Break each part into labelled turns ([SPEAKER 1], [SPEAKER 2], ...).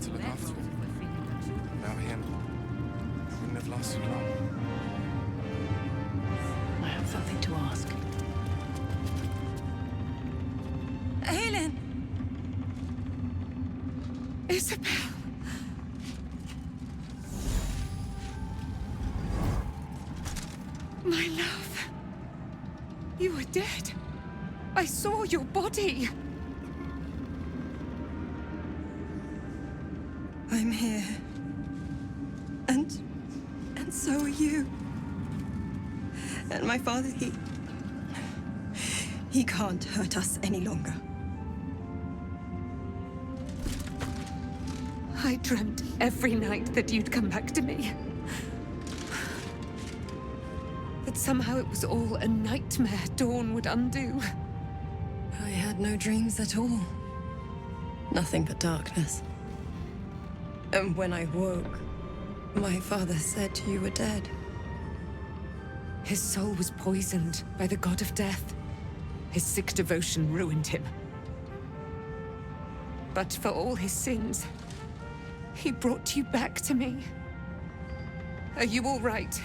[SPEAKER 1] to look after him. Without him, I wouldn't have lasted long.
[SPEAKER 2] I have something to ask.
[SPEAKER 3] Helen! Isabel! My love. You were dead. I saw your body. I'm here. And so are you. And my father, he can't hurt us any longer. I dreamt every night that you'd come back to me. That somehow it was all a nightmare Dawn would undo. I had no dreams at all. Nothing but darkness. And when I woke, my father said you were dead. His soul was poisoned by the god of death. His sick devotion ruined him. But for all his sins, he brought you back to me. Are you all right?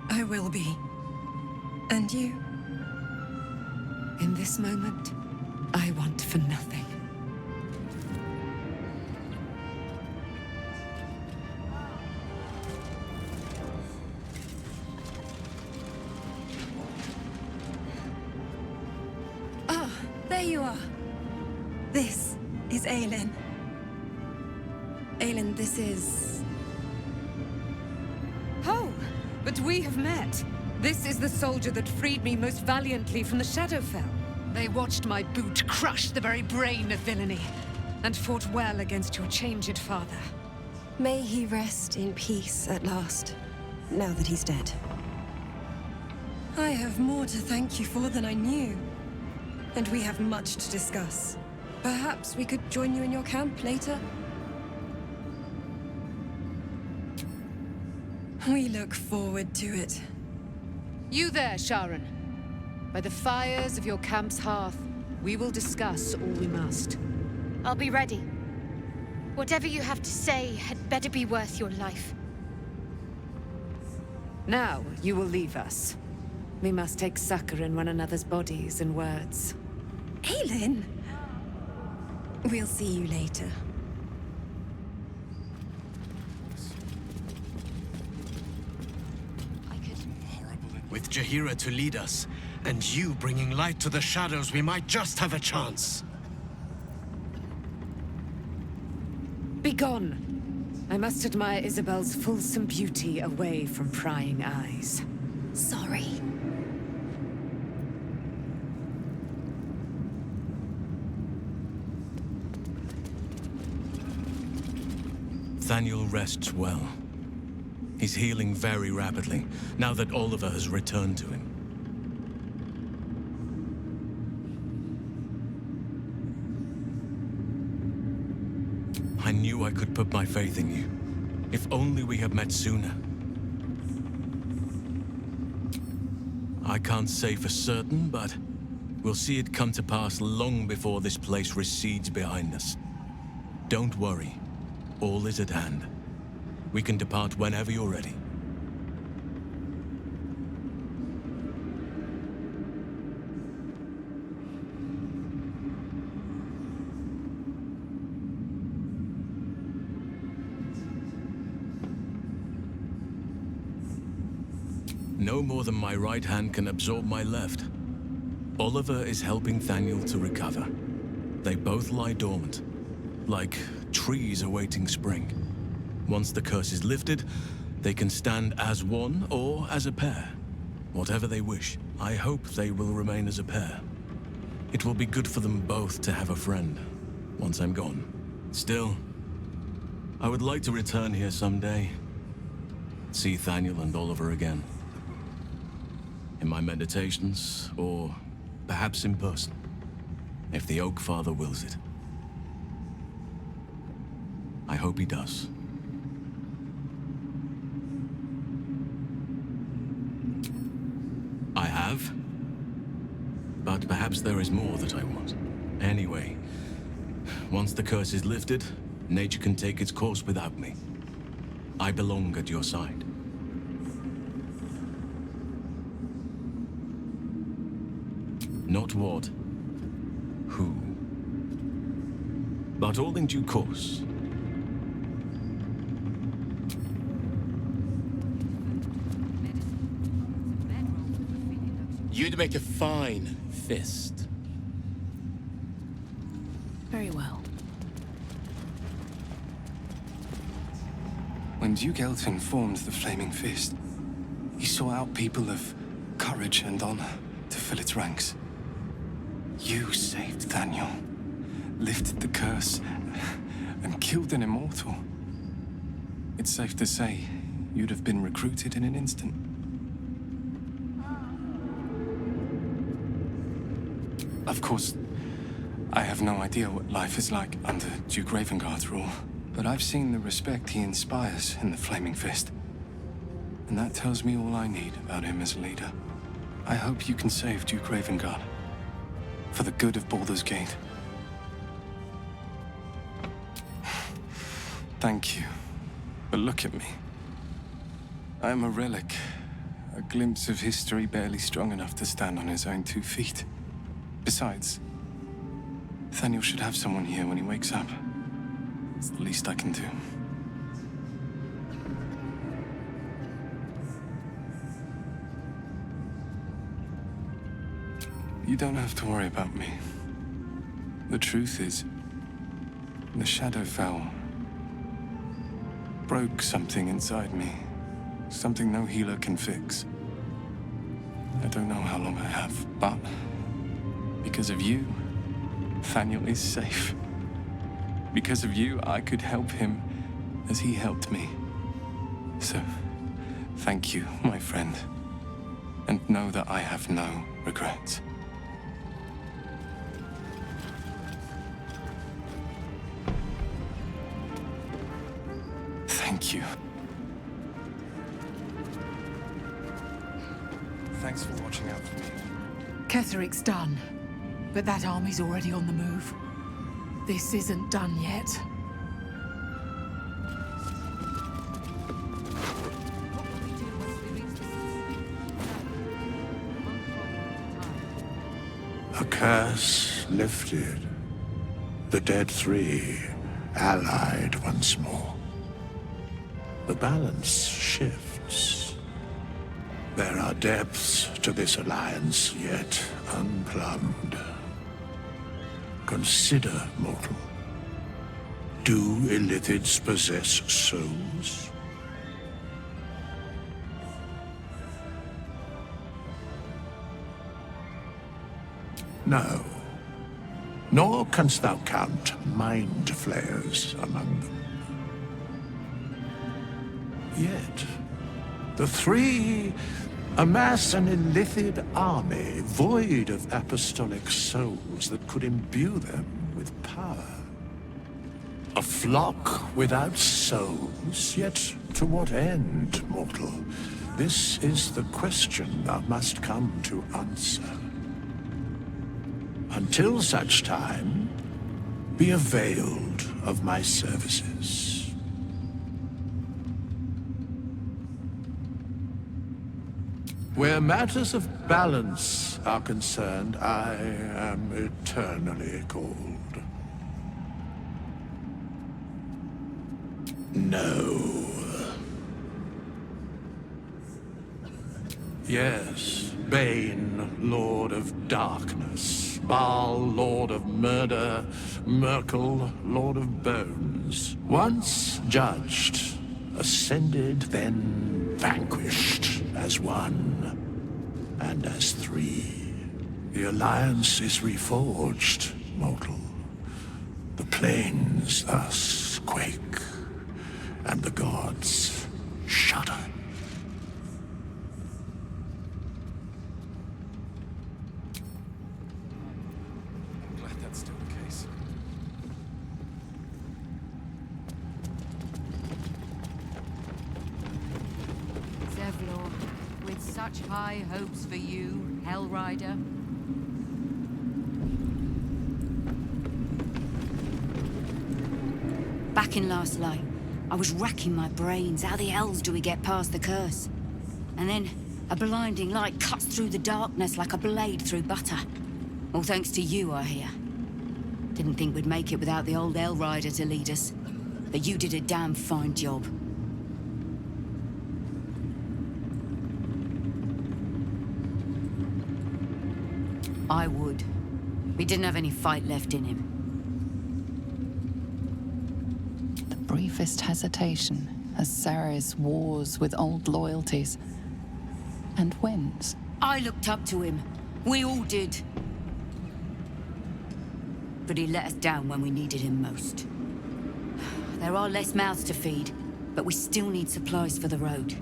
[SPEAKER 3] I will be. And you? In this moment, I want for nothing. Ah, there you are. This is Aelin. Aelin, this is... Oh, but we have met. This is the soldier that freed me most valiantly from the Shadowfell. They watched my boot crush the very brain of villainy, and fought well against your changed father. May he rest in peace at last, now that he's dead. I have more to thank you for than I knew, and we have much to discuss. Perhaps we could join you in your camp later? We look forward to it.
[SPEAKER 4] You there, Sharon. By the fires of your camp's hearth, we will discuss all we must.
[SPEAKER 5] I'll be ready. Whatever you have to say had better be worth your life.
[SPEAKER 4] Now, you will leave us. We must take succor in one another's bodies and words.
[SPEAKER 3] Aelin! We'll see you later.
[SPEAKER 6] With Jaheira to lead us, and you bringing light to the shadows, we might just have a chance.
[SPEAKER 4] Begone! I must admire Isabel's fulsome beauty away from prying eyes.
[SPEAKER 3] Sorry.
[SPEAKER 7] Thaniel rests well. He's healing very rapidly, now that Oliver has returned to him. I knew I could put my faith in you. If only we had met sooner. I can't say for certain, but we'll see it come to pass long before this place recedes behind us. Don't worry. All is at hand. We can depart whenever you're ready. No more than my right hand can absorb my left. Oliver is helping Thaniel to recover. They both lie dormant, like trees awaiting spring. Once the curse is lifted, they can stand as one or as a pair. Whatever they wish, I hope they will remain as a pair. It will be good for them both to have a friend, once I'm gone. Still, I would like to return here someday. See Thaniel and Oliver again. In my meditations, or perhaps in person, if the Oak Father wills it. I hope he does. I have. But perhaps there is more that I want. Anyway, once the curse is lifted, nature can take its course without me. I belong at your side. Not what, who, but all in due course.
[SPEAKER 8] You'd make a fine fist.
[SPEAKER 2] Very well.
[SPEAKER 1] When Duke Elton formed the Flaming Fist, he sought out people of courage and honor to fill its ranks. You saved Daniel, lifted the curse, and killed an immortal. It's safe to say you'd have been recruited in an instant. Of course, I have no idea what life is like under Duke Ravengard's rule, but I've seen the respect he inspires in the Flaming Fist. And that tells me all I need about him as a leader. I hope you can save Duke Ravengard, for the good of Baldur's Gate. Thank you, but look at me. I am a relic, a glimpse of history barely strong enough to stand on his own 2 feet. Besides, Nathaniel should have someone here when he wakes up. It's the least I can do. You don't have to worry about me. The truth is, the Shadowfell broke something inside me. Something no healer can fix. I don't know how long I have, but because of you, Nathaniel is safe. Because of you, I could help him as he helped me. So, thank you, my friend. And know that I have no regrets. Thank you. Thanks for watching out for me.
[SPEAKER 2] Ketheric's done, but that army's already on the move. This isn't done yet.
[SPEAKER 9] A curse lifted. The dead three allied once more. The balance shifts. There are depths to this alliance yet unplumbed. Consider, mortal. Do illithids possess souls? No. Nor canst thou count mind flayers among them. Yet, the three amass an illithid army void of apostolic souls that could imbue them with power. A flock without souls, yet to what end, mortal? This is the question thou must come to answer. Until such time, be availed of my services. Where matters of balance are concerned, I am eternally cold. No. Yes, Bane, Lord of Darkness, Baal, Lord of Murder, Merkel, Lord of Bones. Once judged, ascended, then vanquished as one and as three. The alliance is reforged, mortal. The plains thus quake, and the gods shudder.
[SPEAKER 1] I'm glad that's still the case.
[SPEAKER 4] Zevlor, with such high hopes for you, Hellrider.
[SPEAKER 10] Back in Last Light, I was racking my brains. How the hells do we get past the curse? And then, a blinding light cuts through the darkness like a blade through butter. All thanks to you, I hear. Didn't think we'd make it without the old El Rider to lead us. But you did a damn fine job. I would. He didn't have any fight left in him.
[SPEAKER 2] The briefest hesitation as Ceres wars with old loyalties and wins.
[SPEAKER 10] I looked up to him. We all did. But he let us down when we needed him most. There are less mouths to feed, but we still need supplies for the road.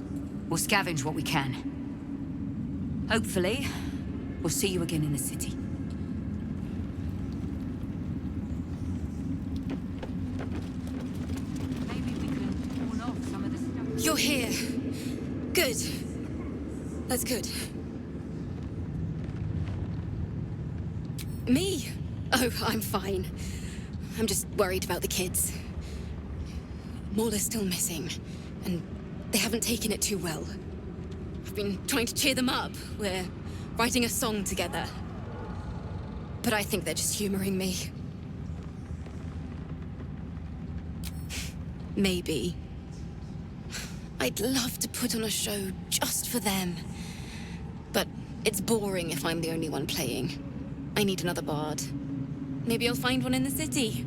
[SPEAKER 10] We'll scavenge what we can. Hopefully, we'll see you again in the city. Maybe we can pawn off some of the stuff.
[SPEAKER 3] You're here. Good. That's good. Me? Oh, I'm fine. I'm just worried about the kids. Maula's still missing, and they haven't taken it too well. I've been trying to cheer them up. We're writing a song together. But I think they're just humoring me. Maybe. I'd love to put on a show just for them. But it's boring if I'm the only one playing. I need another bard. Maybe I'll find one in the city.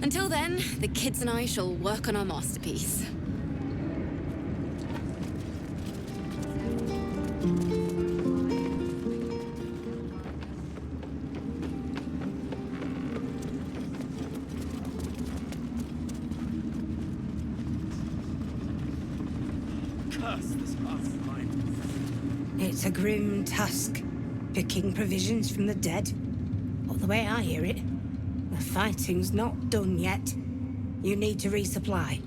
[SPEAKER 3] Until then, the kids and I shall work on our masterpiece.
[SPEAKER 11] It's a grim task, picking provisions from the dead. But the way I hear it, the fighting's not done yet. You need to resupply.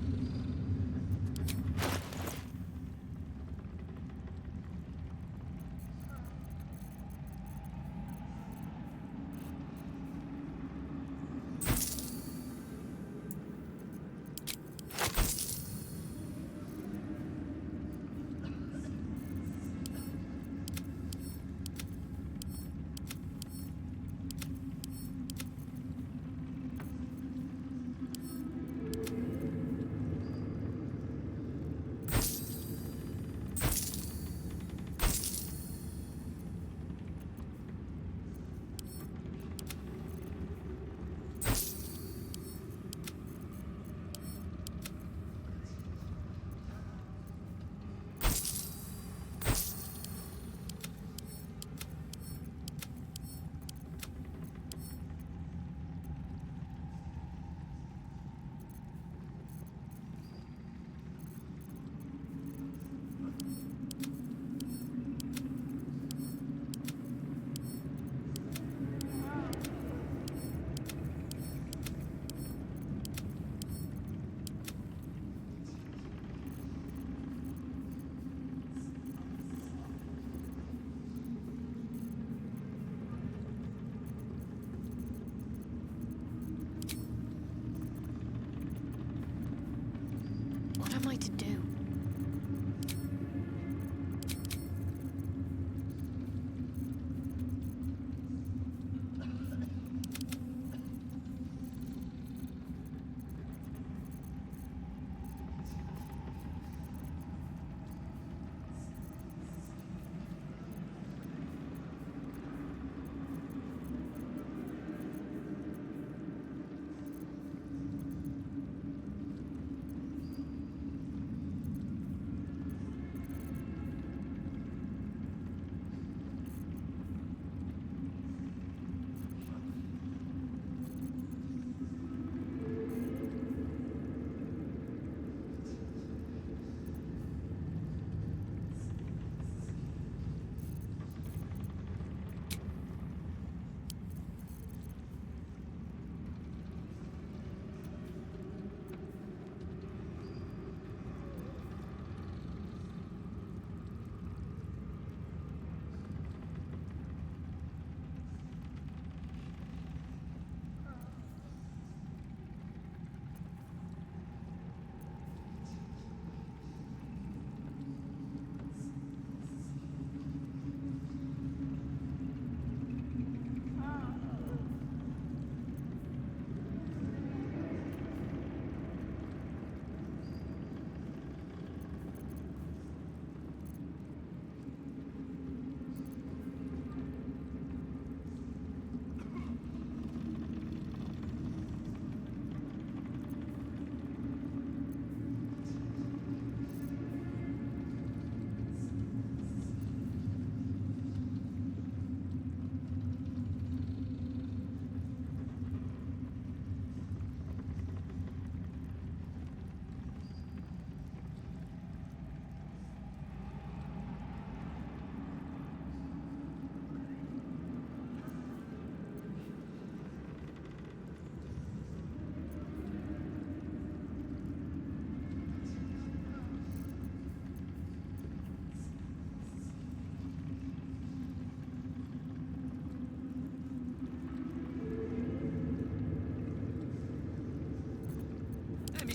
[SPEAKER 5] What am I to do?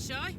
[SPEAKER 4] shy?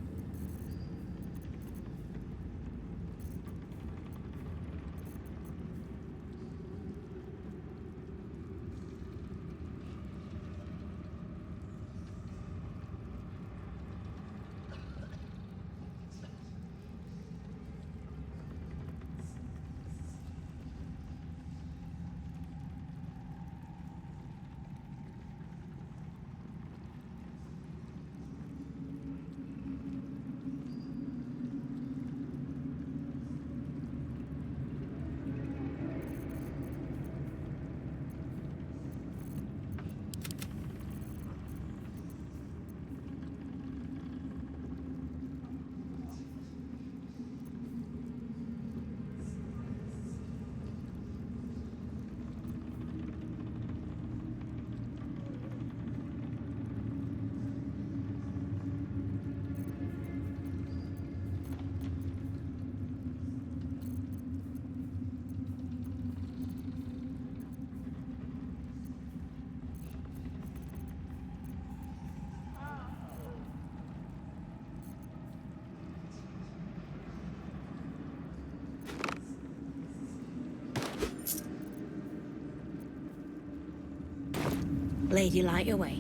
[SPEAKER 11] Lady, light your way.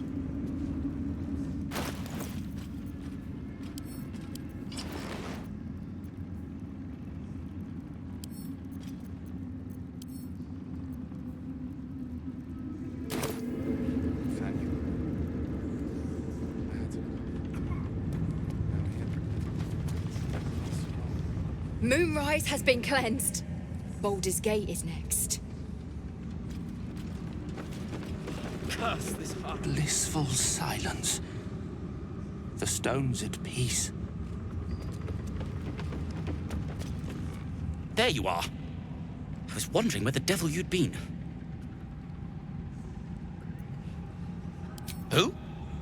[SPEAKER 5] Moonrise has been cleansed. Baldur's Gate is next.
[SPEAKER 12] Curse this heart. Blissful silence. The stone's at peace. There you are. I was wondering where the devil you'd been. Who?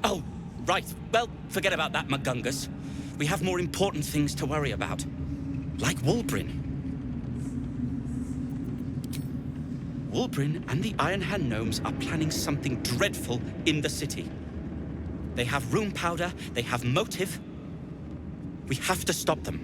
[SPEAKER 12] Oh, right. Well, forget about that, Magungus. We have more important things to worry about. Like Wulbrin. Wulbrin and the Iron Hand Gnomes are planning something dreadful in the city. They have rune powder, they have motive. We have to stop them.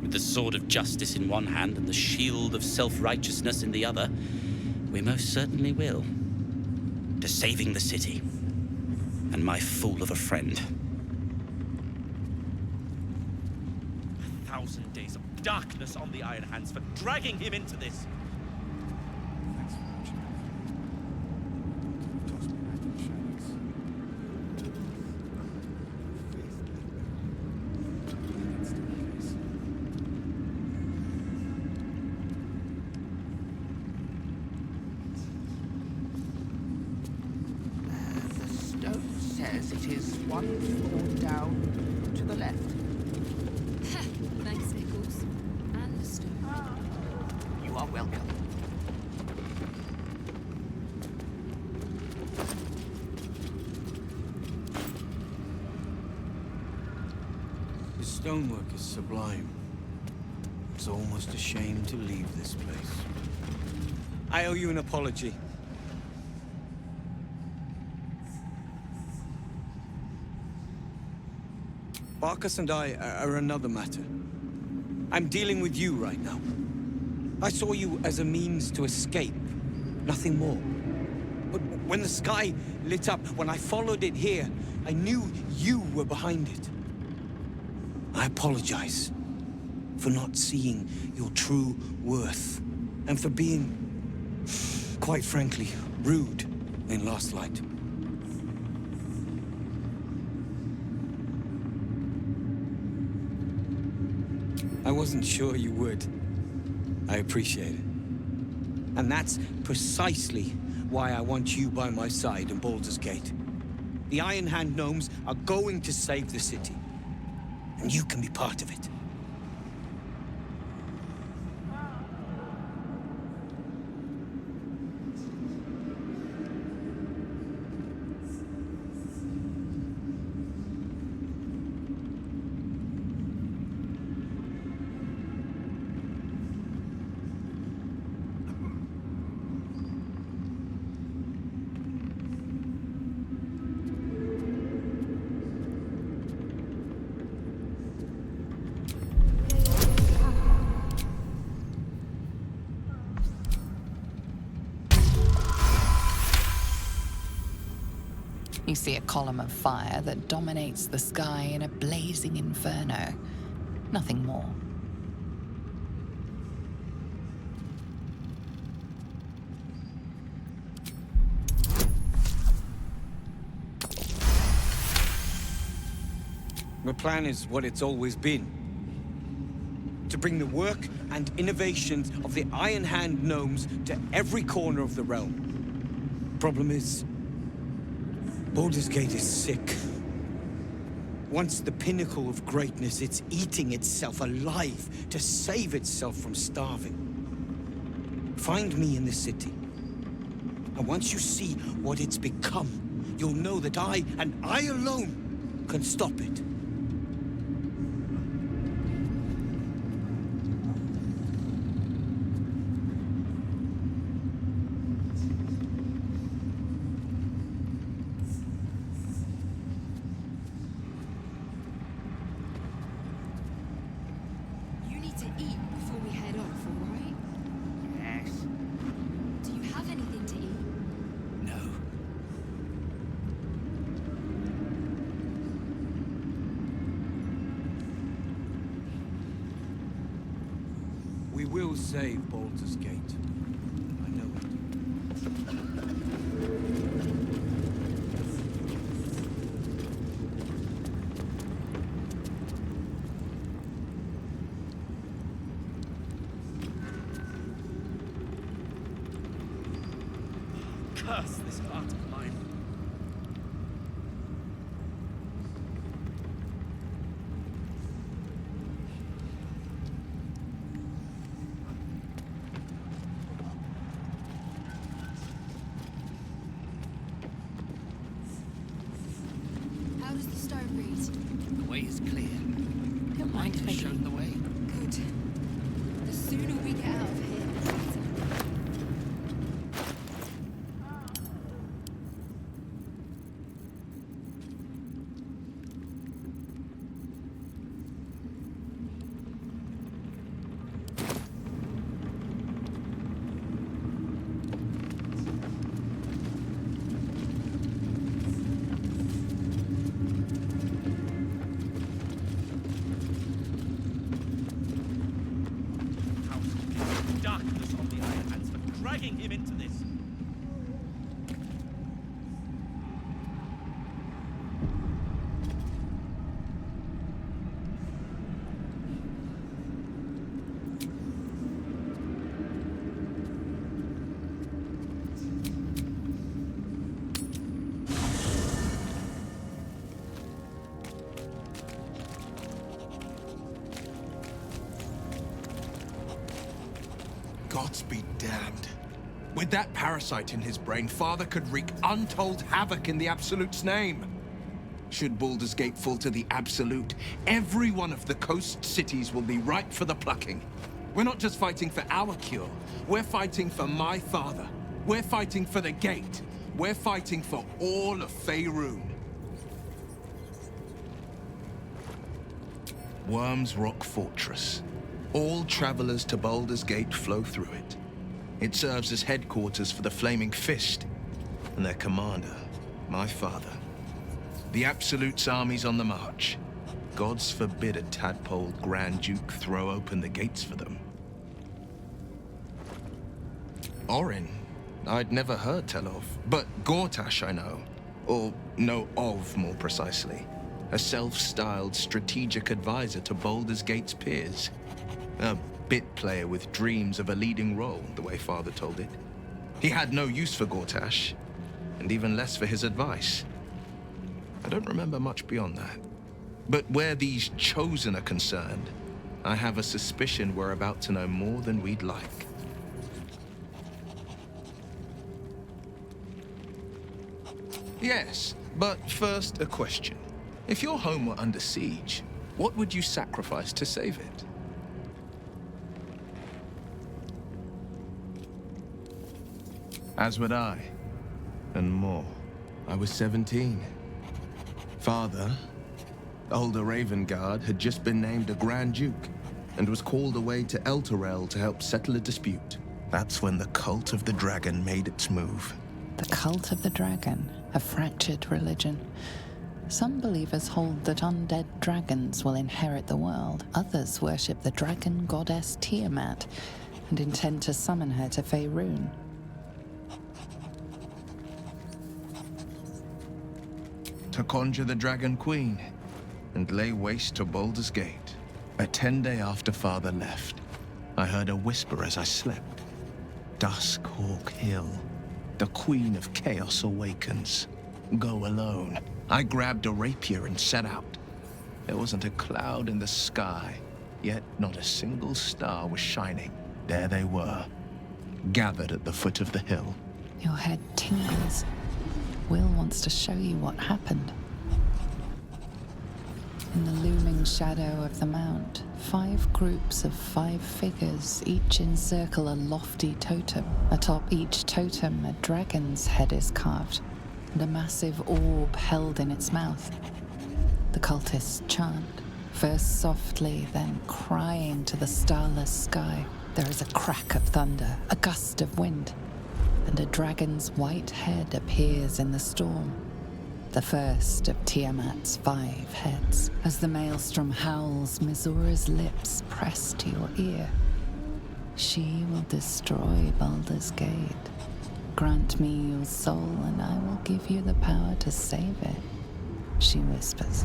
[SPEAKER 12] With the sword of justice in one hand and the shield of self-righteousness in the other, we most certainly will. To saving the city. And my fool of a friend.
[SPEAKER 13] 1,000 days of darkness on the Iron Hands for dragging him into this.
[SPEAKER 12] It is one floor down to the left.
[SPEAKER 5] Thanks, Nichols. And the stone.
[SPEAKER 12] You are welcome.
[SPEAKER 14] The stonework is sublime. It's almost a shame to leave this place. I owe you an apology. Barkus and I are another matter. I'm dealing with you right now. I saw you as a means to escape, nothing more. But when the sky lit up, when I followed it here, I knew you were behind it. I apologize for not seeing your true worth, and for being, quite frankly, rude in Last Light. I wasn't sure you would. I appreciate it. And that's precisely why I want you by my side in Baldur's Gate. The Iron Hand Gnomes are going to save the city. And you can be part of it.
[SPEAKER 15] You see a column of fire that dominates the sky in a blazing inferno. Nothing more.
[SPEAKER 14] The plan is what it's always been. To bring the work and innovations of the Iron Hand gnomes to every corner of the realm. Problem is, Baldur's Gate is sick. Once the pinnacle of greatness, it's eating itself alive to save itself from starving. Find me in the city. And once you see what it's become, you'll know that I, and I alone, can stop it. We will save Baldur's Gate. I know it.
[SPEAKER 13] Curse this heart of mine.
[SPEAKER 5] How does the stone read?
[SPEAKER 16] The way is clear.
[SPEAKER 5] Don't mind if I
[SPEAKER 16] Shown the way.
[SPEAKER 5] Good. The sooner we get out of here, the better.
[SPEAKER 13] Darkness on the Iron Hands for dragging him into this.
[SPEAKER 9] Gods be damned. With that parasite in his brain, Father could wreak untold havoc in the Absolute's name. Should Baldur's Gate fall to the Absolute, every one of the coast cities will be ripe for the plucking. We're not just fighting for our cure. We're fighting for my father. We're fighting for the Gate. We're fighting for all of Faerun. Worm's Rock Fortress. All travelers to Baldur's Gate flow through it. It serves as headquarters for the Flaming Fist and their commander, my father. The Absolute's army's on the march. Gods forbid a tadpole Grand Duke throw open the gates for them. Orin, I'd never heard tell of, but Gortash I know. Or know of, more precisely. A self-styled strategic advisor to Baldur's Gate's peers. A bit player with dreams of a leading role, the way Father told it. He had no use for Gortash, and even less for his advice. I don't remember much beyond that. But where these Chosen are concerned, I have a suspicion we're about to know more than we'd like. Yes, but first a question. If your home were under siege, what would you sacrifice to save it? As would I, and more. I was 17. Father, older Ravengard, had just been named a Grand Duke and was called away to Elturel to help settle a dispute. That's when the cult of the dragon made its move.
[SPEAKER 15] The cult of the dragon, a fractured religion. Some believers hold that undead dragons will inherit the world. Others worship the dragon goddess Tiamat and intend to summon her to Faerun.
[SPEAKER 16] To conjure the Dragon Queen and lay waste to Baldur's Gate. A 10-day after Father left, I heard a whisper as I slept. Duskhawk Hill, the Queen of Chaos awakens. Go alone. I grabbed a rapier and set out. There wasn't a cloud in the sky, yet not a single star was shining. There they were, gathered at the foot of the hill.
[SPEAKER 15] Your head tingles. Will wants to show you what happened. In the looming shadow of the mount, 5 groups of 5 figures each encircle a lofty totem. Atop each totem, a dragon's head is carved, and a massive orb held in its mouth. The cultists chant, first softly, then crying to the starless sky. There is a crack of thunder, a gust of wind, and a dragon's white head appears in the storm. The first of Tiamat's 5 heads. As the maelstrom howls, Mizora's lips press to your ear. She will destroy Baldur's Gate. Grant me your soul, and I will give you the power to save it, she whispers.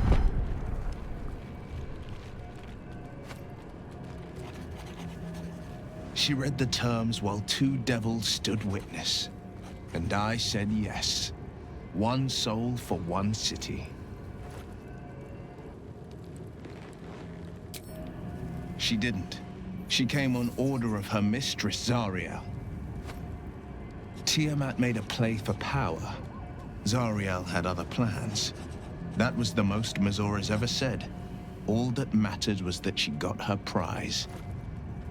[SPEAKER 16] She read the terms while 2 devils stood witness, and I said yes. 1 soul for 1 city. She didn't. She came on order of her mistress, Zariel. Tiamat made a play for power. Zariel had other plans. That was the most Mizora's ever said. All that mattered was that she got her prize.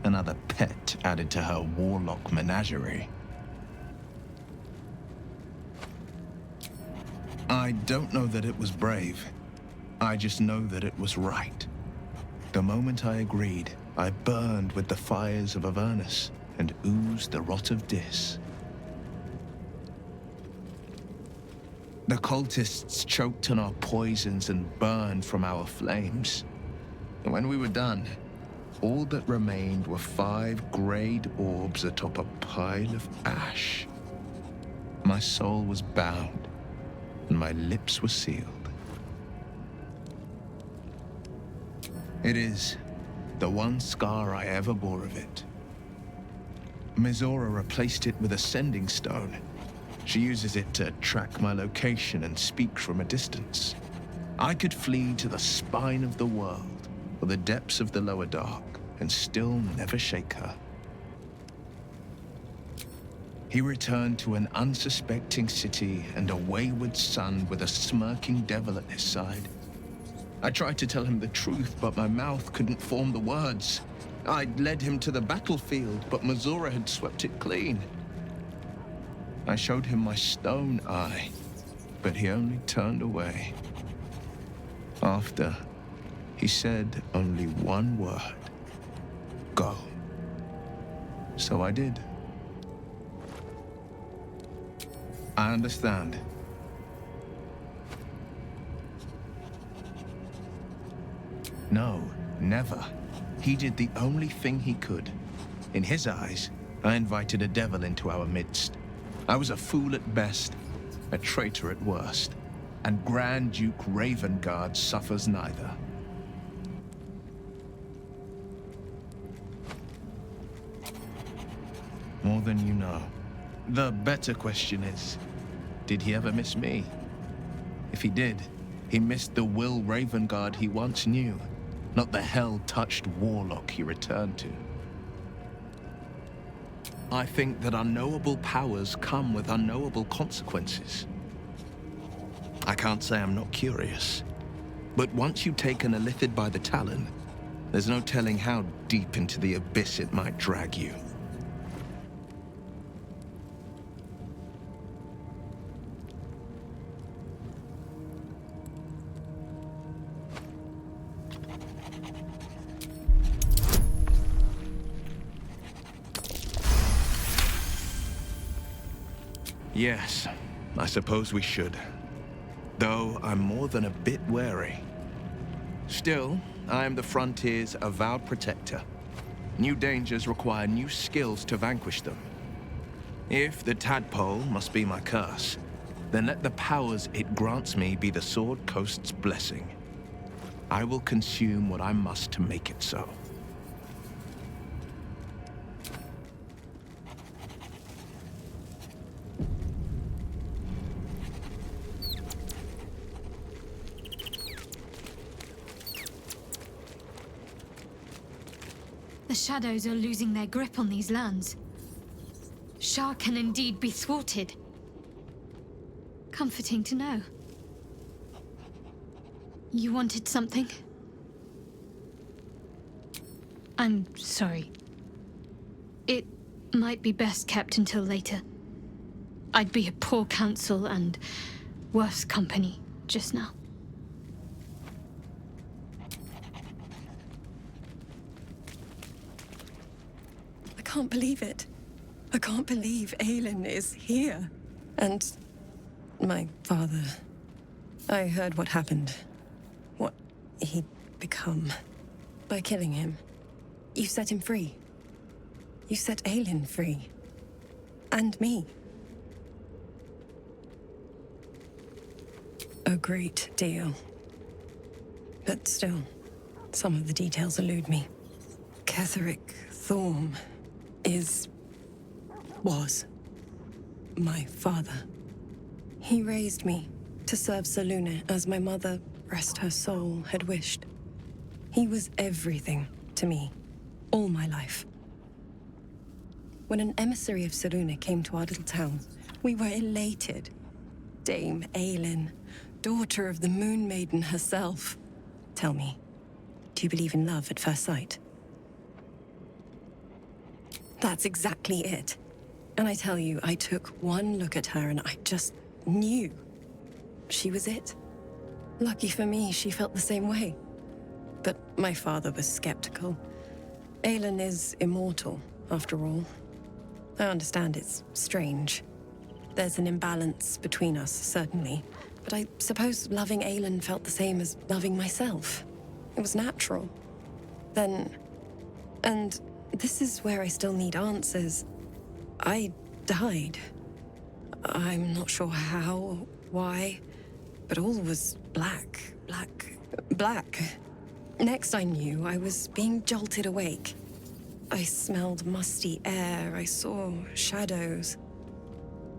[SPEAKER 16] Another pet added to her warlock menagerie. I don't know that it was brave. I just know that it was right. The moment I agreed, I burned with the fires of Avernus and oozed the rot of Dis. The cultists choked on our poisons and burned from our flames. And when we were done, all that remained were 5 grayed orbs atop a pile of ash. My soul was bound, and my lips were sealed. It is the one scar I ever bore of it. Mizora replaced it with a sending stone. She uses it to track my location and speak from a distance. I could flee to the spine of the world, or the depths of the lower dark, and still never shake her. He returned to an unsuspecting city and a wayward son with a smirking devil at his side. I tried to tell him the truth, but my mouth couldn't form the words. I'd led him to the battlefield, but Mizora had swept it clean. I showed him my stone eye, but he only turned away. After, he said only one word. Go. So I did. I understand. No, never. He did the only thing he could. In his eyes, I invited a devil into our midst. I was a fool at best, a traitor at worst, and Grand Duke Ravengard suffers neither. More than you know. The better question is, did he ever miss me? If he did, he missed the Will Ravengard he once knew, not the hell-touched warlock he returned to. I think that unknowable powers come with unknowable consequences. I can't say I'm not curious, but once you take an illithid by the talon, there's no telling how deep into the abyss it might drag you. Yes, I suppose we should. Though I'm more than a bit wary. Still, I am the Frontier's avowed protector. New dangers require new skills to vanquish them. If the tadpole must be my curse, then let the powers it grants me be the Sword Coast's blessing. I will consume what I must to make it so.
[SPEAKER 5] The shadows are losing their grip on these lands. Shah can indeed be thwarted. Comforting to know. You wanted something? I'm sorry. It might be best kept until later. I'd be a poor counsel and worse company just now.
[SPEAKER 17] I can't believe it. I can't believe Aelin is here. And my father. I heard what happened. What he'd become. By killing him. You set him free. You set Aelin free. And me. A great deal. But still, some of the details elude me. Ketheric Thorm was my father. He raised me to serve Selûne as my mother, rest her soul, had wished. He was everything to me, all my life. When an emissary of Selûne came to our little town, we were elated. Dame Aelin, daughter of the Moon Maiden herself. Tell me, do you believe in love at first sight? That's exactly it. And I tell you, I took one look at her and I just knew. She was it. Lucky for me, she felt the same way. But my father was skeptical. Aelin is immortal, after all. I understand it's strange. There's an imbalance between us, certainly. But I suppose loving Aelin felt the same as loving myself. It was natural. Then... And this is where I still need answers. I died. I'm not sure how, why, but all was black. Next I knew, I was being jolted awake. I smelled musty air, I saw shadows.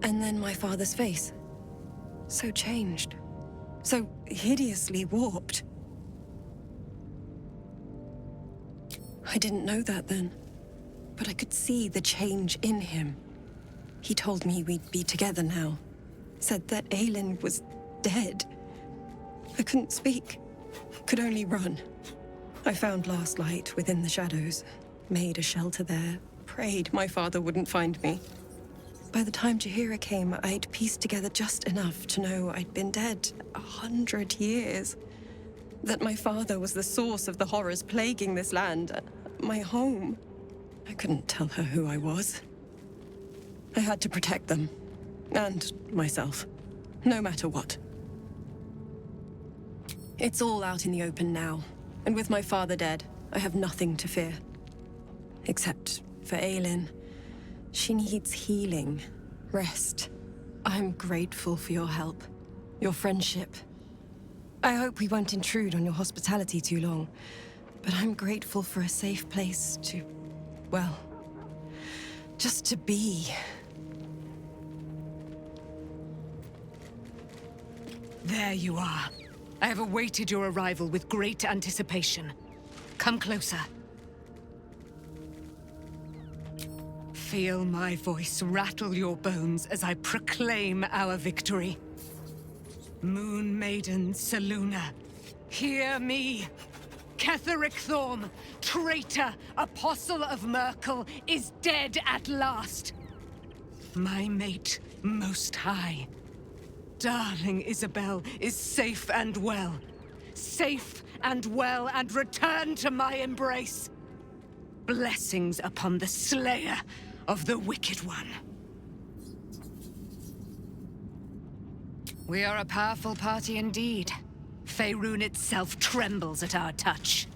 [SPEAKER 17] And then my father's face. So changed. So hideously warped. I didn't know that then, but I could see the change in him. He told me we'd be together now. Said that Aelin was dead. I couldn't speak. Could only run. I found last light within the shadows. Made a shelter there. Prayed my father wouldn't find me. By the time Jaheira came, I'd pieced together just enough to know I'd been dead 100 years. That my father was the source of the horrors plaguing this land. My home. I couldn't tell her who I was. I had to protect them. And myself. No matter what. It's all out in the open now. And with my father dead, I have nothing to fear. Except for Aelin. She needs healing. Rest. I'm grateful for your help. Your friendship. I hope we won't intrude on your hospitality too long. But I'm grateful for a safe place to... well... just to be.
[SPEAKER 3] There you are. I have awaited your arrival with great anticipation. Come closer. Feel my voice rattle your bones as I proclaim our victory. Moon Maiden Selûne, hear me! Ketheric Thorm, traitor, apostle of Myrkul, is dead at last. My mate, Most High. Darling Isabel is safe and well. Safe and well and returned to my embrace. Blessings upon the slayer of the Wicked One. We are a powerful party indeed. Faerun itself trembles at our touch.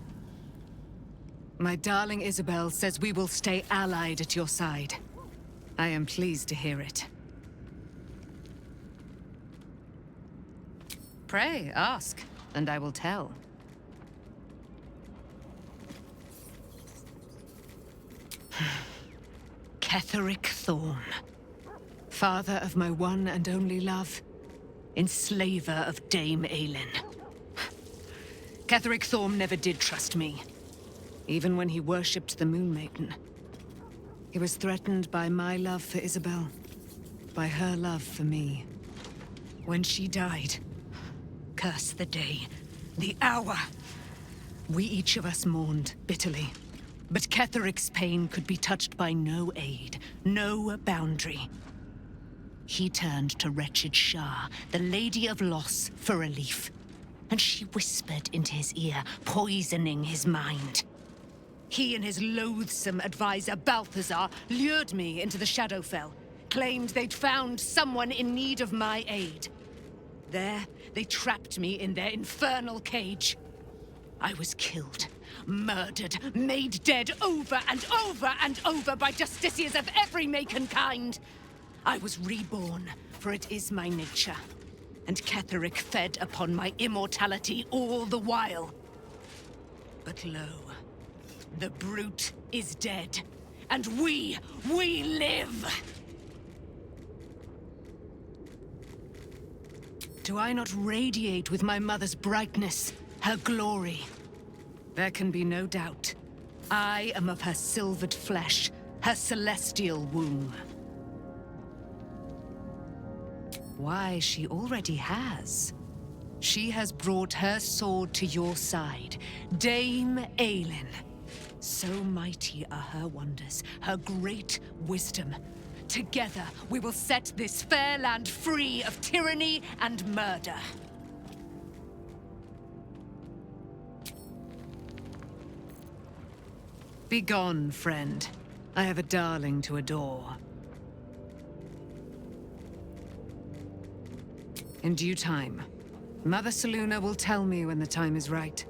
[SPEAKER 3] My darling Isabel says we will stay allied at your side. I am pleased to hear it. Pray, ask, and I will tell. Ketheric Thorn, father of my one and only love, enslaver of Dame Aelin. Ketheric Thorn never did trust me, even when he worshipped the Moon Maiden. He was threatened by my love for Isabel, by her love for me. When she died, curse the day, the hour, we each of us mourned bitterly. But Ketheric's pain could be touched by no aid, no boundary. He turned to wretched Shah, the Lady of Loss, for relief. And she whispered into his ear, poisoning his mind. He and his loathsome advisor, Balthazar, lured me into the Shadowfell, claimed they'd found someone in need of my aid. There, they trapped me in their infernal cage. I was killed, murdered, made dead over and over and over by justiciars of every make and kind. I was reborn, for it is my nature. And Ketheric fed upon my immortality all the while. But lo, the brute is dead, and we live! Do I not radiate with my mother's brightness, her glory? There can be no doubt. I am of her silvered flesh, her celestial womb. Why, she already has. She has brought her sword to your side, Dame Aelin. So mighty are her wonders, her great wisdom. Together, we will set this fair land free of tyranny and murder. Begone, friend. I have a darling to adore. In due time, Mother Selûne will tell me when the time is right.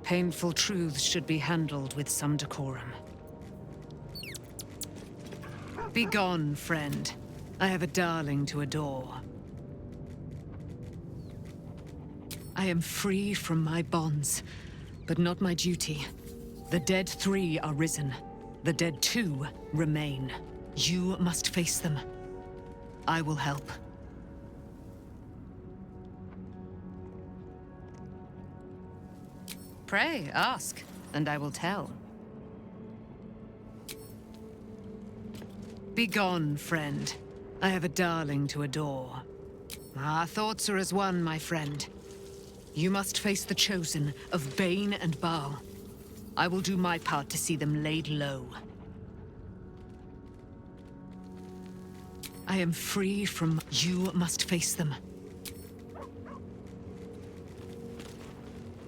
[SPEAKER 3] Painful truths should be handled with some decorum. Begone, friend. I have a darling to adore. I am free from my bonds, but not my duty. The dead 3 are risen. The dead 2 remain. You must face them. I will help. Pray, ask, and I will tell. Begone, friend. I have a darling to adore. Our thoughts are as one, my friend. You must face the Chosen of Bane and Baal. I will do my part to see them laid low. I am free from... You must face them.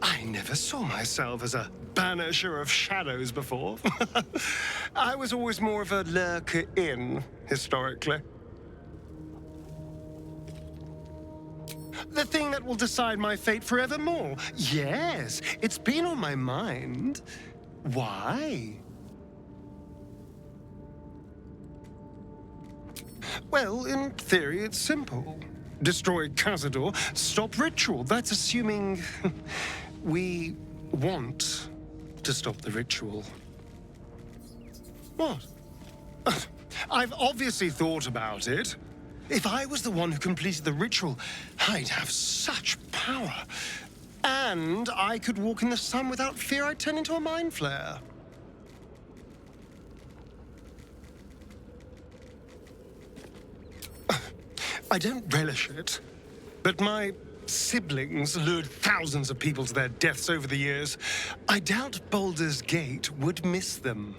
[SPEAKER 1] I never saw myself as a banisher of shadows before. I was always more of a lurker-in, historically. The thing that will decide my fate forevermore. Yes, it's been on my mind. Why? Well, in theory, it's simple. Destroy Cazador, stop ritual. That's assuming we want to stop the ritual. What? I've obviously thought about it. If I was the one who completed the ritual, I'd have such power. And I could walk in the sun without fear I'd turn into a mind flare. I don't relish it, but my siblings lured thousands of people to their deaths over the years. I doubt Baldur's Gate would miss them.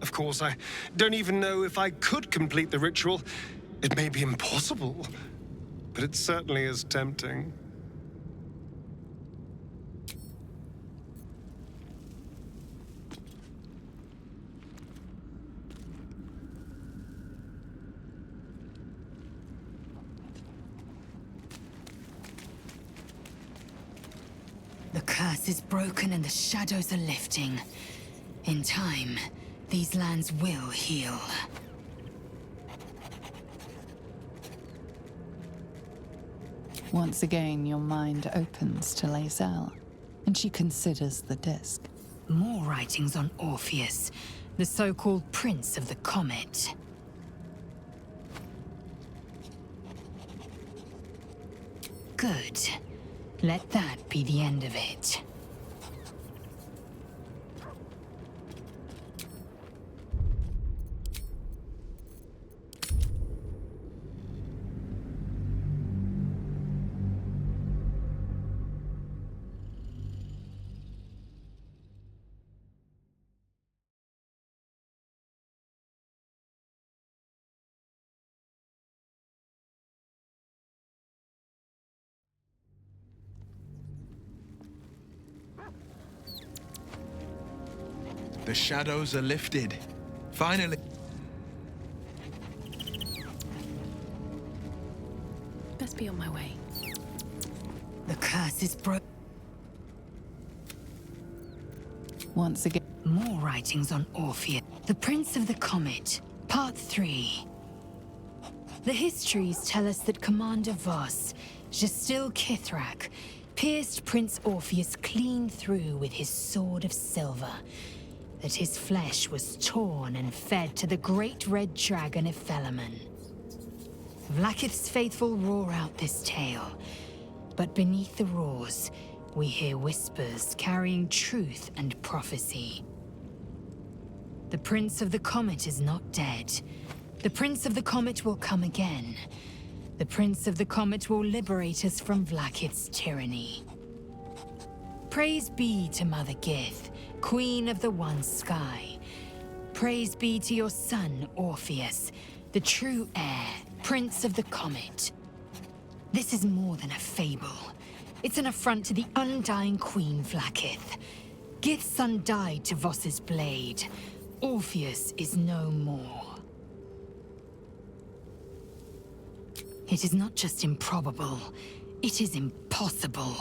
[SPEAKER 1] Of course, I don't even know if I could complete the ritual. It may be impossible, but it certainly is tempting.
[SPEAKER 2] curse is broken and the shadows are lifting. In time, these lands will heal.
[SPEAKER 15] Once again, your mind opens to Lae'zel, and she considers the disc.
[SPEAKER 2] More writings on Orpheus, the so-called Prince of the Comet. Good. Let that be the end of it.
[SPEAKER 16] The shadows are lifted. Finally.
[SPEAKER 5] Best be on my way.
[SPEAKER 2] The curse is broken.
[SPEAKER 15] Once again.
[SPEAKER 2] More writings on Orpheus, the Prince of the Comet, Part 3. The histories tell us that Commander Voss, Gestil Kithrak, pierced Prince Orpheus clean through with his sword of silver, that his flesh was torn and fed to the great red dragon Ephelaman. Vlaakith's faithful roar out this tale, but beneath the roars, we hear whispers carrying truth and prophecy. The Prince of the Comet is not dead. The Prince of the Comet will come again. The Prince of the Comet will liberate us from Vlaakith's tyranny. Praise be to Mother Gith, Queen of the One Sky. Praise be to your son, Orpheus, the true heir, Prince of the Comet. This is more than a fable. It's an affront to the undying Queen Vlaakith. Gith's son died to Voss's blade. Orpheus is no more. It is not just improbable, it is impossible.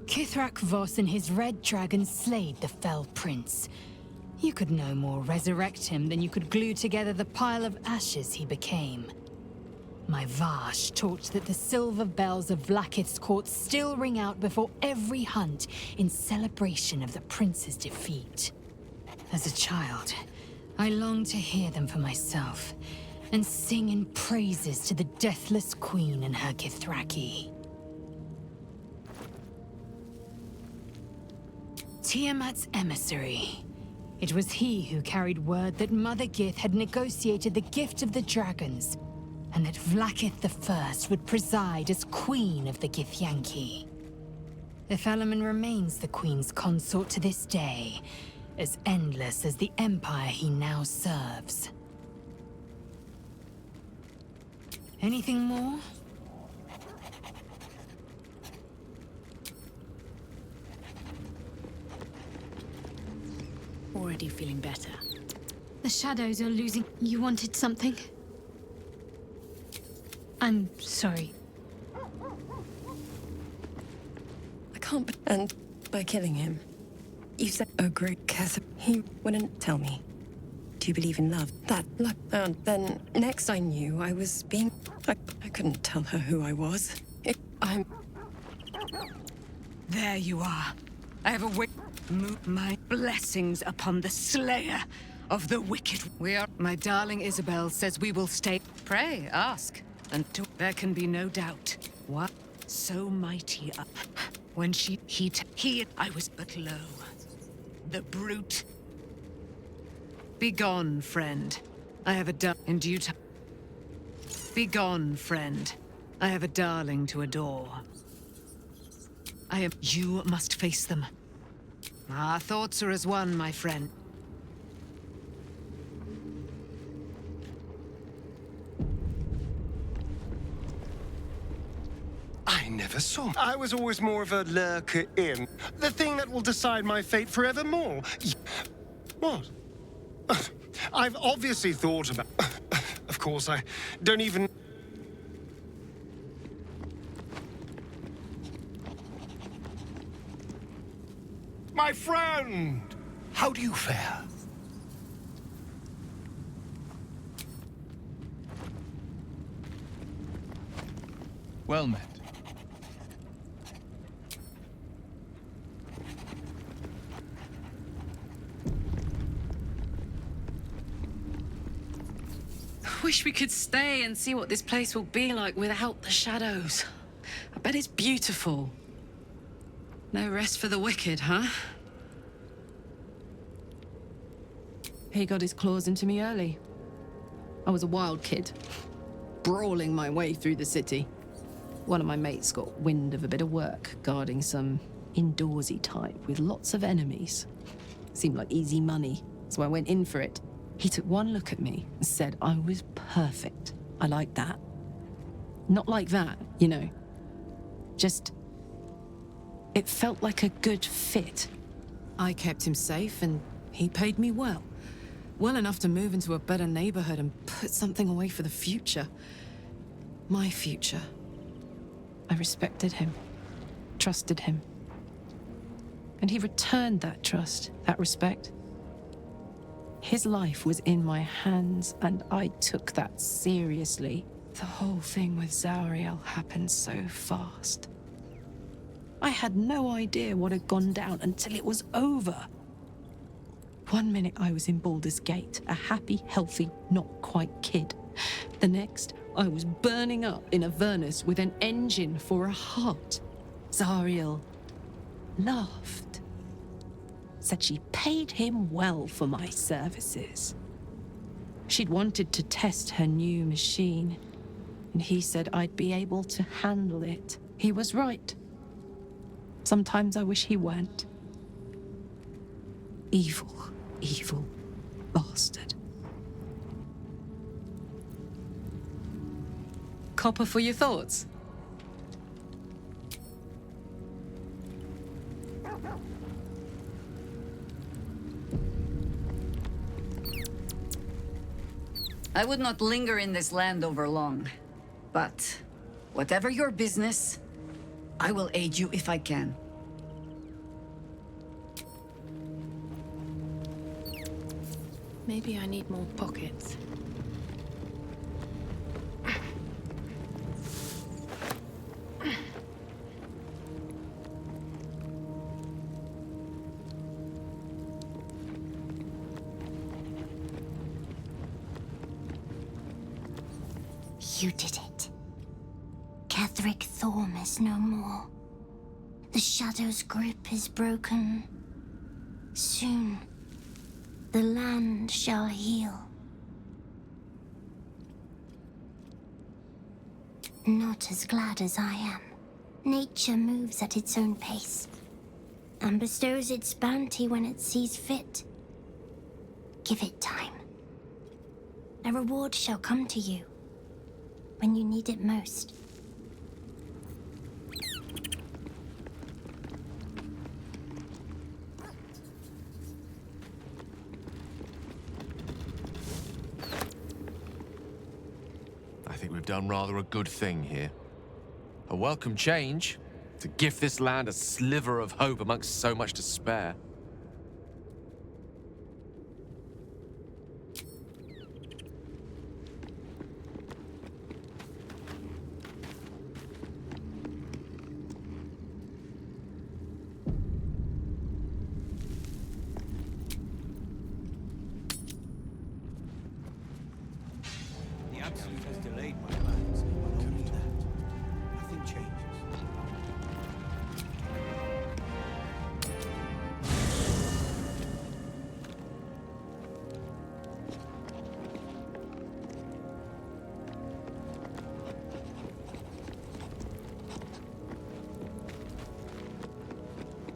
[SPEAKER 2] Kithrak Voss and his red dragon slayed the fell prince. You could no more resurrect him than you could glue together the pile of ashes he became. My Vash taught that the silver bells of Vlaakith's court still ring out before every hunt in celebration of the prince's defeat. As a child, I longed to hear them for myself, and sing in praises to the deathless queen and her Kithraki. Tiamat's emissary. It was he who carried word that Mother Gith had negotiated the gift of the dragons, and that Vlaakith I would preside as Queen of the Githyanki. Ephelaman remains the Queen's consort to this day, as endless as the empire he now serves. Anything more?
[SPEAKER 5] Already feeling better. The shadows are losing. You wanted something? I'm sorry.
[SPEAKER 17] I can't. And by killing him, you said a great Catherine. He wouldn't tell me. Do you believe in love? That luck. And then next I knew I was being. I couldn't tell her who I was. I'm.
[SPEAKER 3] There you are. I have move my blessings upon the slayer of the wicked. My darling Isabel says we will stay. Pray, ask. And there can be no doubt. What? So mighty up. When he, I was but low. The brute. Begone, friend. I have in due time. Begone, friend. I have a darling to adore. You must face them. Our thoughts are as one, my friend.
[SPEAKER 18] I never saw. I was always more of a lurker in. The thing that will decide my fate forevermore. What? I've obviously thought about... Of course, I don't even...
[SPEAKER 9] my friend! How do you fare?
[SPEAKER 16] Well met.
[SPEAKER 3] Wish we could stay and see what this place will be like without the shadows. I bet it's beautiful. No rest for the wicked, huh? He got his claws into me early. I was a wild kid, brawling my way through the city. One of my mates got wind of a bit of work guarding some indoorsy type with lots of enemies. Seemed like easy money, so I went in for it. He took one look at me and said I was perfect. I like that. Not like that, you know. Just... it felt like a good fit. I kept him safe and he paid me well. Well enough to move into a better neighborhood and put something away for the future. My future. I respected him, trusted him. And he returned that trust, that respect. His life was in my hands, and I took that seriously. The whole thing with Zariel happened so fast. I had no idea what had gone down until it was over. One minute I was in Baldur's Gate, a happy, healthy, not quite kid. The next, I was burning up in Avernus with an engine for a heart. Zariel laughed. Said she paid him well for my services. She'd wanted to test her new machine, and he said I'd be able to handle it. He was right. Sometimes I wish he weren't. Evil, evil bastard. Copper for your thoughts?
[SPEAKER 10] I would not linger in this land over long. But whatever your business, I will aid you if I can.
[SPEAKER 5] Maybe I need more pockets.
[SPEAKER 19] You did it. Catherick Thorm is no more. The Shadow's grip is broken. Soon, the land shall heal. Not as glad as I am. Nature moves at its own pace, and bestows its bounty when it sees fit. Give it time. A reward shall come to you when you need it most.
[SPEAKER 20] I think we've done rather a good thing here. A welcome change to gift this land a sliver of hope amongst so much despair.
[SPEAKER 14] The Absolute has delayed my plans, but only that. Nothing changes.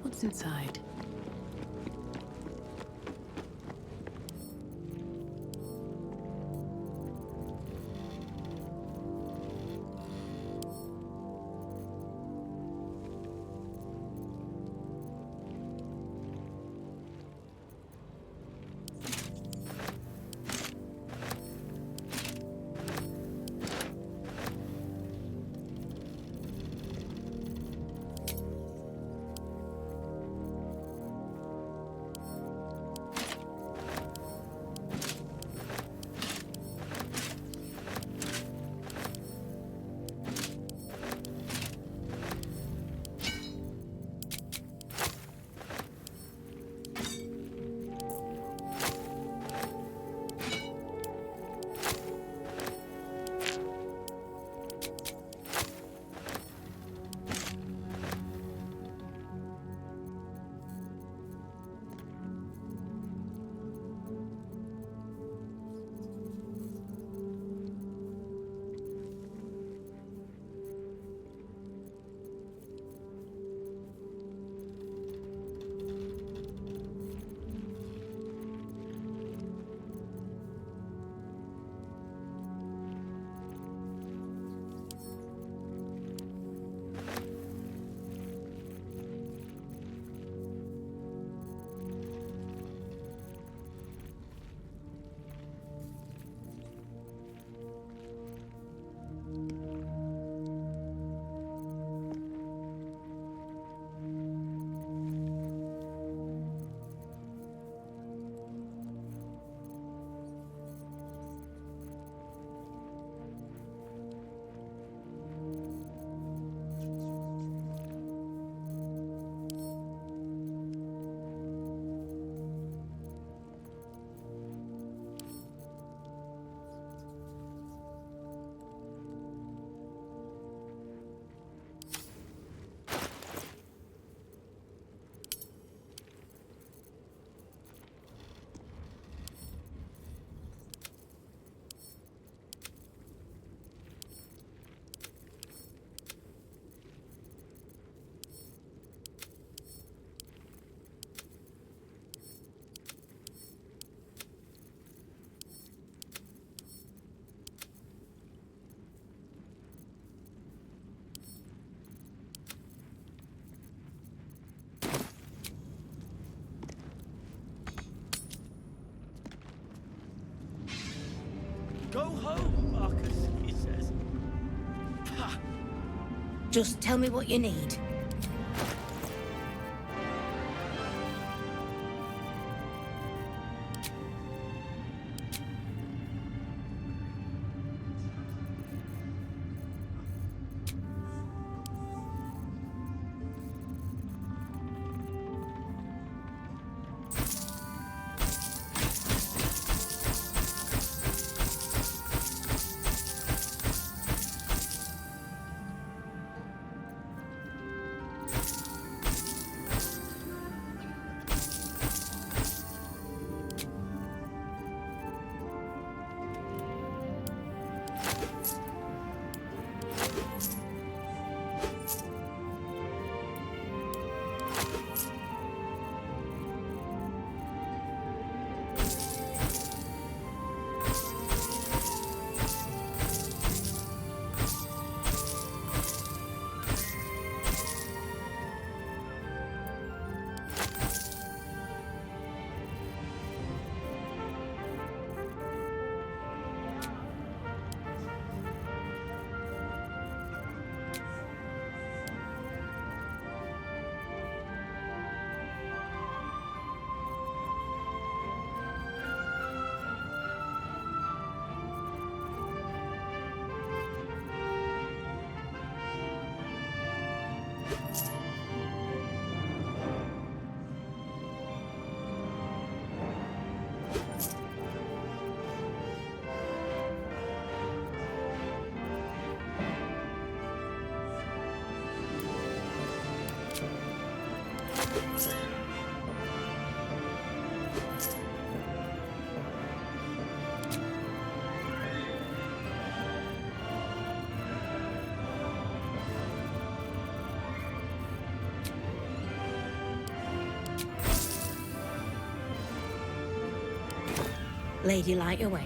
[SPEAKER 5] What's inside?
[SPEAKER 13] Go home, Marcus, he says. Pah.
[SPEAKER 11] Just tell me what you need. Lady, light away.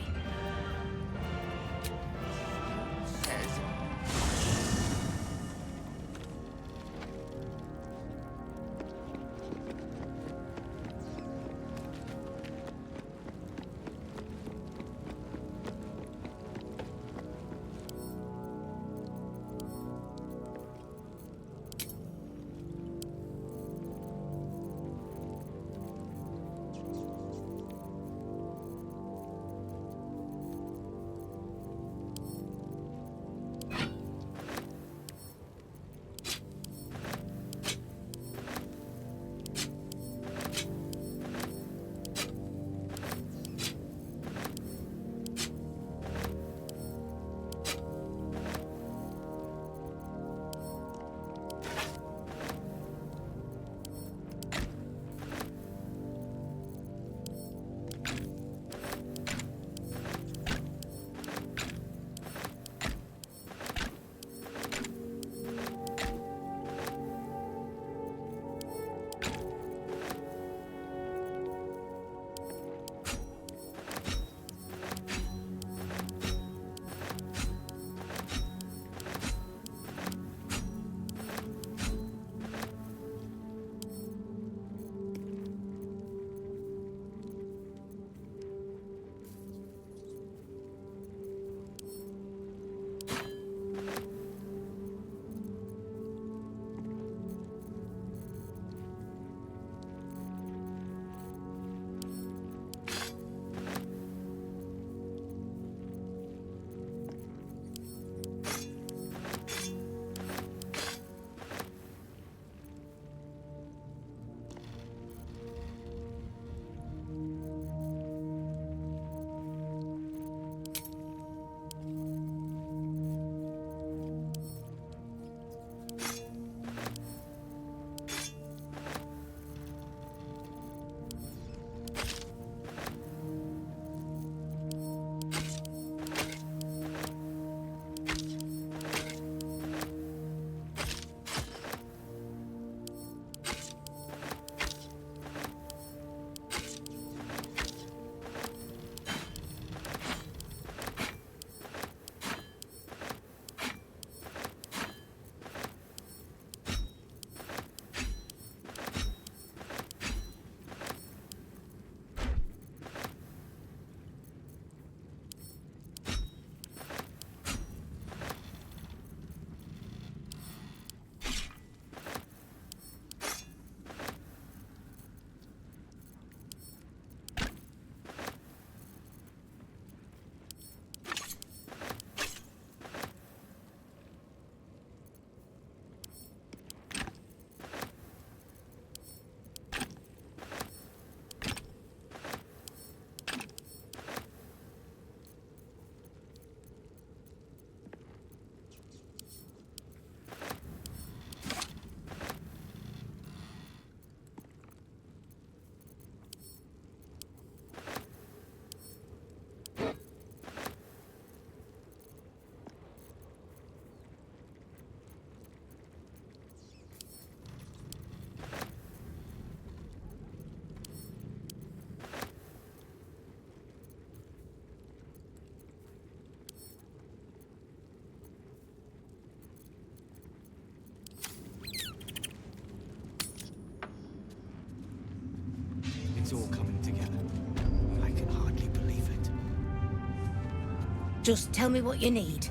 [SPEAKER 11] Just tell me what you need.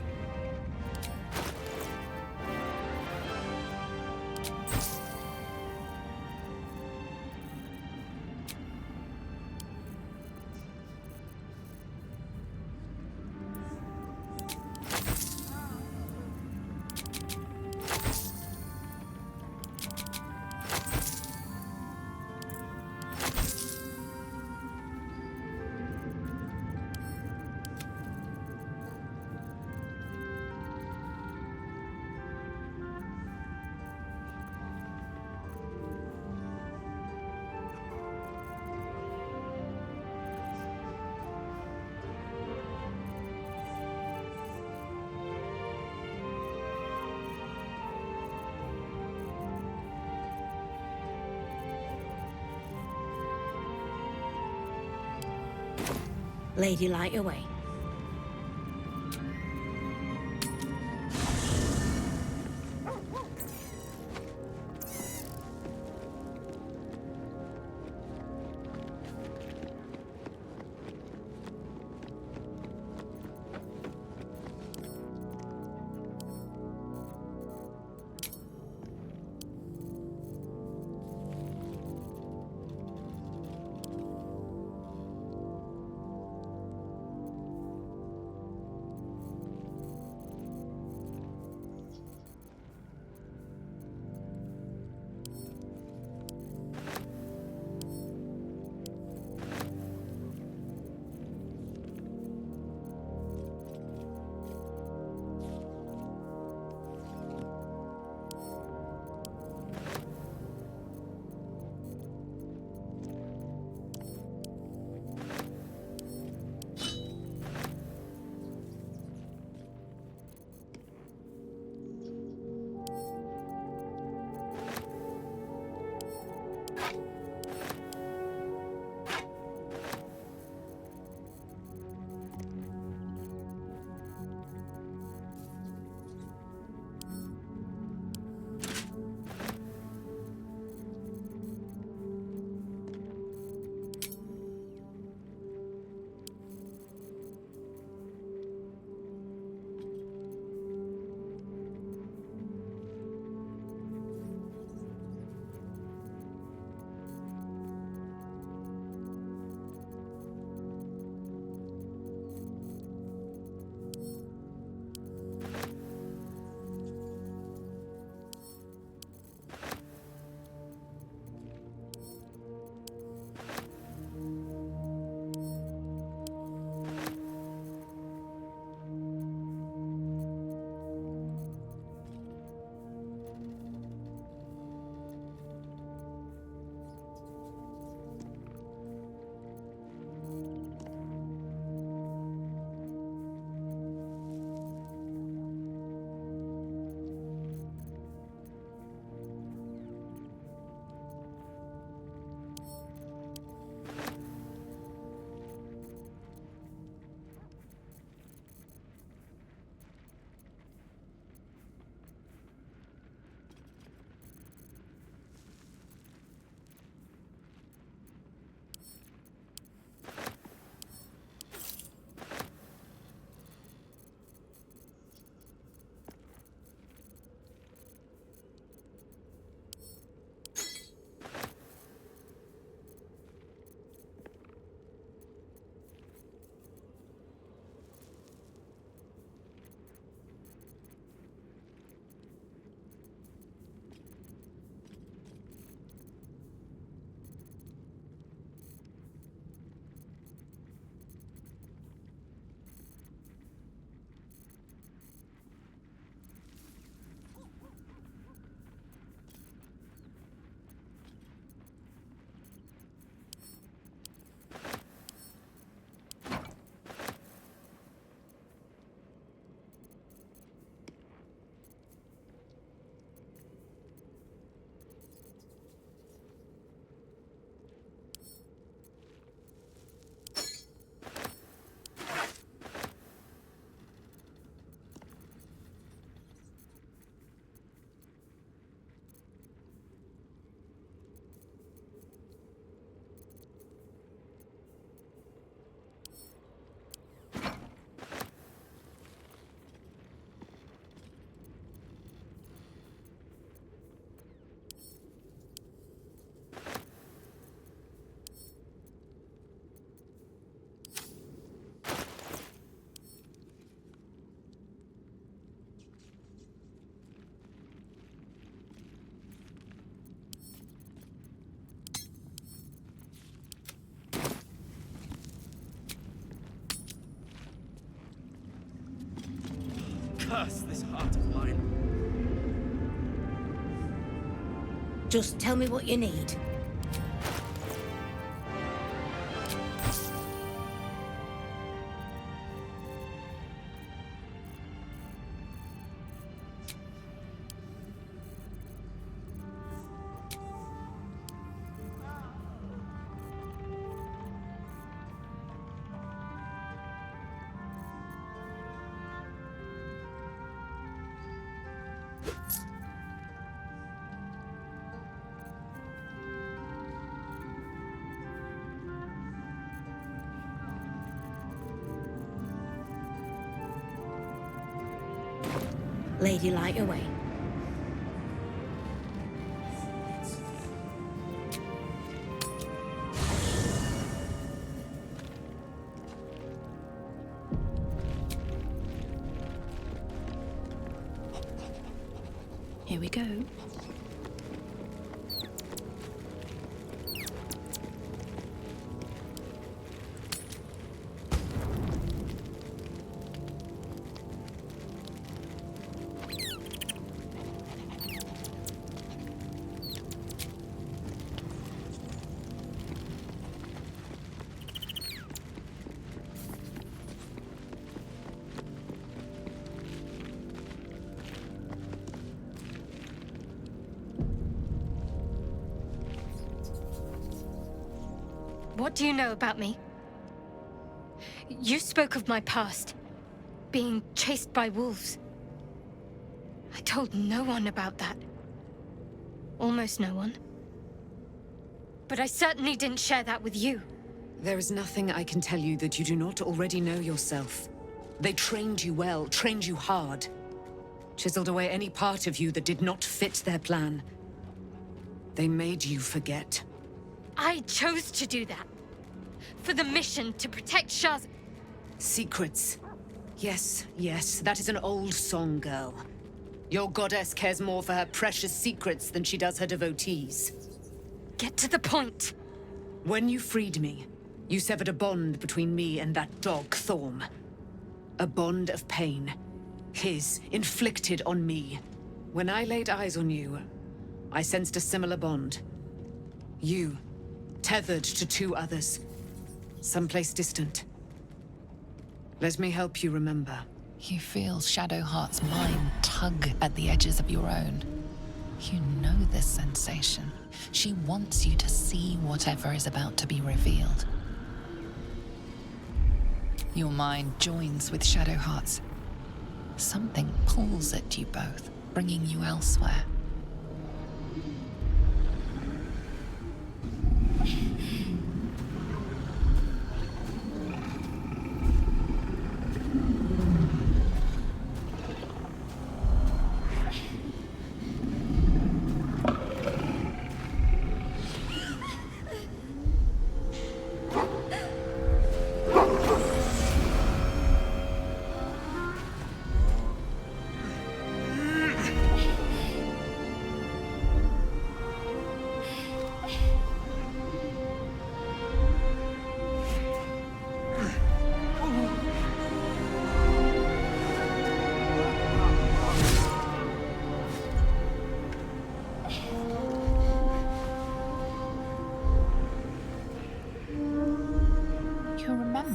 [SPEAKER 11] Lady, light your way.
[SPEAKER 13] curse this heart of mine.
[SPEAKER 11] Just tell me what you need. Lady, light away. Here we go.
[SPEAKER 5] What do you know about me? You spoke of my past, being chased by wolves. I told no one about that. Almost no one. But I certainly didn't share that with you.
[SPEAKER 3] There is nothing I can tell you that you do not already know yourself. They trained you well, trained you hard. Chiseled away any part of you that did not fit their plan. They made you forget.
[SPEAKER 5] I chose to do that. For the mission to protect Shaz.
[SPEAKER 3] Secrets. Yes, yes, that is an old song, girl. Your goddess cares more for her precious secrets than she does her devotees.
[SPEAKER 5] Get to the point.
[SPEAKER 3] When you freed me, you severed a bond between me and that dog, Thorm. A bond of pain. His, inflicted on me. When I laid eyes on you, I sensed a similar bond. You, tethered to two others. Someplace distant. Let me help you remember.
[SPEAKER 15] You feel Shadowheart's mind tug at the edges of your own. You know this sensation. She wants you to see whatever is about to be revealed. Your mind joins with Shadowheart's. Something pulls at you both, bringing you elsewhere.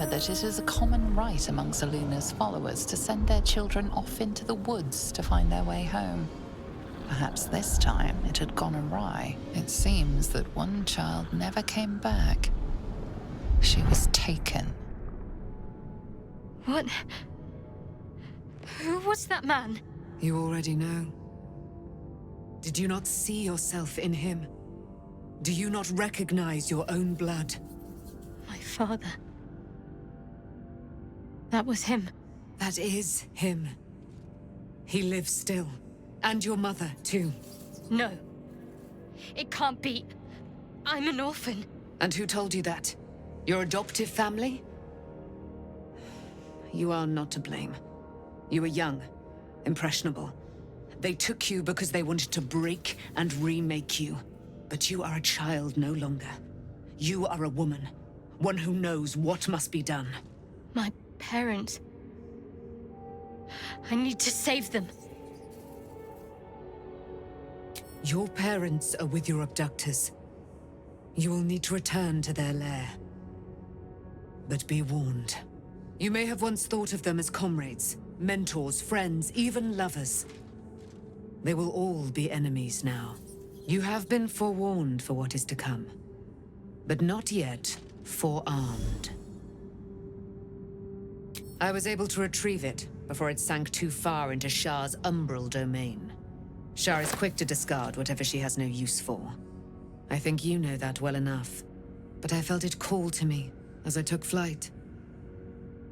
[SPEAKER 15] That it is a common rite among Seluna's followers to send their children off into the woods to find their way home. Perhaps this time it had gone awry. It seems that one child never came back. She was taken.
[SPEAKER 5] What? Who was that man?
[SPEAKER 3] You already know. Did you not see yourself in him? Do you not recognize your own blood?
[SPEAKER 5] My father. That was him.
[SPEAKER 3] That is him. He lives still. And your mother, too.
[SPEAKER 5] No. It can't be. I'm an orphan.
[SPEAKER 3] And who told you that? Your adoptive family? You are not to blame. You were young, impressionable. They took you because they wanted to break and remake you. But you are a child no longer. You are a woman. One who knows what must be done.
[SPEAKER 5] My parents... I need to save them.
[SPEAKER 3] Your parents are with your abductors. You will need to return to their lair. But be warned. You may have once thought of them as comrades, mentors, friends, even lovers. They will all be enemies now. You have been forewarned for what is to come, but not yet forearmed. I was able to retrieve it before it sank too far into Shah's umbral domain. Shah is quick to discard whatever she has no use for. I think you know that well enough, but I felt it call to me as I took flight.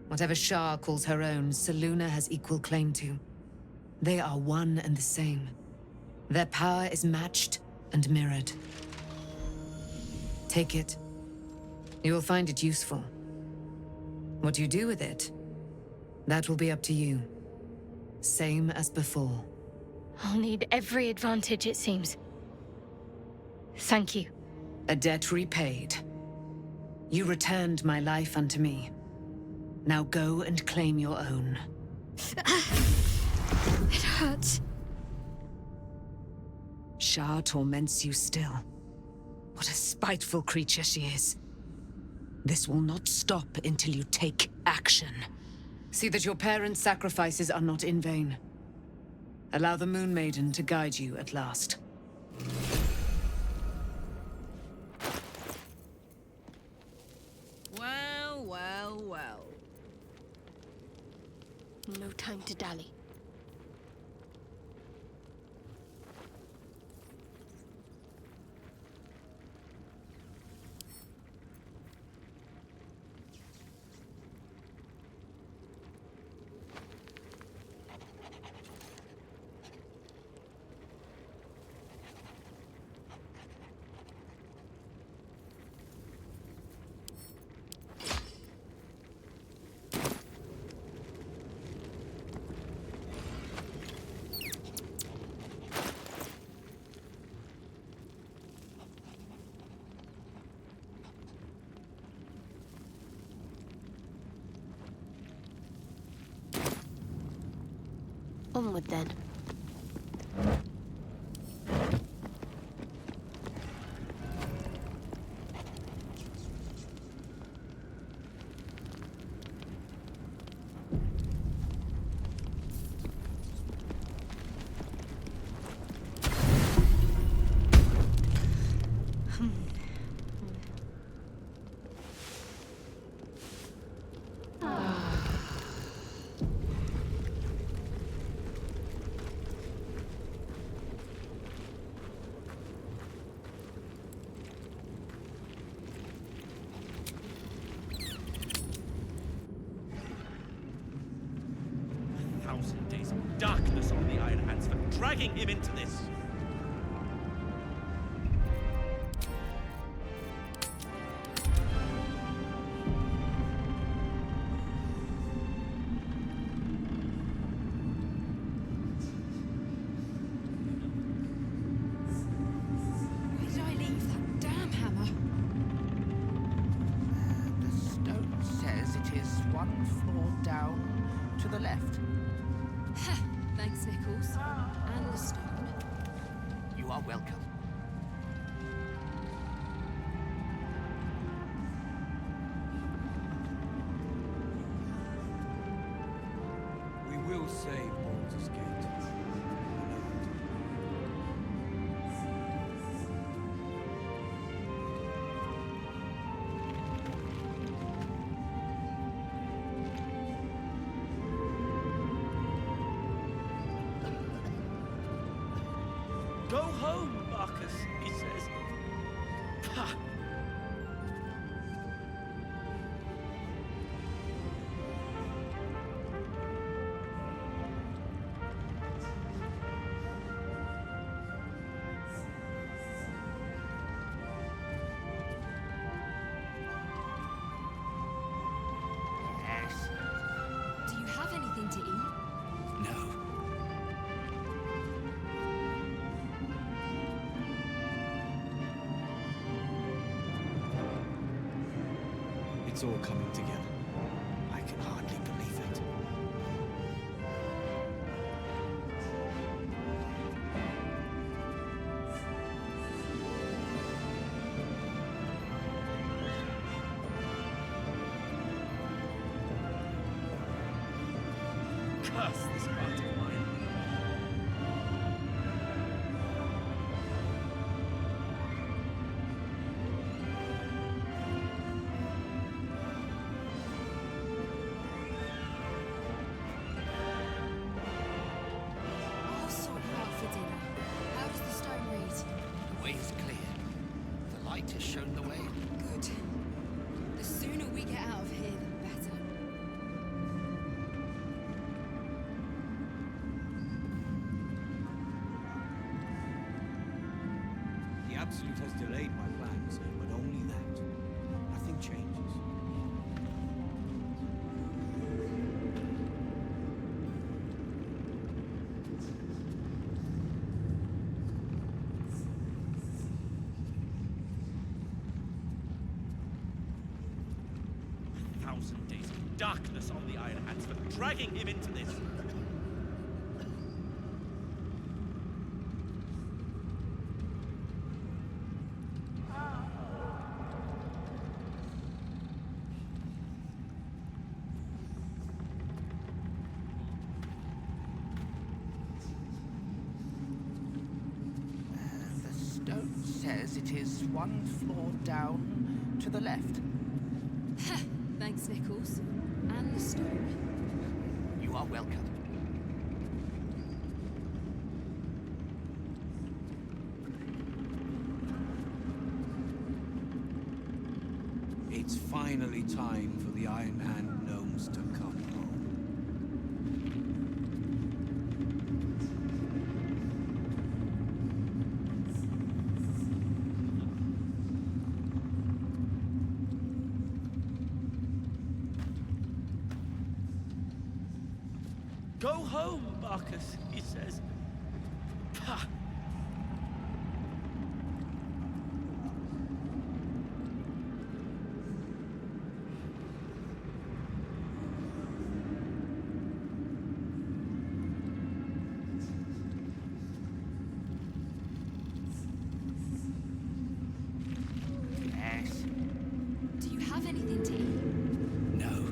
[SPEAKER 3] Whatever Shah calls her own, Selûne has equal claim to. They are one and the same. Their power is matched and mirrored. Take it. You will find it useful. What you do with it, that will be up to you. Same as before.
[SPEAKER 5] I'll need every advantage, it seems. Thank you.
[SPEAKER 3] A debt repaid. You returned my life unto me. Now go and claim your own.
[SPEAKER 5] It hurts.
[SPEAKER 3] Shah torments you still. What a spiteful creature she is. This will not stop until you take action. See that your parents' sacrifices are not in vain. Allow the Moon Maiden to guide you at last.
[SPEAKER 4] Well, well, well.
[SPEAKER 5] No time to dally. Onward then.
[SPEAKER 13] Days of darkness on the Iron Hands for dragging him into this.
[SPEAKER 4] Where did I leave that damn hammer?
[SPEAKER 21] The stone says it is one floor down to the left.
[SPEAKER 4] Thanks, Nichols. And the stone.
[SPEAKER 21] You are welcome.
[SPEAKER 14] We will save Baldur's Gate.
[SPEAKER 13] Go home, Marcus, he says. Pah.
[SPEAKER 21] Yes.
[SPEAKER 4] Do you have anything to eat?
[SPEAKER 21] No.
[SPEAKER 14] It's all coming together. I can hardly believe it.
[SPEAKER 13] Curse this heart of mine.
[SPEAKER 6] I'll sort you out for dinner. How does the stone read?
[SPEAKER 21] The way is clear. The light has shown the way.
[SPEAKER 6] Good. The sooner we get out of here, the better.
[SPEAKER 14] The Absolute has delayed my plans, but only that. Nothing changes.
[SPEAKER 13] A thousand days of darkness on the Iron Hands for dragging him into this.
[SPEAKER 21] The stone says it is one floor down to the left.
[SPEAKER 6] Thanks, Nichols. And the stone.
[SPEAKER 21] You are welcome.
[SPEAKER 14] It's finally time for the Iron Hand gnomes to come home.
[SPEAKER 13] Go home, Marcus, he says. Pah!
[SPEAKER 21] Yes.
[SPEAKER 6] Do you have anything to eat?
[SPEAKER 21] No.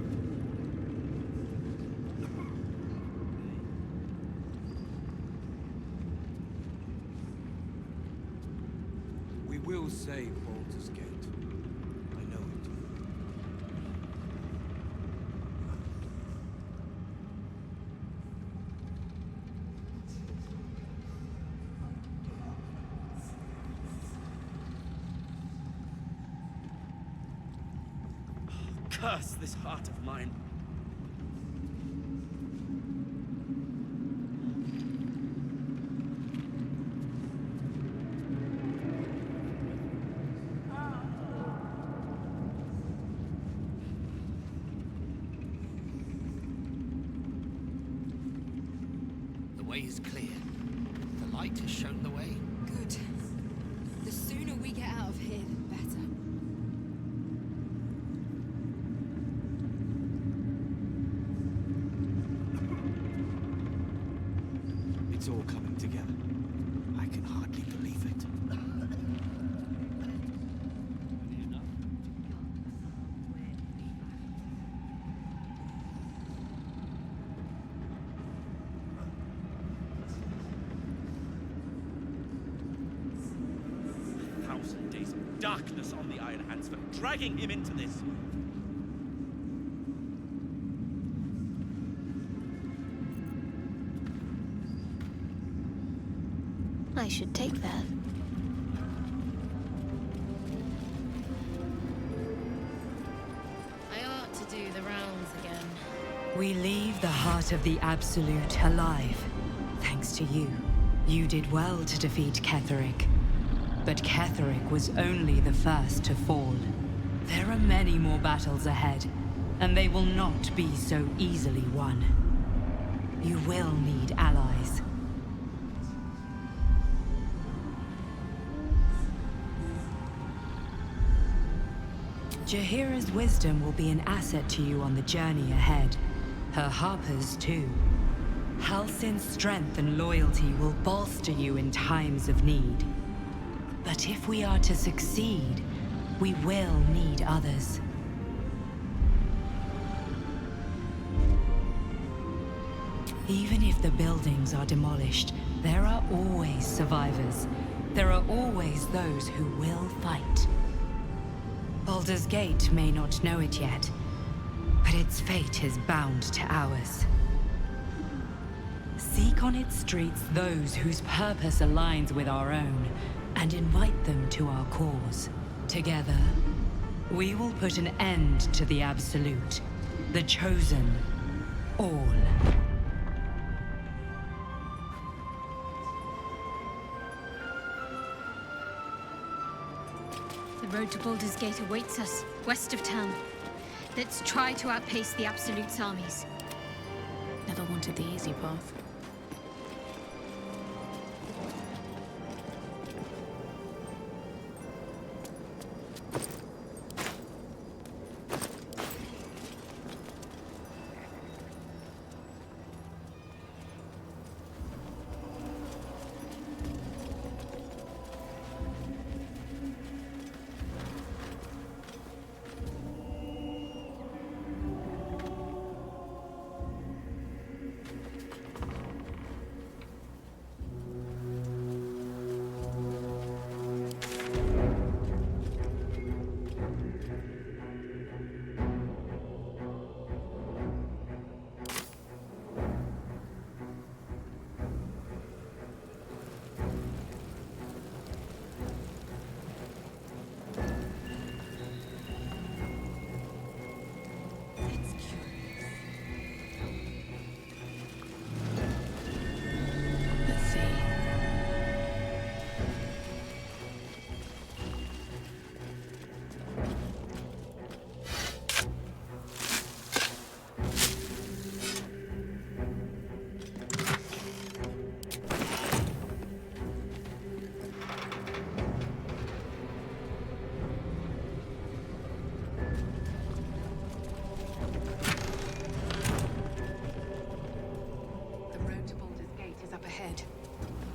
[SPEAKER 14] We will save Baldur's Gate. I know it.
[SPEAKER 13] Curse this heart of mine.
[SPEAKER 21] The way is clear. The light has shown the way.
[SPEAKER 6] Good. The sooner we get out of here, the better.
[SPEAKER 14] It's all coming together. I can hardly believe it.
[SPEAKER 13] A thousand days of darkness on the Iron Hands for dragging him into this.
[SPEAKER 19] I should take that.
[SPEAKER 2] I ought to do the rounds again.
[SPEAKER 22] We leave the heart of the Absolute alive. Thanks to you. You did well to defeat Ketheric. But Ketheric was only the first to fall. There are many more battles ahead, and they will not be so easily won. You will need allies. Jaheira's wisdom will be an asset to you on the journey ahead. Her harpers, too. Halsin's strength and loyalty will bolster you in times of need. But if we are to succeed, we will need others. Even if the buildings are demolished, there are always survivors. There are always those who will fight. Baldur's Gate may not know it yet, but its fate is bound to ours. Seek on its streets those whose purpose aligns with our own, and invite them to our cause. Together, we will put an end to the Absolute, the Chosen, all.
[SPEAKER 5] The road to Baldur's Gate awaits us, west of town. Let's try to outpace the Absolute's armies.
[SPEAKER 6] Never wanted the easy path.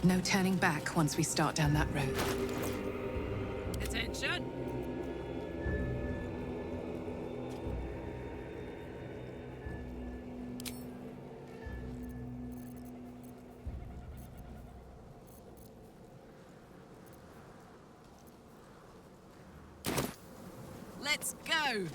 [SPEAKER 4] No turning back once we start down that road.
[SPEAKER 3] Attention! Let's go!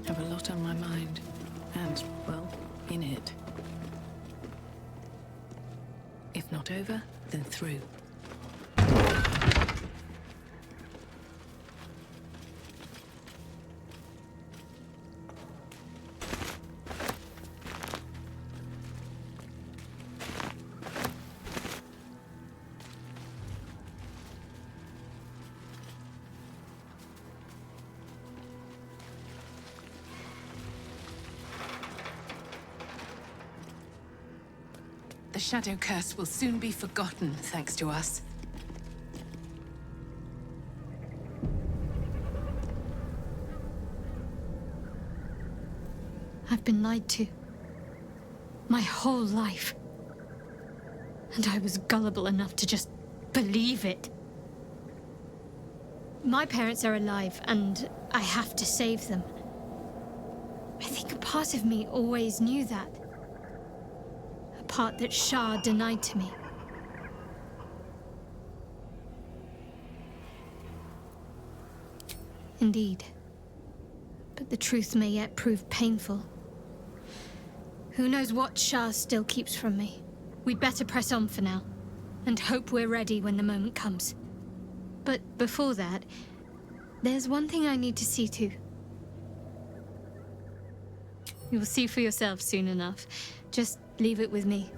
[SPEAKER 6] Have a lot on my mind. And, well, in it. If not over, then through.
[SPEAKER 4] The Shadow Curse will soon be forgotten, thanks to us.
[SPEAKER 5] I've been lied to. My whole life. And I was gullible enough to just believe it. My parents are alive, and I have to save them. I think a part of me always knew that. A part that Shah denied to me. Indeed. But the truth may yet prove painful. Who knows what Shah still keeps from me? We'd better press on for now, and hope we're ready when the moment comes. But before that, there's one thing I need to see to. You'll see for yourself soon enough. Just leave it with me.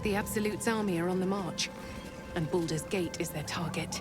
[SPEAKER 7] The Absolute's army are on the march, and Baldur's Gate is their target.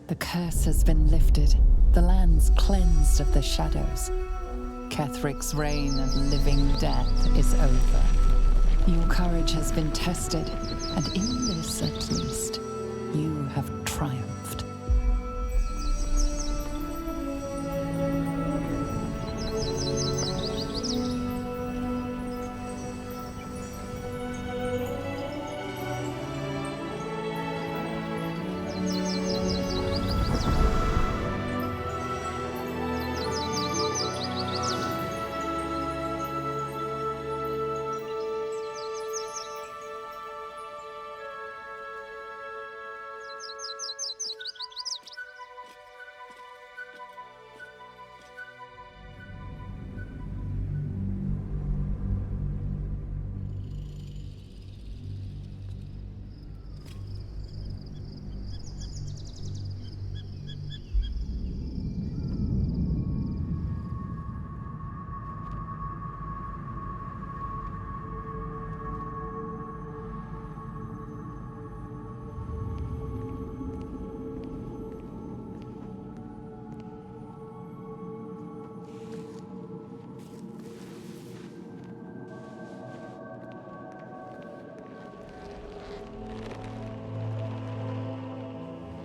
[SPEAKER 15] The curse has been lifted, the land's cleansed of the shadows. Kethric's reign of living death is over. Your courage has been tested, and in this at least, you have triumphed.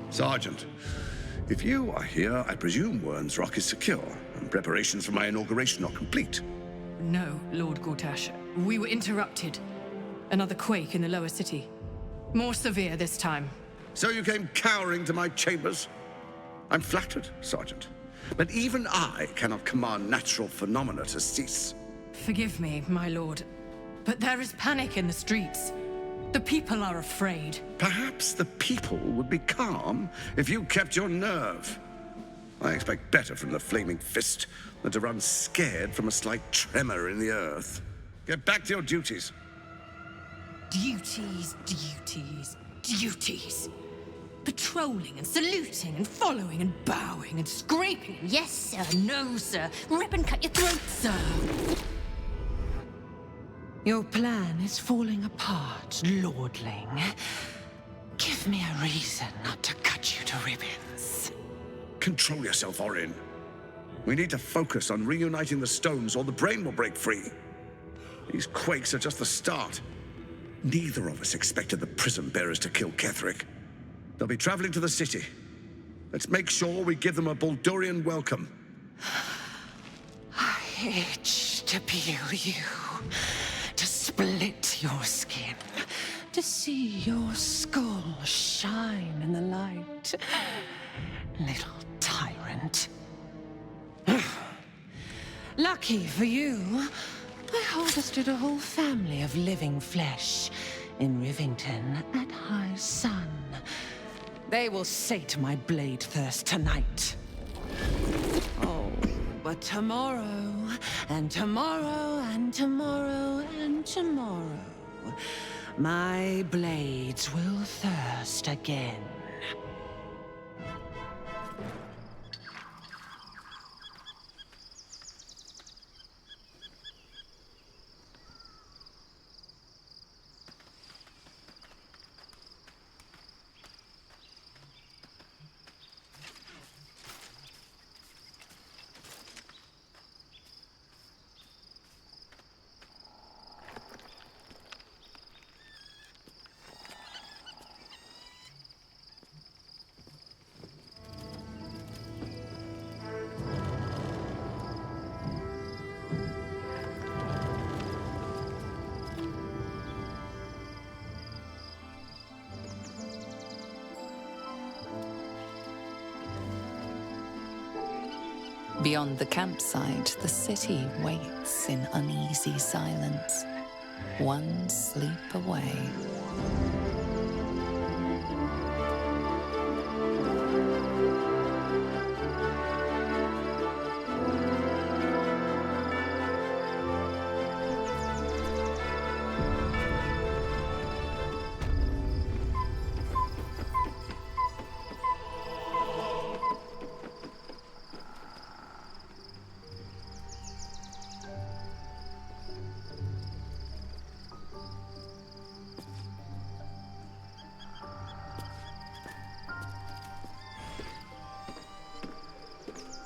[SPEAKER 8] Sergeant, if you are here, I presume Wern's Rock is secure, and preparations for my inauguration are complete.
[SPEAKER 7] No, Lord Gortash. We were interrupted. Another quake in the lower city. More severe this time.
[SPEAKER 8] So you came cowering to my chambers? I'm flattered, Sergeant. But even I cannot command natural phenomena to cease.
[SPEAKER 7] Forgive me, my lord, but there is panic in the streets. The people are afraid.
[SPEAKER 8] Perhaps the people would be calm if you kept your nerve. I expect better from the Flaming Fist than to run scared from a slight tremor in the earth. Get back to your duties.
[SPEAKER 7] Duties, duties, duties. Patrolling and saluting and following and bowing and scraping. Yes, sir. No, sir. Rip and cut your throat, sir. Your plan is falling apart, lordling. Give me a reason not to cut you to ribbons.
[SPEAKER 8] Control yourself, Orin. We need to focus on reuniting the stones or the brain will break free. These quakes are just the start. Neither of us expected the prison bearers to kill Ketheric. They'll be traveling to the city. Let's make sure we give them a Baldurian welcome.
[SPEAKER 21] I itch to peel you, to split your skin, to see your skull shine in the light. Little tyrant. Lucky for you, I harvested a whole family of living flesh in Rivington at high sun. They will sate my blade thirst tonight. Oh, but tomorrow, and tomorrow, and tomorrow, and tomorrow, my blades will thirst again.
[SPEAKER 15] Beyond the campsite, the city waits in uneasy silence, one sleep away.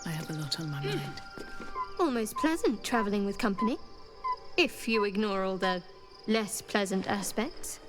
[SPEAKER 6] I have a lot on my mind.
[SPEAKER 5] Almost pleasant traveling with company. If you ignore all the less pleasant aspects.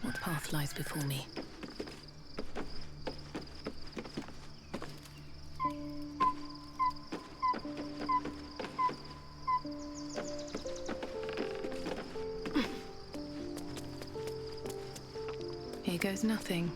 [SPEAKER 6] What path lies before me? Here goes nothing.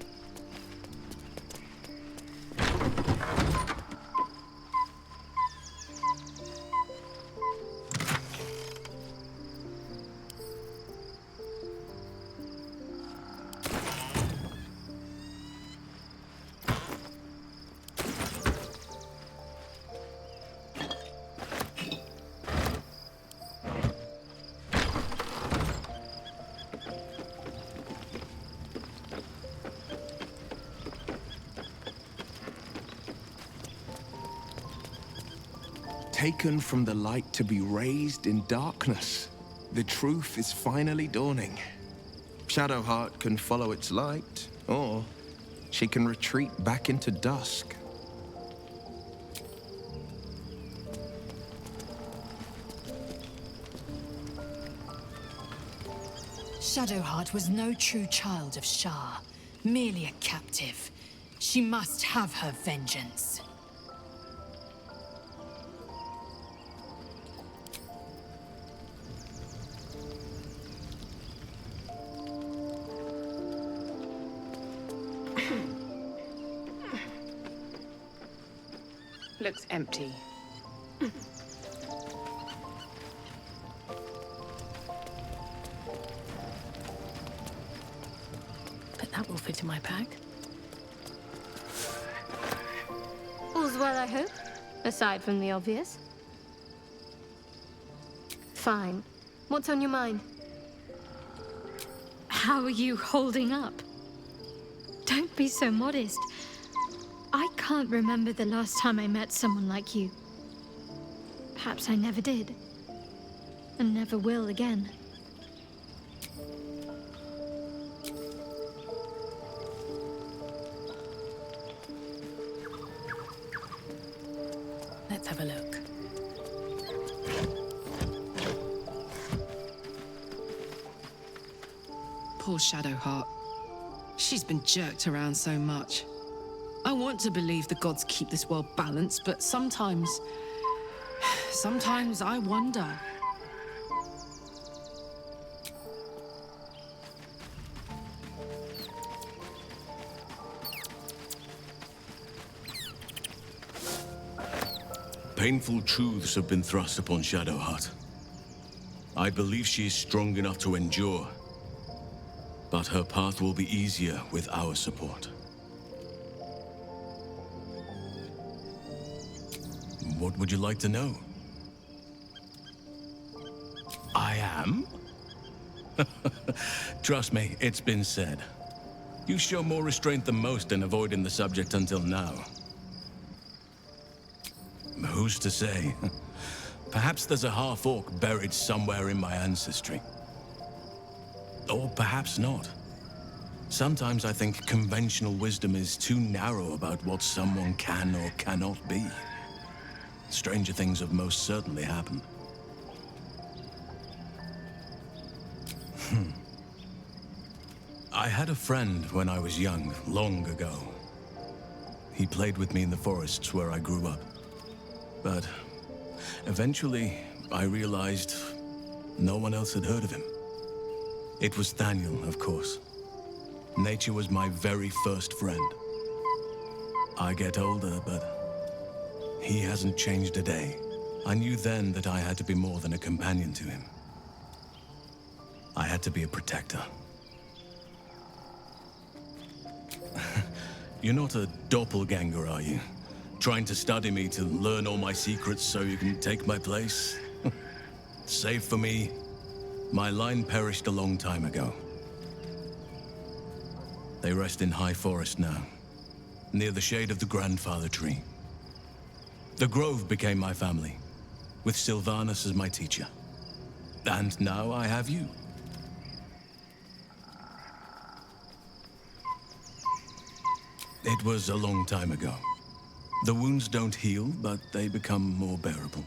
[SPEAKER 16] taken from the light to be raised in darkness. The truth is finally dawning. Shadowheart can follow its light, or she can retreat back into dusk.
[SPEAKER 2] Shadowheart was no true child of Shar, merely a captive. She must have her vengeance.
[SPEAKER 6] Looks empty. But that will fit in my pack.
[SPEAKER 5] All's well, I hope, aside from the obvious. Fine. What's on your mind? How are you holding up? Don't be so modest. I can't remember the last time I met someone like you. Perhaps I never did. And never will again.
[SPEAKER 6] Let's have a look.
[SPEAKER 1] Poor Shadowheart. She's been jerked around so much. I want to believe the gods keep this world balanced, but sometimes I wonder.
[SPEAKER 12] Painful truths have been thrust upon Shadowheart. I believe she is strong enough to endure, but her path will be easier with our support. What would you like to know? I am? Trust me, it's been said. You show more restraint than most in avoiding the subject until now. Who's to say? Perhaps there's a half-orc buried somewhere in my ancestry. Or perhaps not. Sometimes I think conventional wisdom is too narrow about what someone can or cannot be. Stranger things have most certainly happened. I had a friend when I was young, long ago. He played with me in the forests where I grew up. But eventually, I realized no one else had heard of him. It was Thaniel, of course. Nature was my very first friend. I get older, but he hasn't changed a day. I knew then that I had to be more than a companion to him. I had to be a protector. You're not a doppelganger, are you? Trying to study me to learn all my secrets so you can take my place? Save for me, my line perished a long time ago. They rest in High Forest now, near the shade of the grandfather tree. The Grove became my family, with Sylvanas as my teacher. And now I have you. It was a long time ago. The wounds don't heal, but they become more bearable.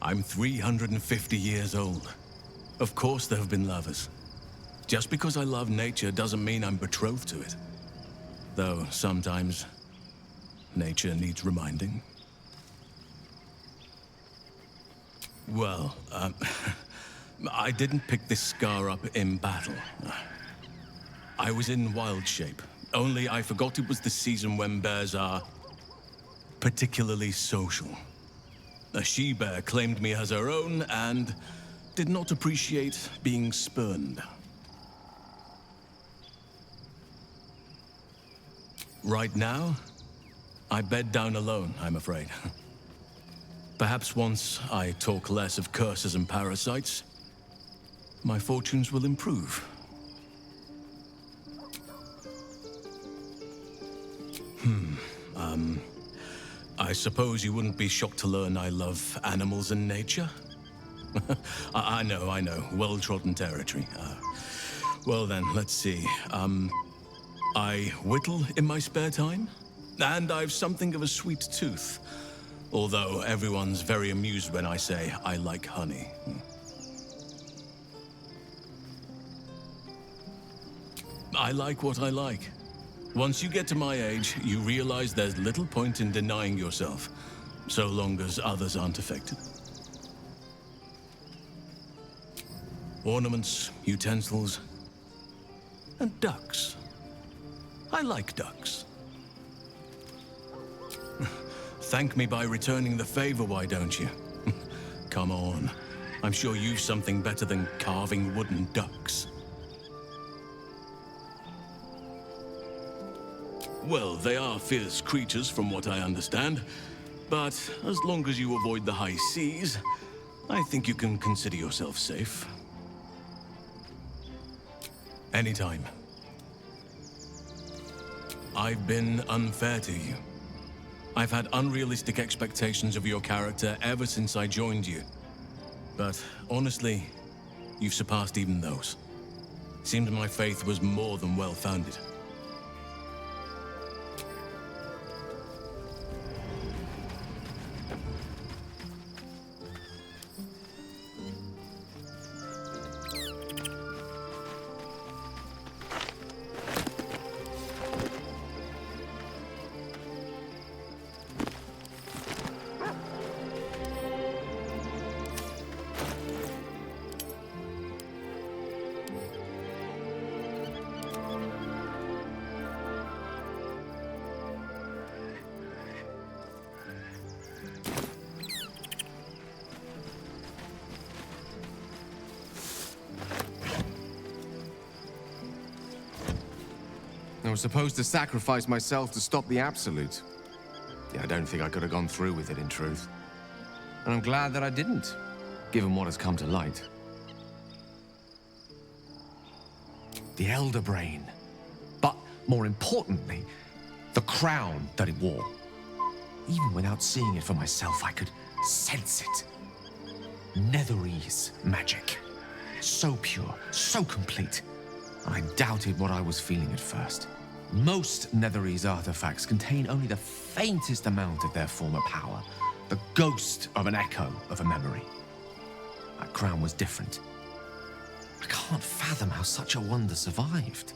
[SPEAKER 12] I'm 350 years old. Of course there have been lovers. Just because I love nature doesn't mean I'm betrothed to it. Though sometimes nature needs reminding. Well, I didn't pick this scar up in battle. I was in wild shape, only I forgot it was the season when bears are particularly social. A she-bear claimed me as her own and did not appreciate being spurned. Right now, I bed down alone, I'm afraid. Perhaps once I talk less of curses and parasites, my fortunes will improve. I suppose you wouldn't be shocked to learn I love animals and nature? I know. Well-trodden territory. Well then, let's see. I whittle in my spare time, and I've something of a sweet tooth. Although everyone's very amused when I say I like honey. I like what I like. Once you get to my age, you realize there's little point in denying yourself, so long as others aren't affected. Ornaments, utensils, and ducks. I like ducks. Thank me by returning the favor, why don't you? Come on. I'm sure you've something better than carving wooden ducks. Well, they are fierce creatures from what I understand. But as long as you avoid the high seas, I think you can consider yourself safe. Anytime. I've been unfair to you. I've had unrealistic expectations of your character ever since I joined you. But honestly, you've surpassed even those. Seemed my faith was more than well-founded.
[SPEAKER 20] I was supposed to sacrifice myself to stop the Absolute. Yeah, I don't think I could have gone through with it, in truth. And I'm glad that I didn't, given what has come to light. The Elder Brain. But, more importantly, the crown that it wore. Even without seeing it for myself, I could sense it. Netherese magic. So pure, so complete. I doubted what I was feeling at first. Most Netherese artifacts contain only the faintest amount of their former power, the ghost of an echo of a memory. That crown was different. I can't fathom how such a wonder survived.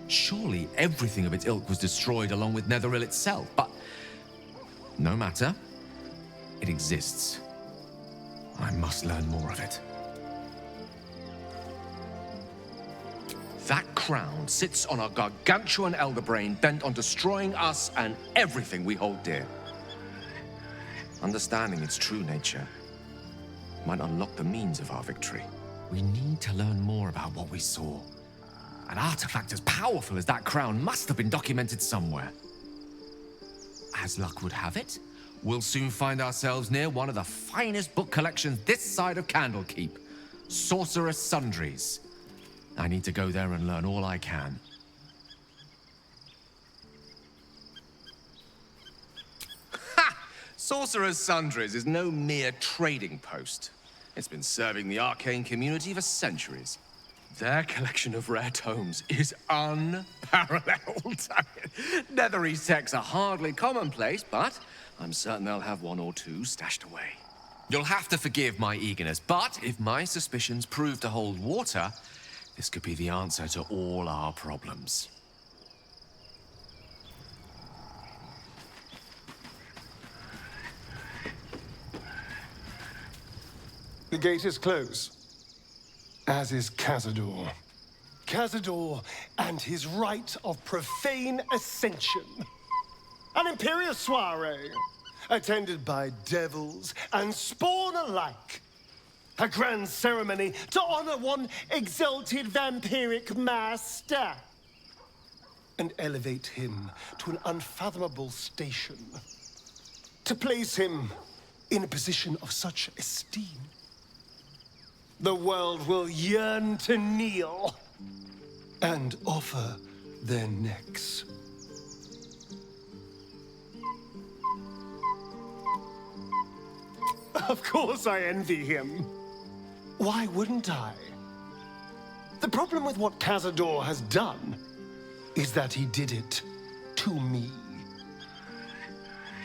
[SPEAKER 20] Surely everything of its ilk was destroyed along with Netheril itself, but no matter. It exists. I must learn more of it. That crown sits on a gargantuan elder brain bent on destroying us and everything we hold dear. Understanding its true nature might unlock the means of our victory. We need to learn more about what we saw. An artifact as powerful as that crown must have been documented somewhere. As luck would have it, we'll soon find ourselves near one of the finest book collections this side of Candlekeep, Sorcerer's Sundries. I need to go there and learn all I can. Ha! Sorcerer's Sundries is no mere trading post. It's been serving the arcane community for centuries. Their collection of rare tomes is unparalleled. Netherese texts are hardly commonplace, but I'm certain they'll have one or two stashed away. You'll have to forgive my eagerness, but if my suspicions prove to hold water, this could be the answer to all our problems.
[SPEAKER 17] The gate is closed, as is Cazador. Cazador and his rite of profane ascension. An imperial soiree, attended by devils and spawn alike. A grand ceremony to honor one exalted vampiric master. And elevate him to an unfathomable station. To place him in a position of such esteem, the world will yearn to kneel and offer their necks. Of course I envy him. Why wouldn't I? The problem with what Cazador has done is that he did it to me.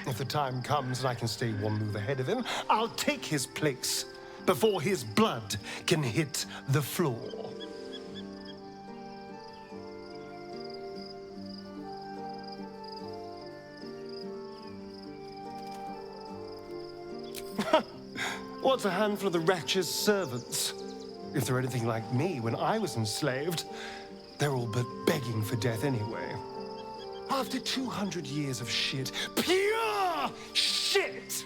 [SPEAKER 17] If the time comes and I can stay one move ahead of him, I'll take his place before his blood can hit the floor. What's a handful of the wretch's servants? If they're anything like me when I was enslaved, they're all but begging for death anyway. After 200 years of shit, pure shit!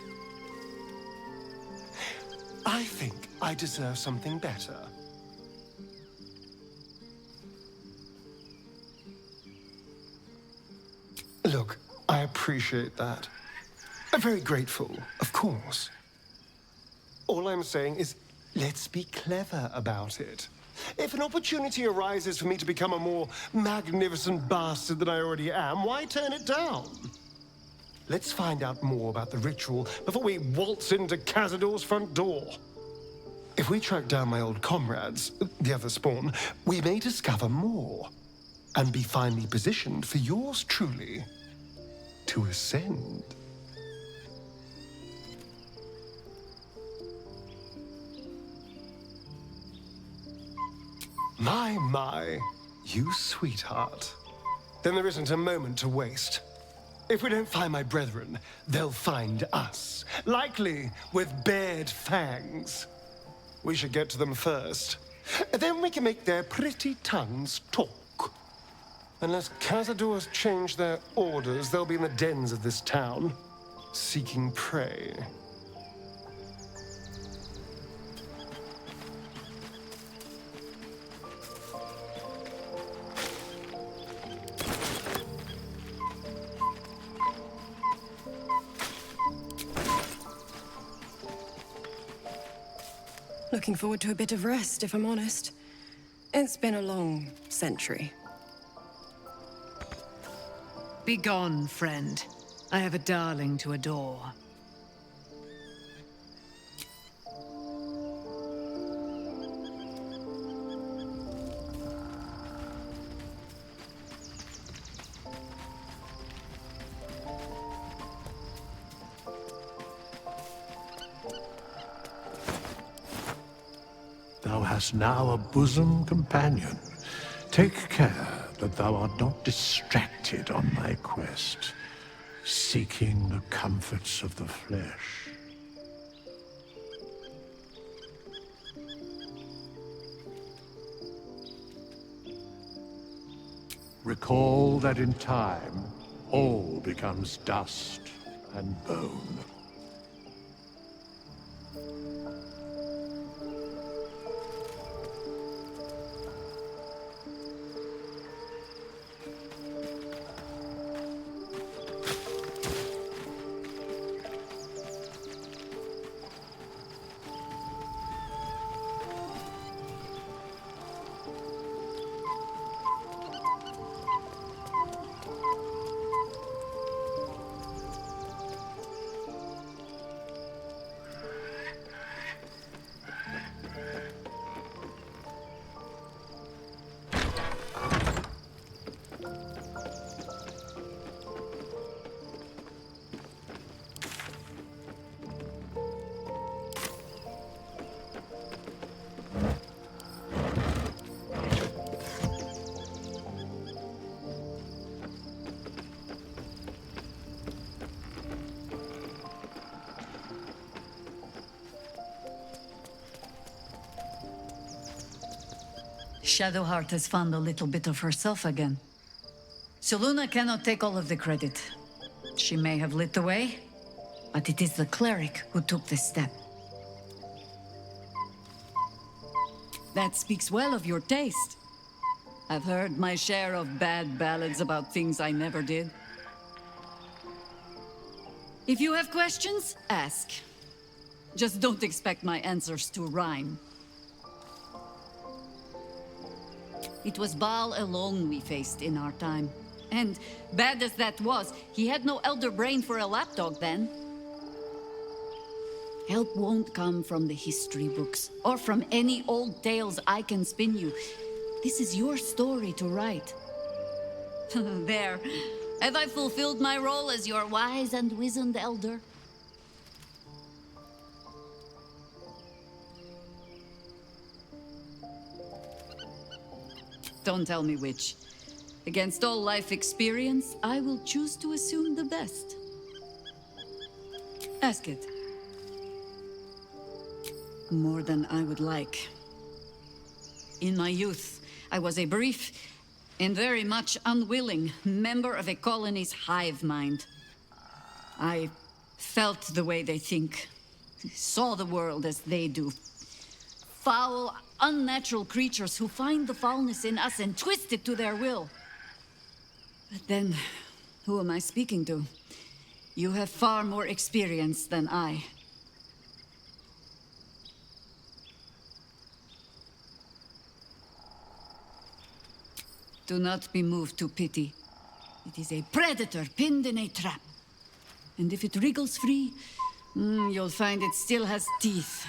[SPEAKER 17] I think I deserve something better. Look, I appreciate that. I'm very grateful, of course. All I'm saying is, let's be clever about it. If an opportunity arises for me to become a more magnificent bastard than I already am, why turn it down? Let's find out more about the ritual before we waltz into Cazador's front door. If we track down my old comrades, the other spawn, we may discover more and be finely positioned for yours truly to ascend. My, you sweetheart. Then there isn't a moment to waste. If we don't find my brethren, they'll find us, likely with bared fangs. We should get to them first. Then we can make their pretty tongues talk. Unless Cazador's changed their orders, they'll be in the dens of this town, seeking prey.
[SPEAKER 9] Looking forward to a bit of rest, if I'm honest. It's been a long century.
[SPEAKER 4] Begone, friend. I have a darling to adore.
[SPEAKER 18] Thou hast now a bosom companion. Take care that thou art not distracted on thy quest, seeking the comforts of the flesh. Recall that in time, all becomes dust and bone.
[SPEAKER 23] Shadowheart has found a little bit of herself again. Soluna cannot take all of the credit. She may have lit the way, but it is the cleric who took this step. That speaks well of your taste. I've heard my share of bad ballads about things I never did. If you have questions, ask. Just don't expect my answers to rhyme. It was Baal alone we faced in our time. And, bad as that was, he had no elder brain for a lapdog then. Help won't come from the history books, or from any old tales I can spin you. This is your story to write. There. Have I fulfilled my role as your wise and wizened elder? Don't tell me which. Against all life experience, I will choose to assume the best. Ask it. More than I would like. In my youth, I was a brief and very much unwilling member of a colony's hive mind. I felt the way they think, saw the world as they do. Foul, unnatural creatures who find the foulness in us and twist it to their will. But then, who am I speaking to? You have far more experience than I. Do not be moved to pity. It is a predator pinned in a trap. And if it wriggles free, you'll find it still has teeth.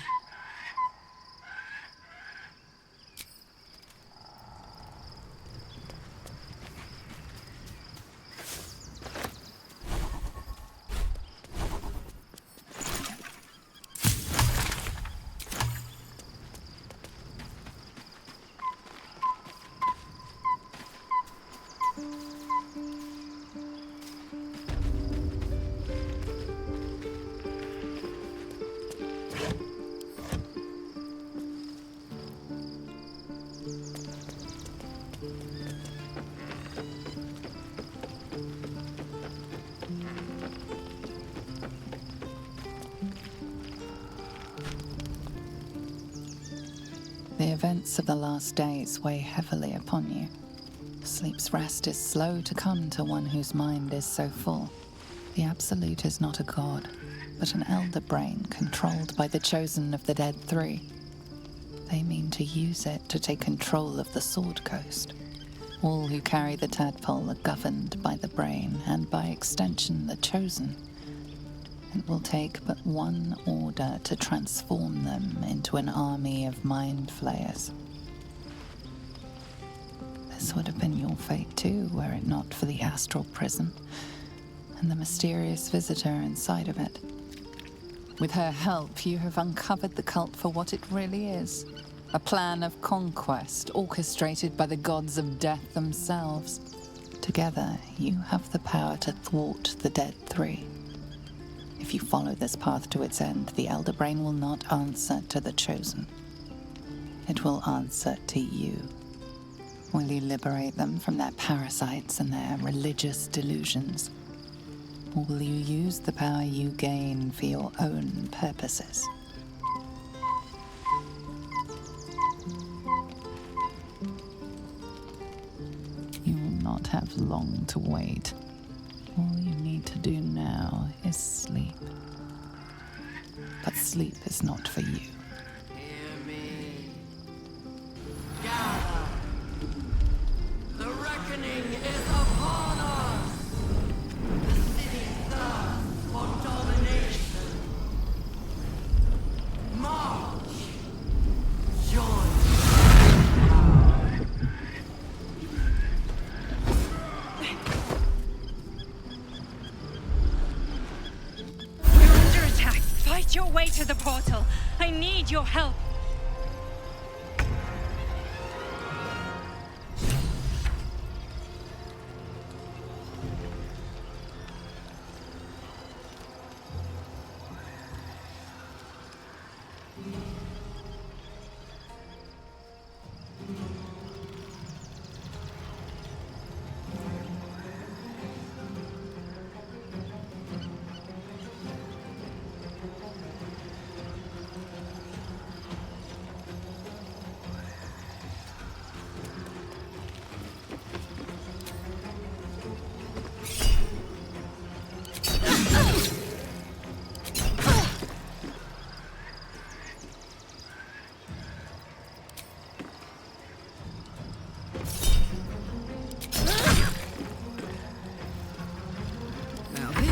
[SPEAKER 15] The events of the last days weigh heavily upon you. Sleep's rest is slow to come to one whose mind is so full. The Absolute is not a god, but an elder brain controlled by the chosen of the Dead Three. They mean to use it to take control of the Sword Coast. All who carry the tadpole are governed by the brain, and by extension the chosen. It will take but one order to transform them into an army of mind flayers. This would have been your fate too, were it not for the astral prison and the mysterious visitor inside of it. With her help, you have uncovered the cult for what it really is. A plan of conquest orchestrated by the gods of death themselves. Together, you have the power to thwart the Dead Three. If you follow this path to its end, the Elder Brain will not answer to the Chosen. It will answer to you. Will you liberate them from their parasites and their religious delusions? Or will you use the power you gain for your own purposes? You will not have long to wait. All you need to do now is sleep. But sleep is not for you.
[SPEAKER 10] Hear me. Gather. The reckoning is upon us. The city thirsts for domination. March. Join.
[SPEAKER 5] Fight your way to the portal. I need your help.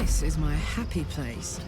[SPEAKER 1] This is my happy place.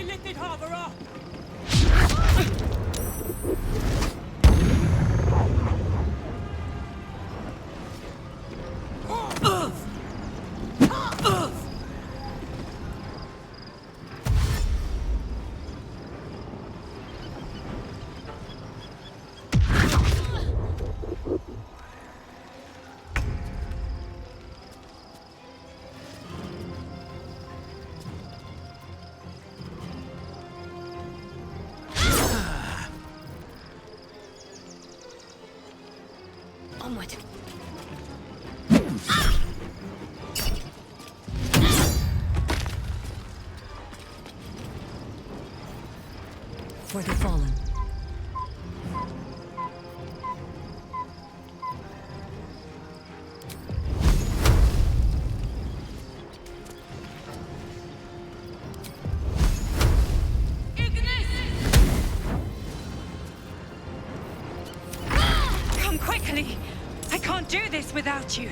[SPEAKER 10] unedited harborer!
[SPEAKER 5] Onward.
[SPEAKER 22] For the fallen.
[SPEAKER 3] Come quickly! I can't do this without you.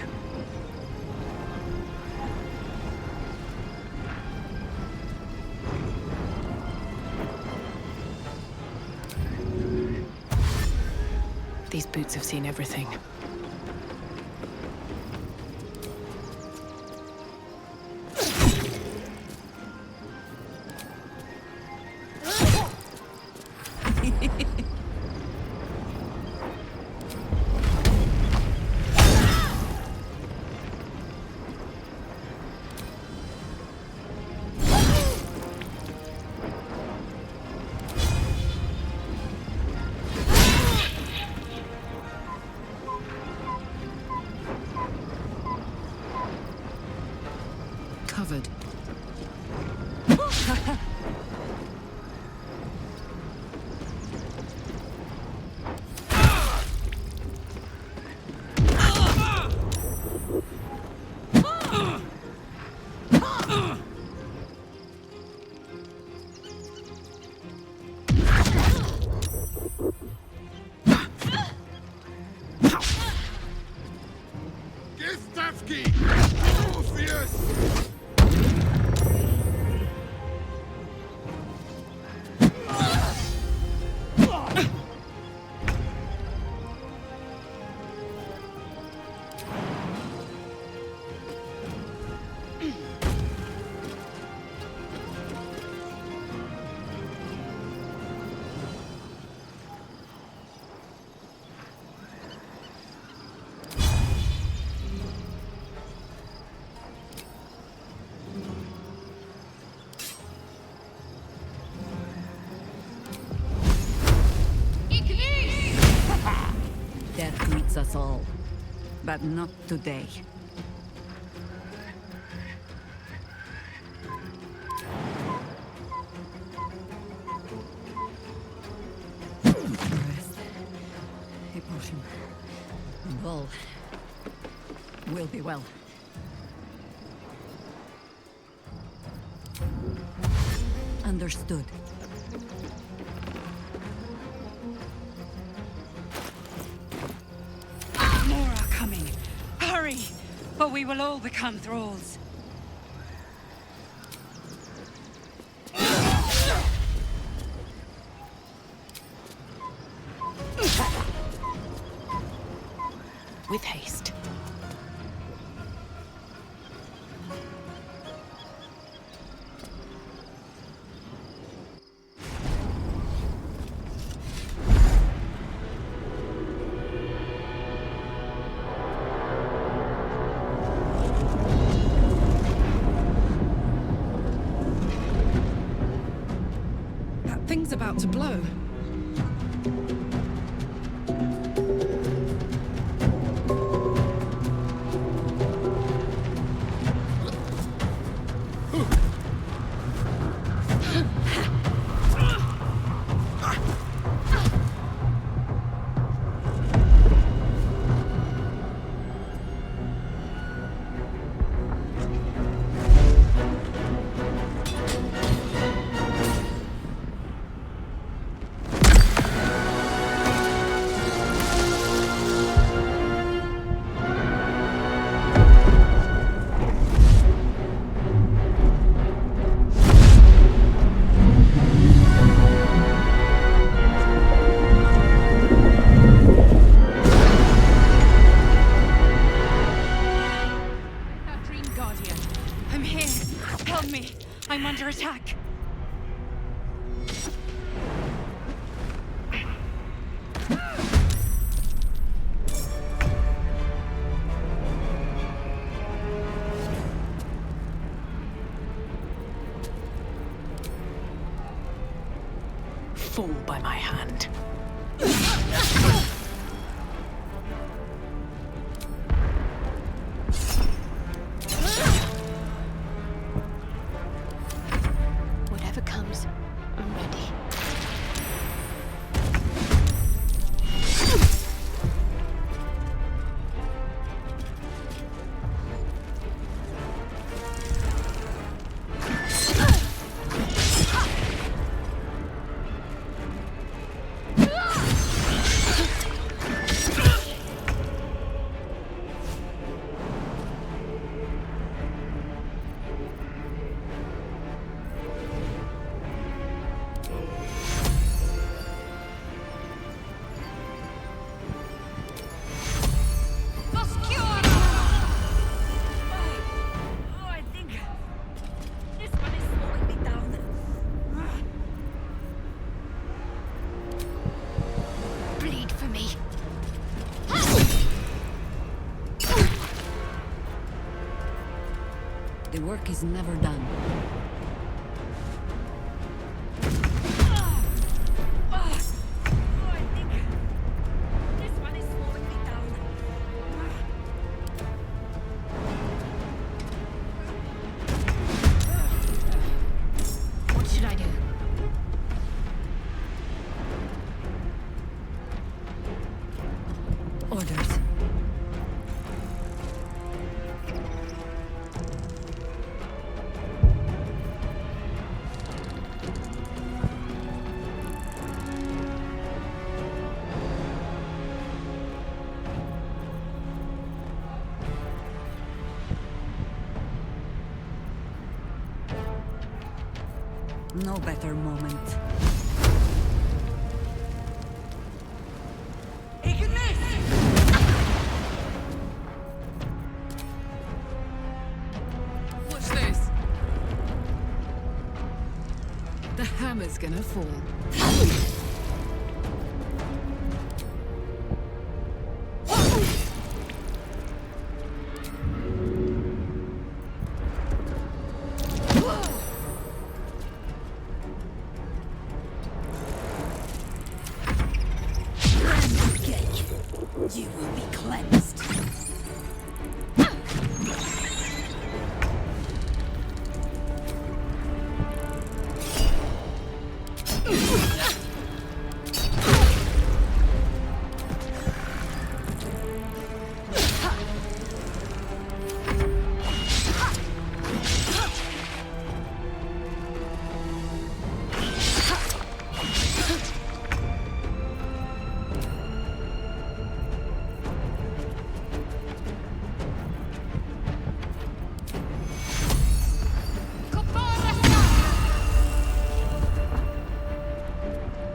[SPEAKER 6] These boots have seen everything.
[SPEAKER 1] Covered.
[SPEAKER 23] Death meets us all, but not today. Rest. A potion. And all will be well. Understood.
[SPEAKER 3] More are coming. Hurry, or we will all become thralls.
[SPEAKER 6] With haste.
[SPEAKER 1] That thing's about to blow.
[SPEAKER 6] fall by my hand.
[SPEAKER 5] Whatever comes, I'm ready. Bleed for me.
[SPEAKER 23] The work is never done.
[SPEAKER 5] What should I do?
[SPEAKER 23] Orders. No better moment.
[SPEAKER 1] Watch this. The hammer's gonna fall.
[SPEAKER 7] You will be cleansed.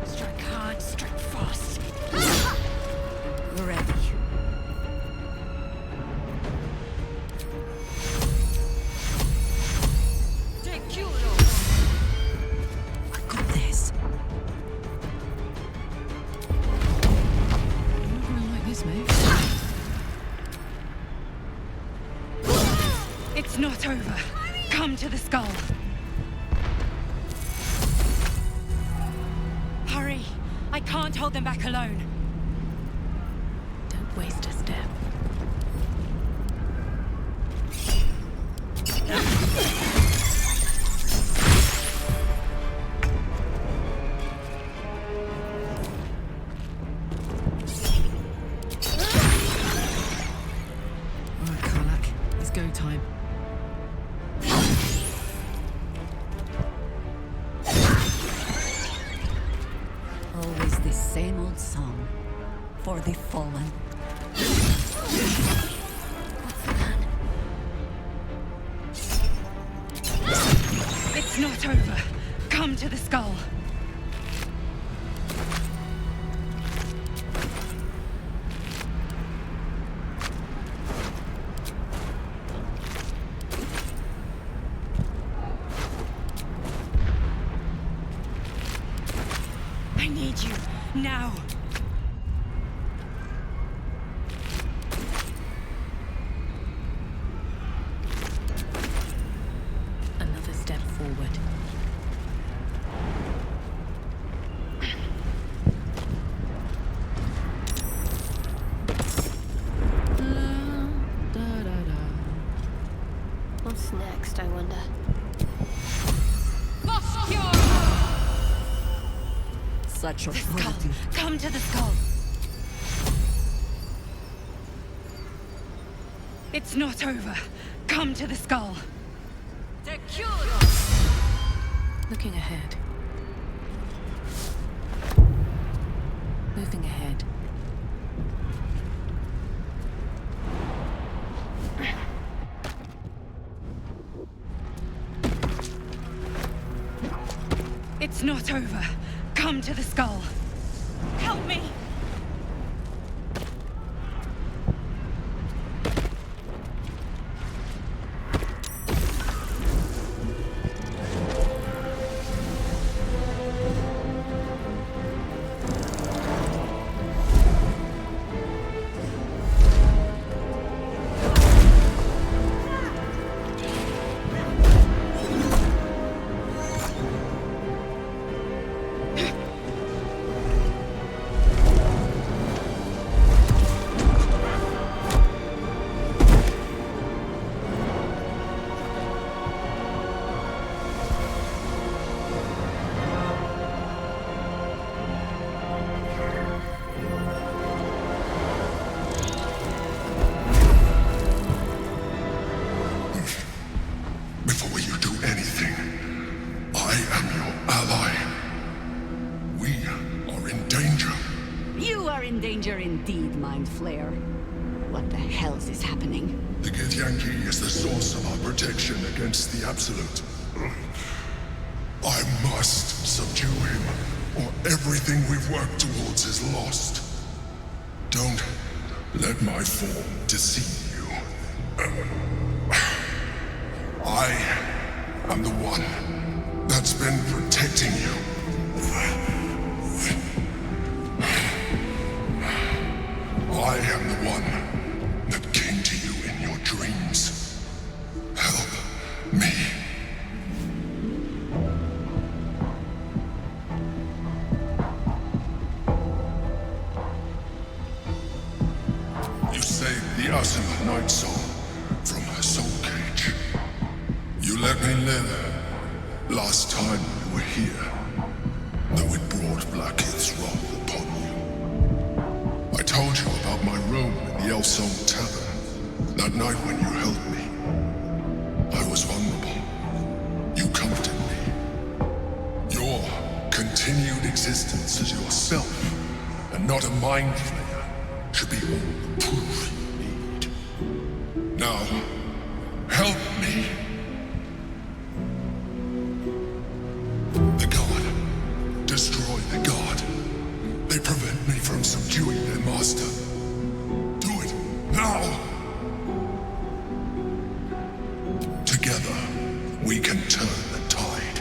[SPEAKER 7] Strike hard, strike fast.
[SPEAKER 23] Ready.
[SPEAKER 7] Take Kuro. I got this.
[SPEAKER 1] I'm not gonna like this, mate.
[SPEAKER 3] It's not over. Come to the skull. Hurry! I can't hold them back alone.
[SPEAKER 6] Don't waste a step.
[SPEAKER 1] All right, Karlak. It's go time.
[SPEAKER 23] Always the same old song. For the fallen.
[SPEAKER 3] It's not over. Come to the skull. I need you now.
[SPEAKER 6] Another step forward.
[SPEAKER 5] I wonder?
[SPEAKER 23] Such
[SPEAKER 7] The skull!
[SPEAKER 23] authority.
[SPEAKER 7] Come to the skull! It's not over. Come to the skull.
[SPEAKER 6] Looking ahead. Moving ahead.
[SPEAKER 7] It's not over. Come to the skull. Help me!
[SPEAKER 11] Before you do anything, I am your ally. We are in danger.
[SPEAKER 23] You are in danger indeed, Mind Flayer. What the hell is happening?
[SPEAKER 11] The Githyanki is the source of our protection against the Absolute. I must subdue him, or everything we've worked towards is lost. Don't let my form deceive you. I am the one that's been protecting you. I am the one that came to you in your dreams. Help me. You saved the Asuna Night Soul from her soul cage. You let me live last time we were here, though it brought Blackheath's wrath upon you. I told you about my room in the Elsong Tavern, that night when you held me. I was vulnerable. You comforted me. Your continued existence as yourself, and not a mind flayer, should be all the proof you need. Now, help me. The God. Destroy the God. They prevent me from subduing their master. Do it now! Together, we can turn the tide.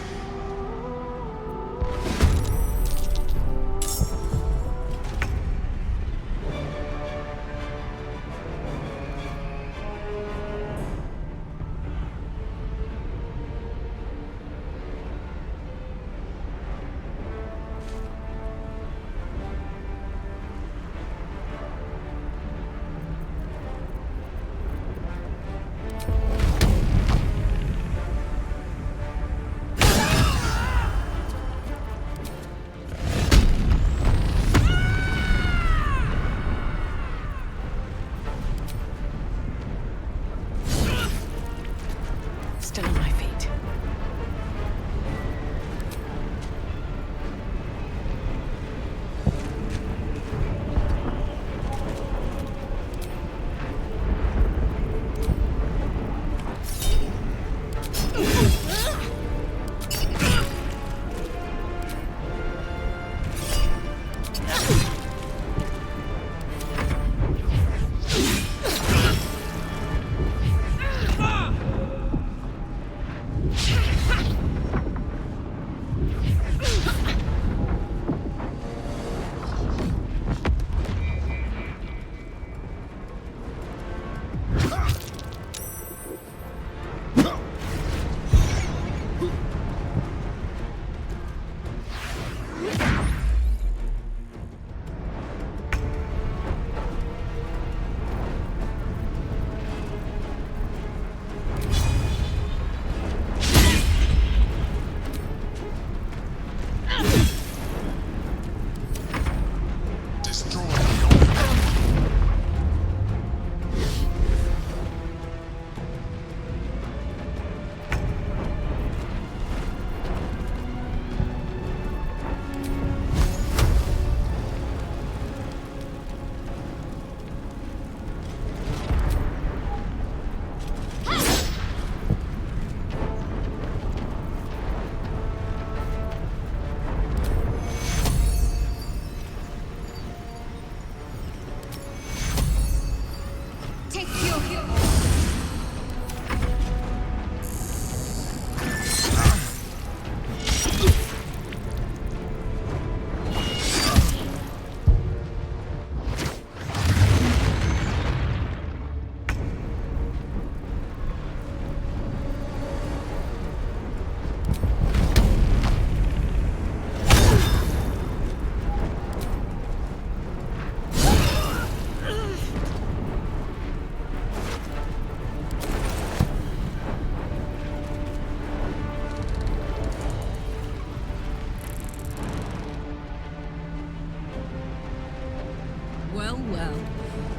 [SPEAKER 6] Well, well.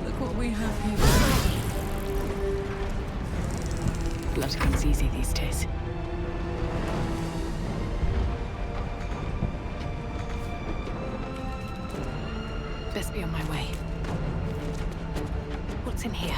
[SPEAKER 6] Look what we have here.
[SPEAKER 22] Blood comes easy these days. Best be on my way. What's in here?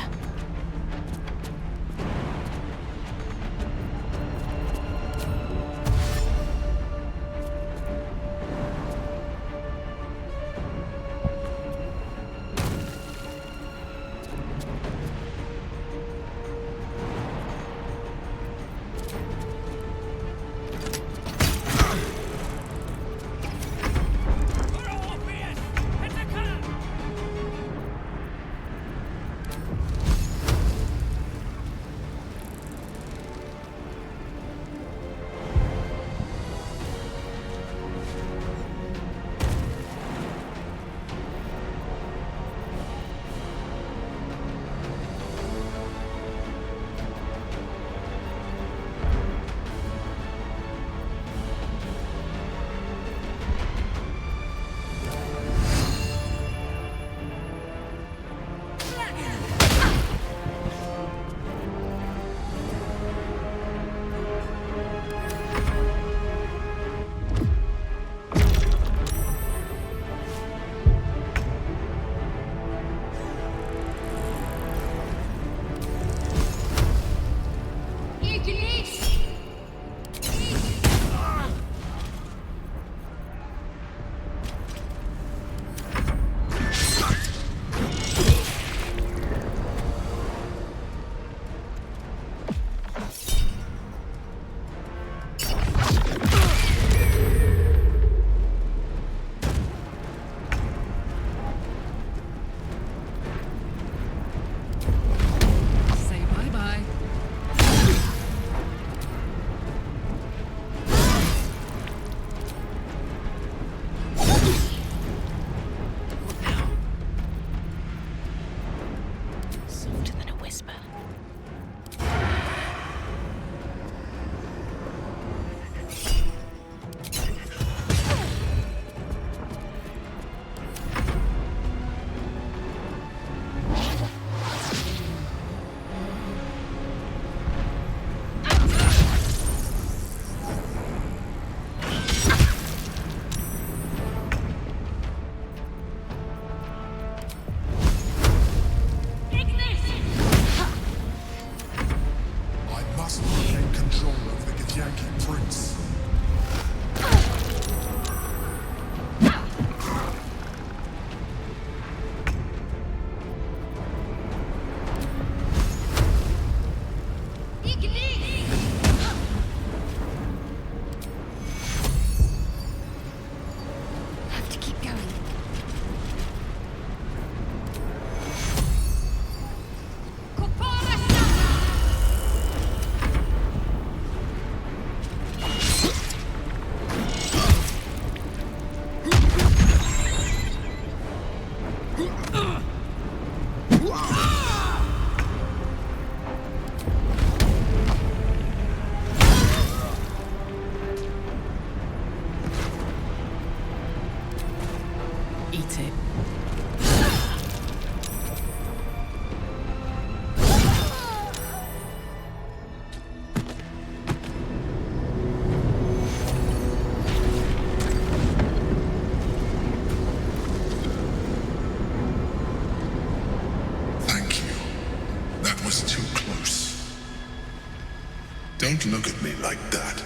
[SPEAKER 11] Don't look at me like that.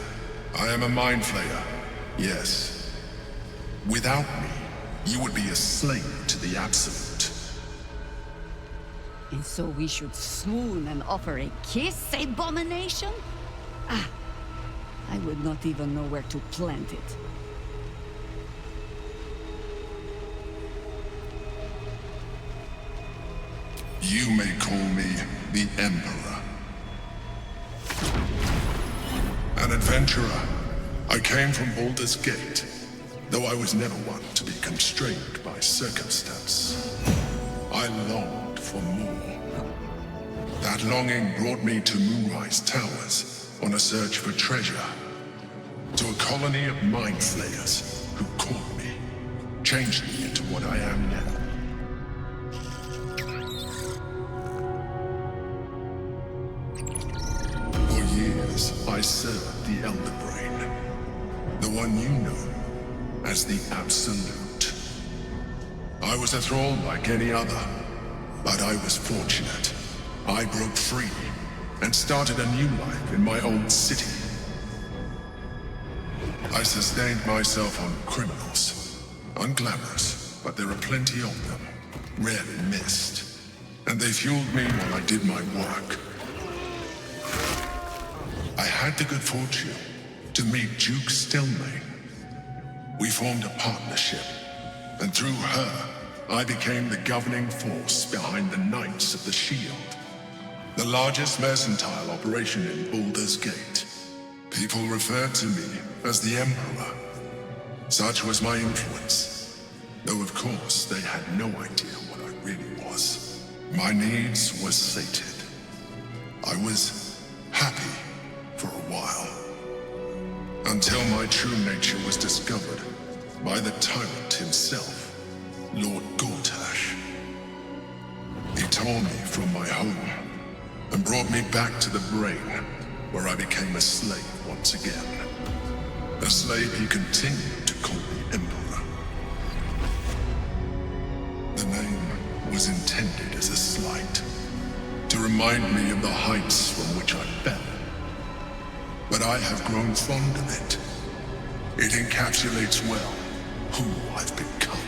[SPEAKER 11] I am a mind flayer, yes. Without me, you would be a slave to the Absolute.
[SPEAKER 23] And so we should swoon and offer a kiss, abomination? Ah, I would not even know where to plant it.
[SPEAKER 11] You may call me the Emperor. An adventurer. I came from Baldur's Gate, though I was never one to be constrained by circumstance. I longed for more. That longing brought me to Moonrise Towers on a search for treasure. To a colony of mind flayers who caught me, changed me into what I am now. I served the Elder Brain. The one you know as the Absolute. I was a thrall like any other, but I was fortunate. I broke free and started a new life in my old city. I sustained myself on criminals. Unglamorous, but there are plenty of them. Rarely missed. And they fueled me while I did my work. I had the good fortune to meet Duke Stelmane. We formed a partnership, and through her, I became the governing force behind the Knights of the Shield. The largest mercantile operation in Baldur's Gate. People referred to me as the Emperor. Such was my influence. Though of course, they had no idea what I really was. My needs were sated. I was happy for a while. Until my true nature was discovered by the tyrant himself, Lord Gortash. He tore me from my home and brought me back to the Brain, where I became a slave once again. A slave he continued to call the Emperor. The name was intended as a slight, to remind me of the heights from which I fell. But I have grown fond of it. It encapsulates well who I've become.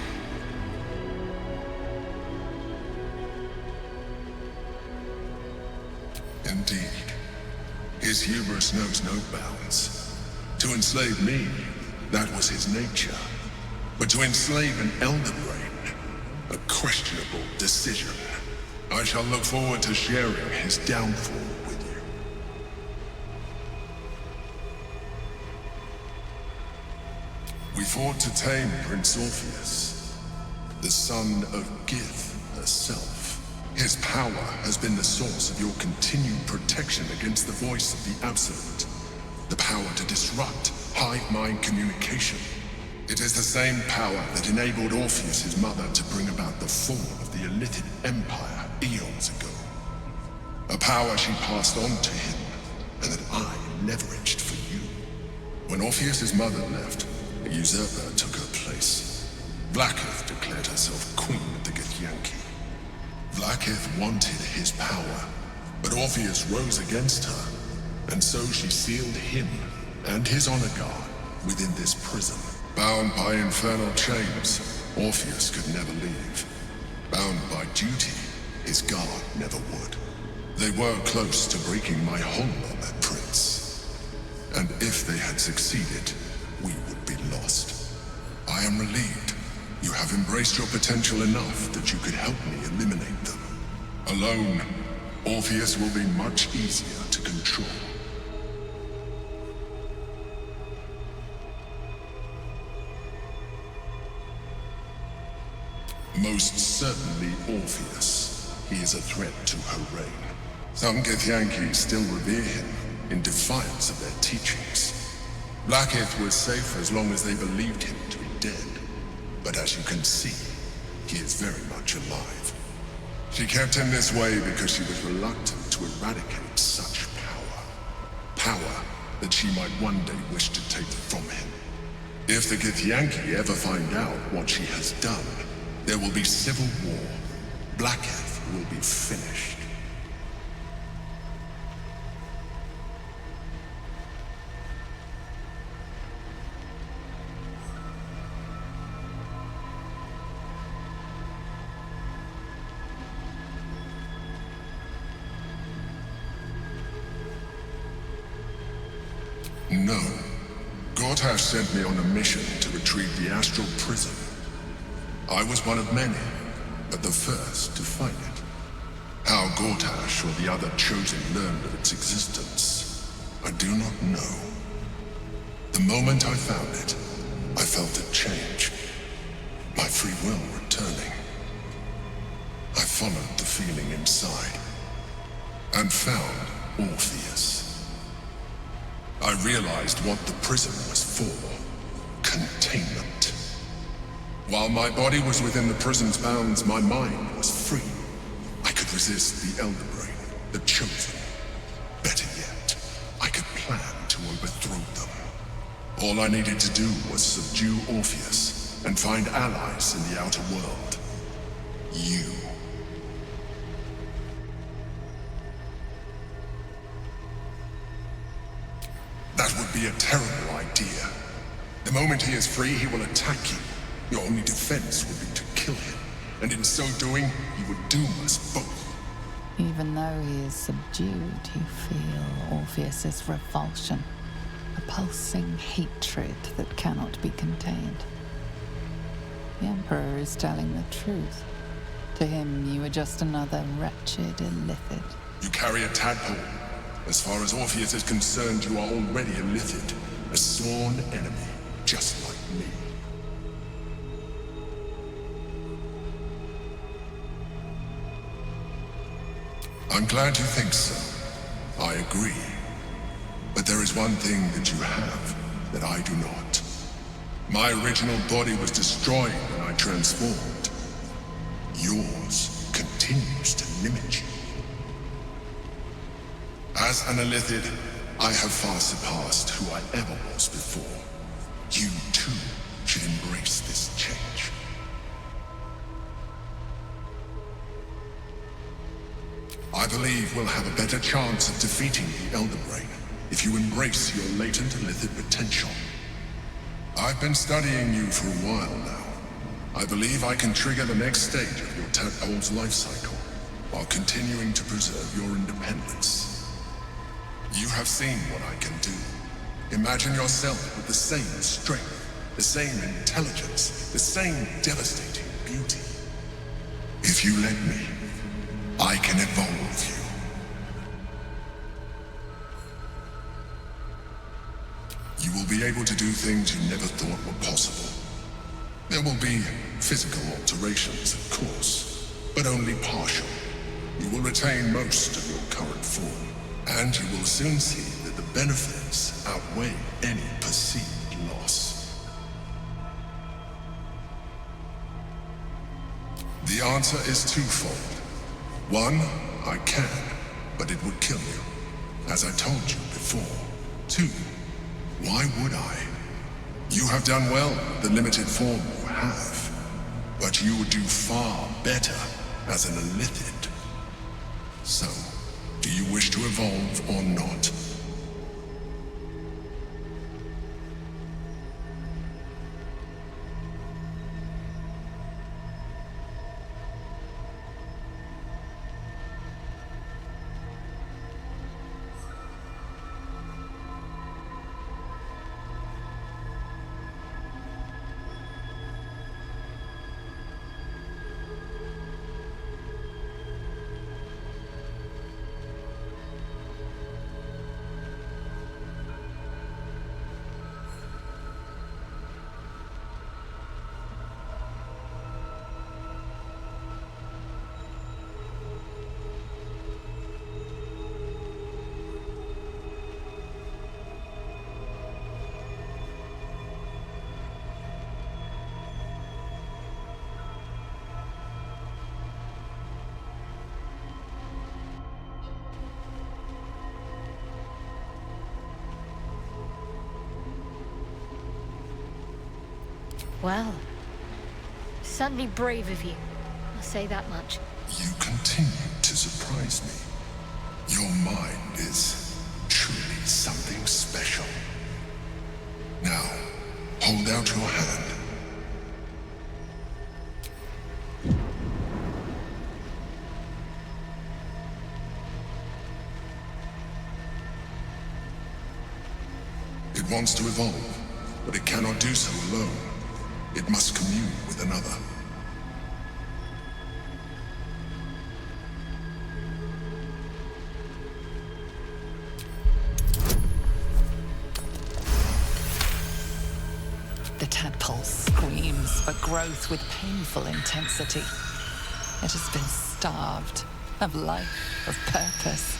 [SPEAKER 11] Indeed, his hubris knows no bounds. To enslave me, that was his nature. But to enslave an Elder Brain, a questionable decision. I shall look forward to sharing his downfall with you. We fought to tame Prince Orpheus, the son of Gith herself. His power has been the source of your continued protection against the voice of the Absolute. The power to disrupt hive-mind communication. It is the same power that enabled Orpheus's mother to bring about the fall of the Unedited Empire eons ago. A power she passed on to him, and that I leveraged for you. When Orpheus's mother left, a usurper took her place. Blacketh declared herself queen of the Githyanki. Blacketh wanted his power, but Orpheus rose against her, and so she sealed him and his honor guard within this prison. Bound by infernal chains, Orpheus could never leave. Bound by duty, his guard never would. They were close to breaking my hold on that prince. And if they had succeeded, we would be lost. I am relieved. You have embraced your potential enough that you could help me eliminate them. Alone, Orpheus will be much easier to control. Most certainly Orpheus. He is a threat to her reign. Some Githyanki still revere him in defiance of their teachings. Blacketh was safe as long as they believed him to be dead. But as you can see, he is very much alive. She kept him this way because she was reluctant to eradicate such power. Power that she might one day wish to take from him. If the Githyanki ever find out what she has done, there will be civil war. Blacketh will be finished. No. Gortash sent me on a mission to retrieve the astral prison. I was one of many, but the first to find it. How Gortash or the other chosen learned of its existence, I do not know. The moment I found it, I felt a change. My free will returning. I followed the feeling inside, and found Orpheus. I realized what the prison was for. Containment. While my body was within the prison's bounds, my mind was free. I could resist the Elder Brain, the Chosen. Better yet, I could plan All I needed to do was subdue Orpheus and find allies in the outer world. You. That would be a terrible idea. The moment he is free, he will attack you. Your only defense would be to kill him, and in so doing, he would doom us both.
[SPEAKER 15] Even though he is subdued, you feel Orpheus's revulsion, a pulsing hatred that cannot be contained. The Emperor is telling the truth. To him, you are just another wretched illithid.
[SPEAKER 11] You carry a tadpole. As far as Orpheus is concerned, you are already a illithid, a sworn enemy, just like me. I'm glad you think so. I agree. But there is one thing that you have that I do not. My original body was destroyed when I transformed. Yours continues to limit you. As an illithid, I have far surpassed who I ever was before. You too should embrace this change. I believe we'll have a better chance of defeating the Elder Brain if you embrace your latent illithid potential. I've been studying you for a while now. I believe I can trigger the next stage of your tadpole's life cycle while continuing to preserve your independence. You have seen what I can do. Imagine yourself with the same strength, the same intelligence, the same devastating beauty. If you let me, I can evolve you. You will be able to do things you never thought were possible. There will be physical alterations, of course, but only partial. You will retain most of your current form, and you will soon see that the benefits outweigh any perceived loss. The answer is twofold. One, I can, but it would kill you, as I told you before. Two, why would I? You have done well with the limited form you have, but you would do far better as an illithid. So, do you wish to evolve or not?
[SPEAKER 5] Well, certainly brave of you. I'll say that much.
[SPEAKER 11] You continue to surprise me. Your mind is truly something special. Now, hold out your hand. It wants to evolve, but it cannot do so alone. It must commune with another.
[SPEAKER 15] The tadpole screams for growth with painful intensity. It has been starved of life, of purpose.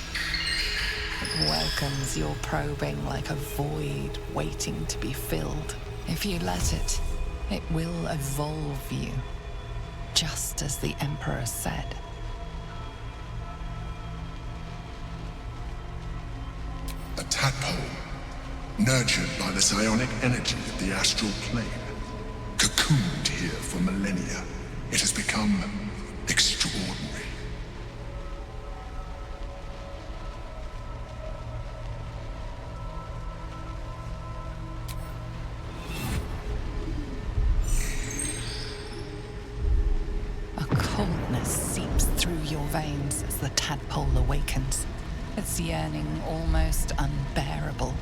[SPEAKER 15] It welcomes your probing like a void waiting to be filled. If you let it, it will evolve you, just as the Emperor said.
[SPEAKER 11] A tadpole. Nurtured by the psionic energy of the astral plane, cocooned here for millennia, it has become extraordinary.
[SPEAKER 15] A coldness seeps through your veins as the tadpole awakens, its yearning almost unbearable.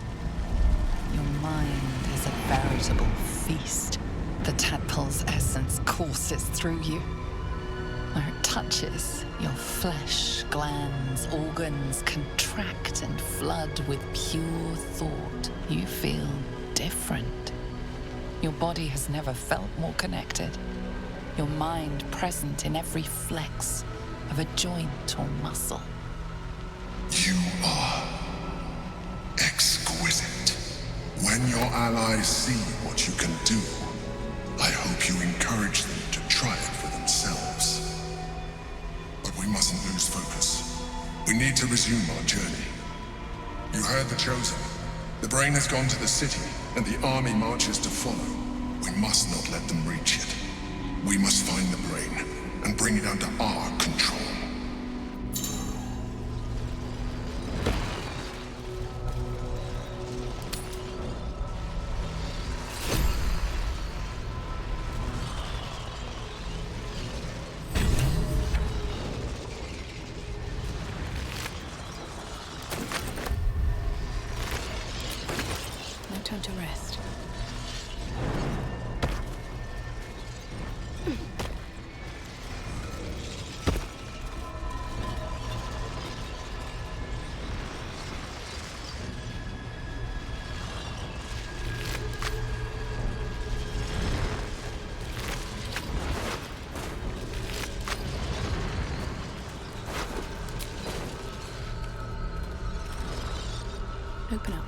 [SPEAKER 15] Your mind is a veritable feast. The tadpole's essence courses through you. Where it touches, your flesh, glands, organs contract and flood with pure thought. You feel different. Your body has never felt more connected. Your mind present in every flex of a joint or muscle.
[SPEAKER 11] You are exquisite. When your allies see what you can do, I hope you encourage them to try it for themselves. But we mustn't lose focus. We need to resume our journey. You heard the Chosen. The brain has gone to the city, and the army marches to follow. We must not let them reach it. We must find the brain and bring it under our control.
[SPEAKER 6] No time to rest. Open up.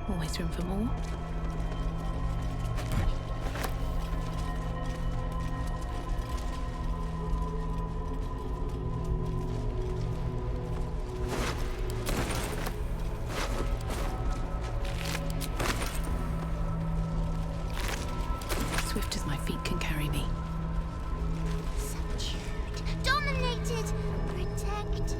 [SPEAKER 6] Always room for more. Swift as my feet can carry me.
[SPEAKER 13] Subdued, dominated, protected.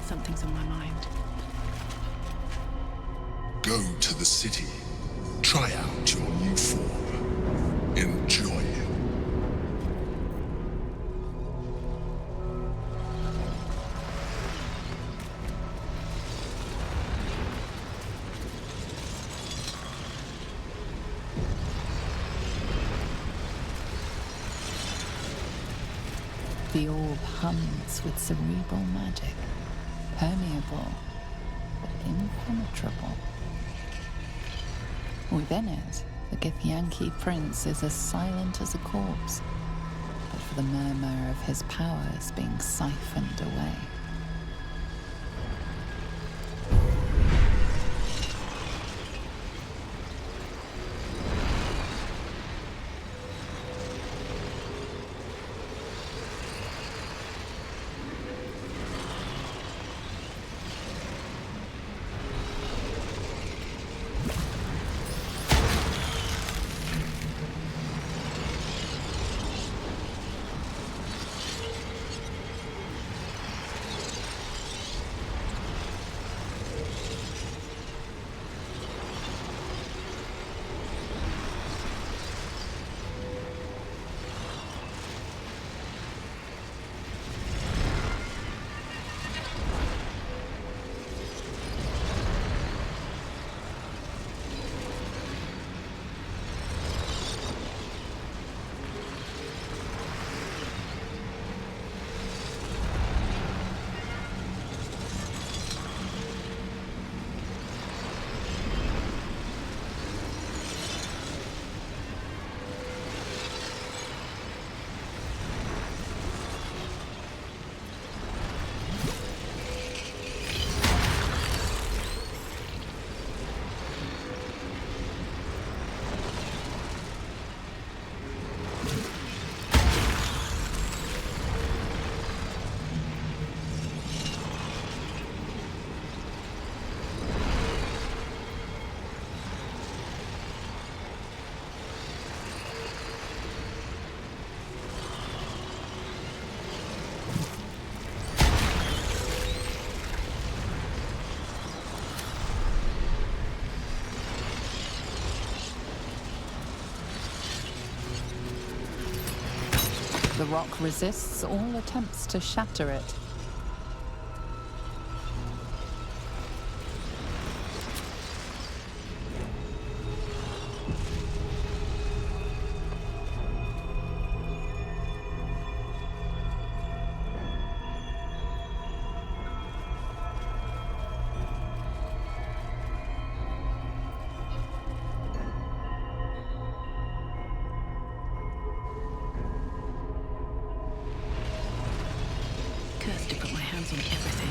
[SPEAKER 6] Something's on my mind.
[SPEAKER 11] Go to the city. Try out your new form. Enjoy it.
[SPEAKER 15] The orb hums with cerebral magic, permeable, but impenetrable. Within it, the Githyanki prince is as silent as a corpse, but for the murmur of his powers being siphoned away. The rock resists all attempts to shatter it.
[SPEAKER 6] Cursed to put my hands on everything.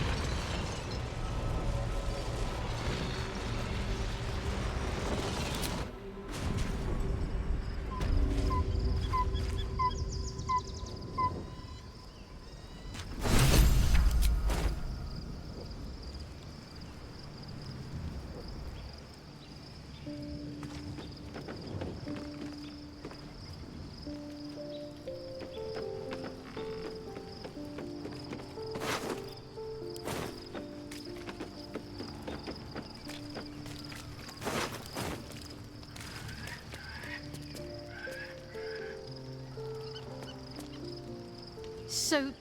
[SPEAKER 5] So,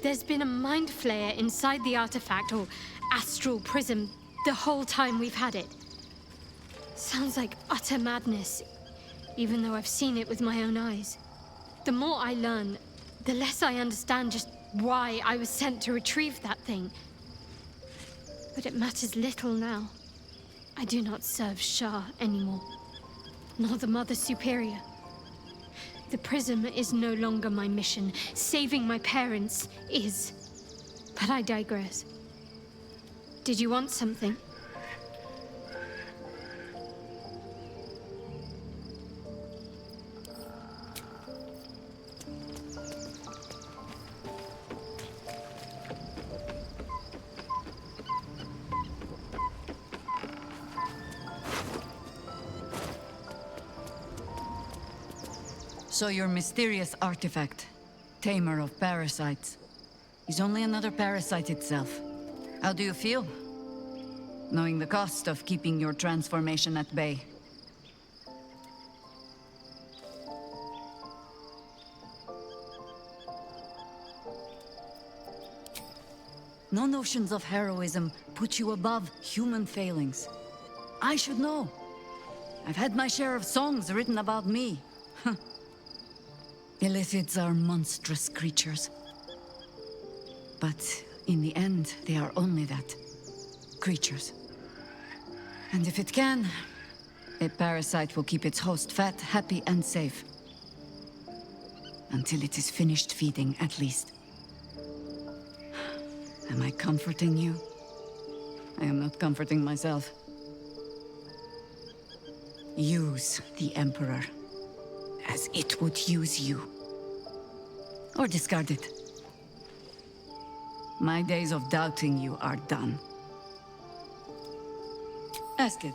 [SPEAKER 5] there's been a mind flayer inside the artifact, or astral prism, the whole time we've had it. Sounds like utter madness, even though I've seen it with my own eyes. The more I learn, the less I understand just why I was sent to retrieve that thing. But it matters little now. I do not serve Shah anymore, nor the Mother Superior. The prism is no longer my mission. Saving my parents is. But I digress. Did you want something?
[SPEAKER 23] So your mysterious artifact, tamer of parasites, is only another parasite itself. How do you feel? Knowing the cost of keeping your transformation at bay. No notions of heroism put you above human failings. I should know. I've had my share of songs written about me. Illithids are monstrous creatures. But in the end, they are only that. Creatures. And if it can, a parasite will keep its host fat, happy, and safe. Until it is finished feeding, at least. Am I comforting you? I am not comforting myself. Use the Emperor as it would use you. Or discard it. My days of doubting you are done. Ask it.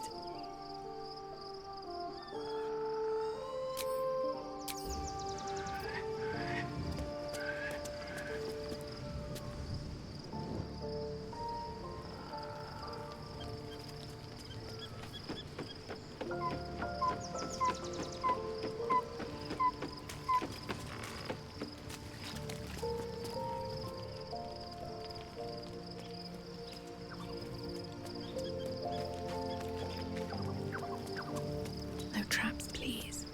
[SPEAKER 6] No traps, please.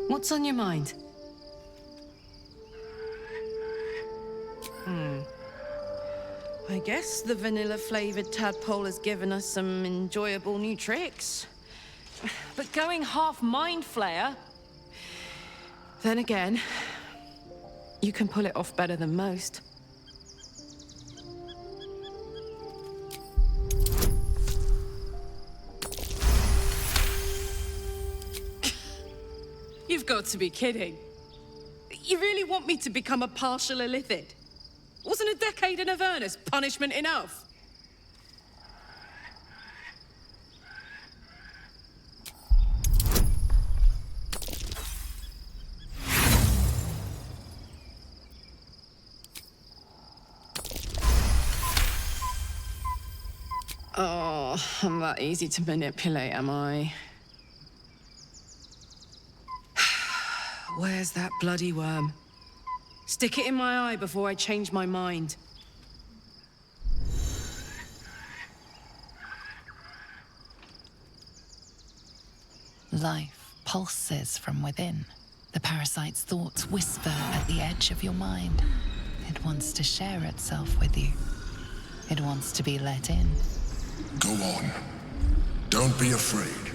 [SPEAKER 1] What's on your mind?
[SPEAKER 8] I guess the vanilla-flavored tadpole has given us some enjoyable new tricks.
[SPEAKER 1] But going half Mind Flayer... Then again, you can pull it off better than most. You've got to be kidding. You really want me to become a partial illithid? Wasn't a decade in Avernus punishment enough? Oh, I'm that easy to manipulate, am I? Where's that bloody worm? Stick it in my eye before I change my mind.
[SPEAKER 15] Life pulses from within. The parasite's thoughts whisper at the edge of your mind. It wants to share itself with you. It wants to be let in.
[SPEAKER 11] Go on. Don't be afraid.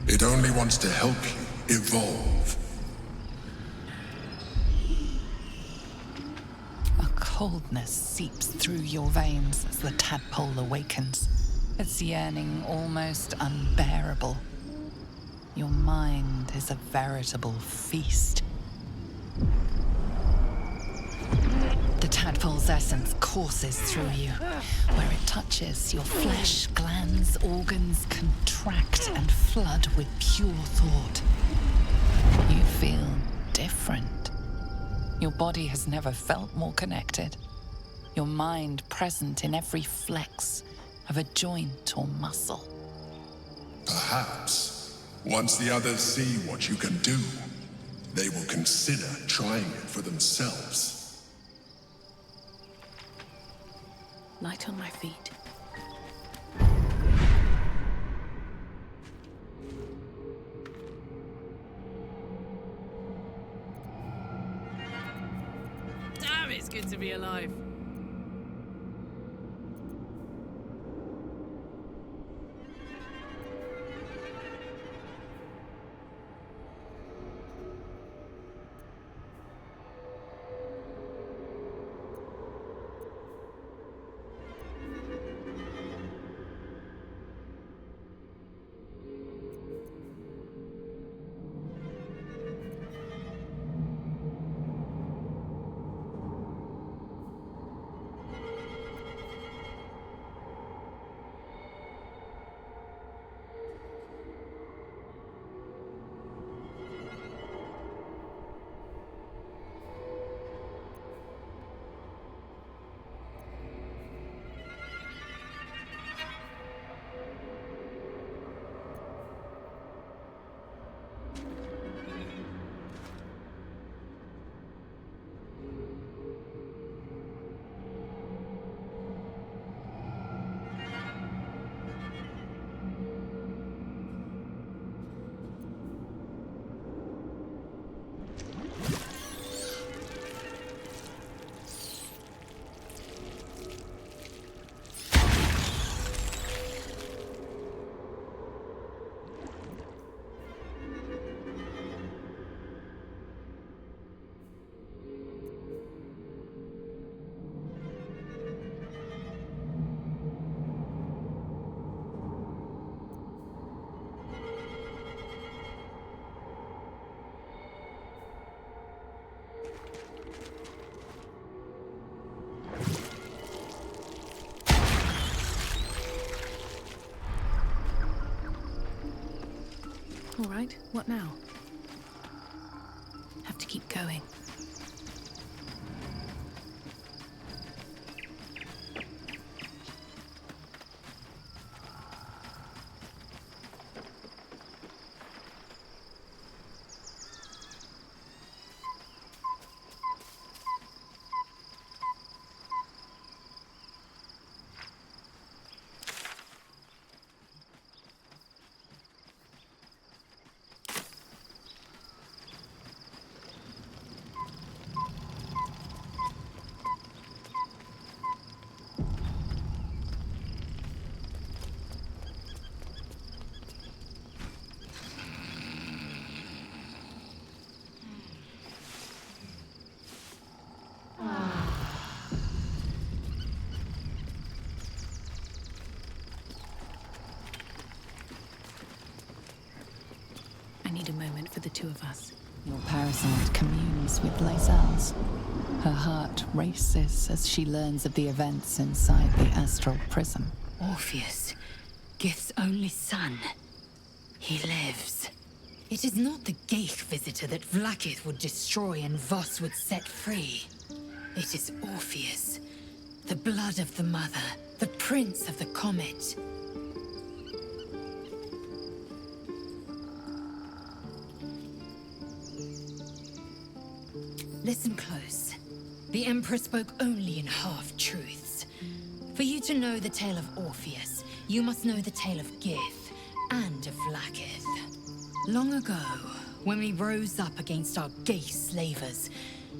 [SPEAKER 11] It only wants to help you evolve.
[SPEAKER 15] A coldness seeps through your veins as the tadpole awakens. Its yearning almost unbearable. Your mind is a veritable feast. The tadpole's essence courses through you. Where it touches, your flesh, glands, organs contract and flood with pure thought. You feel different. Your body has never felt more connected. Your mind present in every flex of a joint or muscle.
[SPEAKER 11] Perhaps, once the others see what you can do, they will consider trying it for themselves.
[SPEAKER 6] Light on my feet.
[SPEAKER 1] Damn, it's good to be alive.
[SPEAKER 6] All right, what now? Have to keep going. the two of us.
[SPEAKER 15] Your parasite communes with Lae'zel's. Her heart races as she learns of the events inside the astral prism.
[SPEAKER 2] Orpheus, Gith's only son. He lives. It is not the Geich visitor that Vlaakith would destroy and Voss would set free. It is Orpheus, the blood of the mother, the prince of the comet. Listen close. The Emperor spoke only in half-truths. For you to know the tale of Orpheus, you must know the tale of Gith and of Vlaakith. Long ago, when we rose up against our Geich slavers,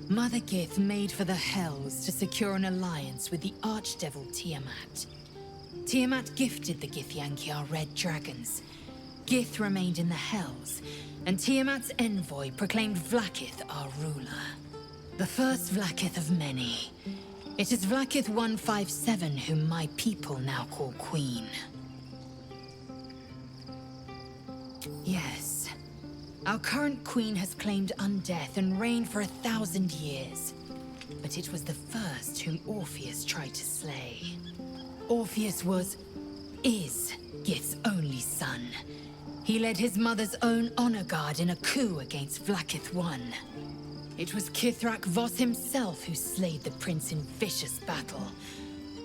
[SPEAKER 2] Mother Gith made for the Hells to secure an alliance with the archdevil Tiamat. Tiamat gifted the Githyanki our red dragons. Gith remained in the Hells, and Tiamat's envoy proclaimed Vlaakith our ruler. The first Vlaakith of many. It is Vlaakith 157 whom my people now call Queen. Yes. Our current queen has claimed undeath and reigned for 1,000 years. But it was the first whom Orpheus tried to slay. Orpheus is Gith's only son. He led his mother's own honor guard in a coup against Vlaakith I. It was Kithrak Voss himself who slayed the prince in vicious battle.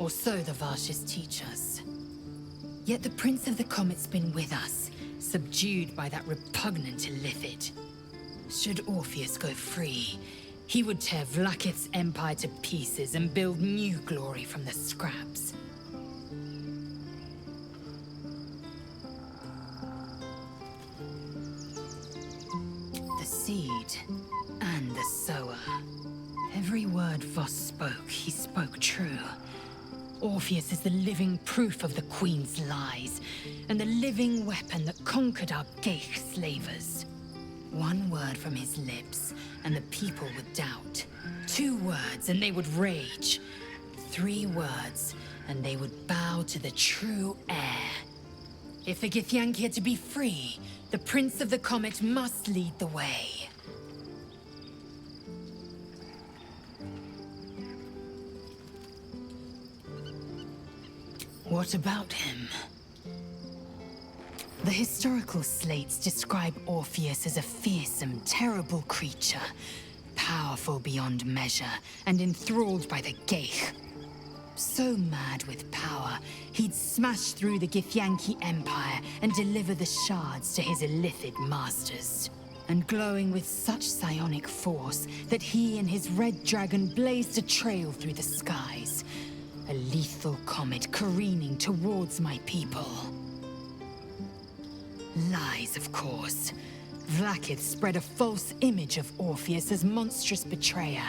[SPEAKER 2] Or so the Varshas teach us. Yet the Prince of the Comet's been with us, subdued by that repugnant illithid. Should Orpheus go free, he would tear Vlaakith's empire to pieces and build new glory from the scraps. The seed and the sower. Every word Voss spoke, he spoke true. Orpheus is the living proof of the Queen's lies, and the living weapon that conquered our Geich slavers. One word from his lips, and the people would doubt. 2 words, and they would rage. 3 words, and they would bow to the true heir. If the Githyanki are to be free, the Prince of the Comet must lead the way. What about him? The historical slates describe Orpheus as a fearsome, terrible creature, powerful beyond measure, and enthralled by the Geich. So mad with power, he'd smash through the Githyanki Empire and deliver the shards to his illithid masters. And glowing with such psionic force that he and his red dragon blazed a trail through the skies. A lethal comet careening towards my people. Lies, of course. Vlaakith spread a false image of Orpheus as monstrous betrayer,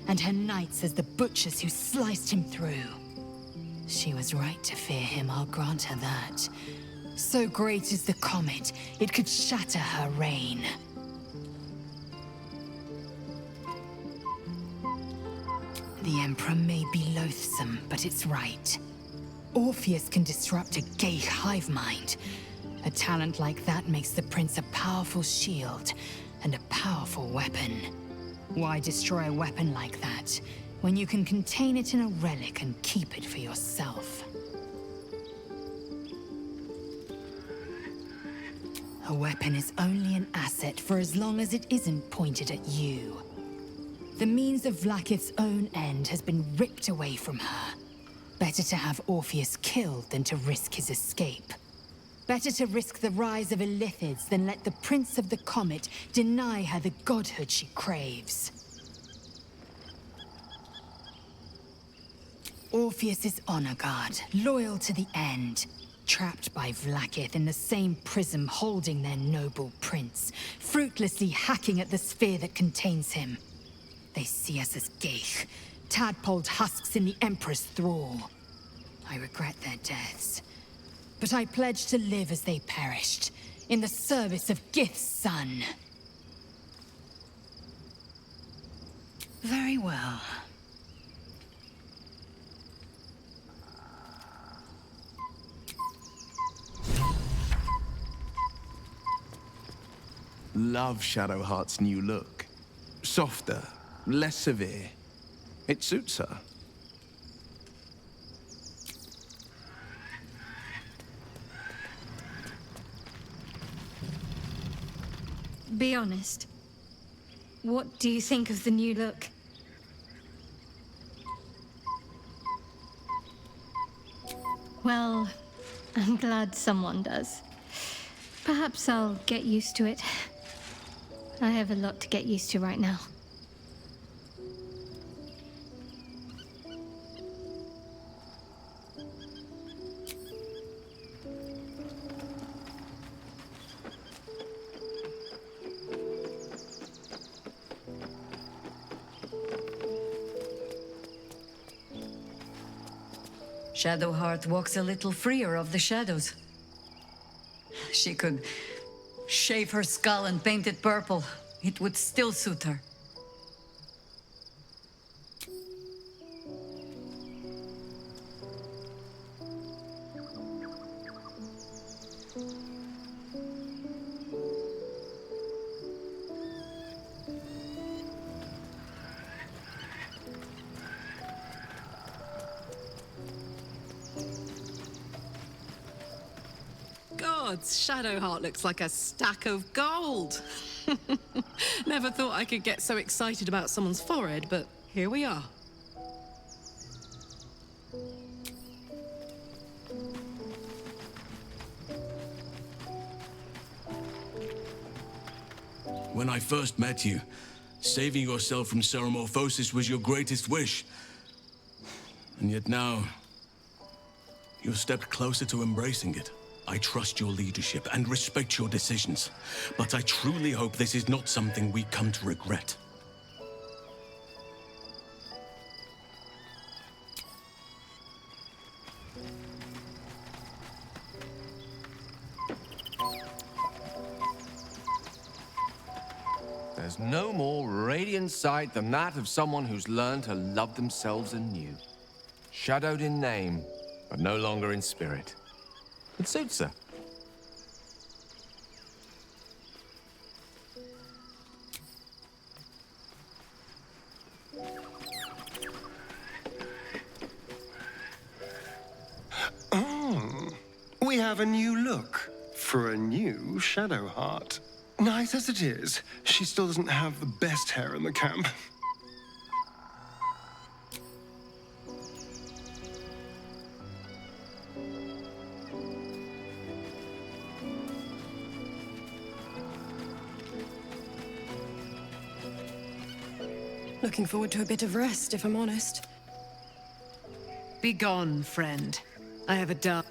[SPEAKER 2] and her knights as the butchers who sliced him through. She was right to fear him, I'll grant her that. So great is the comet, it could shatter her reign. The Emperor may be loathsome, but it's right. Orpheus can disrupt a Geich hive mind. A talent like that makes the Prince a powerful shield and a powerful weapon. Why destroy a weapon like that, when you can contain it in a relic and keep it for yourself? A weapon is only an asset for as long as it isn't pointed at you. The means of Vlaakith's own end has been ripped away from her. Better to have Orpheus killed than to risk his escape. Better to risk the rise of illithids than let the Prince of the Comet deny her the godhood she craves. Orpheus is honor guard, loyal to the end. Trapped by Vlaakith in the same prism holding their noble prince, fruitlessly hacking at the sphere that contains him. They see us as Geich, tadpoled husks in the Emperor's thrall. I regret their deaths, but I pledge to live as they perished, in the service of Gith's son. Very well.
[SPEAKER 16] love Shadowheart's new look. Softer, less severe. It suits her.
[SPEAKER 5] Be honest. What do you think of the new look? Well, I'm glad someone does. Perhaps I'll get used to it. I have a lot to get used to right now.
[SPEAKER 23] Shadowheart walks a little freer of the shadows. She could shave her skull and paint it purple. It would still suit her.
[SPEAKER 1] Gods, Shadowheart looks like a stack of gold. Never thought I could get so excited about someone's forehead, but here we are.
[SPEAKER 12] When I first met you, saving yourself from ceremorphosis was your greatest wish. And yet now, you've stepped closer to embracing it. I trust your leadership and respect your decisions, but I truly hope this is not something we come to regret.
[SPEAKER 20] There's no more radiant sight than that of someone who's learned to love themselves anew. Shadowed in name, but no longer in spirit. It suits her.
[SPEAKER 17] Oh, we have a new look for a new Shadowheart. Nice as it is, she still doesn't have the best hair in the camp.
[SPEAKER 9] Looking forward to a bit of rest, if I'm honest.
[SPEAKER 1] Begone, friend. I have a dark...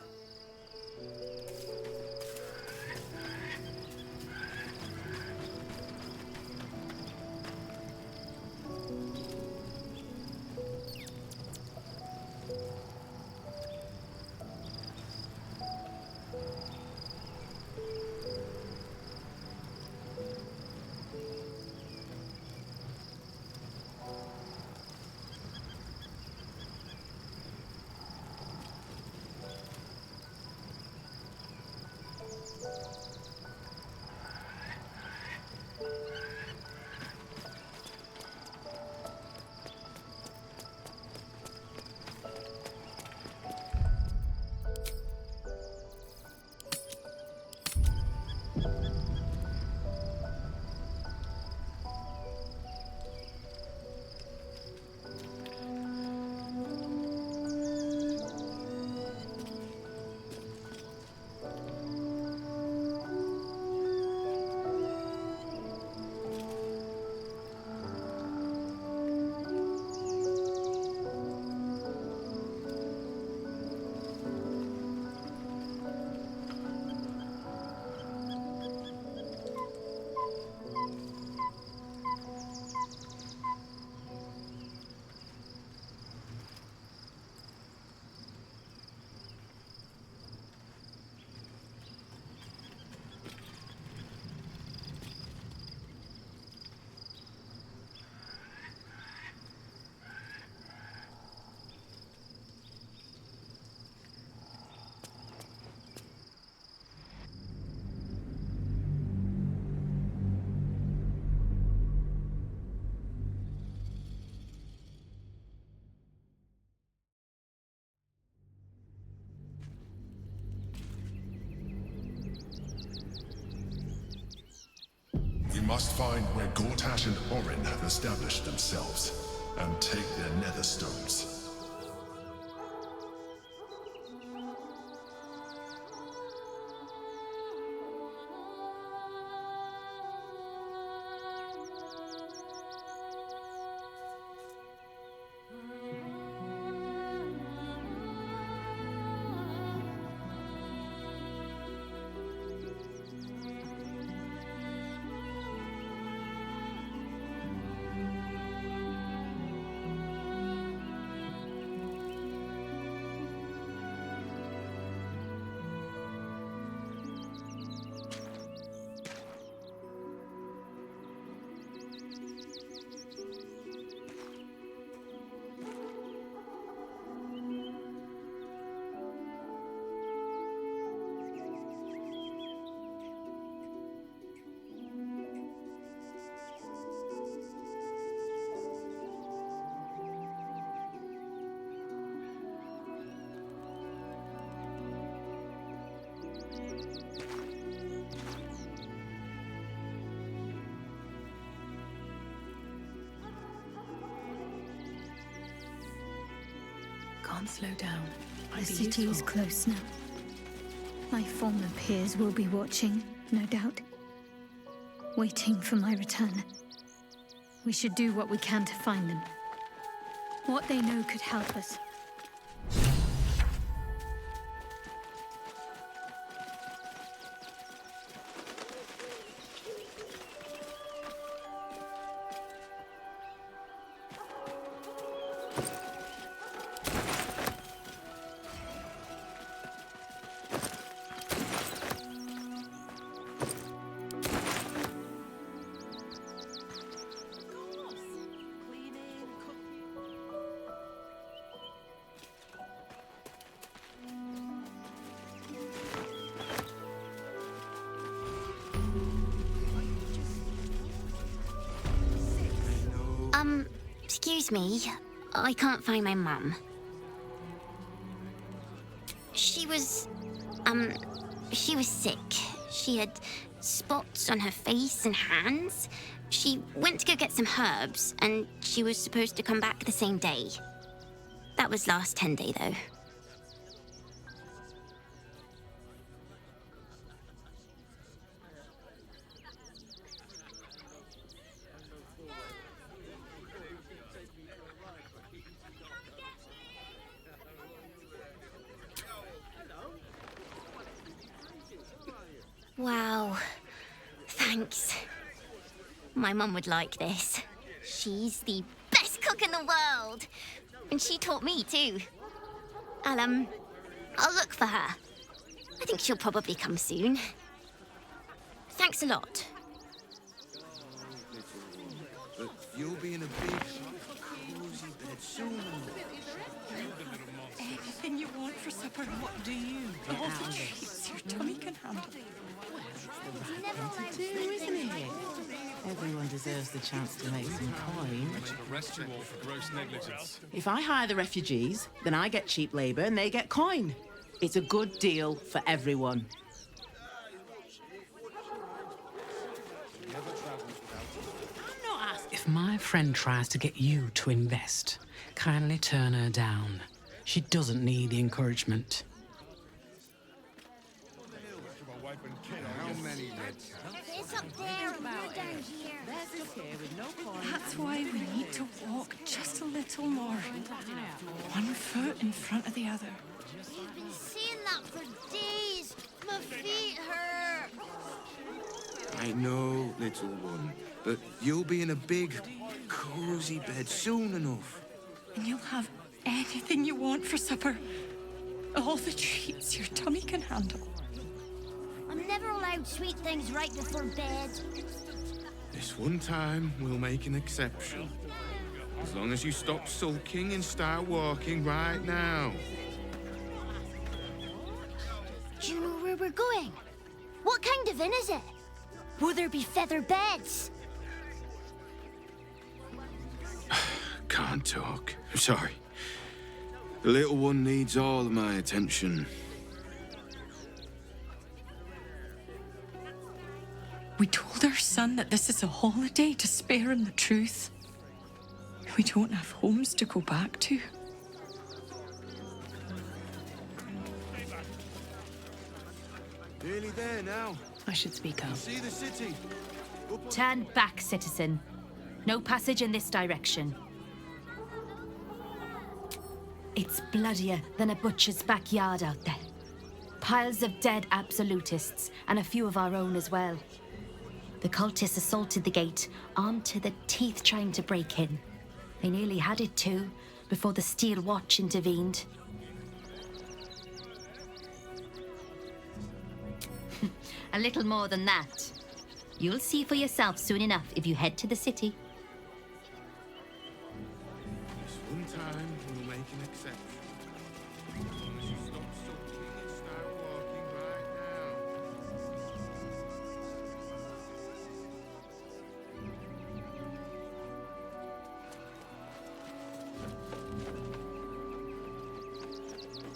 [SPEAKER 11] must find where Gortash and Orin have established themselves, and take their nether stones.
[SPEAKER 6] Can't slow down.
[SPEAKER 5] The city is close now. My former peers will be watching, no doubt. Waiting for my return. We should do what we can to find them. What they know could help us.
[SPEAKER 13] Excuse me. I can't find my mum. She was sick. She had spots on her face and hands. She went to go get some herbs, and she was supposed to come back the same day. That was last 10 day, though. Wow. Thanks. My mum would like this. She's the best cook in the world. And she taught me too. I'll look for her. I think she'll probably come soon. Thanks a lot.
[SPEAKER 20] But you'll be in a big, cozy bed soon.
[SPEAKER 7] Anything you want for supper, what do you get all the treats your tummy can handle?
[SPEAKER 14] Isn't it? Everyone deserves the chance to make some coin.
[SPEAKER 19] Arrest you all for gross negligence.
[SPEAKER 14] If I hire the refugees, then I get cheap labour and they get coin. It's a good deal for everyone.
[SPEAKER 21] If my friend tries to get you to invest, kindly turn her down. She doesn't need the encouragement.
[SPEAKER 13] It's up there and we're down here.
[SPEAKER 7] That's why we need to walk just a little more. One foot in front of the other.
[SPEAKER 13] You've been saying that for days. My feet hurt.
[SPEAKER 20] I know, little one, but you'll be in a big, cozy bed soon enough.
[SPEAKER 7] And you'll have anything you want for supper. All the treats your tummy can handle.
[SPEAKER 13] I'm never allowed sweet things right before bed.
[SPEAKER 20] This one time, we'll make an exception. As long as you stop sulking and start walking right now.
[SPEAKER 13] Do you know where we're going? What kind of inn is it? Will there be feather beds?
[SPEAKER 20] Can't talk. I'm sorry. The little one needs all of my attention.
[SPEAKER 7] We told her
[SPEAKER 4] son that this is a holiday to spare him the truth? We don't have homes to go back to.
[SPEAKER 10] Nearly there now.
[SPEAKER 21] I should speak up.
[SPEAKER 10] See the city.
[SPEAKER 18] Turn back, citizen. No passage in this direction. It's bloodier than a butcher's backyard out there. Piles of dead absolutists, and a few of our own as well. The cultists assaulted the gate, armed to the teeth trying to break in. They nearly had it too, before the Steel Watch intervened. A little more than that. You'll see for yourself soon enough if you head to the city.
[SPEAKER 10] This one time we'll make an exception. As long as you stop sulking and start walking right now.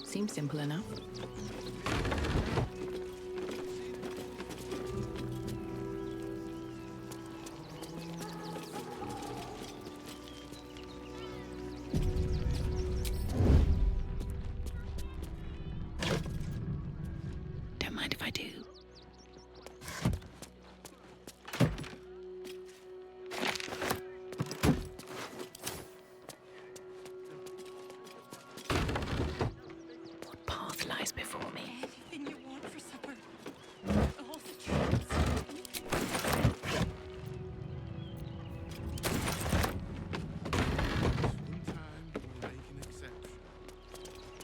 [SPEAKER 6] Seems simple enough. Don't mind if I do. What path lies before me?
[SPEAKER 4] Anything you want for supper. All the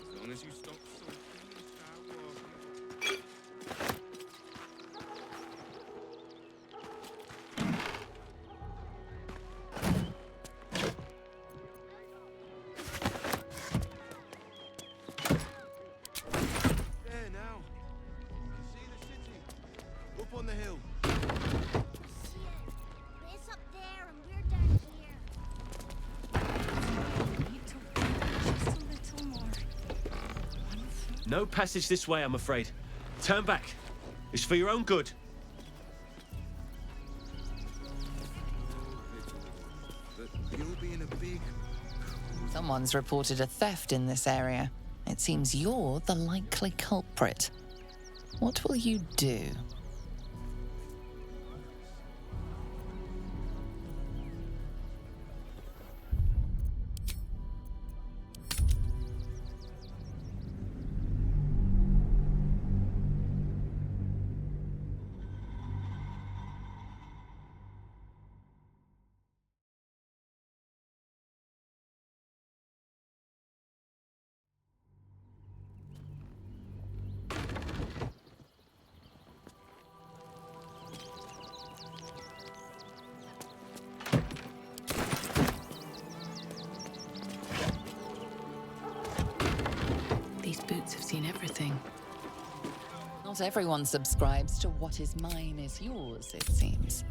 [SPEAKER 10] As long as you stop sulking and start walking. There now. You can see the city. Up on the hill.
[SPEAKER 13] It's up there and we're down here.
[SPEAKER 4] just a little more.
[SPEAKER 24] No passage this way, I'm afraid. Turn back. It's for your own good.
[SPEAKER 10] But you'll be in a big...
[SPEAKER 15] Someone's reported a theft in this area. It seems you're the likely culprit. What will you do?
[SPEAKER 6] These boots have seen everything.
[SPEAKER 15] Not everyone subscribes to what is mine is yours, it seems.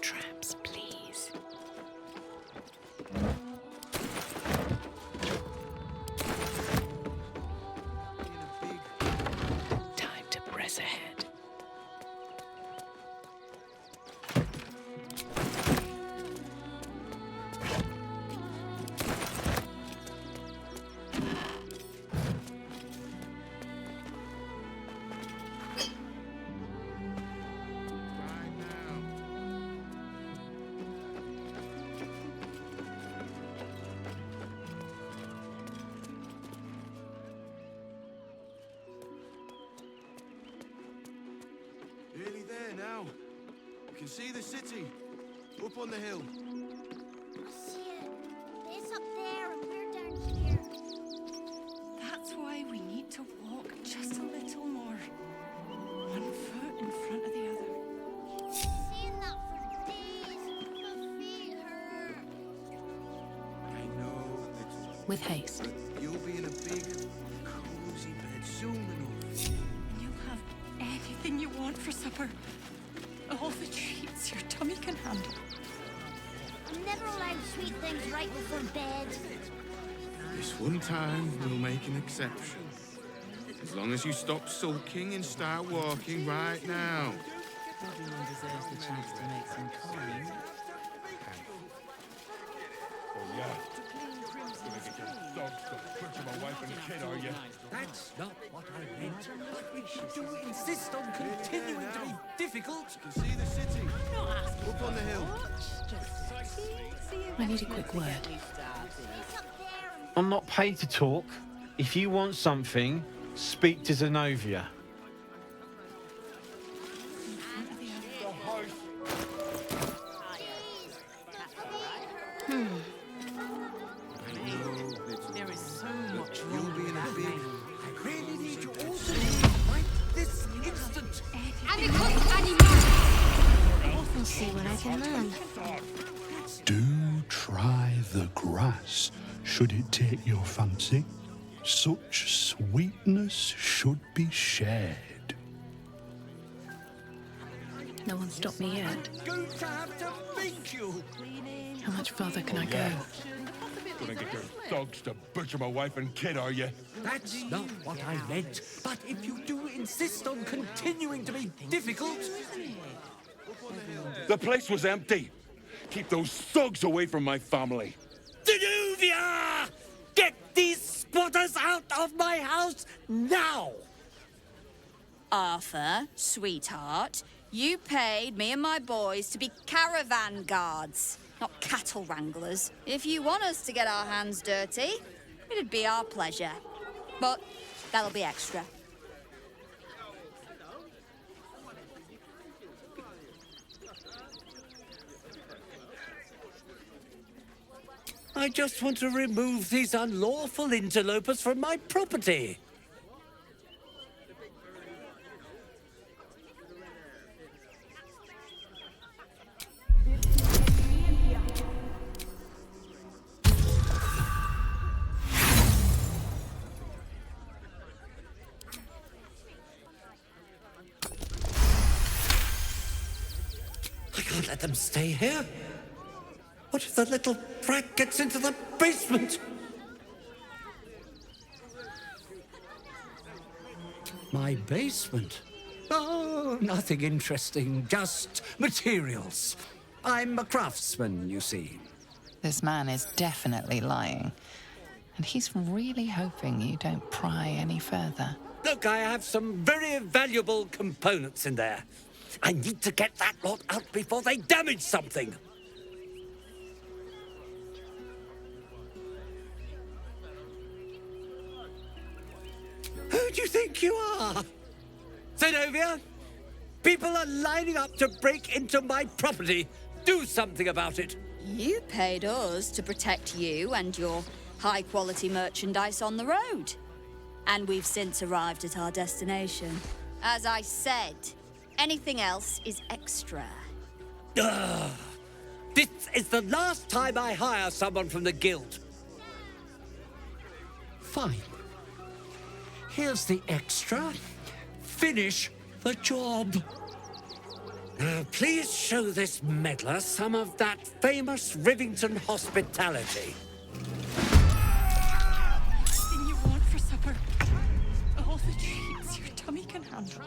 [SPEAKER 6] Traps, please. Time to press ahead.
[SPEAKER 10] Nearly there now. You can see the city. Up on the hill.
[SPEAKER 13] I see it. It's up there and we're down here.
[SPEAKER 4] That's why we need to walk just a little more. One foot in front of the other.
[SPEAKER 13] Seeing that for days. My feet hurt.
[SPEAKER 6] with haste.
[SPEAKER 10] You'll be in a big, cozy bed soon enough.
[SPEAKER 4] And you'll have anything you want for supper. All the treats your tummy can handle.
[SPEAKER 13] I'm never allowed sweet things right before bed.
[SPEAKER 10] This one time, we'll make an exception. As long as you stop sulking and start walking right now.
[SPEAKER 6] Everyone deserves the chance to make some coin.
[SPEAKER 10] Oh, yeah. Gonna get your dogs to butcher my wife and kid, are you?
[SPEAKER 2] That's not what I meant. But if you do insist on continuing to be difficult...
[SPEAKER 10] You can see the city. Up on the hill.
[SPEAKER 6] I need a quick word.
[SPEAKER 3] I'm not paid to talk. If you want something, speak to Zenobia.
[SPEAKER 2] There is so much wrong with that man. I really need you all to leave right this instant.
[SPEAKER 13] I'll see what I can learn.
[SPEAKER 11] Do try the grass, should it take your fancy. Such sweetness should be shared.
[SPEAKER 6] No one stopped me yet.
[SPEAKER 2] I'm going to have to thank you.
[SPEAKER 6] How much further can I go?
[SPEAKER 10] Gonna get your dogs to butcher my wife and kid, are you?
[SPEAKER 2] That's not what I meant. But if you do insist on continuing to be difficult...
[SPEAKER 10] The place was empty. Keep those thugs away from my family.
[SPEAKER 2] Zenobia! Get these squatters out of my house now!
[SPEAKER 8] Arthur, sweetheart, you paid me and my boys to be caravan guards, not cattle wranglers. If you want us to get our hands dirty, it'd be our pleasure. But that'll be extra.
[SPEAKER 2] I just want to remove these unlawful interlopers from my property. I can't let them stay here. What if the little brat gets into the basement? My basement? Oh, nothing interesting, just materials. I'm a craftsman, you see.
[SPEAKER 15] This man is definitely lying. And he's really hoping you don't pry any further.
[SPEAKER 2] Look, I have some very valuable components in there. I need to get that lot out before they damage something. Who do you think you are? Zenobia? People are lining up to break into my property. Do something about it.
[SPEAKER 8] You paid us to protect you and your high-quality merchandise on the road. And we've since arrived at our destination. As I said, anything else is extra.
[SPEAKER 2] Ugh. This is the last time I hire someone from the guild. Fine. Here's the extra. Finish the job. Now, please show this meddler some of that famous Rivington hospitality.
[SPEAKER 4] Anything you want for supper. All the treats your tummy can handle.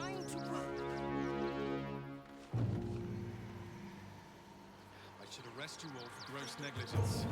[SPEAKER 19] I should arrest you all for gross negligence.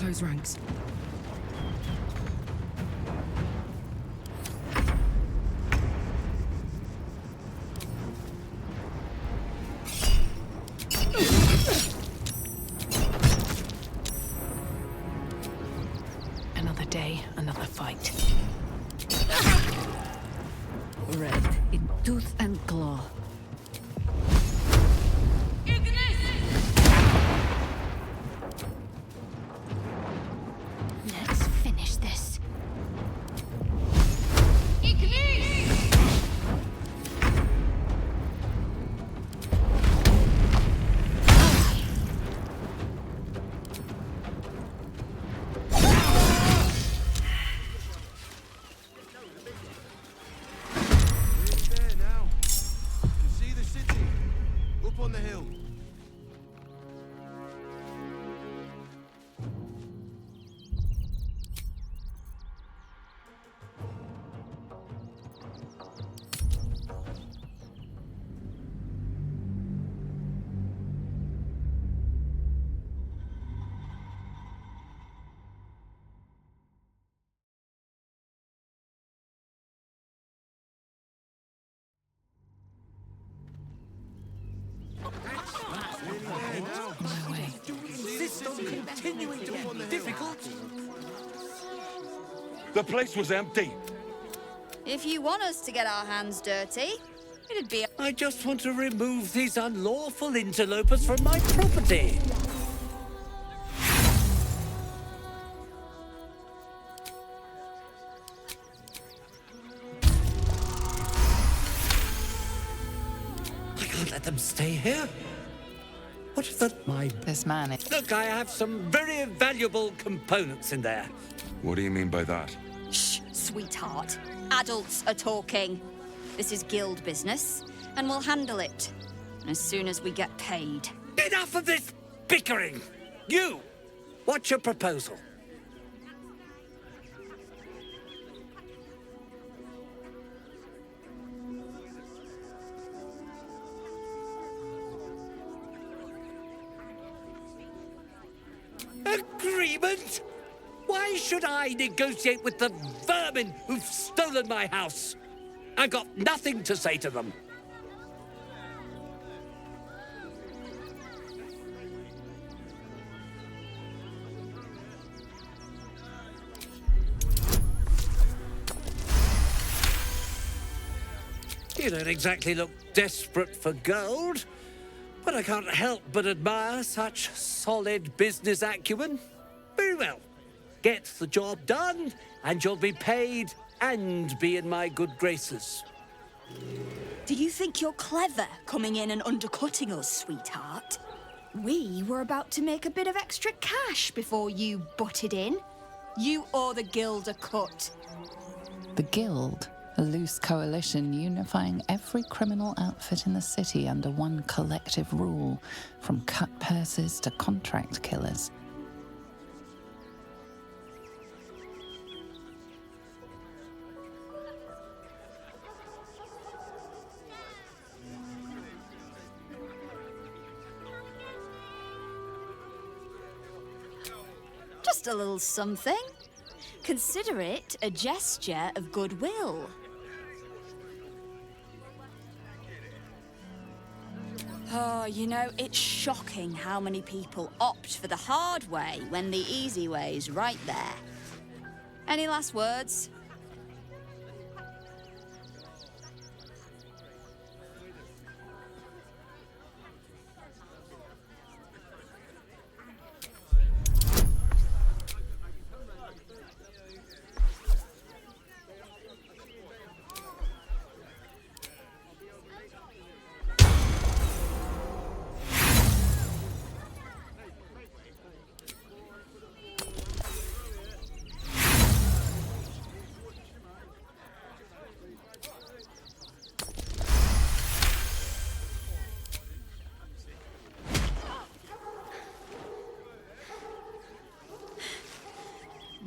[SPEAKER 1] close ranks.
[SPEAKER 6] Another day, another fight.
[SPEAKER 7] Red in tooth and claw.
[SPEAKER 5] Let's finish this.
[SPEAKER 10] There now. You can see the city. Up on the hill.
[SPEAKER 2] Insist on continuing to be difficult.
[SPEAKER 12] The place was empty.
[SPEAKER 8] If you want us to get our hands dirty, it'd be...
[SPEAKER 2] I just want to remove these unlawful interlopers from my property. I can't let them stay here. What is that,
[SPEAKER 15] This man is...
[SPEAKER 2] Look, I have some very valuable components in there.
[SPEAKER 12] What do you mean by that?
[SPEAKER 8] Shh, sweetheart. Adults are talking. This is guild business, and we'll handle it as soon as we get paid.
[SPEAKER 2] Enough of this bickering! You! What's your proposal? Agreement? Why should I negotiate with the vermin who've stolen my house? I've got nothing to say to them. You don't exactly look desperate for gold, but I can't help but admire such solid business acumen. Very well. Get the job done, and you'll be paid and be in my good graces.
[SPEAKER 8] Do you think you're clever coming in and undercutting us, sweetheart? We were about to make a bit of extra cash before you butted in. You owe the guild a cut.
[SPEAKER 15] The Guild, a loose coalition unifying every criminal outfit in the city under one collective rule, from cut purses to contract killers.
[SPEAKER 8] Just a little something. Consider it a gesture of goodwill. Oh, you know, it's shocking how many people opt for the hard way when the easy way's right there. Any last words?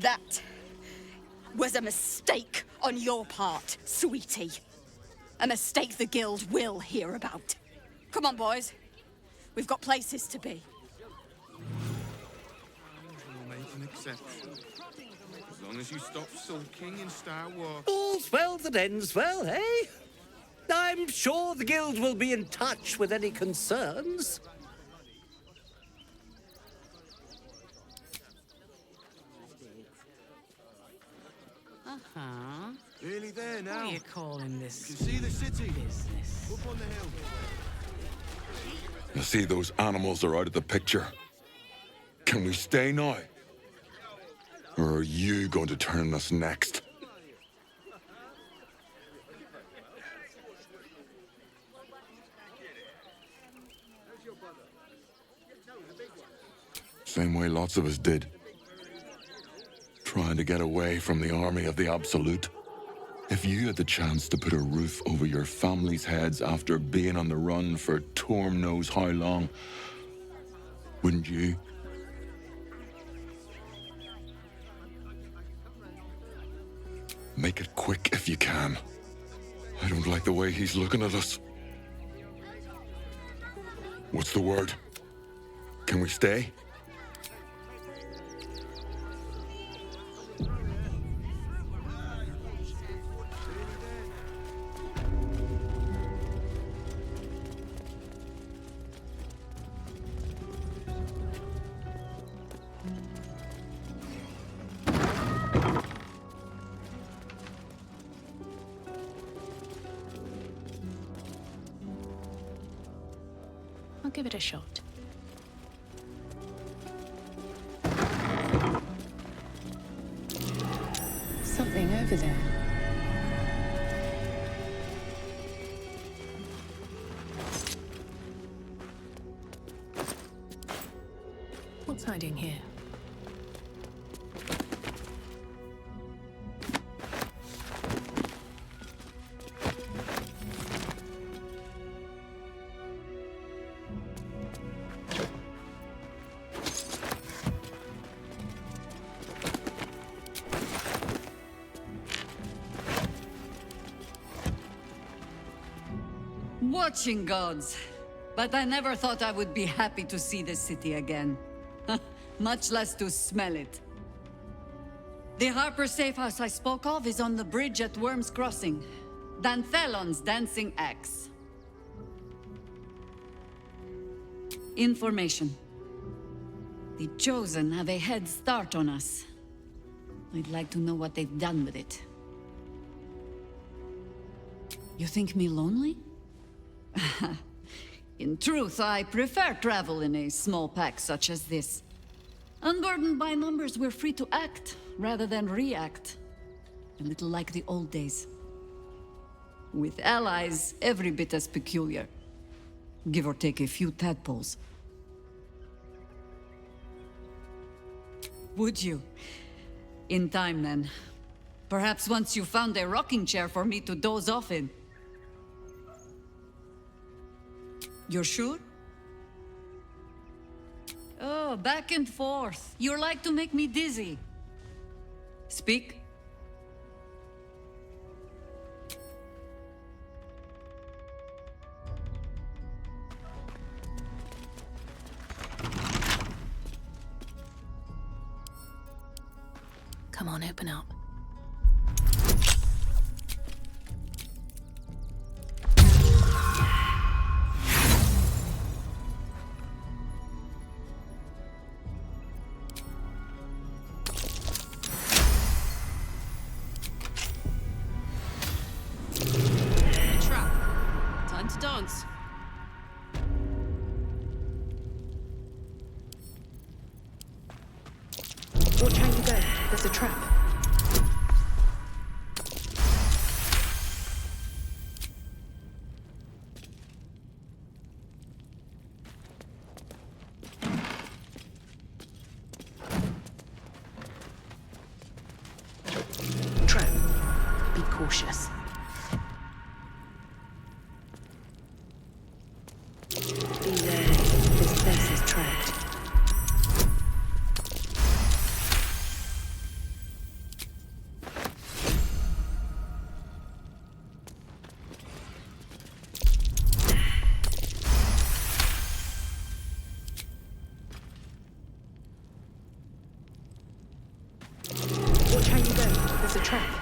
[SPEAKER 8] That was a mistake on your part, sweetie. A mistake the guild will hear about. Come on, boys. We've got places to be.
[SPEAKER 10] We'll make an exception. As long as you stop sulking and start walking.
[SPEAKER 2] All's well that ends well, eh? I'm sure the guild will be in touch with any concerns.
[SPEAKER 21] Uh-huh.
[SPEAKER 10] Nearly there now.
[SPEAKER 21] What are you calling this?
[SPEAKER 10] You can see the city.
[SPEAKER 21] Business.
[SPEAKER 10] Up on the hill.
[SPEAKER 11] You see, those animals are out of the picture. Can we stay now? Or are you going to turn us next? Same way lots of us did. Trying to get away from the army of the Absolute. If you had the chance to put a roof over your family's heads after being on the run for Torm knows how long, wouldn't you? Make it quick if you can. I don't like the way he's looking at us. What's the word? Can we stay?
[SPEAKER 6] I'll give it a shot.
[SPEAKER 9] Something over there.
[SPEAKER 6] What's hiding here?
[SPEAKER 4] Watching gods. But I never thought I would be happy to see the city again. Much less to smell it. The Harper safe house I spoke of is on the bridge at Worm's Crossing. Danthelon's dancing axe. Information. The Chosen have a head start on us. I'd like to know what they've done with it. You think me lonely? In truth, I prefer travel in a small pack such as this. Unburdened by numbers, we're free to act rather than react. A little like the old days. With allies, every bit as peculiar. Give or take a few tadpoles. Would you? In time, then. Perhaps once you found a rocking chair for me to doze off in. You're sure? Oh, back and forth. You're like to make me dizzy. Speak.
[SPEAKER 6] Come on, open up. Dance. Watch how you go. There's a trap. Trap. Be cautious. Be wary. This place is trapped. There's a trap.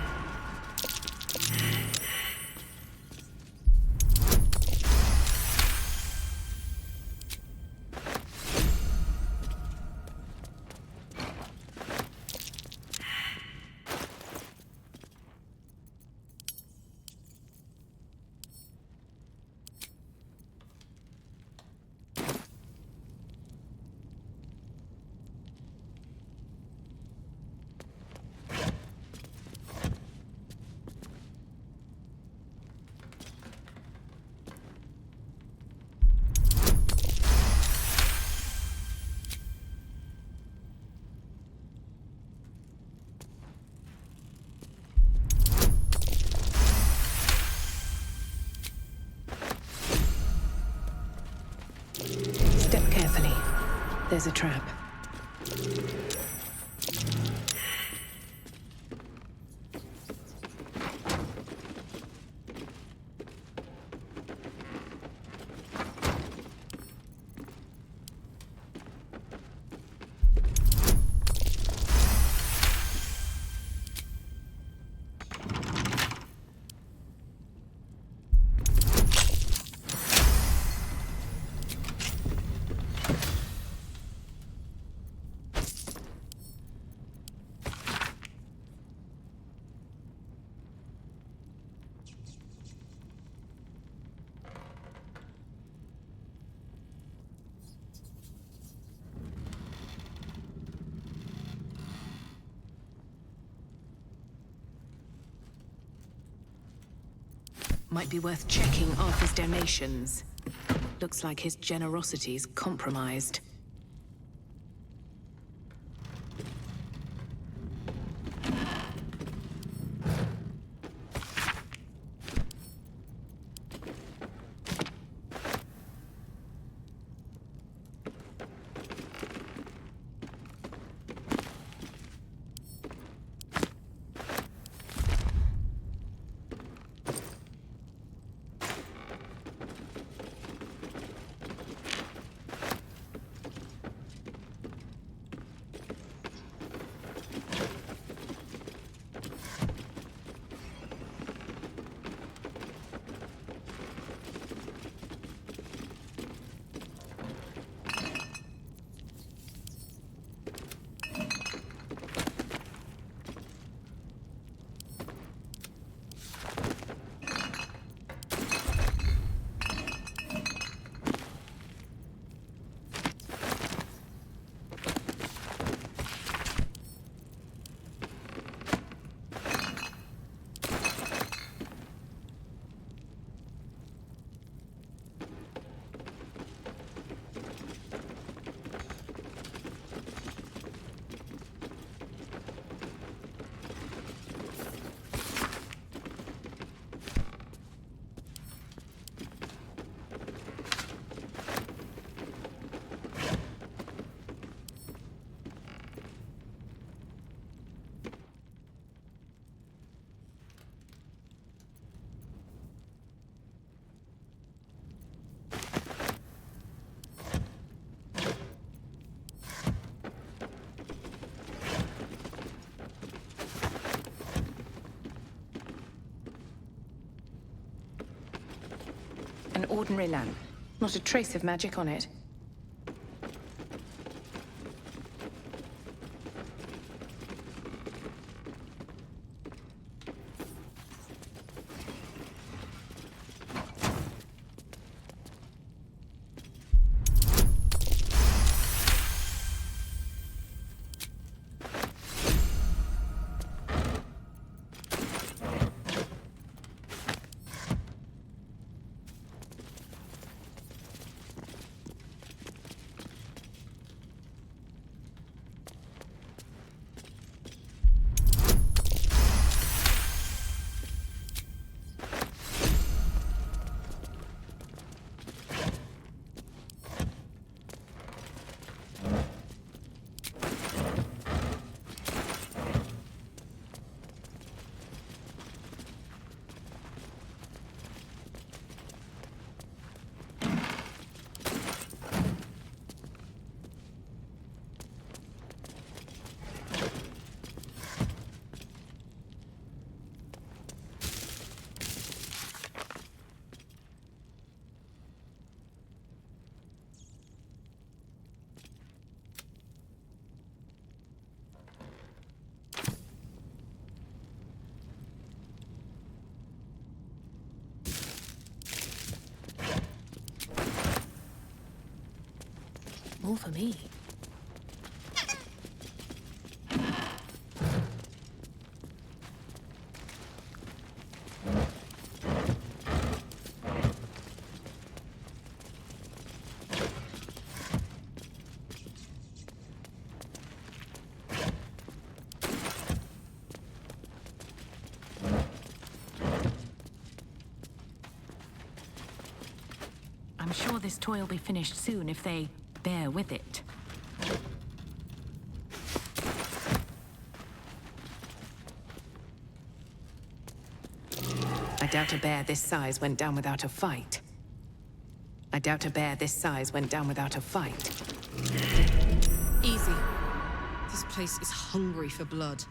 [SPEAKER 6] Step carefully. There's a trap. Might be worth checking Arthur's donations. Looks like his generosity's compromised. An ordinary lamp. Not a trace of magic on it. More for me. I'm sure this toy will be finished soon if they bear with it. I doubt a bear this size went down without a fight. I doubt a bear this size went down without a fight.
[SPEAKER 1] Easy. This place is hungry for blood.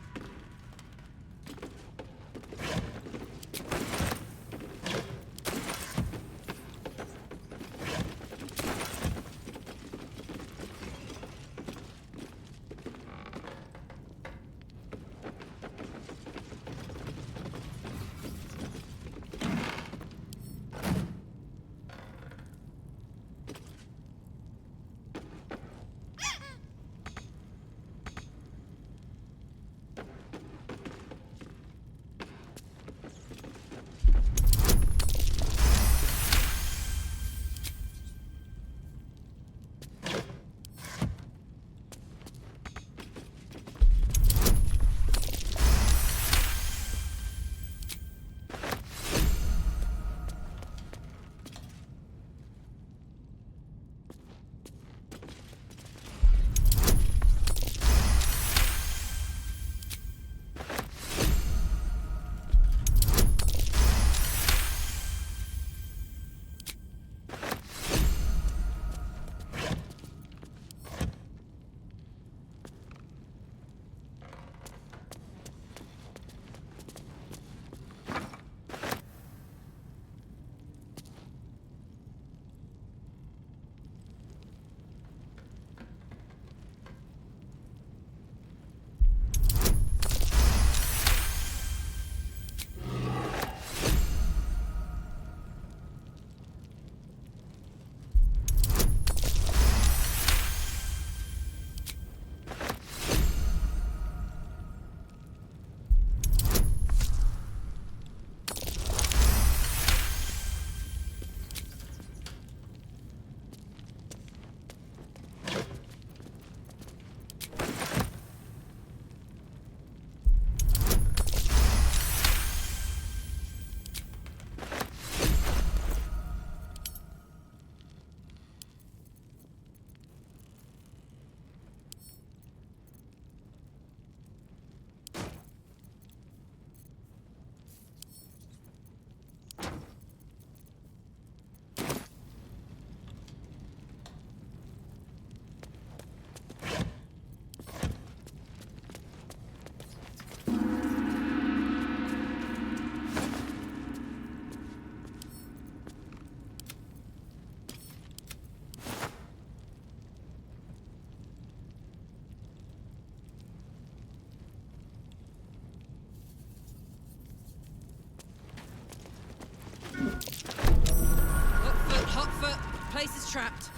[SPEAKER 1] Hot foot. Place is trapped.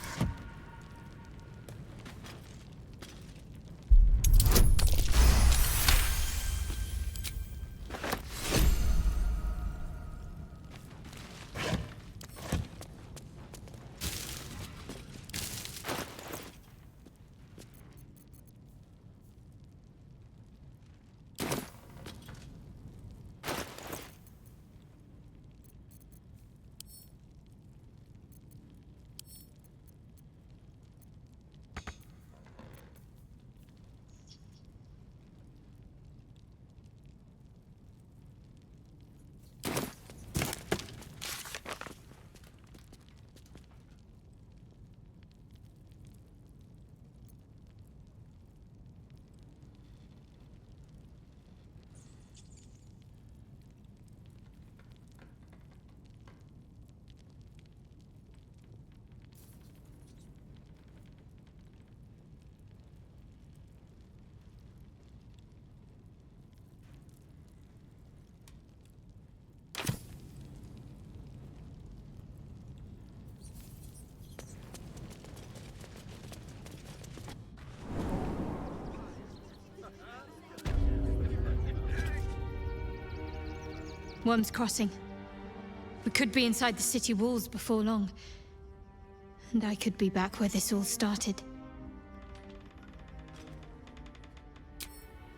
[SPEAKER 5] Worm's Crossing. We could be inside the city walls before long. And I could be back where this all started.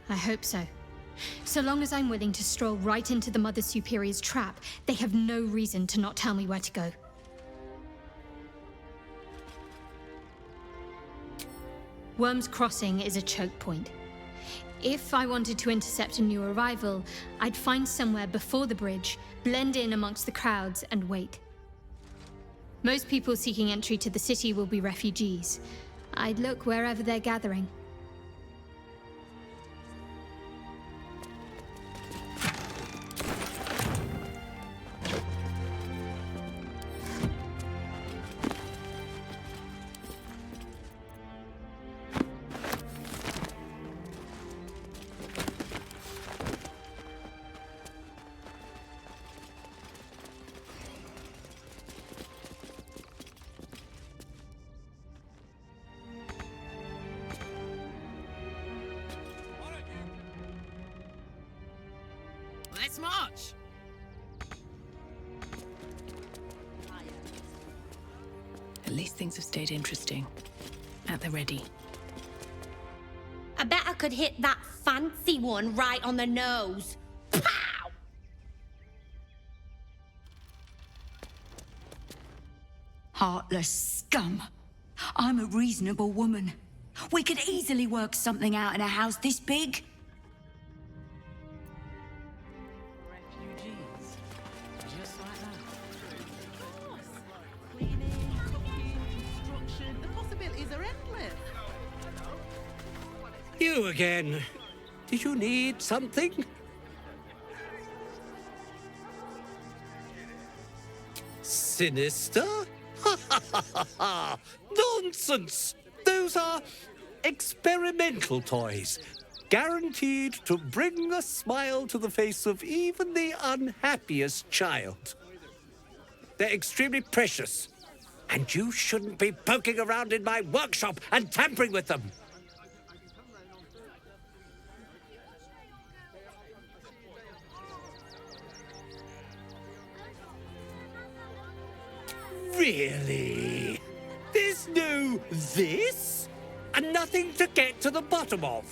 [SPEAKER 5] I hope so. So long as I'm willing to stroll right into the Mother Superior's trap, they have no reason to not tell me where to go. Worm's Crossing is a choke point. If I wanted to intercept a new arrival, I'd find somewhere before the bridge, blend in amongst the crowds, and wait. Most people seeking entry to the city will be refugees. I'd look wherever they're gathering.
[SPEAKER 6] Let's march! At least things have stayed interesting. At the ready.
[SPEAKER 16] I bet I could hit that fancy one right on the nose. Pow!
[SPEAKER 17] Heartless scum. I'm a reasonable woman. We could easily work something out in a house this big.
[SPEAKER 14] Just like that. Of course. Cleaning, cooking, construction. The possibilities are endless.
[SPEAKER 2] You again. Did you need something? Sinister? Nonsense! Those are experimental toys, guaranteed to bring a smile to the face of even the unhappiest child. They're extremely precious, and you shouldn't be poking around in my workshop and tampering with them. Really? There's no this? And nothing to get to the bottom of?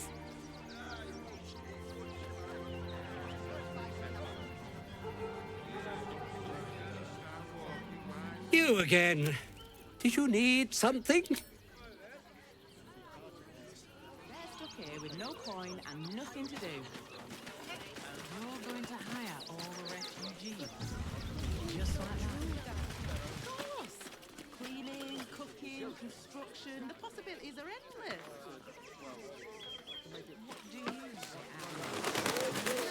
[SPEAKER 2] You again. Did you need something?
[SPEAKER 14] They're stuck here with no coin and nothing to do.
[SPEAKER 21] You're going to hire all the refugees. Just like that.
[SPEAKER 14] Of course. Cleaning, cooking, construction. The possibilities are endless.
[SPEAKER 21] What do you say,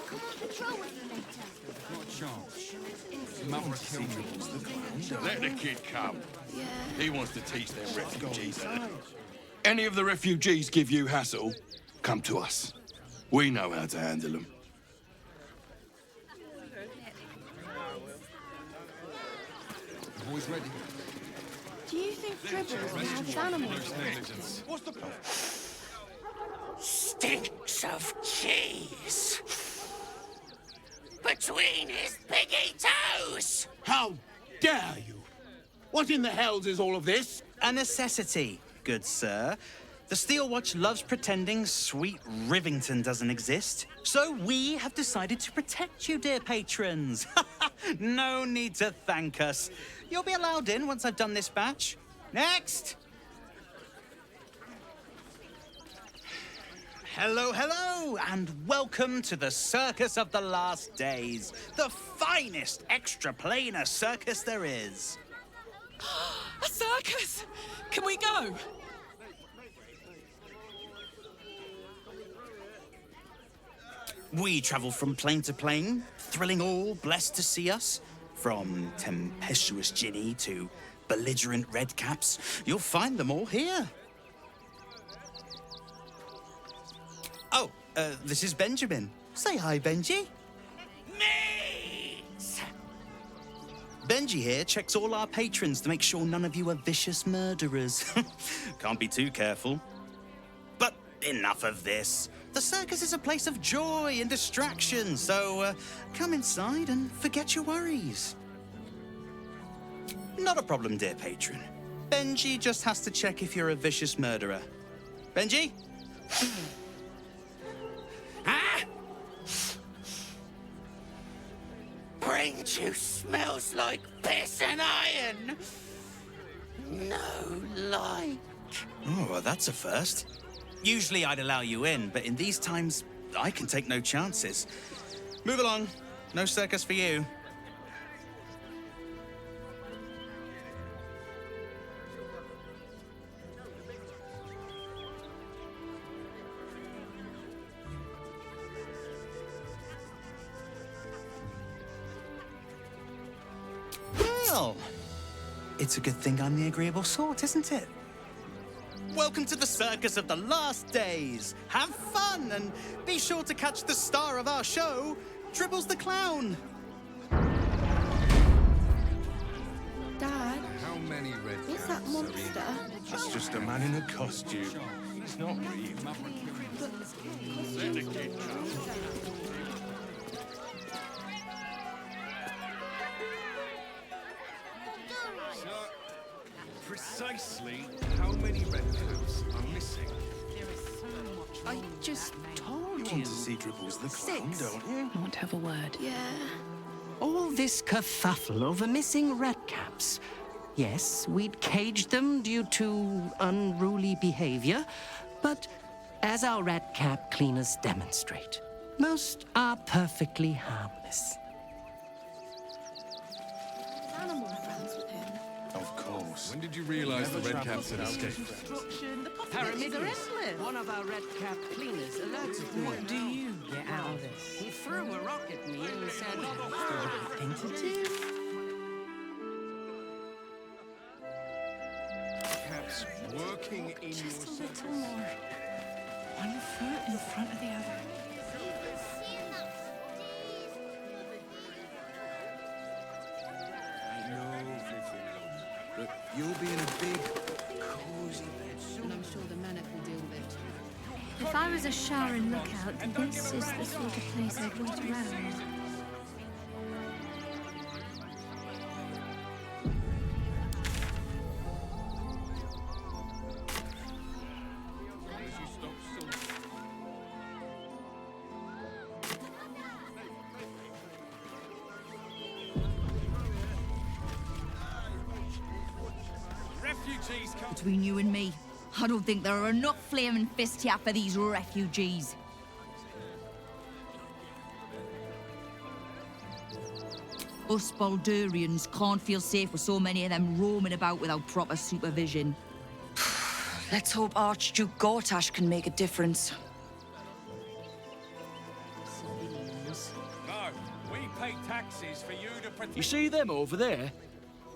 [SPEAKER 16] Come on patrol with me later.
[SPEAKER 10] Not a chance. Mother's secret. Let the kid come. He wants to teach them refugees. Any of the refugees give you hassle, come to us. We know how to handle them. Boys ready?
[SPEAKER 16] Do you think dribblers will have animals?
[SPEAKER 10] What's the plan?
[SPEAKER 22] Stinks of cheese between his piggy toes.
[SPEAKER 23] How dare you? What in the hells is all of this?
[SPEAKER 25] A necessity, good sir. The Steel Watch loves pretending sweet Rivington doesn't exist. So we have decided to protect you, dear patrons. No need to thank us. You'll be allowed in once I've done this batch. Next! Hello, hello, and welcome to the Circus of the Last Days, the finest extra-planar circus there is.
[SPEAKER 7] A circus! Can we go?
[SPEAKER 25] We travel from plane to plane, thrilling all blessed to see us. From tempestuous Ginny to belligerent redcaps, you'll find them all here. Oh, this is Benjamin. Say hi, Benji.
[SPEAKER 22] Meat!
[SPEAKER 25] Benji here checks all our patrons to make sure none of you are vicious murderers. Can't be too careful. But enough of this. The circus is a place of joy and distraction, so come inside and forget your worries. Not a problem, dear patron. Benji just has to check if you're a vicious murderer. Benji?
[SPEAKER 22] Ah! Brain juice smells like piss and iron. No like.
[SPEAKER 25] Oh, well, that's a first. Usually I'd allow you in, but in these times, I can take no chances. Move along. No circus for you. Well, it's a good thing I'm the agreeable sort, isn't it? Welcome to the circus of the last days. Have fun and be sure to catch the star of our show, Dribbles the Clown.
[SPEAKER 14] Dad,
[SPEAKER 10] How many red
[SPEAKER 14] what's that
[SPEAKER 10] caps are in?
[SPEAKER 14] monster?
[SPEAKER 10] That's just a man in a costume. He's not real. Let the kid come. Precisely how many red caps are missing?
[SPEAKER 14] I just told
[SPEAKER 10] You want to see Dribbles the Clown,
[SPEAKER 14] 6.
[SPEAKER 10] don't you?
[SPEAKER 6] I want to have a word.
[SPEAKER 14] Yeah.
[SPEAKER 3] All this kerfuffle over missing red caps. Yes, we'd caged them due to unruly behavior, but as our red cap cleaners demonstrate, most are perfectly harmless.
[SPEAKER 14] Animal friends with him.
[SPEAKER 10] Of course.
[SPEAKER 19] When did you realise the red caps had escaped?
[SPEAKER 14] Destruction. The possibilities are endless.
[SPEAKER 3] One of our red cap cleaners alerted me.
[SPEAKER 21] What do you get out of this?
[SPEAKER 3] He threw a rock at me and said, "Thing to do."
[SPEAKER 10] Caps working in your
[SPEAKER 14] Just a little
[SPEAKER 10] circus.
[SPEAKER 14] more.
[SPEAKER 6] One foot in front of the other.
[SPEAKER 10] Look, you'll be in a big, cozy bed soon.
[SPEAKER 1] And I'm sure the Manic will deal with it.
[SPEAKER 5] If I was a Sharon lookout, this is the sort of place I'd wait around.
[SPEAKER 10] Refugees come.
[SPEAKER 17] Between you and me, I don't think there are enough flaming fists here for these refugees. Us Baldurians can't feel safe with so many of them roaming about without proper supervision.
[SPEAKER 13] Let's hope Archduke Gortash can make a difference.
[SPEAKER 22] No, we pay taxes for you to protect.
[SPEAKER 18] You see them over there?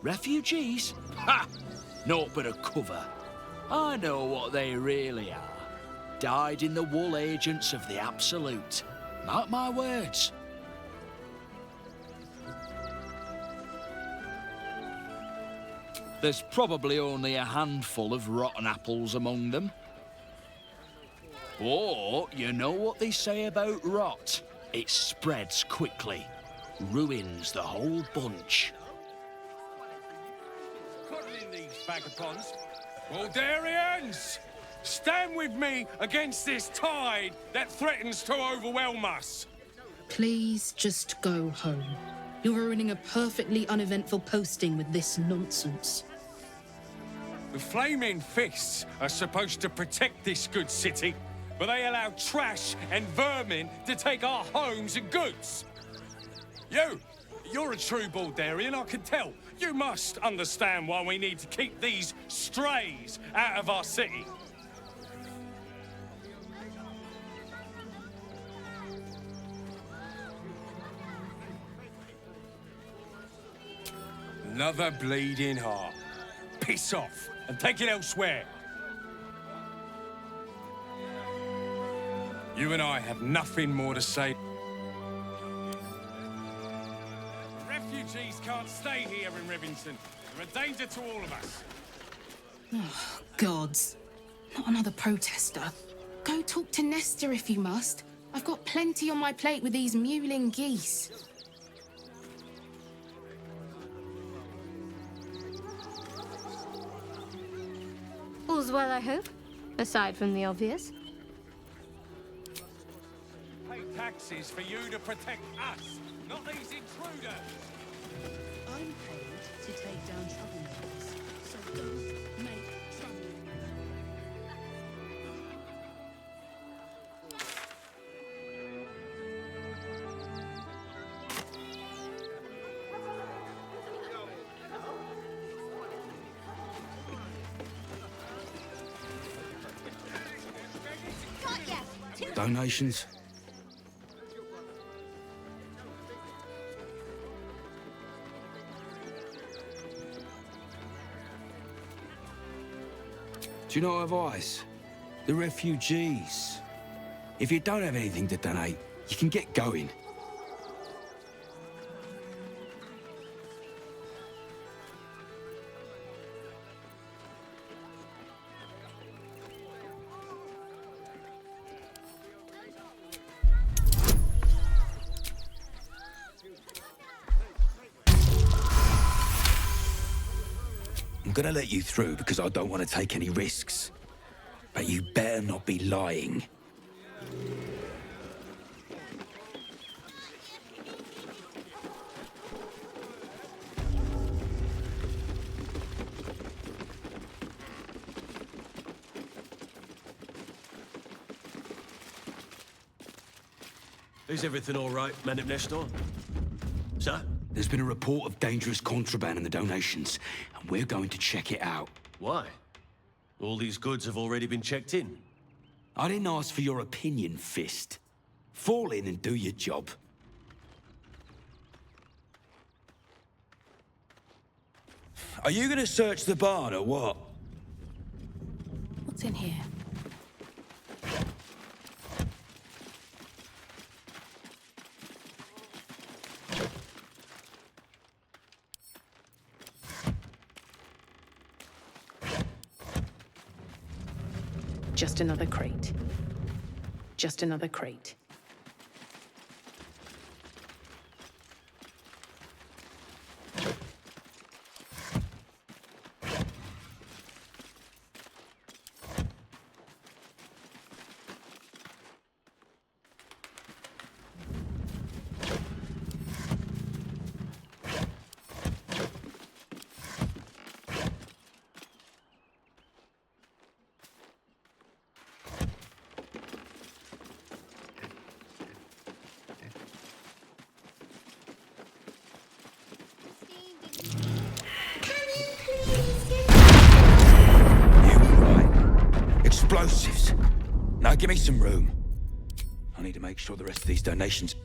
[SPEAKER 18] Refugees? Ha! Naught but a cover. I know what they really are. Dyed-in-the-wool agents of the Absolute. Mark my words. There's probably only a handful of rotten apples among them. Or, you know what they say about rot? It spreads quickly. Ruins the whole bunch.
[SPEAKER 22] Put in these vagabonds. Baldurians! Stand with me against this tide that threatens to overwhelm us.
[SPEAKER 20] Please just go home. You're ruining a perfectly uneventful posting with this nonsense.
[SPEAKER 22] The Flaming Fists are supposed to protect this good city, but they allow trash and vermin to take our homes and goods. You're a true Baldurian, I can tell. You must understand why we need to keep these strays out of our city. Another bleeding heart. Piss off and take it elsewhere. You and I have nothing more to say. Refugees can't stay here in Rivington. They're a danger to all of us.
[SPEAKER 20] Oh, gods. Not another protester. Go talk to Nestor if you must. I've got plenty on my plate with these mewling geese.
[SPEAKER 5] All's well, I hope, aside from the obvious.
[SPEAKER 22] Pay taxes for you to protect us, not these intruders.
[SPEAKER 20] I'm paid to take down troublemakers, so don't make trouble.
[SPEAKER 18] Donations? Do you know advice? The refugees. If you don't have anything to donate, you can get going. I'm gonna let you through because I don't want to take any risks. But you better not be lying.
[SPEAKER 8] Is everything all right, men of Nestor? Sir?
[SPEAKER 18] There's been a report of dangerous contraband in the donations, and we're going to check it out.
[SPEAKER 8] Why? All these goods have already been checked in.
[SPEAKER 18] I didn't ask for your opinion, Fist. Fall in and do your job. Are you gonna search the barn or what?
[SPEAKER 20] What's in here? Just another crate. Just another crate.
[SPEAKER 18] Explosives. Now give me some room. I need to make sure the rest of these donations...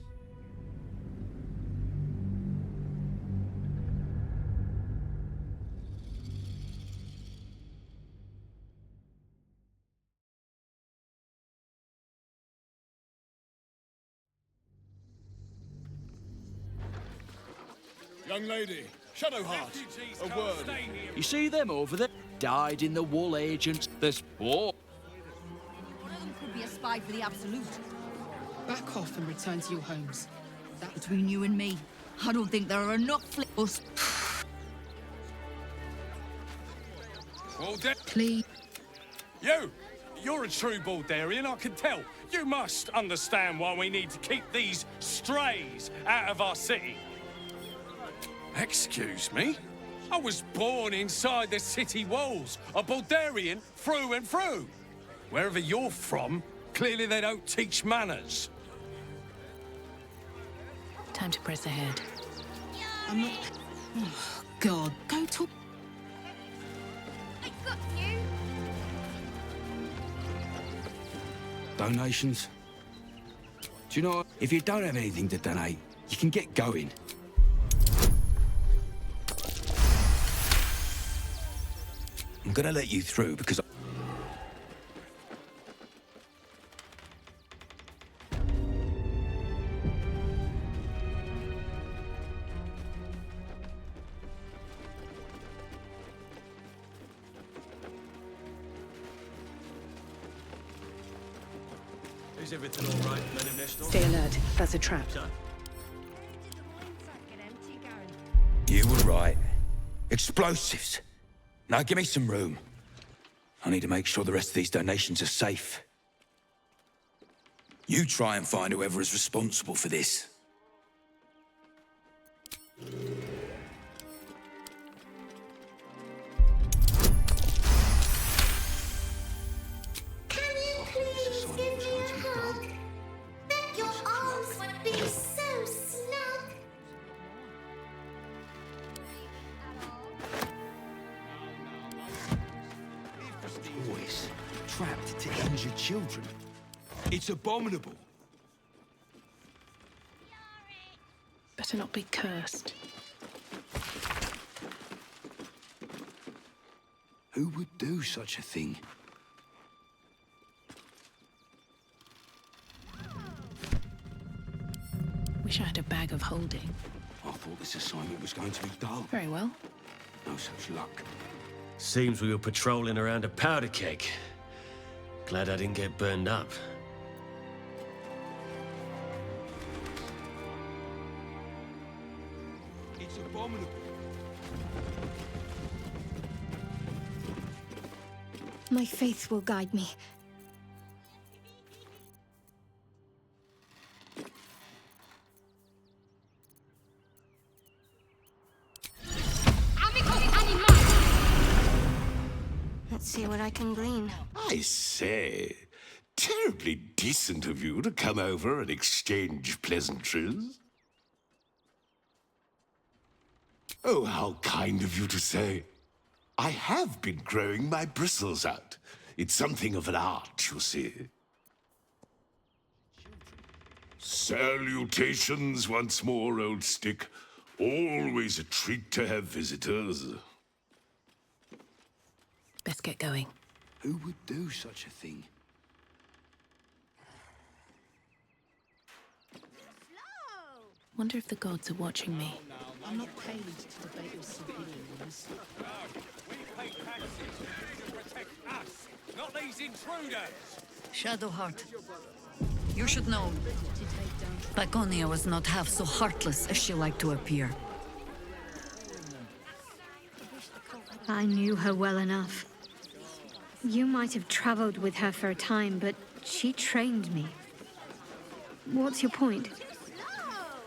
[SPEAKER 10] Young lady, Shadowheart, a word.
[SPEAKER 18] You see them over there? Died in the wool agents. There's four.
[SPEAKER 17] One of them could be a spy for the Absolute.
[SPEAKER 20] Back off and return to your homes.
[SPEAKER 17] Between you and me, I don't think there are enough flippers.
[SPEAKER 20] Please.
[SPEAKER 22] You're a true Baldurian, I can tell. You must understand why we need to keep these strays out of our city. Excuse me? I was born inside the city walls, a Baldurian through and through. Wherever you're from, clearly they don't teach manners.
[SPEAKER 6] Time to press ahead.
[SPEAKER 20] I'm not... Oh, God. Go talk...
[SPEAKER 16] I got you.
[SPEAKER 18] Donations? Do you know, if you don't have anything to donate, you can get going. I'm gonna let you through because...
[SPEAKER 8] Is everything all right, men of Nestor?
[SPEAKER 6] Stay alert. That's a trap.
[SPEAKER 10] You were right. Explosives. Now give me some room. I need to make sure the rest of these donations are safe. You try and find whoever is responsible for this.
[SPEAKER 9] Boys, trapped to injure children. It's abominable.
[SPEAKER 6] Better not be cursed.
[SPEAKER 9] Who would do such a thing?
[SPEAKER 6] Wish I had a bag of holding.
[SPEAKER 9] I thought this assignment was going to be dull.
[SPEAKER 6] Very well.
[SPEAKER 9] No such luck.
[SPEAKER 8] Seems we were patrolling around a powder keg. Glad I didn't get burned up.
[SPEAKER 9] It's abominable.
[SPEAKER 5] My faith will guide me. Let's see what I can glean.
[SPEAKER 11] I say, terribly decent of you to come over and exchange pleasantries. Oh, how kind of you to say. I have been growing my bristles out. It's something of an art, you see. Salutations once more, old stick. Always a treat to have visitors.
[SPEAKER 6] Best get going.
[SPEAKER 9] Who would do such a thing?
[SPEAKER 6] Wonder if the gods are watching me.
[SPEAKER 20] I'm not paid to debate with civilians.
[SPEAKER 22] We pay taxes to protect us, not these intruders.
[SPEAKER 4] Shadowheart, you should know, Laconia was not half so heartless as she liked to appear.
[SPEAKER 5] I knew her well enough. You might have traveled with her for a time, but she trained me. What's your point?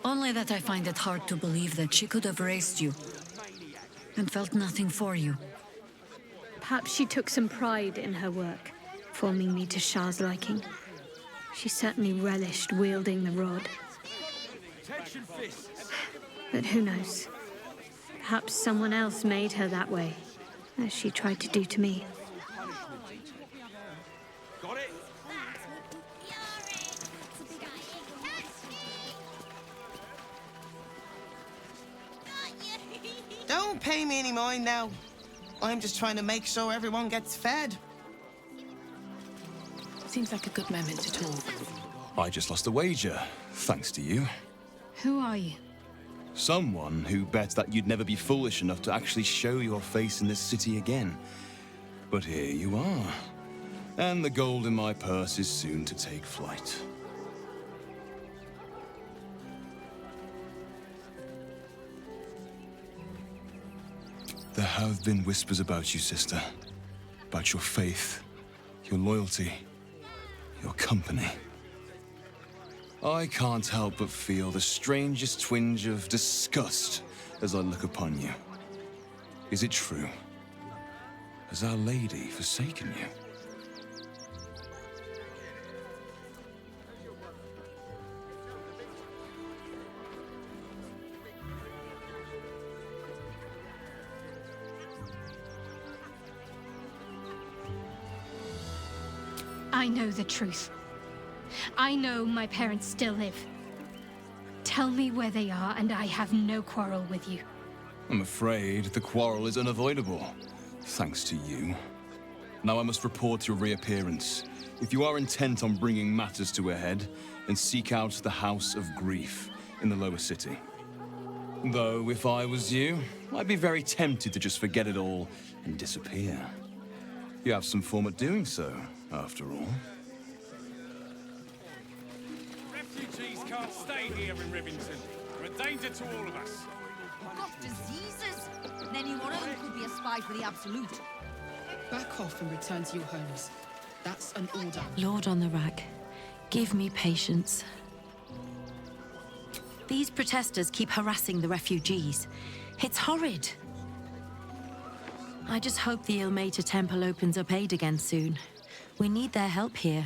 [SPEAKER 4] Only that I find it hard to believe that she could have raised you and felt nothing for you.
[SPEAKER 5] Perhaps she took some pride in her work, forming me to Shah's liking. She certainly relished wielding the rod. But who knows? Perhaps someone else made her that way, as she tried to do to me.
[SPEAKER 22] Got it?
[SPEAKER 12] Don't pay me any mind now. I'm just trying to make sure everyone gets fed.
[SPEAKER 6] Seems like a good moment to talk.
[SPEAKER 15] I just lost a wager, thanks to you.
[SPEAKER 5] Who are you?
[SPEAKER 15] Someone who bet that you'd never be foolish enough to actually show your face in this city again. But here you are. And the gold in my purse is soon to take flight. There have been whispers about you, sister. About your faith, your loyalty, your company. I can't help but feel the strangest twinge of disgust as I look upon you. Is it true? Has Our Lady forsaken you?
[SPEAKER 5] I know the truth. I know my parents still live. Tell me where they are, and I have no quarrel with you.
[SPEAKER 15] I'm afraid the quarrel is unavoidable, thanks to you. Now I must report your reappearance. If you are intent on bringing matters to a head, then seek out the House of Grief in the lower city. Though, if I was you, I'd be very tempted to just forget it all and disappear. You have some form at doing so, after all.
[SPEAKER 22] refugees can't stay here in Rivington. They're a danger to all of us.
[SPEAKER 17] You've got diseases. And anyone else could be a spy for the Absolute.
[SPEAKER 20] Back off and return to your homes. That's an order.
[SPEAKER 2] Lord on the rack, give me patience. These protesters keep harassing the refugees. It's horrid. I just hope the Ilmater Temple opens up aid again soon. We need their help here.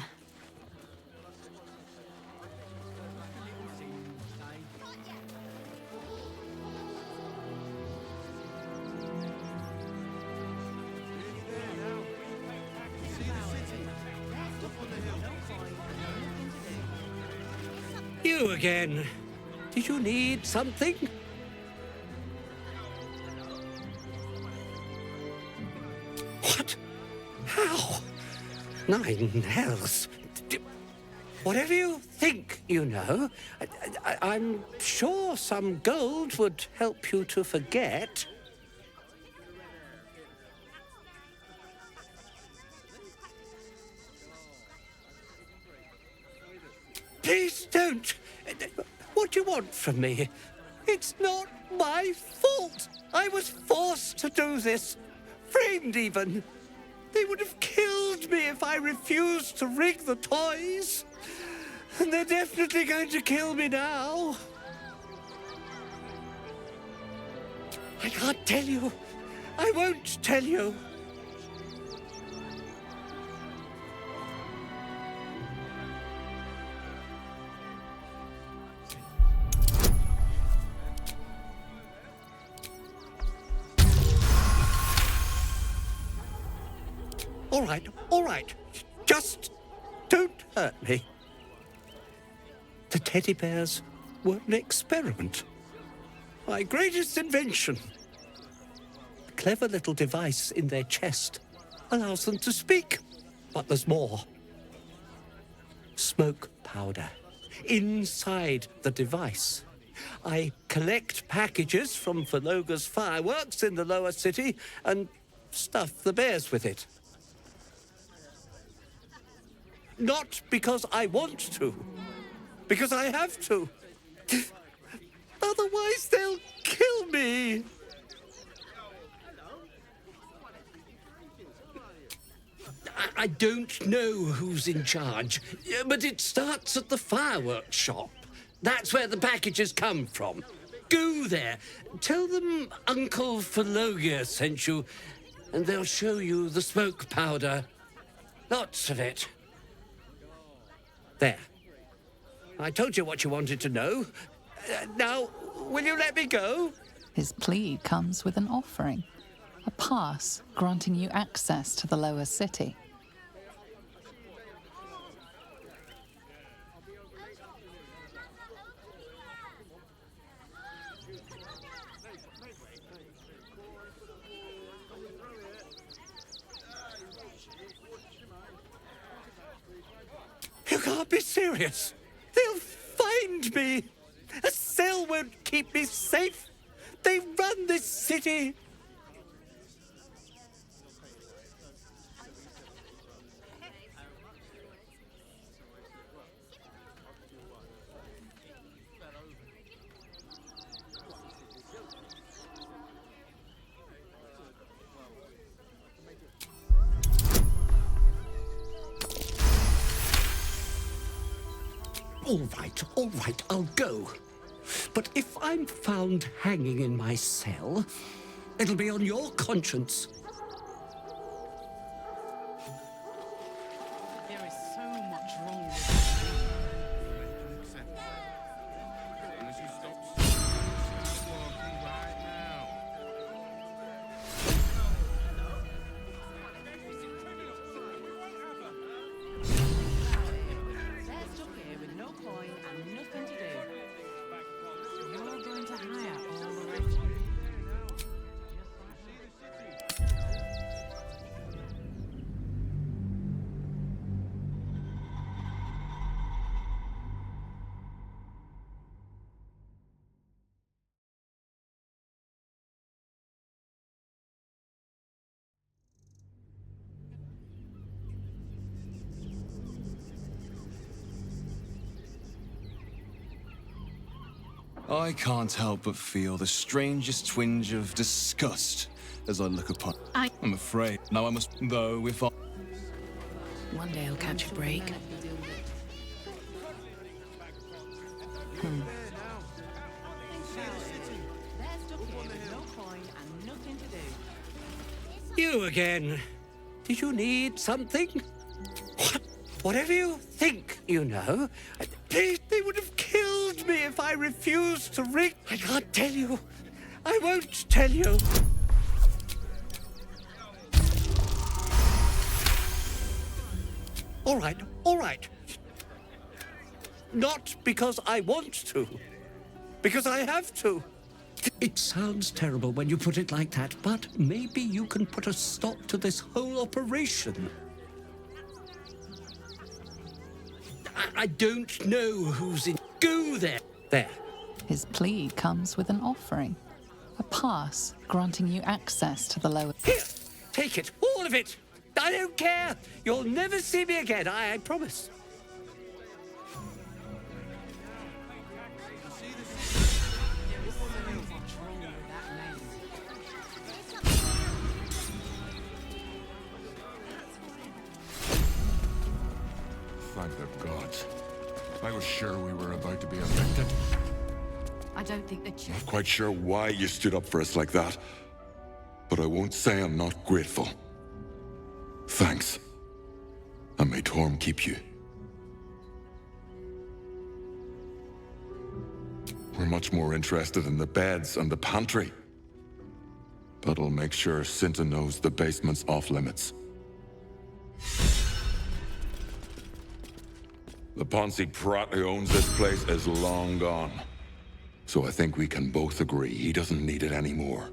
[SPEAKER 7] You again. Did you need something? What? How? Nine hells. Whatever you think, you know. I'm sure some gold would help you to forget. Please don't. What do you want from me? It's not my fault. I was forced to do this. Framed even. They would have killed me if I refused to rig the toys. And they're definitely going to kill me now. I can't tell you. I won't tell you. All right. Just don't hurt me. The teddy bears were an experiment. My greatest invention. A clever little device in their chest allows them to speak. But there's more. Smoke powder inside the device. I collect packages from Verloga's fireworks in the lower city and stuff the bears with it. Not because I want to, because I have to. Otherwise, they'll kill me. I don't know who's in charge, but it starts at the fireworks shop. That's where the packages come from. Go there. Tell them Uncle Verloga sent you, and they'll show you the smoke powder. Lots of it. There. I told you what you wanted to know. Now, will you let me go?
[SPEAKER 23] His plea comes with an offering. A pass granting you access to the lower city.
[SPEAKER 7] You can't be serious. They'll find me. A cell won't keep me safe. They run this city. All right, I'll go. But if I'm found hanging in my cell, it'll be on your conscience.
[SPEAKER 6] There is so much wrong with
[SPEAKER 15] I can't help but feel the strangest twinge of disgust as I look upon. I'm afraid now I must, though, if I.
[SPEAKER 6] One day I'll catch a break.
[SPEAKER 7] You again. Did you need something? Whatever you think, you know. They would have killed me if I refused to ring. I can't tell you. I won't tell you. All right, all right. Not because I want to. Because I have to. It sounds terrible when you put it like that, but maybe you can put a stop to this whole operation. I don't know who's in. Go there. There.
[SPEAKER 23] His plea comes with an offering. A pass granting you access to the lower...
[SPEAKER 7] Here, take it, all of it. I don't care. You'll never see me again, I promise.
[SPEAKER 10] Thank the gods. I was sure we were about to be evicted.
[SPEAKER 4] I don't think that you...
[SPEAKER 10] Not quite sure why you stood up for us like that, but I won't say I'm not grateful. Thanks. And may Torm keep you. We're much more interested in the beds and the pantry. That'll make sure Cinta knows the basement's off limits. The Ponzi Prat who owns this place is long gone. So I think we can both agree he doesn't need it anymore.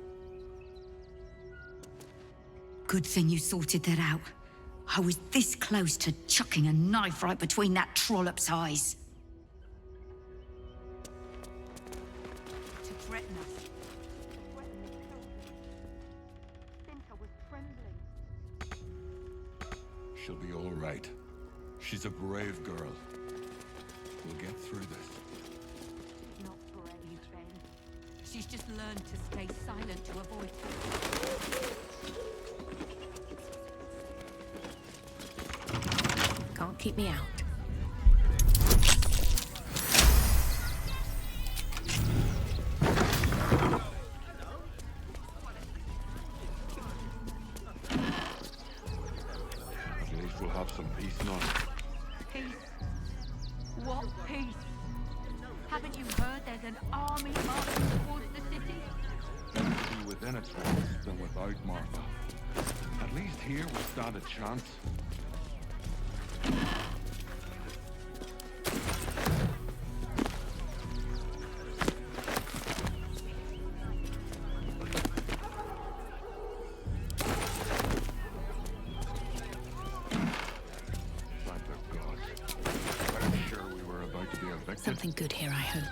[SPEAKER 17] Good thing you sorted that out. I was this close to chucking a knife right between that trollop's eyes. To threaten us.
[SPEAKER 10] She'll be all right. She's a brave girl. We'll get through this.
[SPEAKER 17] Not brave, Ben. She's just learned to stay silent to avoid...
[SPEAKER 6] Can't keep me out.
[SPEAKER 10] At least we'll have some peace now.
[SPEAKER 17] Peace? What peace? Haven't you heard there's an army marching towards the city?
[SPEAKER 10] Be within its walls than without, Martha. At least here we stand a chance.
[SPEAKER 6] Something good here, I hope.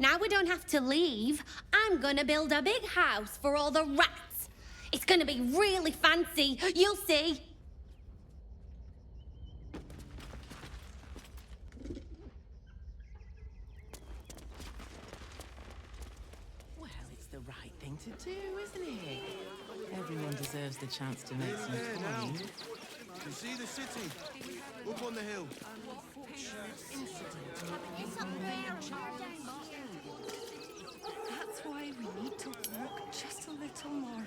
[SPEAKER 16] Now we don't have to leave. I'm gonna build a big house for all the rats. It's gonna be really fancy. You'll see.
[SPEAKER 14] Well, it's the right thing to do, isn't it? Everyone deserves the chance to make some coin.
[SPEAKER 9] You see the city? Up on the hill.
[SPEAKER 14] That's why we need to walk just a little more.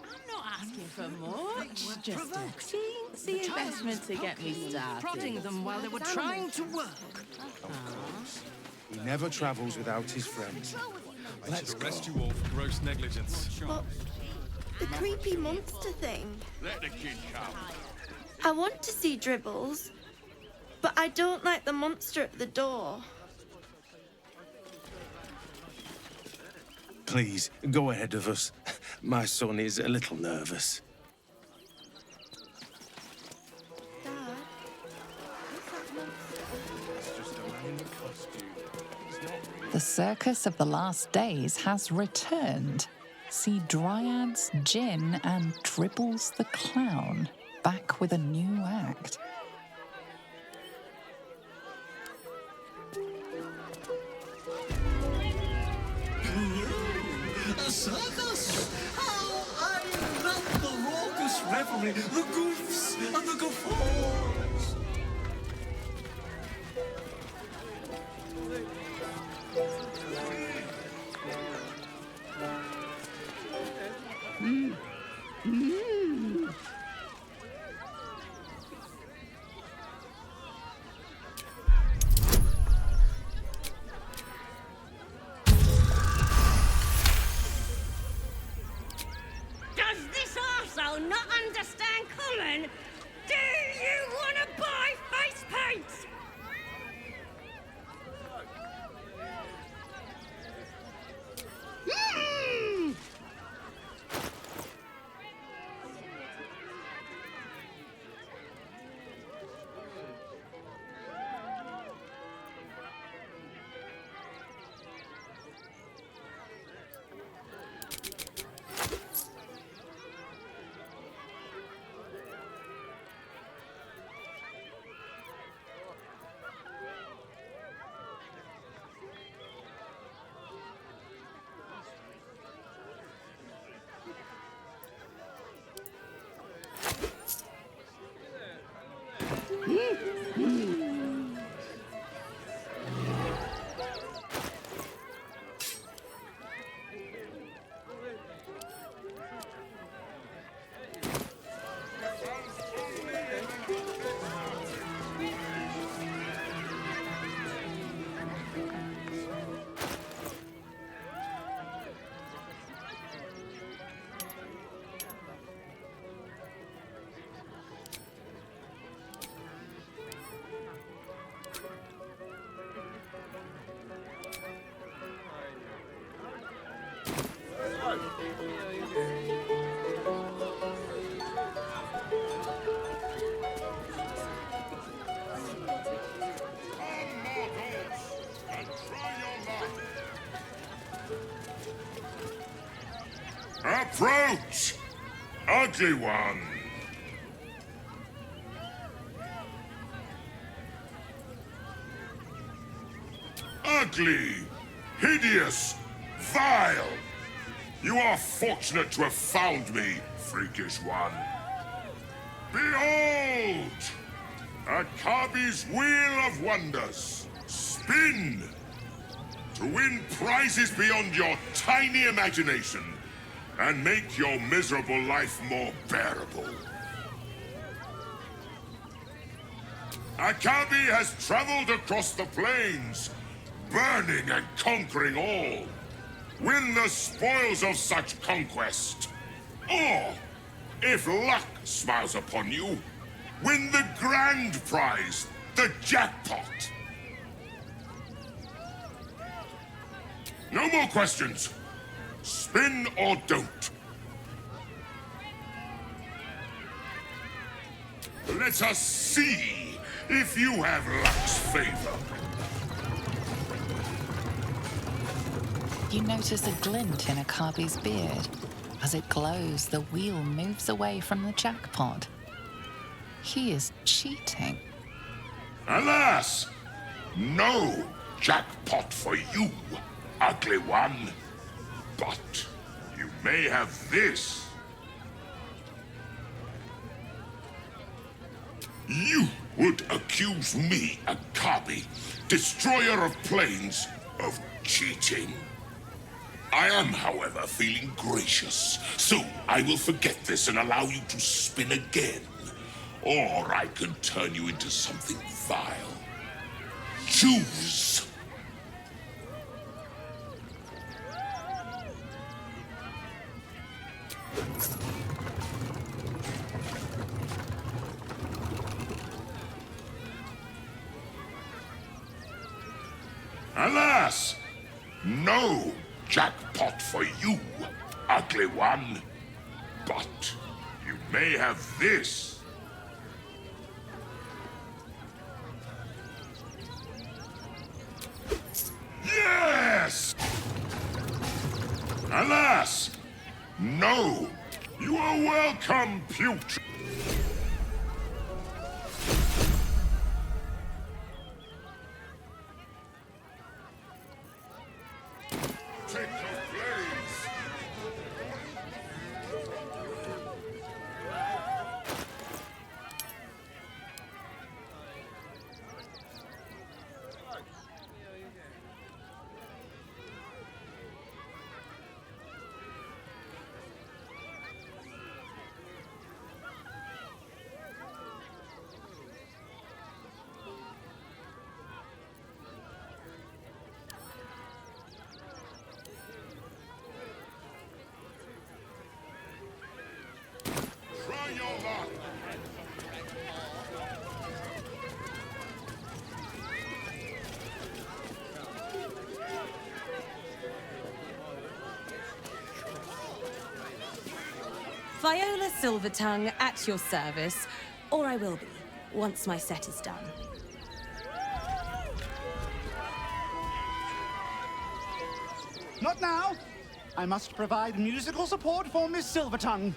[SPEAKER 14] I'm not asking for much. Just a teensy investment to get me started.
[SPEAKER 1] Prodding them while they were trying to work.
[SPEAKER 3] He never travels without his friends. Let's
[SPEAKER 22] arrest you all for gross negligence.
[SPEAKER 19] But the creepy monster thing.
[SPEAKER 10] Let the kid come.
[SPEAKER 19] I want to see Dribbles,
[SPEAKER 13] but I don't like the monster at the door.
[SPEAKER 3] Please, go ahead of us. My son is a little nervous.
[SPEAKER 23] The Circus of the Last Days has returned. See Dryads, Jinn, and Dribbles the Clown back with a new act.
[SPEAKER 7] A circus? How I love the raucous revelry, the goofs and the guffaws.
[SPEAKER 16] Does this arsehole not understand common? Do you want to buy face paint?
[SPEAKER 11] Approach, ugly one. Ugly, hideous, vile. You are fortunate to have found me, freakish one. Behold! Akabi's Wheel of Wonders. Spin! To win prizes beyond your tiny imagination and make your miserable life more bearable. Akabi has traveled across the plains, burning and conquering all. Win the spoils of such conquest. Or, if luck smiles upon you, win the grand prize, the jackpot. No more questions. Spin or don't. Let us see if you have luck's favor.
[SPEAKER 23] You notice a glint in Akabi's beard. As it glows, the wheel moves away from the jackpot. He is cheating.
[SPEAKER 11] Alas! No jackpot for you, ugly one. But you may have this. You would accuse me, Akabi, destroyer of planes, of cheating. I am, however, feeling gracious, so I will forget this and allow you to spin again. Or I can turn you into something vile. Choose! Alas, no jackpot for you, ugly one. But you may have this. Yes! Alas, no. You are welcome, putrid. Take your place. Try your luck.
[SPEAKER 18] Viola Silvertongue at your service, or I will be, once my set is done.
[SPEAKER 19] Not now. I must provide musical support for Miss Silvertongue.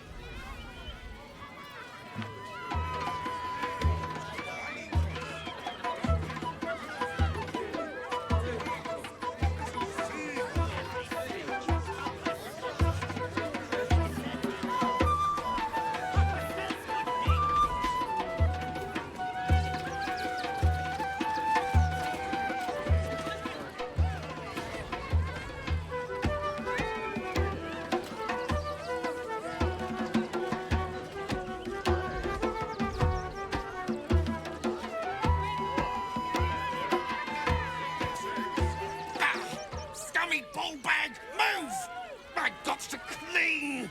[SPEAKER 11] Scummy ball bag, move! My got's to clean!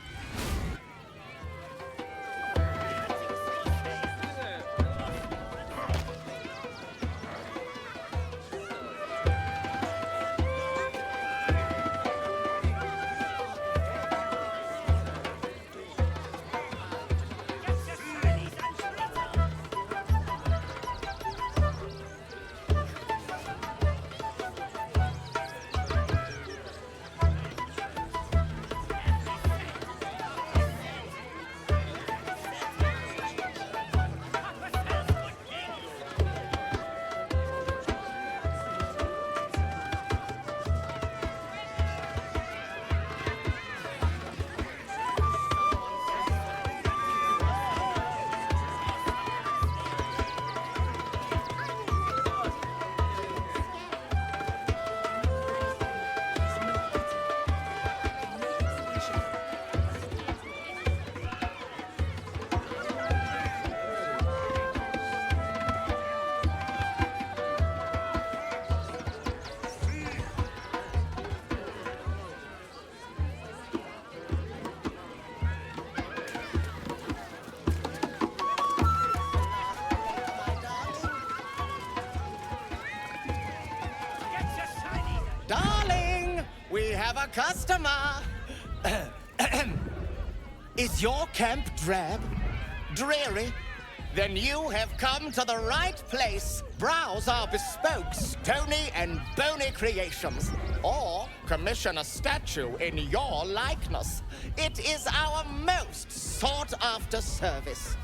[SPEAKER 21] Darling, we have a customer. Is your camp drab? Dreary? Then you have come to the right place. Browse our bespoke, stony and bony creations. Or commission a statue in your likeness. It is our most sought-after service.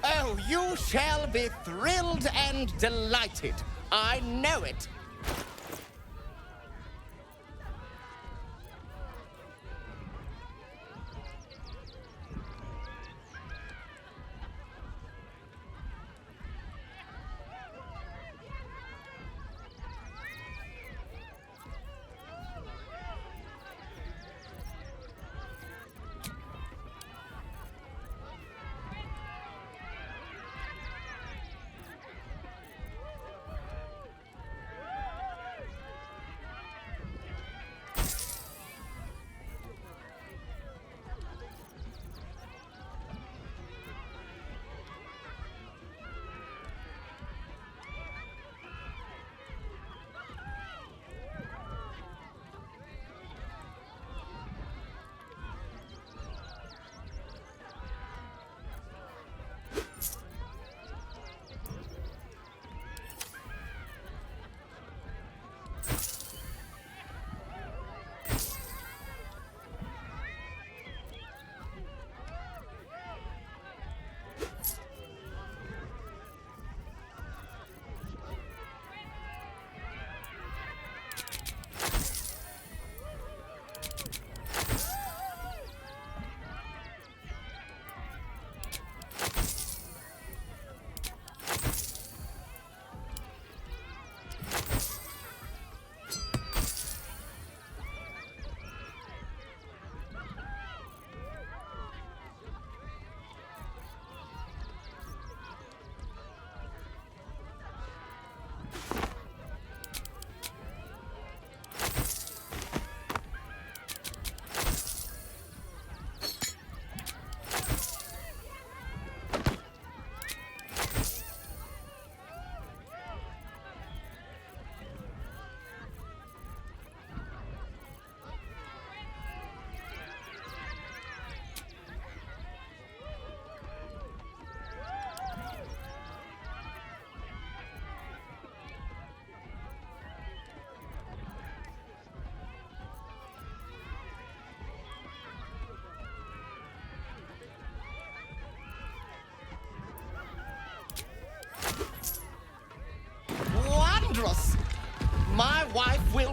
[SPEAKER 21] Oh, you shall be thrilled and delighted. I know it.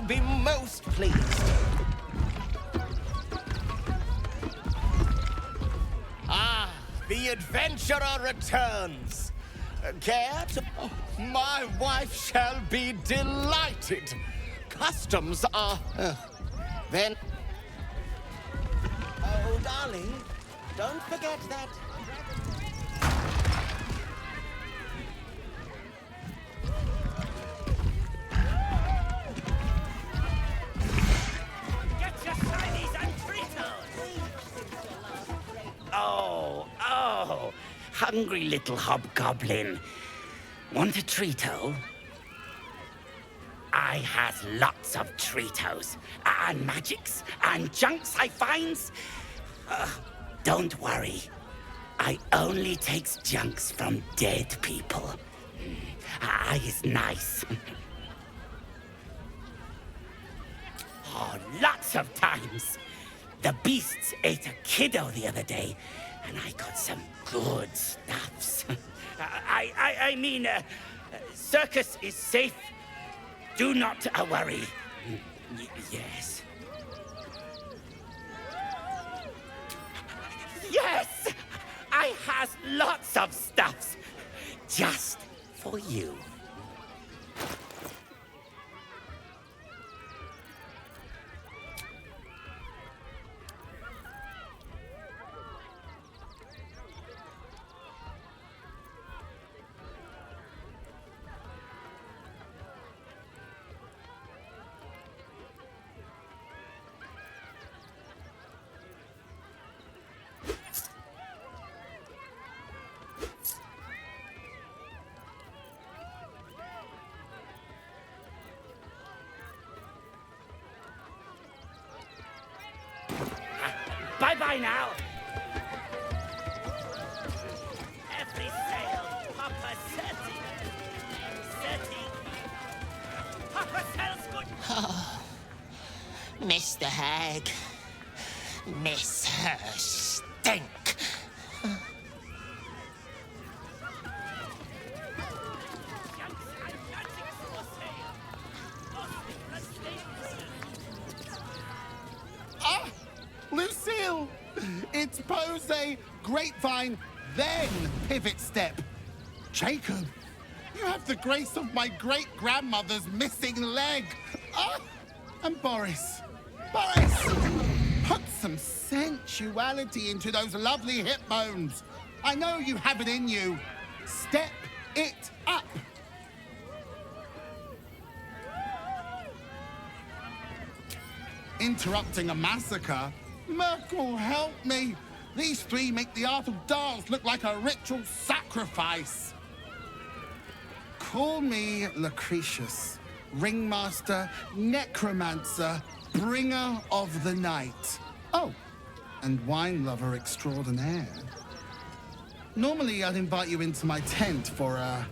[SPEAKER 21] be most pleased. Ah, the adventurer returns. Care to... Oh, my wife shall be delighted. Customs are... then... Oh, darling, don't forget that...
[SPEAKER 5] Oh, hungry little hobgoblin. Want a treato? I has lots of treatos, and magics, and junks I finds. Don't worry. I only takes junks from dead people. I is nice. Oh, lots of times. The beasts ate a kiddo the other day, and I got some good stuffs. I mean, circus is safe. Do not worry. Yes. Yes! I has lots of stuffs. Just for you. Bye-bye now. Every sail, Papa setting. Setting. Papa sails good.
[SPEAKER 8] Oh, Mr. Hag. Miss her stink.
[SPEAKER 19] Lucille! It's pose, grapevine, then pivot step. Jacob, you have the grace of my great-grandmother's missing leg. Ah! And Boris, put some sensuality into those lovely hip bones. I know you have it in you. Step it up. Interrupting a massacre? Merkel, help me! These three make the art of dance look like a ritual sacrifice. Call me Lucretius, ringmaster, necromancer, bringer of the night. Oh, and wine lover extraordinaire. Normally I'd invite you into my tent for a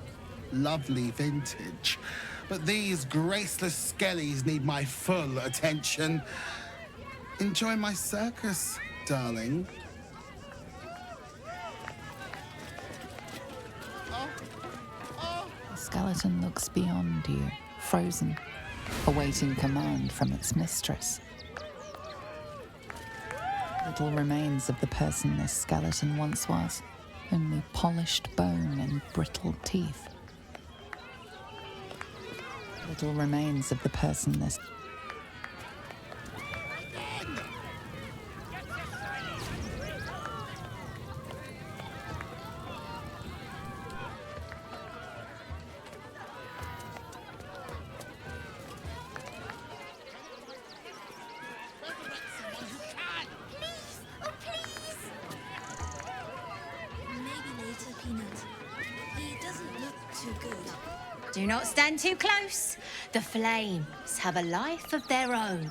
[SPEAKER 19] lovely vintage, but these graceless skellies need my full attention. Enjoy my circus, darling.
[SPEAKER 23] The skeleton looks beyond you, frozen, awaiting command from its mistress. Little remains of the person this skeleton once was, only polished bone and brittle teeth. Little remains of the person this...
[SPEAKER 16] Do not stand too close. The flames have a life of their own.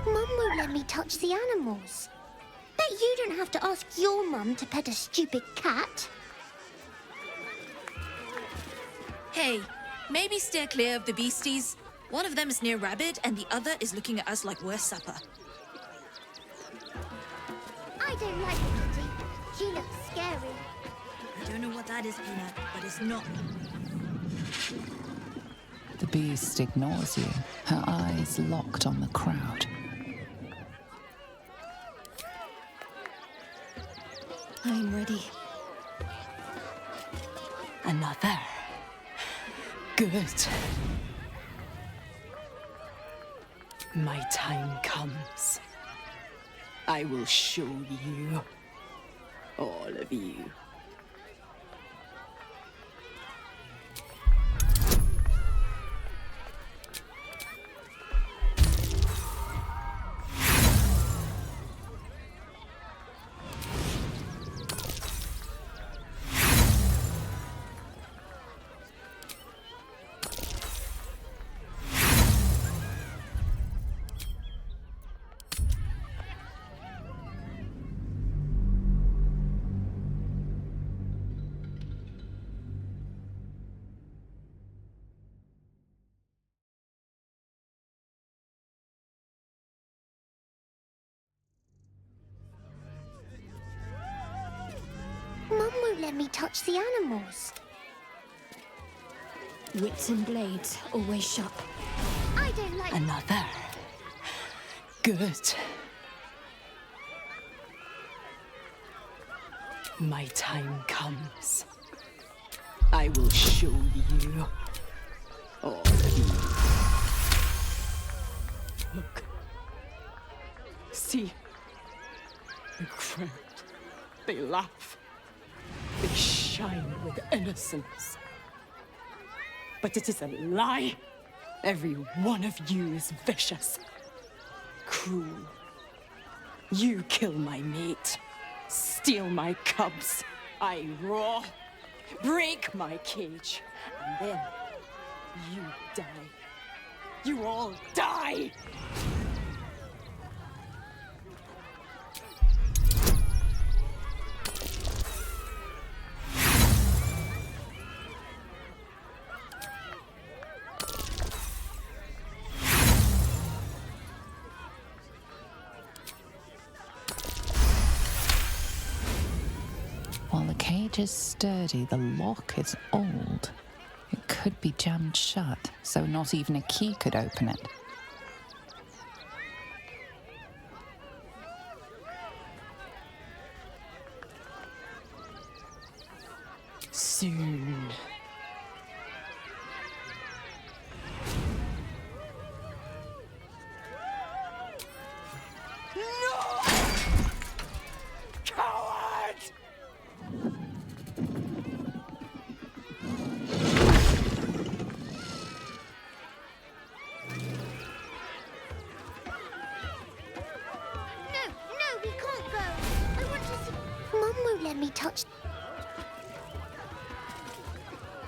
[SPEAKER 12] Mum won't let me touch the animals. Bet you don't have to ask your mum to pet a stupid cat.
[SPEAKER 18] Hey, maybe steer clear of the beasties. One of them is near Rabbit, and the other is looking at us like we're supper.
[SPEAKER 12] don't like the kitty. She looks scary.
[SPEAKER 2] I don't know what that is, Peanut, but it's not.
[SPEAKER 23] The beast ignores you, her eyes locked on the crowd.
[SPEAKER 17] I'm ready. Another. Good. My time comes. I will show you. All of you.
[SPEAKER 12] Mum won't let me touch the animals.
[SPEAKER 17] Wits and blades always sharp.
[SPEAKER 12] I don't like...
[SPEAKER 17] Another. Good. My time comes. I will show you. All of you. Look. See. The crowd. They laugh. They shine with innocence. But it is a lie. Every one of you is vicious. Cruel. You kill my mate. Steal my cubs. I roar. Break my cage. And then you die. You all die!
[SPEAKER 23] While the cage is sturdy, the lock is old. It could be jammed shut, so not even a key could open it.
[SPEAKER 17] Soon.
[SPEAKER 12] No, we can't go. I want to see... Mum won't let me touch...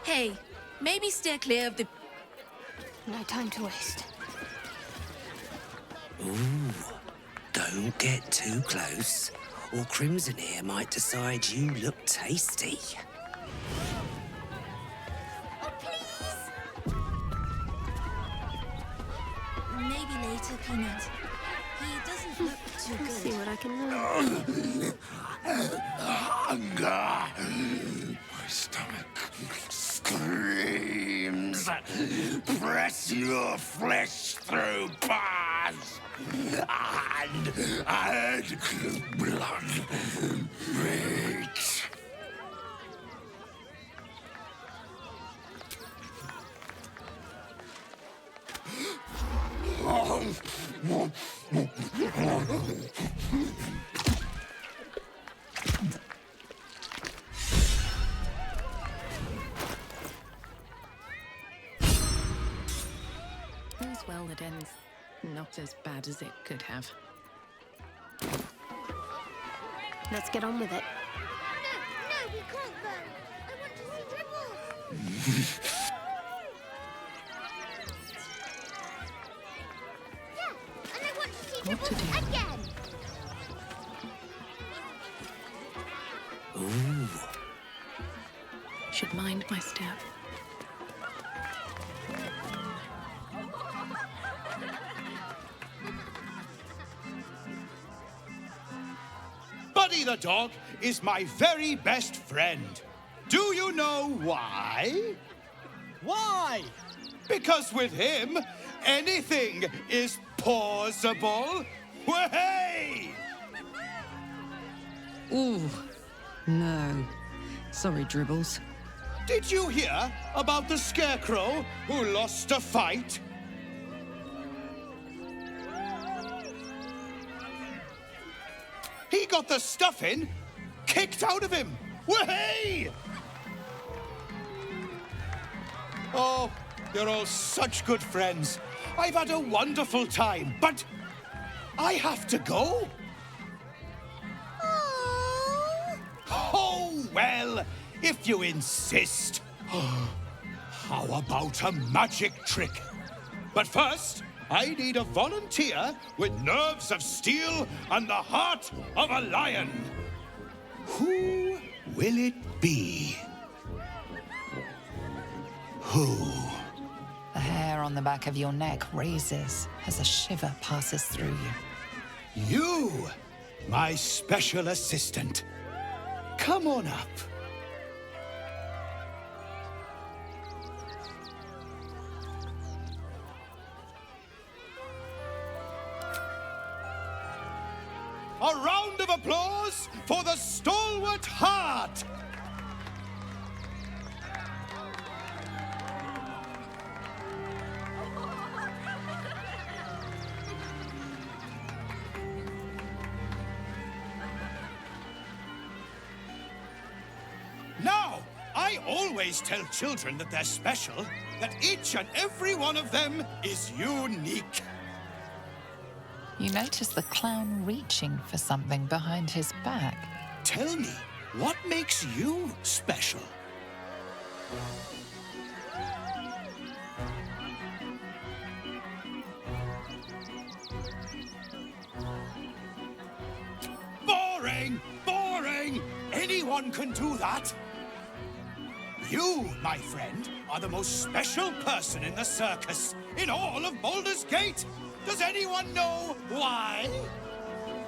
[SPEAKER 6] Hey, maybe steer clear of the...
[SPEAKER 12] No time to waste.
[SPEAKER 15] Ooh, don't get too close, or Crimson here might decide you look tasty.
[SPEAKER 2] Maybe later, Peanut. He doesn't look too good.
[SPEAKER 12] See what I can learn.
[SPEAKER 11] Hunger! My stomach screams. Press your flesh through bars and add blood meat.
[SPEAKER 6] All's well that ends not as bad as it could have.
[SPEAKER 12] Let's get on with it. No, we can't go. I want to see Dribbles. Yeah, and I want to see Dribbles again.
[SPEAKER 1] Ooh. Should mind my step.
[SPEAKER 10] But
[SPEAKER 4] Tony the dog is my very best friend. Do you know why? Why? Because with him, anything is possible. Way!
[SPEAKER 1] Ooh, no. Sorry, Dribbles.
[SPEAKER 4] Did you hear about the scarecrow who lost a fight? He got the stuffing kicked out of him. Way! Oh, you're all such good friends. I've had a wonderful time, but I have to go. Oh, well, if you insist. How about a magic trick? But first, I need a volunteer with nerves of steel and the heart of a lion. Who will it be? Who?
[SPEAKER 23] The hair on the back of your neck raises as a shiver passes through you.
[SPEAKER 4] You, my special assistant. Come on up. A round of applause for the stalwart heart. Now, I always tell children that they're special, that each and every one of them is unique.
[SPEAKER 23] You notice the clown reaching for something behind his back.
[SPEAKER 4] Tell me, what makes you special? Boring! Boring! Anyone can do that. You, my friend, are the most special person in the circus, in all of Baldur's Gate. Does anyone know why?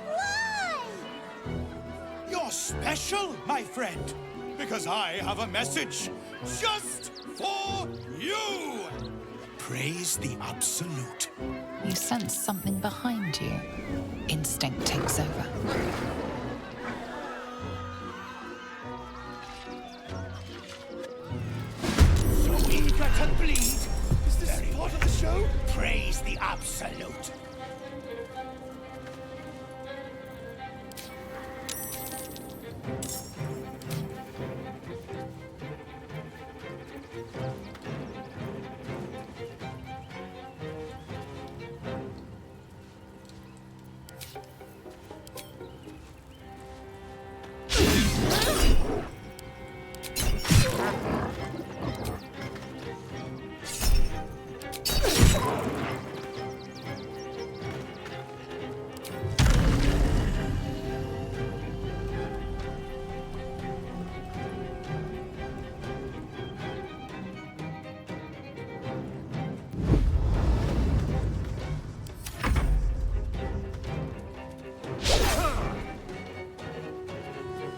[SPEAKER 12] Why?
[SPEAKER 4] You're special, my friend, because I have a message just for you. Praise the Absolute.
[SPEAKER 23] You sense something behind you. Instinct takes over.
[SPEAKER 4] So eager to bleed. Is this part of the show? Praise the Absolute.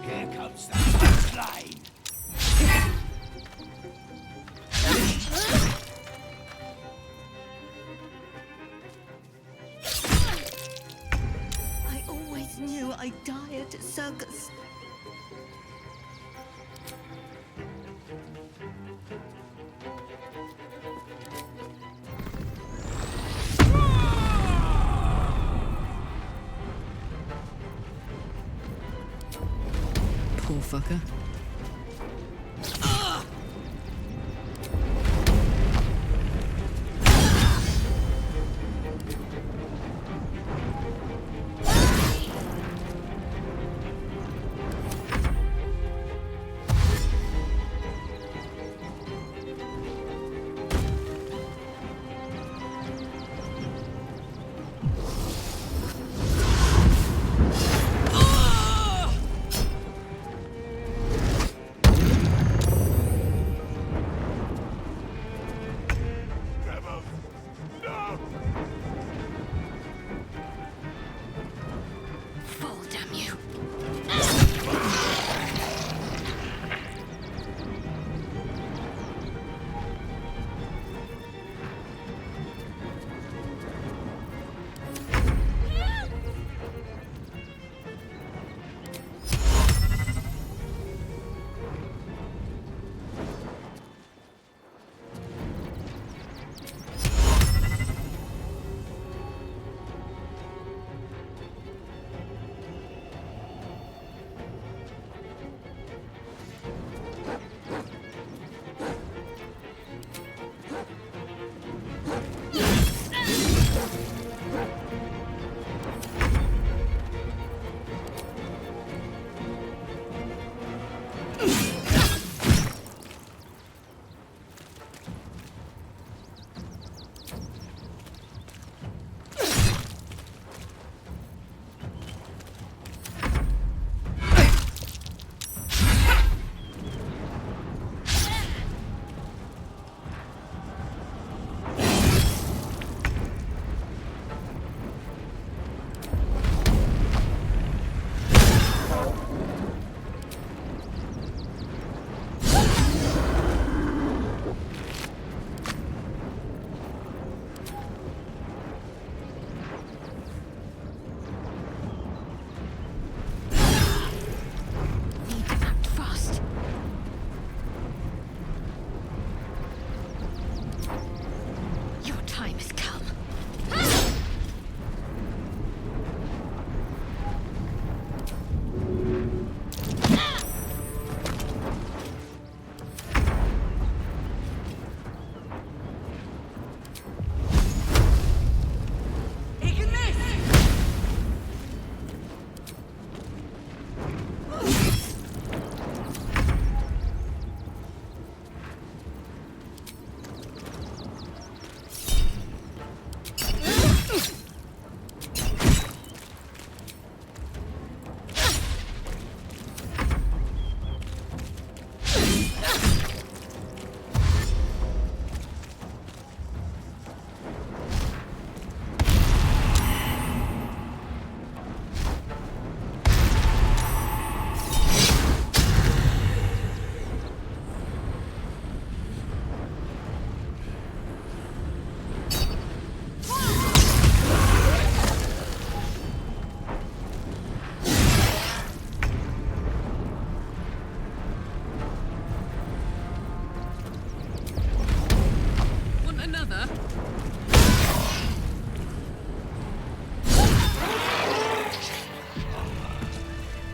[SPEAKER 4] Here comes the punchline.
[SPEAKER 13] I always knew I'd die at a circus.
[SPEAKER 1] Poor fucker.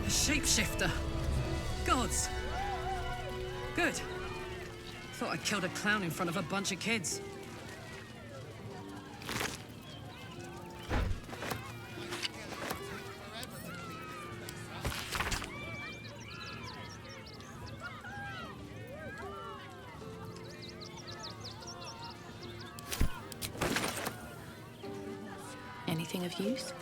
[SPEAKER 1] Shapeshifter. Gods. Good. Thought I killed a clown in front of a bunch of kids.
[SPEAKER 6] Anything of use?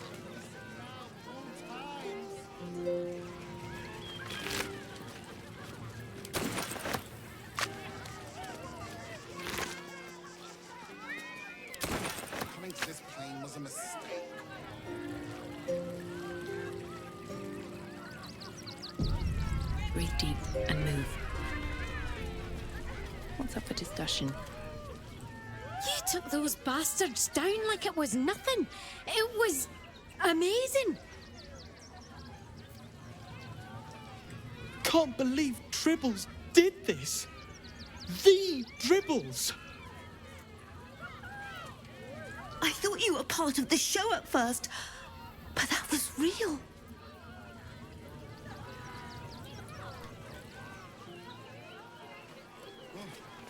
[SPEAKER 19] Coming to this plane was a mistake.
[SPEAKER 6] Breathe deep and move. What's up for discussion?
[SPEAKER 16] You took those bastards down like it was nothing. It was amazing.
[SPEAKER 9] Can't believe Dribbles did this. The Dribbles.
[SPEAKER 13] I thought you were part of the show at first, but that was real.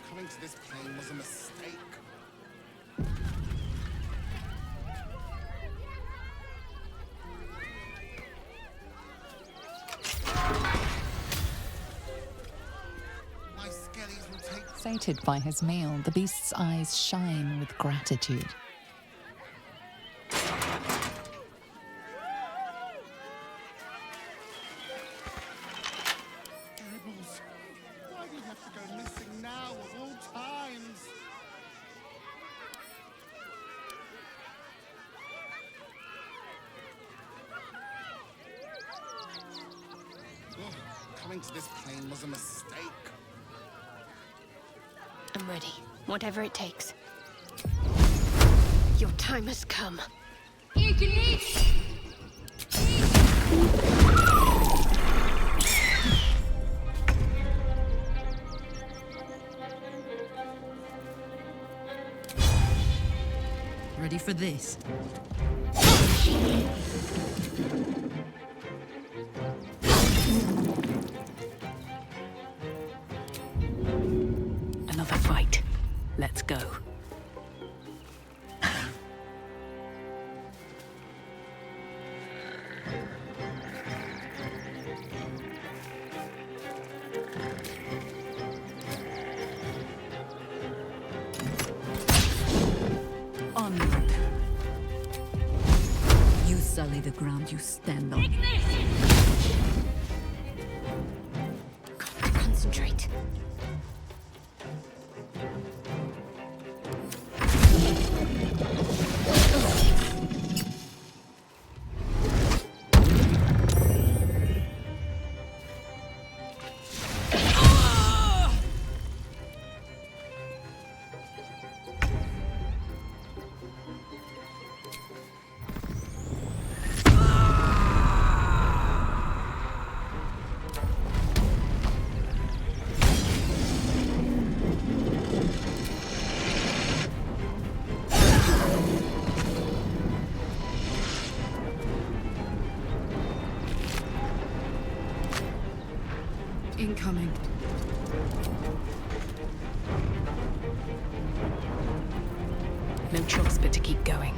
[SPEAKER 19] Coming to this plane was a mistake. My skellies will take...
[SPEAKER 23] Sated by his meal, the beast's eyes shine with gratitude.
[SPEAKER 19] Dribbles. Why do you have to go missing now of all times? Coming to this plane was a mistake.
[SPEAKER 14] I'm ready. Whatever it takes. Your time has come. You can eat!
[SPEAKER 1] Ready for this?
[SPEAKER 6] Another fight. Let's go.
[SPEAKER 17] only the ground you stand on.
[SPEAKER 14] Concentrate.
[SPEAKER 1] Incoming.
[SPEAKER 6] No choice but to keep going.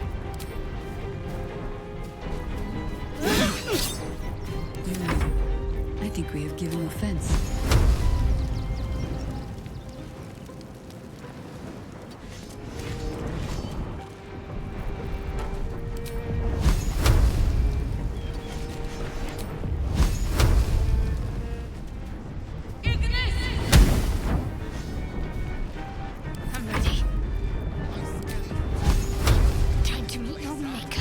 [SPEAKER 17] I think we have given offense.
[SPEAKER 14] I'm ready. Time to meet your maker.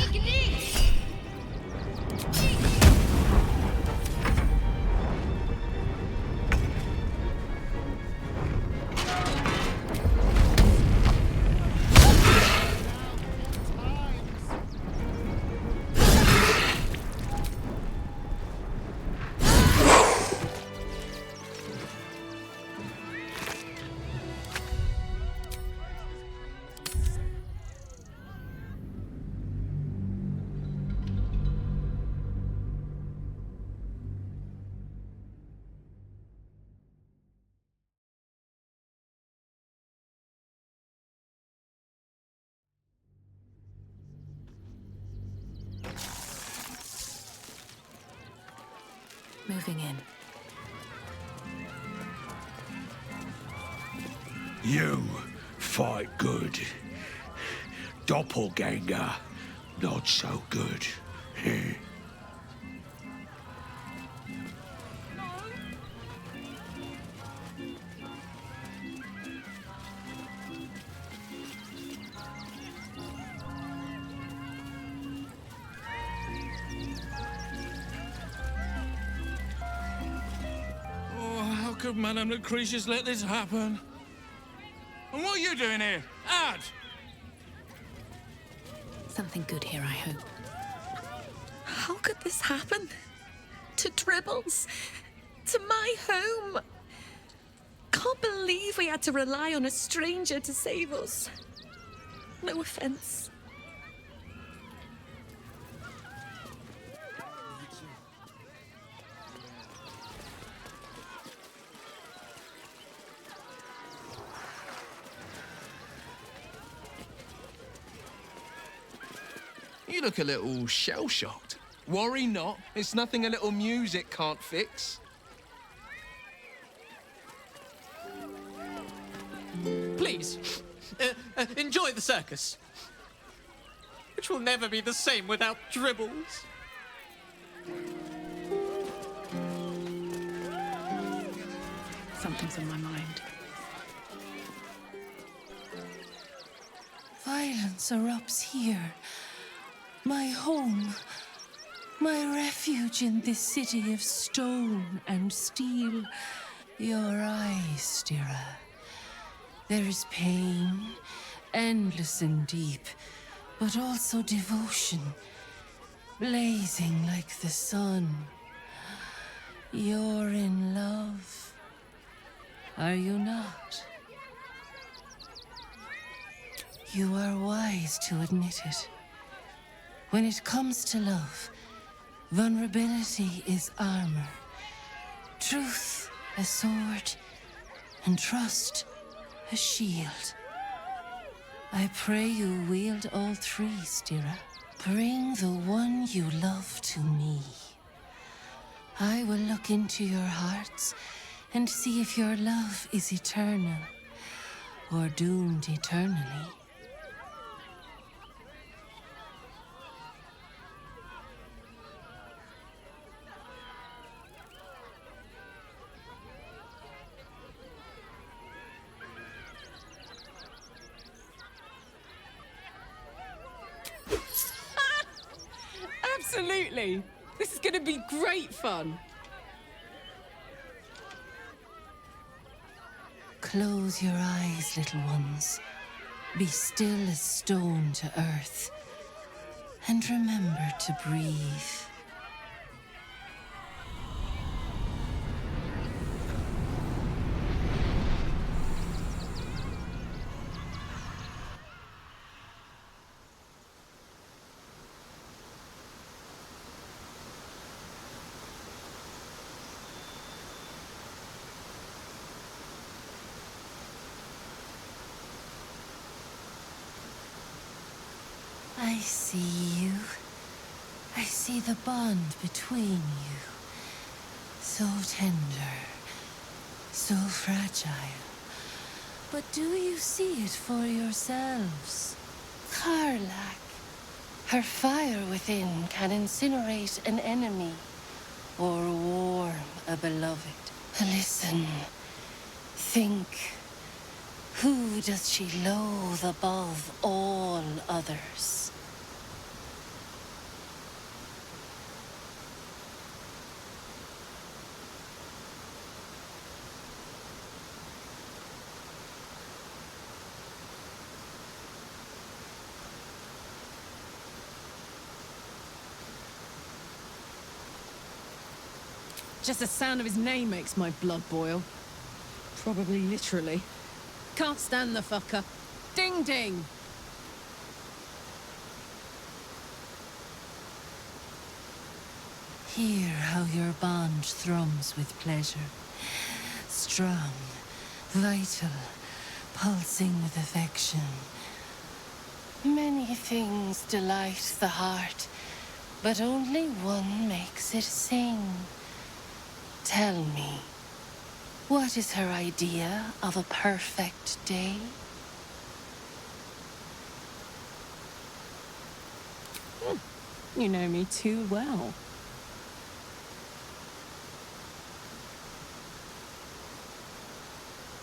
[SPEAKER 6] Moving in.
[SPEAKER 4] You fight good. Doppelganger, not so good.
[SPEAKER 10] How could Madame Lucretius let this happen? And what are you doing here? Ad!
[SPEAKER 6] Something good here, I hope.
[SPEAKER 13] How could this happen? To Dribbles? To my home? Can't believe we had to rely on a stranger to save us. No offense.
[SPEAKER 3] You look a little shell-shocked. Worry not. It's nothing a little music can't fix.
[SPEAKER 9] Please, enjoy the circus. Which will never be the same without Dribbles.
[SPEAKER 6] Something's on my mind.
[SPEAKER 20] Violence erupts here. My home. My refuge in this city of stone and steel. Your eyes, Stira. There is pain, endless and deep, but also devotion, blazing like the sun. You're in love, are you not? You are wise to admit it. When it comes to love, vulnerability is armor, truth a sword, and trust a shield. I pray you wield all three, Stira. Bring the one you love to me. I will look into your hearts and see if your love is eternal or doomed eternally.
[SPEAKER 1] Absolutely! This is gonna be great fun!
[SPEAKER 20] Close your eyes, little ones. Be still as stone to earth. And remember to breathe. I see you. I see the bond between you. So tender, so fragile. But do you see it for yourselves? Karlak. Her fire within can incinerate an enemy or warm a beloved. Listen. Think. Who does she loathe above all others?
[SPEAKER 1] Just the sound of his name makes my blood boil. Probably literally. Can't stand the fucker. Ding ding!
[SPEAKER 20] Hear how your bond thrums with pleasure. Strong, vital, pulsing with affection. Many things delight the heart, but only one makes it sing. Tell me, what is her idea of a perfect day?
[SPEAKER 1] You know me too well.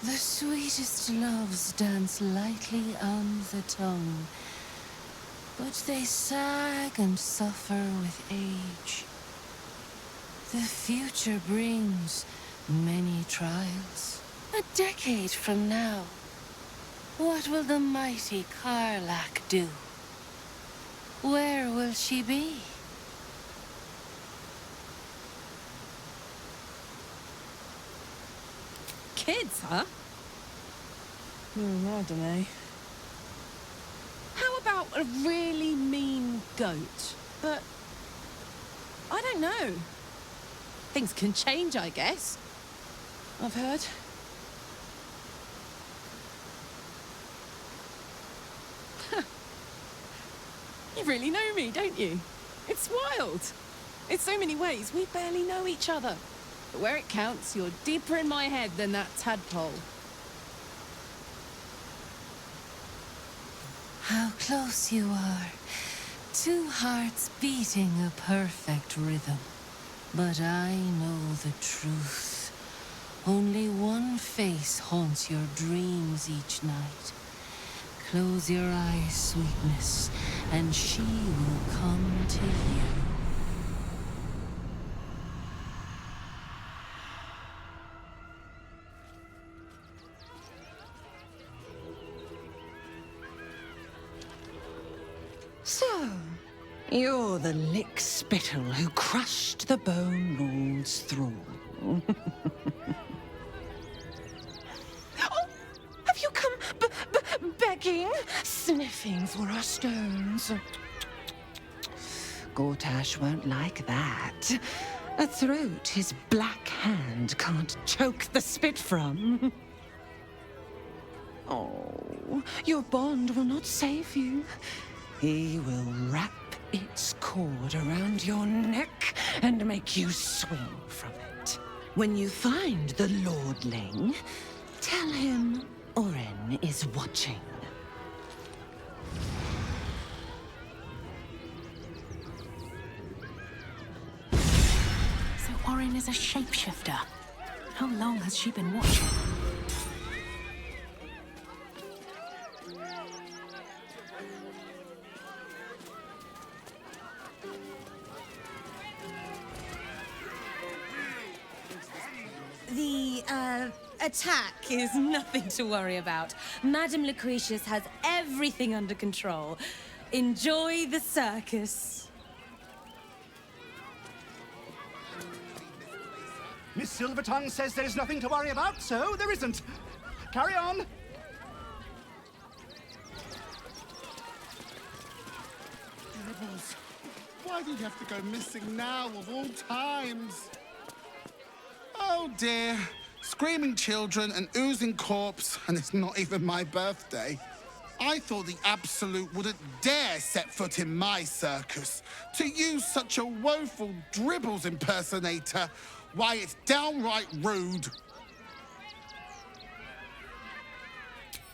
[SPEAKER 20] The sweetest loves dance lightly on the tongue, but they sag and suffer with age. The future brings many trials. A decade from now, what will the mighty Karlak do? Where will she be?
[SPEAKER 1] Kids, huh? I don't know. How about a really mean goat? But I don't know. Things can change, I guess. I've heard. You really know me, don't you? It's wild. In so many ways, we barely know each other. But where it counts, you're deeper in my head than that tadpole.
[SPEAKER 20] How close you are. Two hearts beating a perfect rhythm. But I know the truth. Only one face haunts your dreams each night. Close your eyes, sweetness, and she will come to you.
[SPEAKER 7] So, you're the lick-spittle who crushed the Bone Lord's thrall. Oh, have you come begging, sniffing for our stones? Gortash won't like that. A throat his black hand can't choke the spit from. Oh, your bond will not save you. He will wrap its cord around your neck and make you swing from it. When you find the lordling, tell him Oren is watching.
[SPEAKER 6] So Oren is a shapeshifter. How long has she been watching?
[SPEAKER 18] attack is nothing to worry about. Madame Lucretius has everything under control. Enjoy the circus.
[SPEAKER 5] Miss Silvertongue says there is nothing to worry about, so there isn't. Carry on.
[SPEAKER 19] Dribbles, why do you have to go missing now of all times? Oh dear. Screaming children, an oozing corpse, and it's not even my birthday. I thought the Absolute wouldn't dare set foot in my circus. To use such a woeful Dribbles impersonator, why, it's downright rude.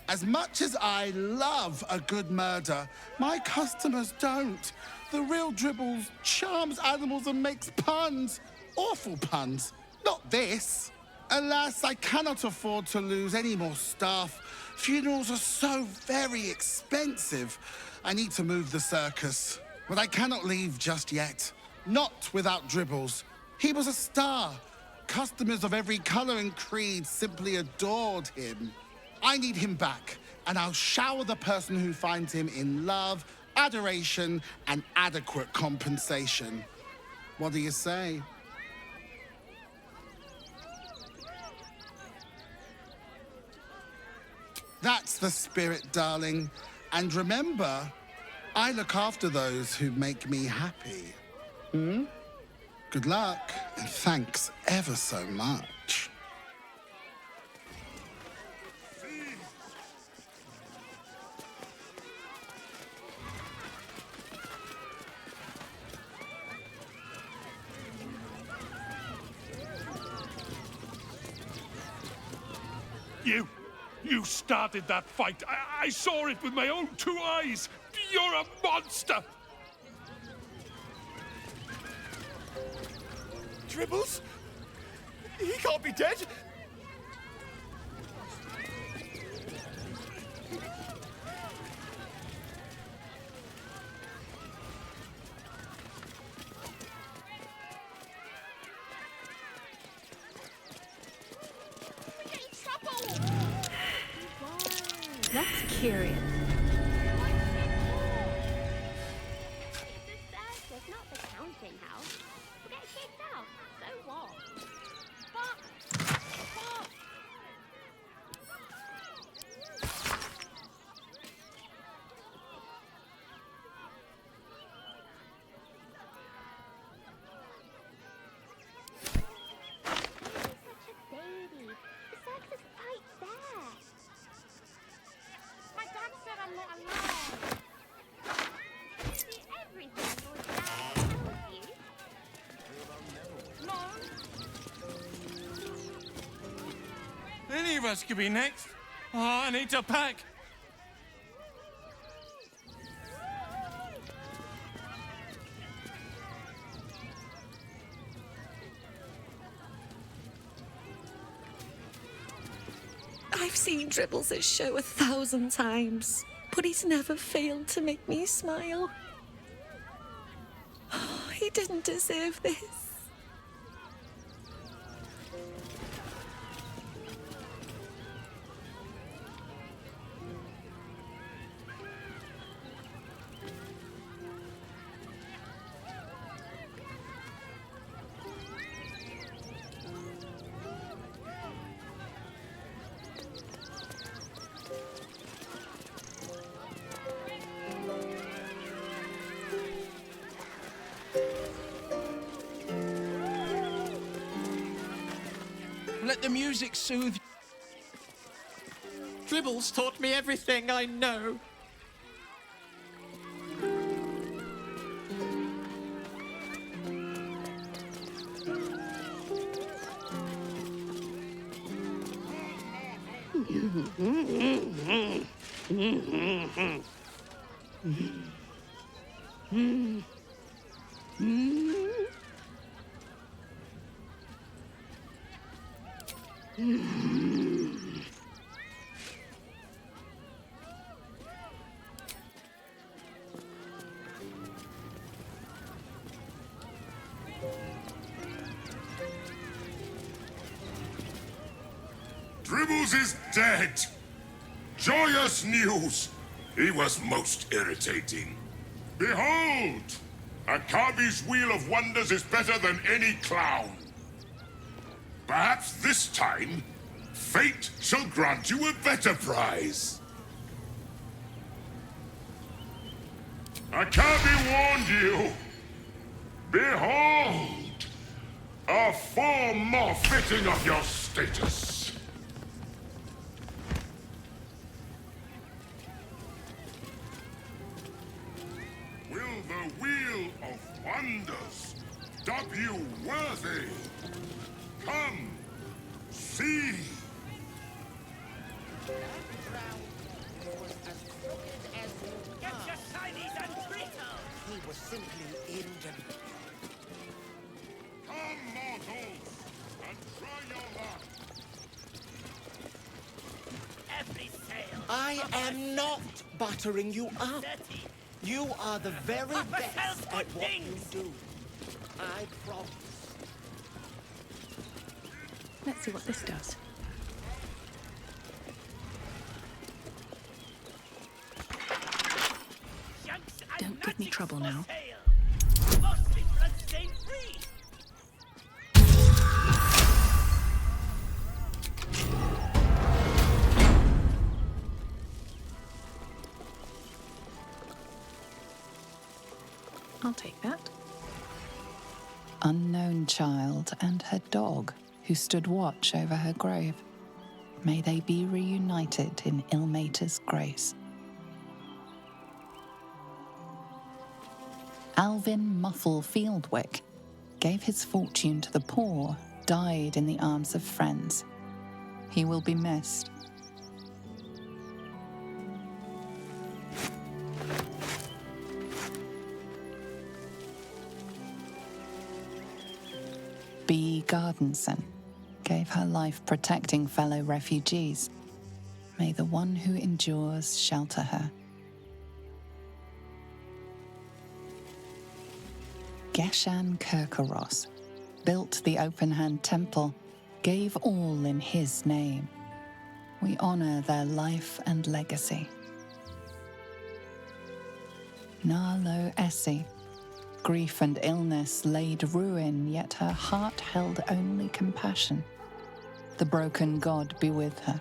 [SPEAKER 19] As much as I love a good murder, my customers don't. The real Dribbles charms animals and makes puns. Awful puns. Not this. Alas, I cannot afford to lose any more staff. Funerals are so very expensive. I need to move the circus. But I cannot leave just yet. Not without Dribbles. He was a star. Customers of every colour and creed simply adored him. I need him back, and I'll shower the person who finds him in love, adoration, and adequate compensation. What do you say? That's the spirit, darling. And remember, I look after those who make me happy. Good luck, and thanks ever so much.
[SPEAKER 11] You started that fight. I saw it with my own 2 eyes. You're a monster.
[SPEAKER 5] Dribbles? He can't be dead.
[SPEAKER 13] That's curious.
[SPEAKER 12] It's not the counting house. We'll get kicked out. So what? Baby, the circus is right there. My dad said I'm not allowed. See, everything was down with you. No.
[SPEAKER 3] Any of us could be next. Oh, I need to pack.
[SPEAKER 13] I've seen Dribbles' show 1,000 times, but he's never failed to make me smile. Oh, he didn't deserve this.
[SPEAKER 3] Let the music soothe you.
[SPEAKER 9] Dribbles taught me everything I know.
[SPEAKER 11] Tribbles is dead! Joyous news! He was most irritating. Behold! Akabi's Wheel of Wonders is better than any clown. Perhaps this time, fate shall grant you a better prize. Akabi warned you. Behold! A form more fitting of your status. Will the Wheel of Wonders dub you worthy? Come, see!
[SPEAKER 15] Get your shinies and treacle! He was simply indolent.
[SPEAKER 11] Come, mortals, and try your luck.
[SPEAKER 15] Every sail.
[SPEAKER 8] I am not buttering you up. You are the very best at what you do. I promise.
[SPEAKER 6] Let's see what this does. Don't give me trouble now. I'll take that.
[SPEAKER 23] Unknown child and her dog, who stood watch over her grave. May they be reunited in Ilmater's grace. Alvin Muffle Fieldwick gave his fortune to the poor, died in the arms of friends. He will be missed. B. Gardenson gave her life protecting fellow refugees. May the one who endures shelter her. Geshan Kirkaros built the open-hand temple, gave all in his name. We honor their life and legacy. Narlo Essie, grief and illness laid ruin, yet her heart held only compassion. The broken god be with her.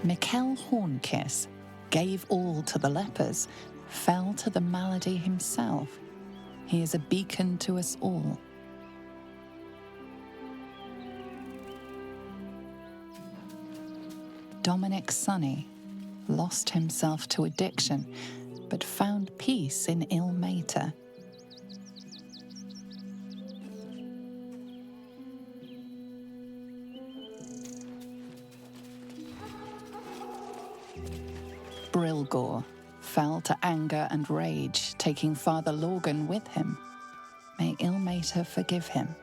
[SPEAKER 23] Mikkel Hornkiss gave all to the lepers, fell to the malady himself. He is a beacon to us all. Dominic Sonny lost himself to addiction, but found peace in Ilmater. Brilgor fell to anger and rage, taking Father Lorgan with him. May Ilmater forgive him.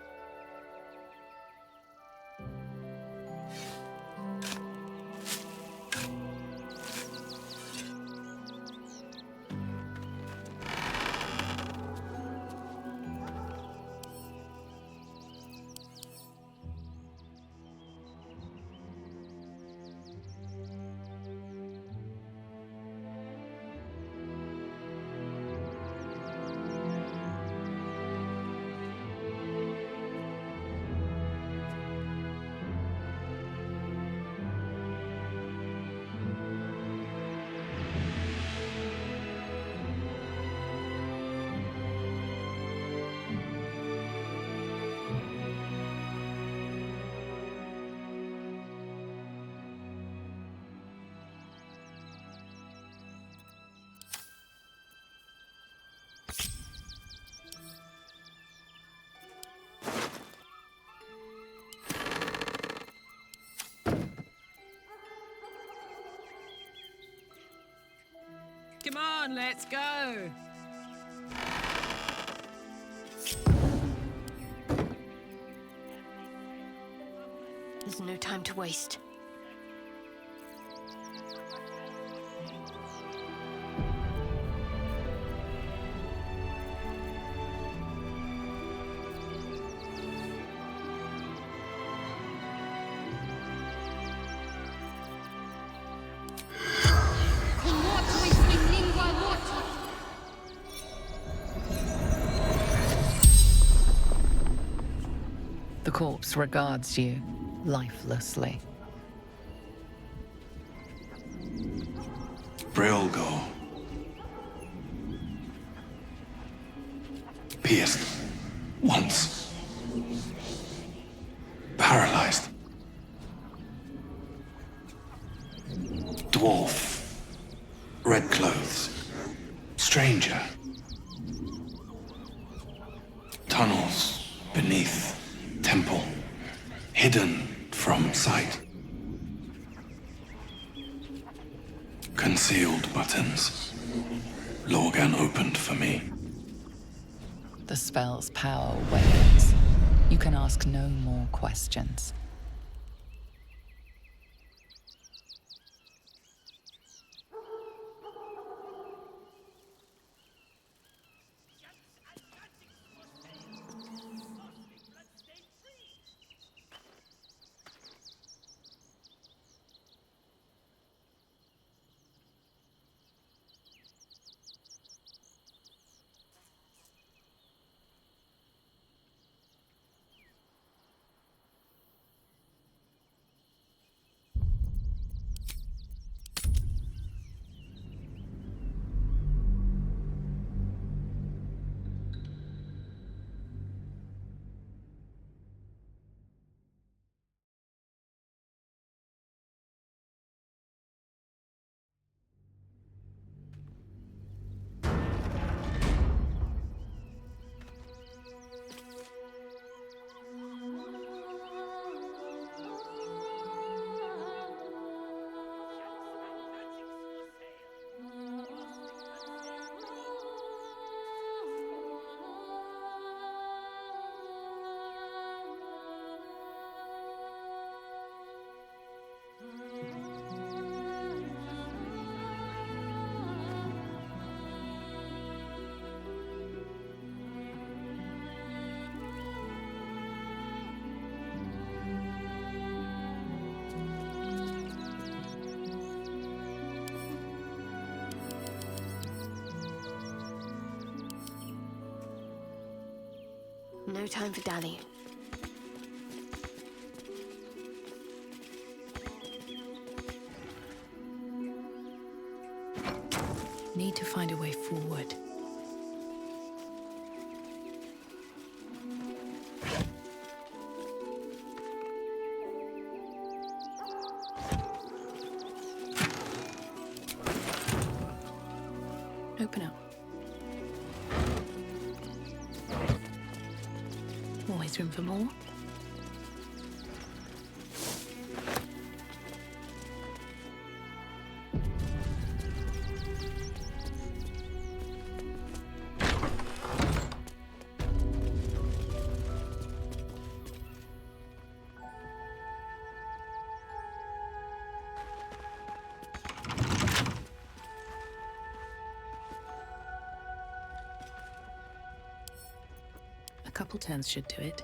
[SPEAKER 1] Come on, let's go.
[SPEAKER 14] There's no time to waste.
[SPEAKER 23] corpse regards you lifelessly.
[SPEAKER 10] Brilgor. Pierced. Once. Paralyzed. Dwarf. Red clothes. Stranger. Tunnels beneath temple. Hidden from sight. Concealed buttons. Lorgan opened for me.
[SPEAKER 23] The spell's power wanes. You can ask no more questions.
[SPEAKER 14] No time for dallying.
[SPEAKER 6] Need to find a way forward. Open up. Always room for more. A couple turns should do it.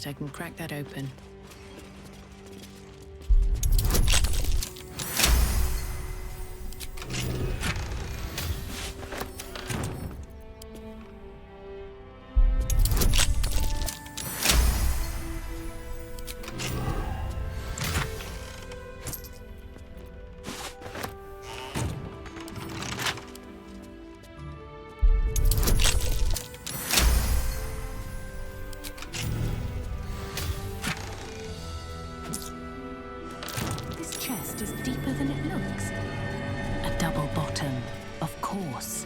[SPEAKER 6] I can crack that open. This chest is deeper than it looks. A double bottom, of course.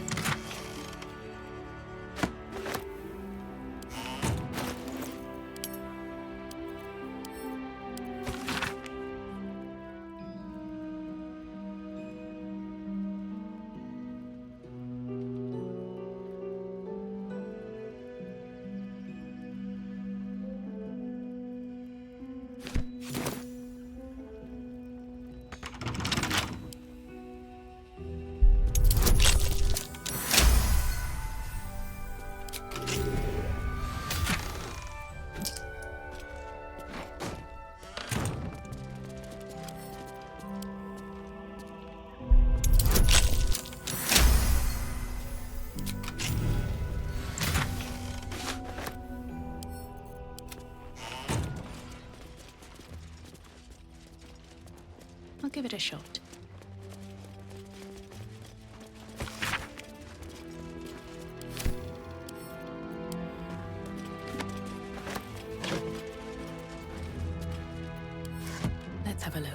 [SPEAKER 6] I'll give it a shot. Let's have a look.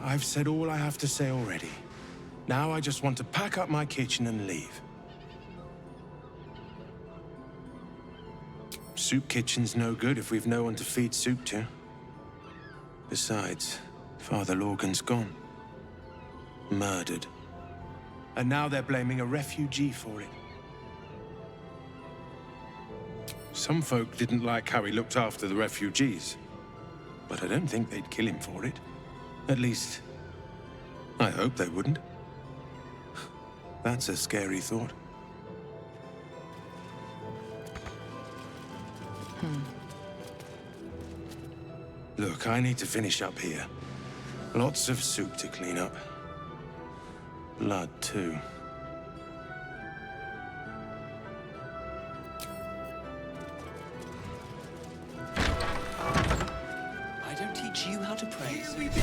[SPEAKER 2] I've said all I have to say already. Now I just want to pack up my kitchen and leave. Soup kitchen's no good if we've no one to feed soup to. Besides, Father Lorgan's gone. Murdered. And now they're blaming a refugee for it. Some folk didn't like how he looked after the refugees. But I don't think they'd kill him for it. At least, I hope they wouldn't. That's a scary thought. Look, I need to finish up here. Lots of soup to clean up. Blood, too.
[SPEAKER 21] I don't teach you how to pray.
[SPEAKER 22] Here we be!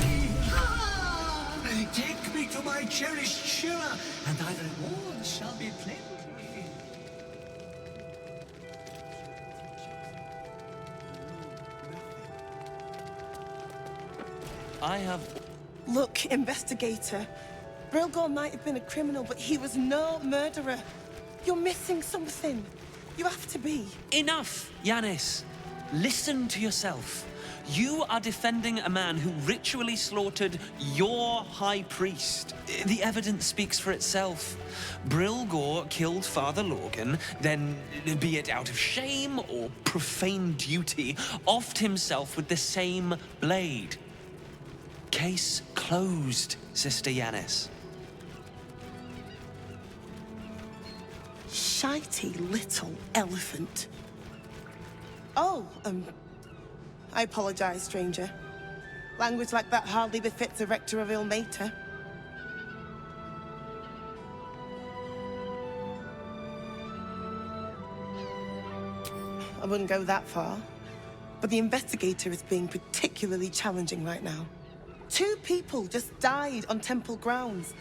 [SPEAKER 22] Take me to my cherished Shira, and thy reward shall be plenty.
[SPEAKER 21] I have...
[SPEAKER 24] Look, investigator. Brilgor might have been a criminal, but he was no murderer. You're missing something. You have to be.
[SPEAKER 21] Enough, Yanis. Listen to yourself. You are defending a man who ritually slaughtered your high priest. The evidence speaks for itself. Brilgor killed Father Lorgan, then, be it out of shame or profane duty, offed himself with the same blade. Case closed, Sister Yanis.
[SPEAKER 24] Shitey little elephant. Oh, I apologize, stranger. Language like that hardly befits a rector of Ilmater. I wouldn't go that far, but the investigator is being particularly challenging right now. 2 people just died on temple grounds.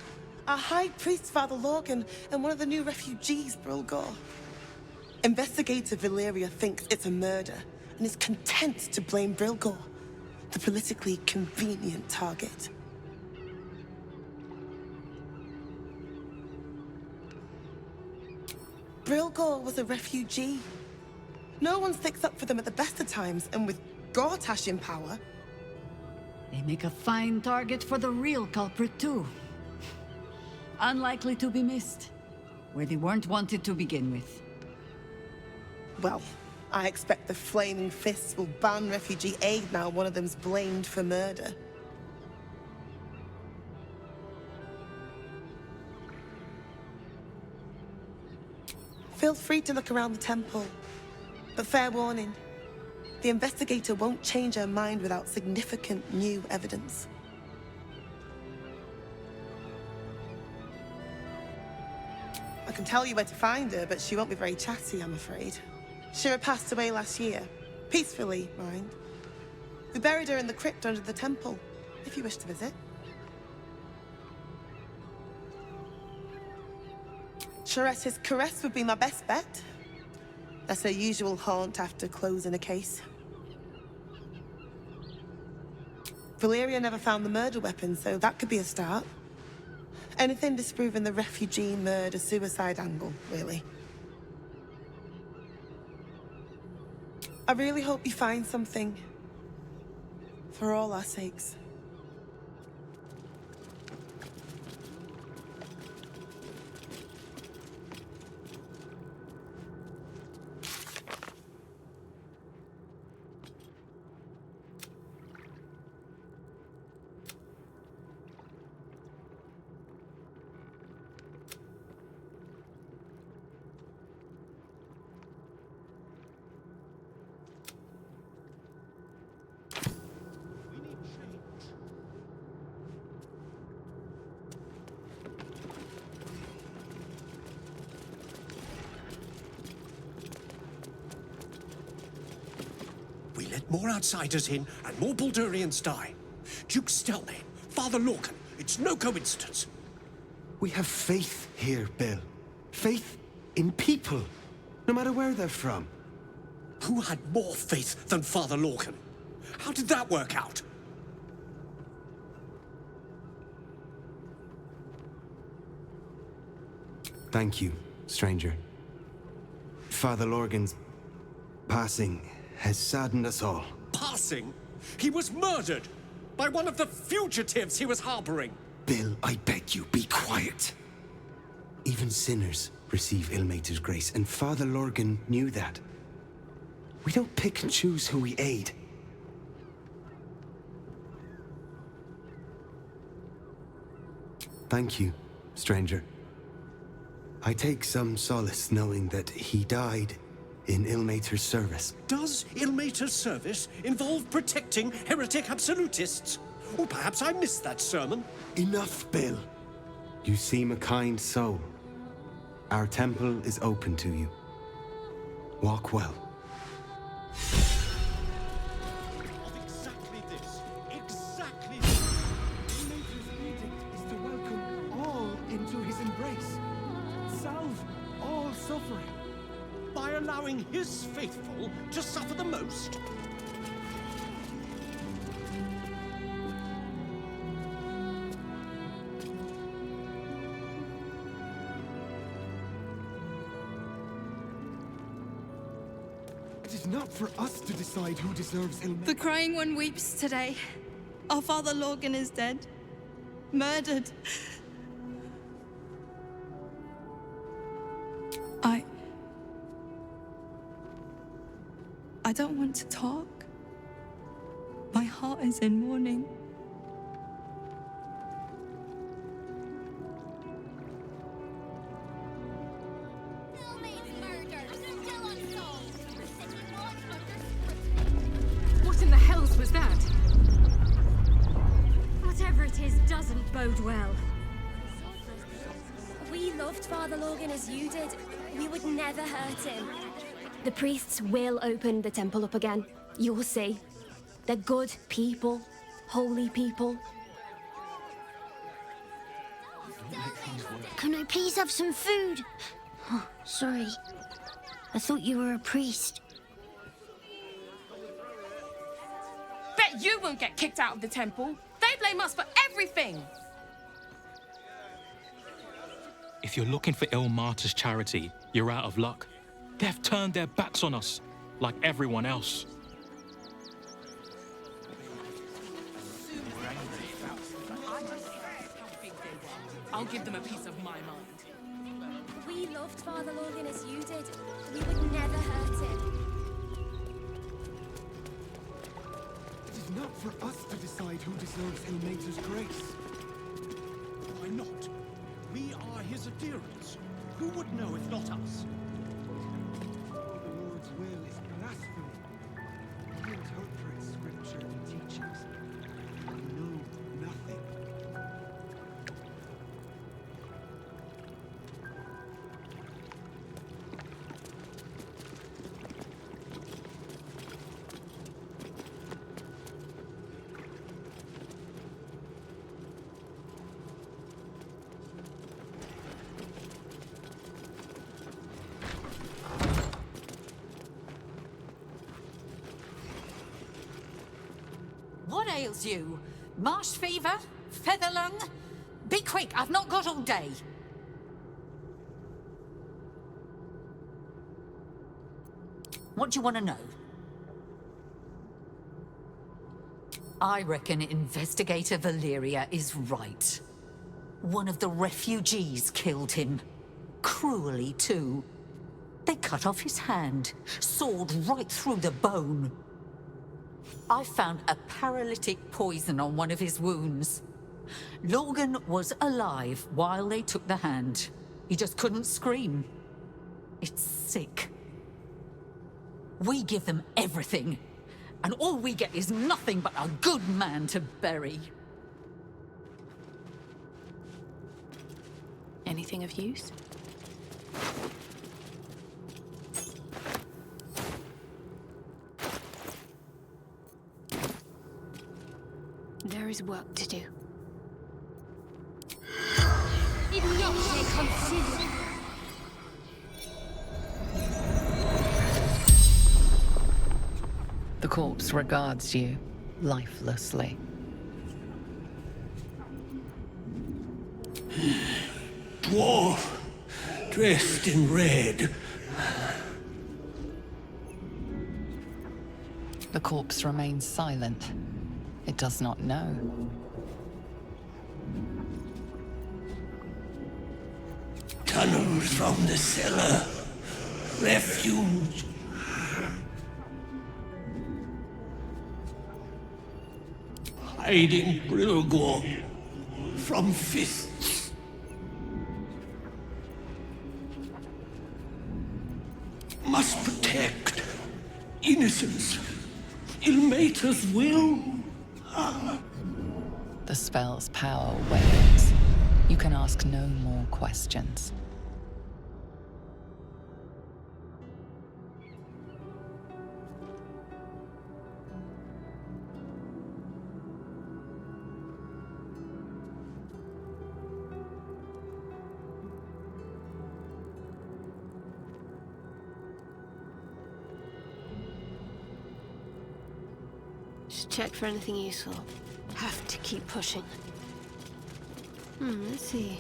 [SPEAKER 24] Our high priest, Father Lorgan, and one of the new refugees, Brilgor. Investigator Valeria thinks it's a murder and is content to blame Brilgor, the politically convenient target. Brilgor was a refugee. No one sticks up for them at the best of times, and with Gortash in power...
[SPEAKER 17] They make a fine target for the real culprit, too. Unlikely to be missed, where they weren't wanted to begin with.
[SPEAKER 24] Well, I expect the Flaming Fists will ban refugee aid now one of them's blamed for murder. Feel free to look around the temple, but fair warning. The investigator won't change her mind without significant new evidence. I can tell you where to find her, but she won't be very chatty, I'm afraid. Shira passed away last year. Peacefully, mind. We buried her in the crypt under the temple, if you wish to visit. Shorette's caress would be my best bet. That's her usual haunt after closing a case. Valeria never found the murder weapon, so that could be a start. Anything disproving the refugee murder-suicide angle, really. I really hope you find something. For all our sakes.
[SPEAKER 22] We let more outsiders in, and more Baldurians die. Duke Stelmane, Father Lorcan, it's no coincidence.
[SPEAKER 5] We have faith here, Bill. Faith in people, no matter where they're from.
[SPEAKER 22] Who had more faith than Father Lorcan? How did that work out?
[SPEAKER 5] Thank you, stranger. Father Lorgan's passing has saddened us all.
[SPEAKER 22] Passing? He was murdered by one of the fugitives he was harboring.
[SPEAKER 5] Bill, I beg you, be quiet. Even sinners receive Ilmater's grace, and Father Lorgan knew that. We don't pick and choose who we aid. Thank you, stranger. I take some solace knowing that he died in Ilmater's service.
[SPEAKER 22] Does Ilmater's service involve protecting heretic absolutists? Or perhaps I missed that sermon.
[SPEAKER 5] Enough, Bill. You seem a kind soul. Our temple is open to you. Walk well.
[SPEAKER 22] Exactly this. Exactly this.
[SPEAKER 5] Ilmater's edict is to welcome all into his embrace. Salve all suffering.
[SPEAKER 22] By allowing his faithful to suffer the most?
[SPEAKER 5] It is not for us to decide who deserves Ilmater.
[SPEAKER 4] The Crying One weeps today. Our Father Lorgan is dead. Murdered. I don't want to talk. My heart is in mourning.
[SPEAKER 1] What in the hells was that?
[SPEAKER 7] Whatever it is doesn't bode well. We loved Father Lorgan as you did. We would never hurt him. The priests will open the temple up again. You'll see. They're good people. Holy people.
[SPEAKER 12] Can I please have some food? Oh, sorry. I thought you were a priest.
[SPEAKER 1] Bet you won't get kicked out of the temple. They blame us for everything.
[SPEAKER 16] If you're looking for Ilmater's charity, you're out of luck. They've turned their backs on us, like everyone else.
[SPEAKER 1] I'll give them a piece of my mind.
[SPEAKER 7] We loved Father Lorgan as you did. We would never hurt him.
[SPEAKER 5] It is not for us to decide who deserves Ilmater's grace.
[SPEAKER 22] Why not? We are his adherents. Who would know if not us?
[SPEAKER 5] The Lord's will is blasphemy. He interprets scripture to teachings. I know nothing.
[SPEAKER 20] What ails you? Marsh fever? Feather lung? Be quick, I've not got all day. What do you want to know? I reckon Investigator Valeria is right. One of the refugees killed him. Cruelly, too. They cut off his hand, sawed right through the bone. I found a paralytic poison on one of his wounds. Lorgan was alive while they took the hand. He just couldn't scream. It's sick. We give them everything, and all we get is nothing but a good man to bury.
[SPEAKER 6] Anything of use?
[SPEAKER 12] There is work to do.
[SPEAKER 23] The corpse regards you lifelessly.
[SPEAKER 11] Dwarf,
[SPEAKER 22] dressed in red.
[SPEAKER 23] The corpse remains silent. It does not know.
[SPEAKER 22] Tunnels from the cellar. Refuge. Hiding Brilgor from fists. Must protect innocence. Ilmater's will.
[SPEAKER 23] The spell's power wanes. You can ask no more questions.
[SPEAKER 14] Just check for anything useful. Have to keep pushing. Let's see.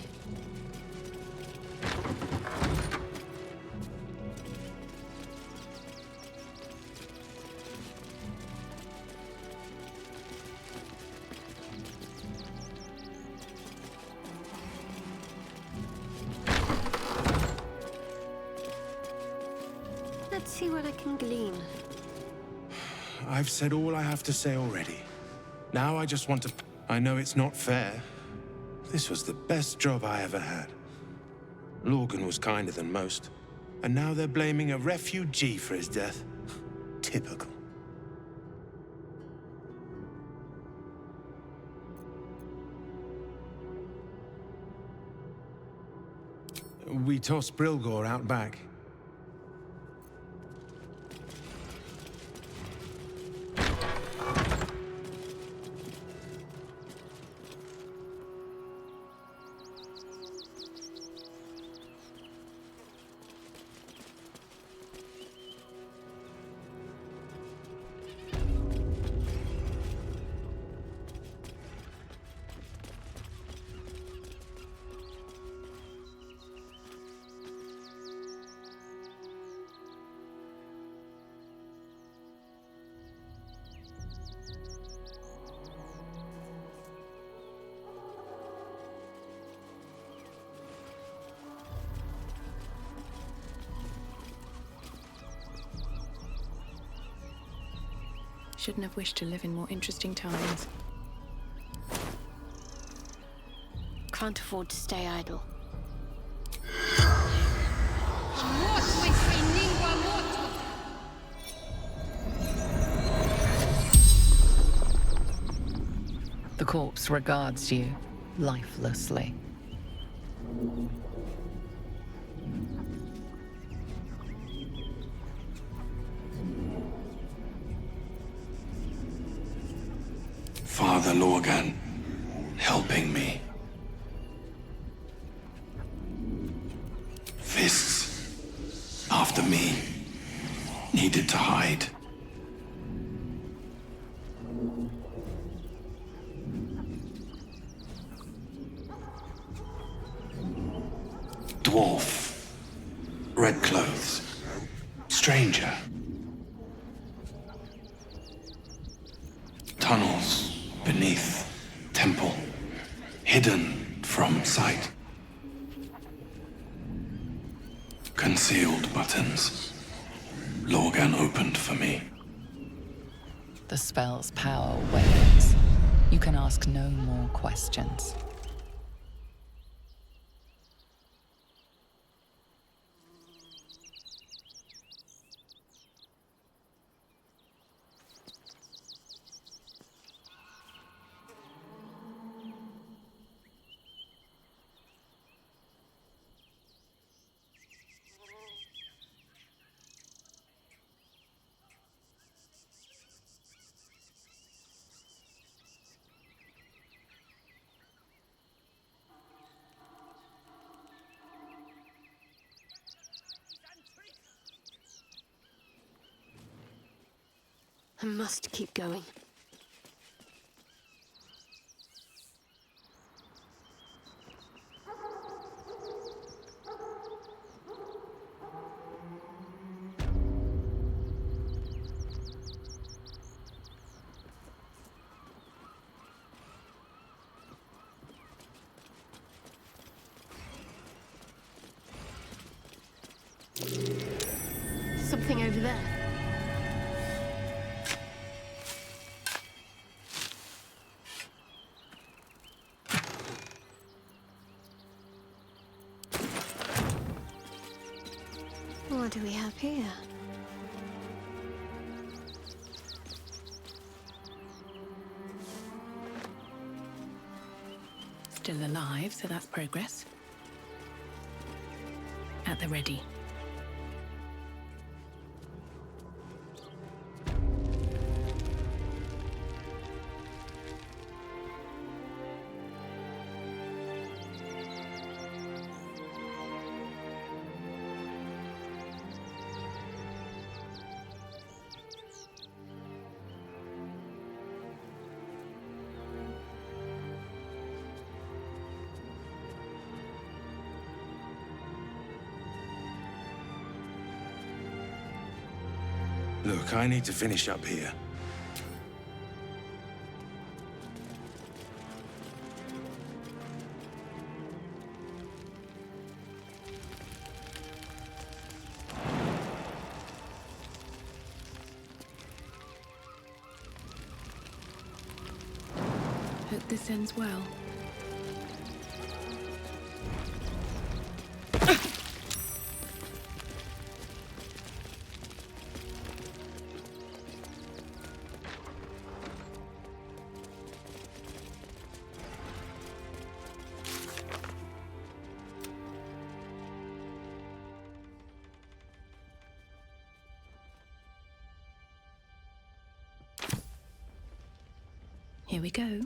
[SPEAKER 14] Let's see what I can glean.
[SPEAKER 2] I've said all I have to say already. Now I just want to... I know it's not fair. This was the best job I ever had. Lorgan was kinder than most. And now they're blaming a refugee for his death. Typical. We tossed Brilgor out back.
[SPEAKER 6] Shouldn't have wished to live in more interesting times.
[SPEAKER 14] Can't afford to stay idle.
[SPEAKER 23] The corpse regards you lifelessly.
[SPEAKER 10] Father Lorgan, helping me. Fists, after me, needed to hide. Dwarf, red clothes, stranger. Tunnels beneath temple, hidden from sight. Concealed buttons. Lorgan opened for me.
[SPEAKER 23] The spell's power wanes. You can ask no more questions.
[SPEAKER 14] I must keep going.
[SPEAKER 12] anything over there? What do we have here?
[SPEAKER 6] Still alive, so that's progress. At the ready.
[SPEAKER 2] Look, I need to finish up here.
[SPEAKER 6] Hope this ends well. Here we go.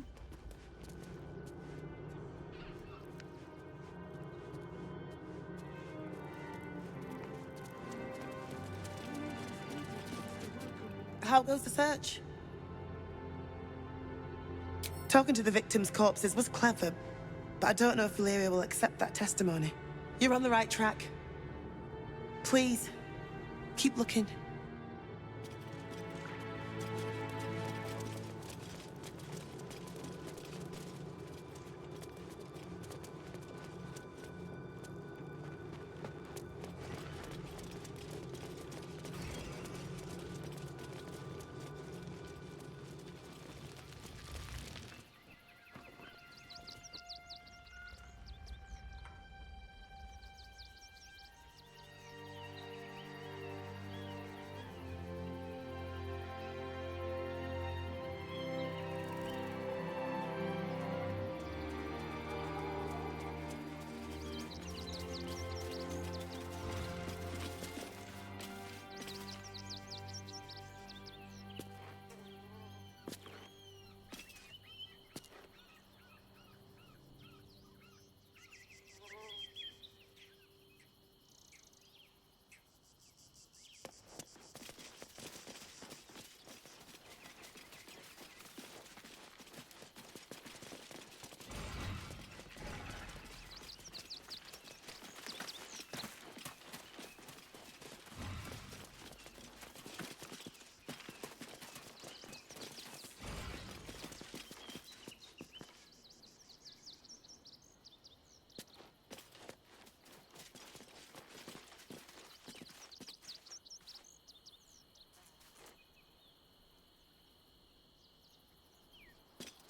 [SPEAKER 24] How goes the search? Talking to the victims' corpses was clever, but I don't know if Valyria will accept that testimony. You're on the right track. Please, keep looking.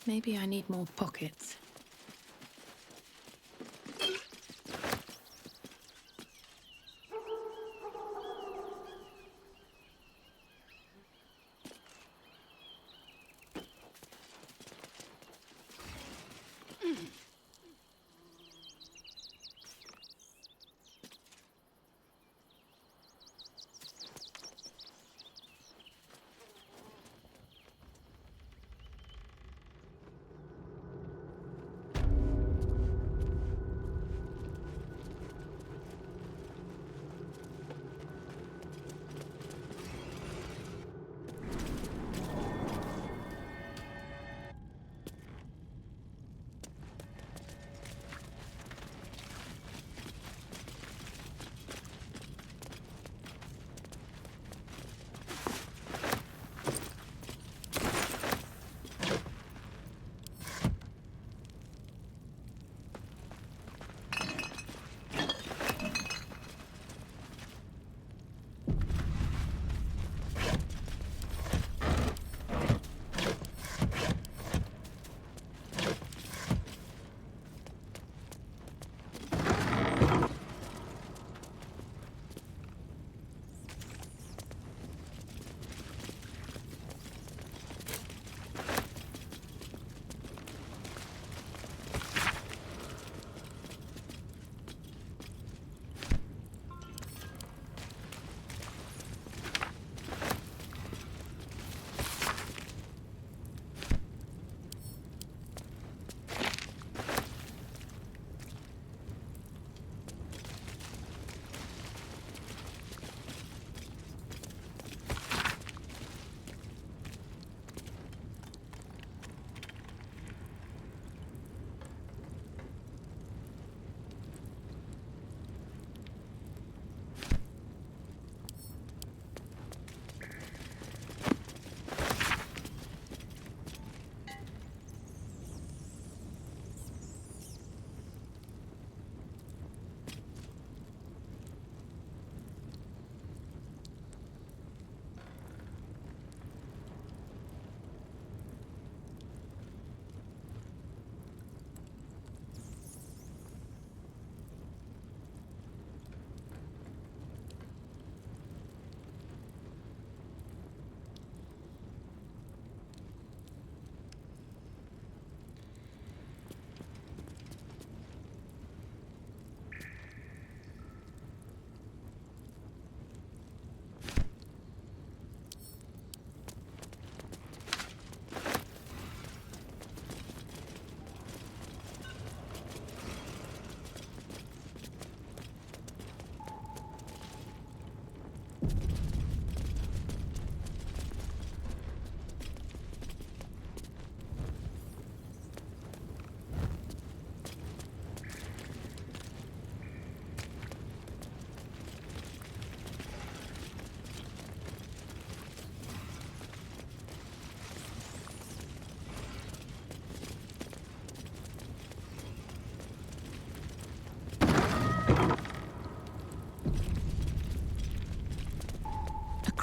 [SPEAKER 6] Maybe I need more pockets.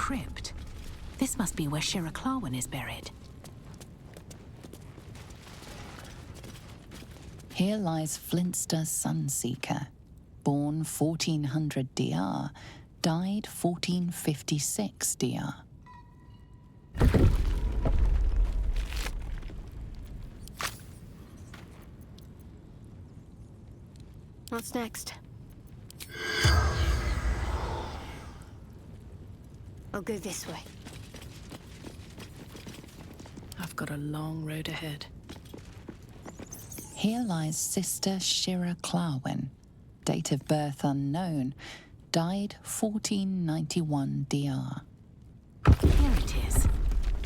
[SPEAKER 6] crypt. This must be where Shira Clarwen is buried. Here lies Flintster Sunseeker, born 1400 DR, died 1456 DR.
[SPEAKER 14] What's next? I'll go this way.
[SPEAKER 6] I've got a long road ahead. Here lies Sister Shira Clarwen, date of birth unknown, died 1491 DR. Here it is,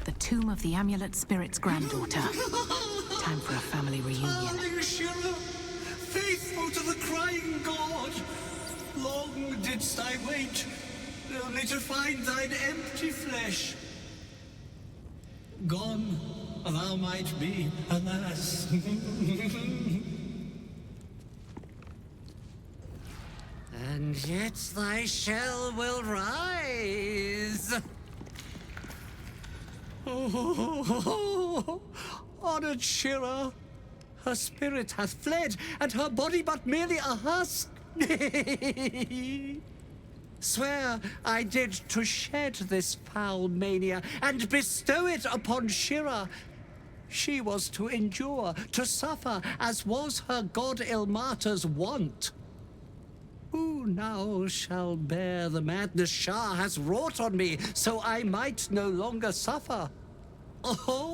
[SPEAKER 6] the tomb of the Amulet Spirit's granddaughter. Time for a family reunion.
[SPEAKER 3] Darling Shira, faithful to the crying god, long didst I wait, only to find thine empty flesh. Gone thou might be, alas.
[SPEAKER 8] And yet thy shell will rise.
[SPEAKER 3] Oh, honored Shira, her spirit hath fled, and her body but merely a husk. Swear I did to shed this foul mania and bestow it upon Shira. She was to endure, to suffer, as was her god Ilmater's wont. Who now shall bear the madness Shah has wrought on me, so I might no longer suffer? Oh,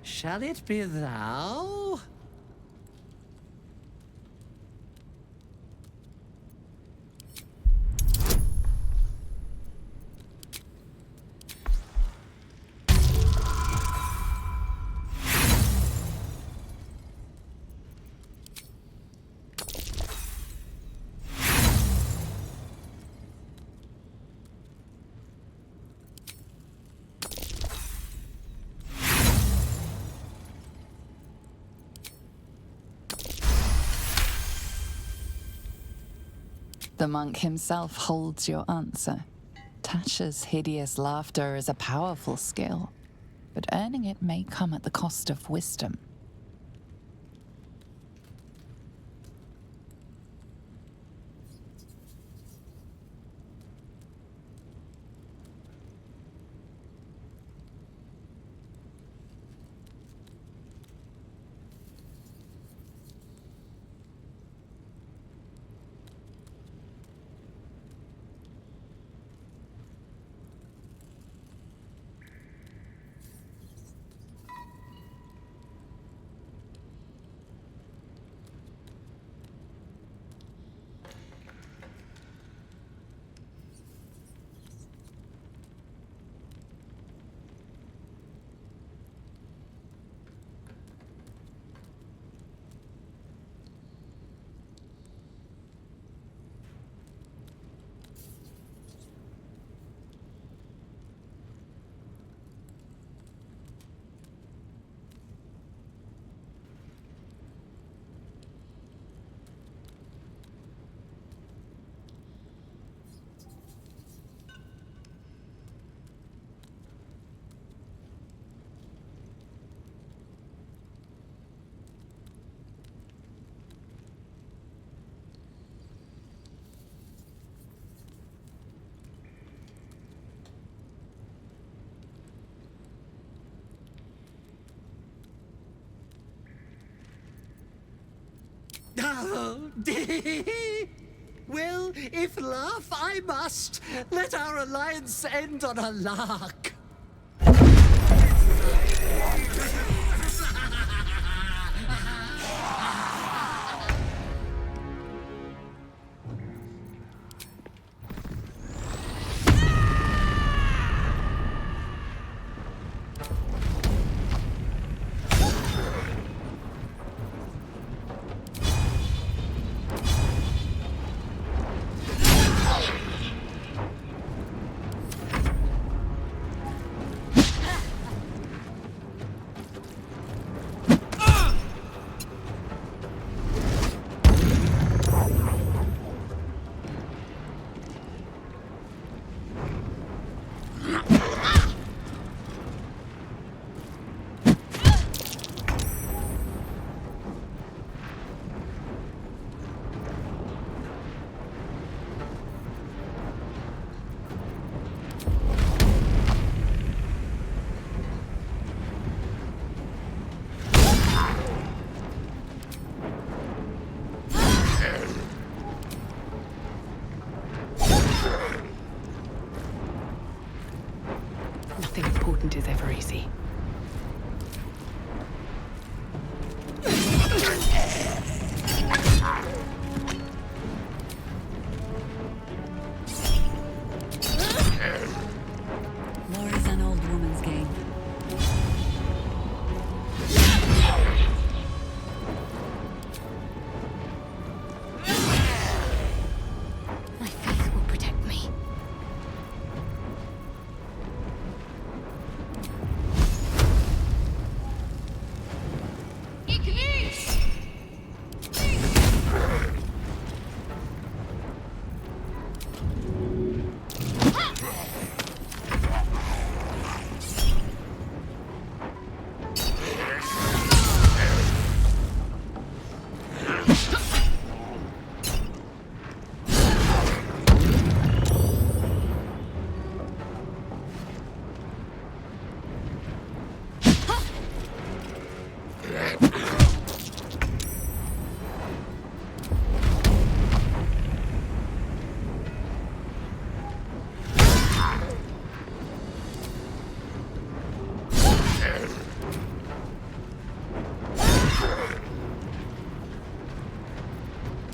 [SPEAKER 3] shall it be thou?
[SPEAKER 6] The monk himself holds your answer. Tasha's hideous laughter is a powerful skill, but earning it may come at the cost of wisdom.
[SPEAKER 3] Well, if laugh I must, let our alliance end on a lark.
[SPEAKER 9] isn't is ever easy.
[SPEAKER 17] War is an old woman's game.
[SPEAKER 7] My faith will protect me.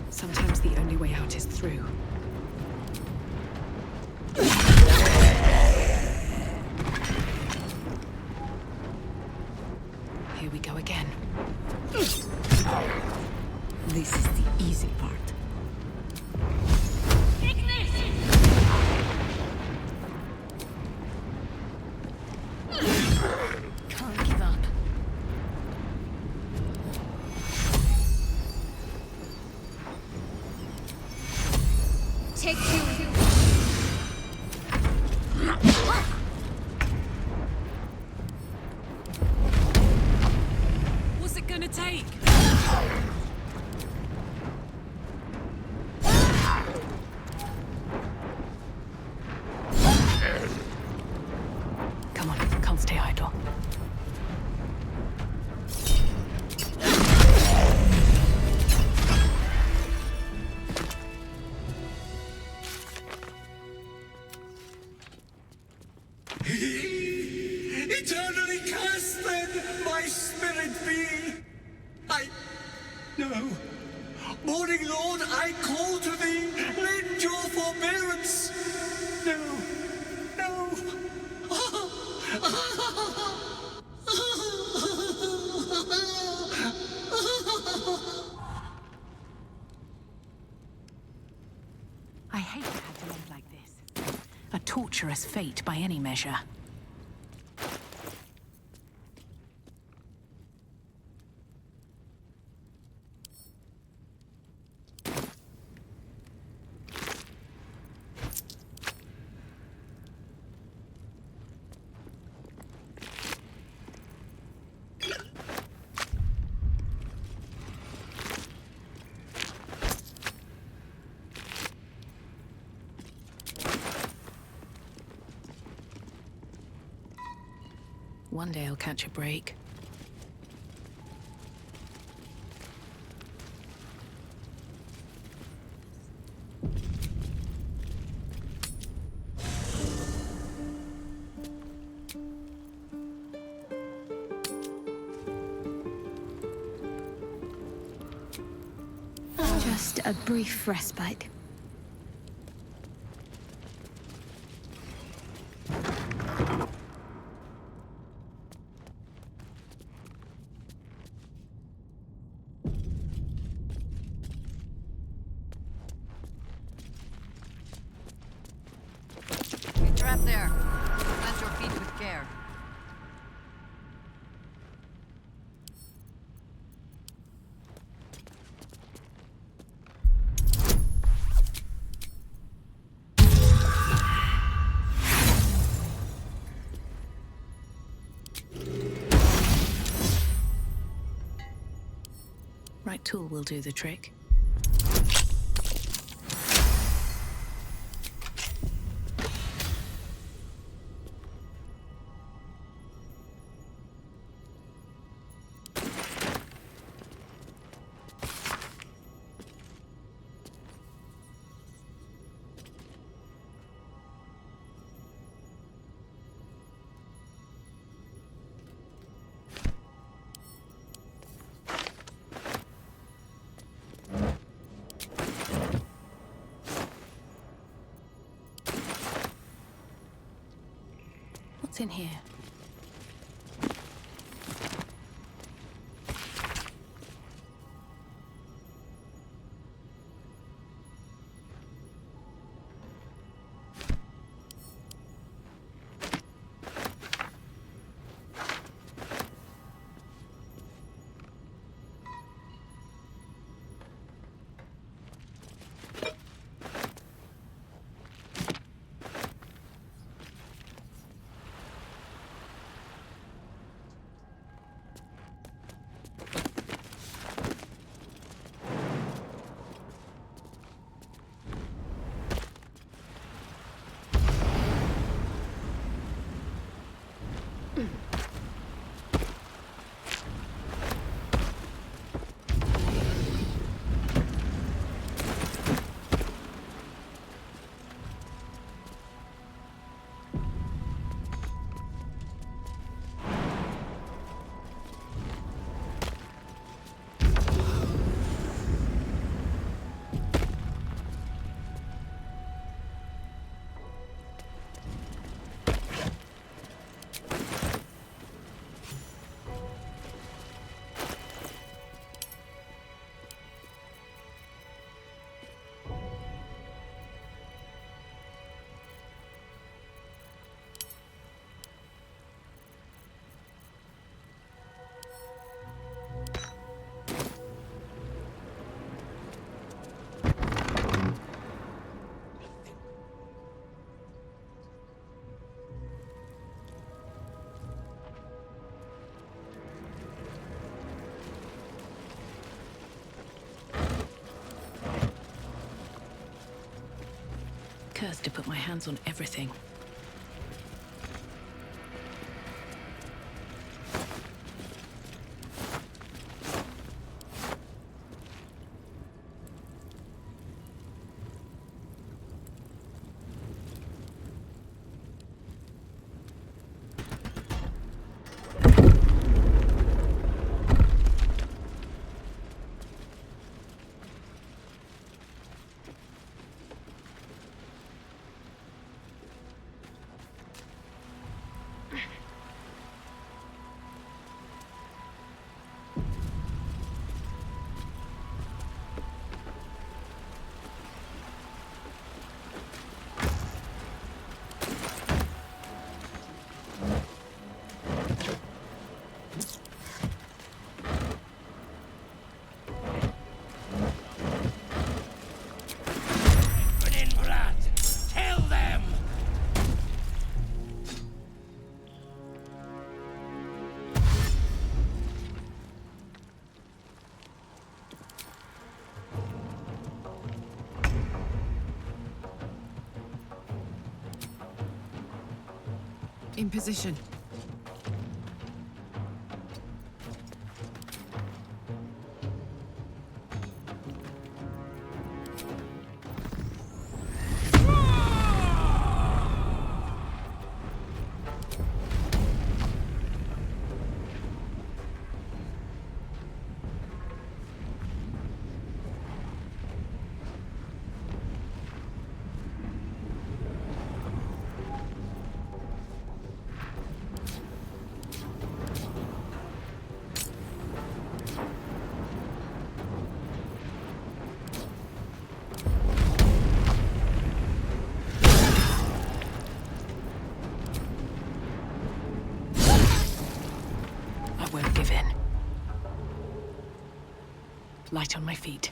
[SPEAKER 9] Sometimes the only way out is through. Here we go again. This is the easy part.
[SPEAKER 7] Can't give up. Take two.
[SPEAKER 1] What's it gonna take?
[SPEAKER 9] Come on, can't stay idle.
[SPEAKER 3] Eternally cast then, my spirit be. No. Morning Lord, I call to thee, lend your forbearance. No.
[SPEAKER 9] I hate to have to live like this. A torturous fate by any measure. One day I'll catch a break.
[SPEAKER 7] Just a brief respite.
[SPEAKER 13] Trap there. Plant your feet with care.
[SPEAKER 9] Right tool will do the trick. What's in here? Cursed to put my hands on everything. In position. I won't give in. Light on my feet.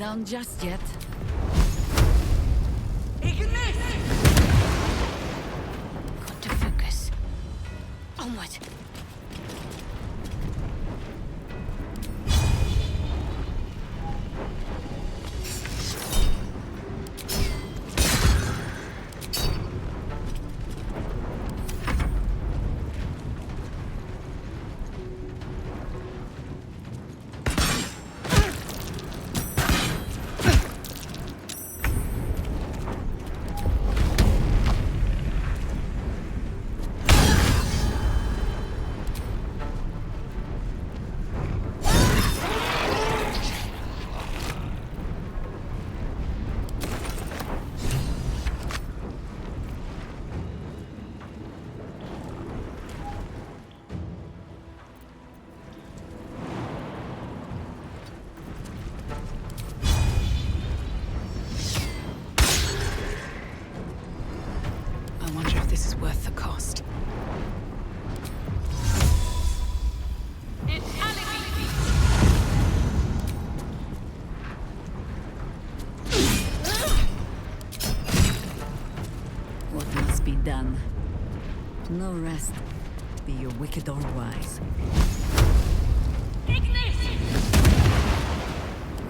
[SPEAKER 9] done just yet.
[SPEAKER 14] Got to focus. Onward.
[SPEAKER 9] I wonder if this is worth the cost.
[SPEAKER 15] What must be done? No rest. Be you wicked or wise.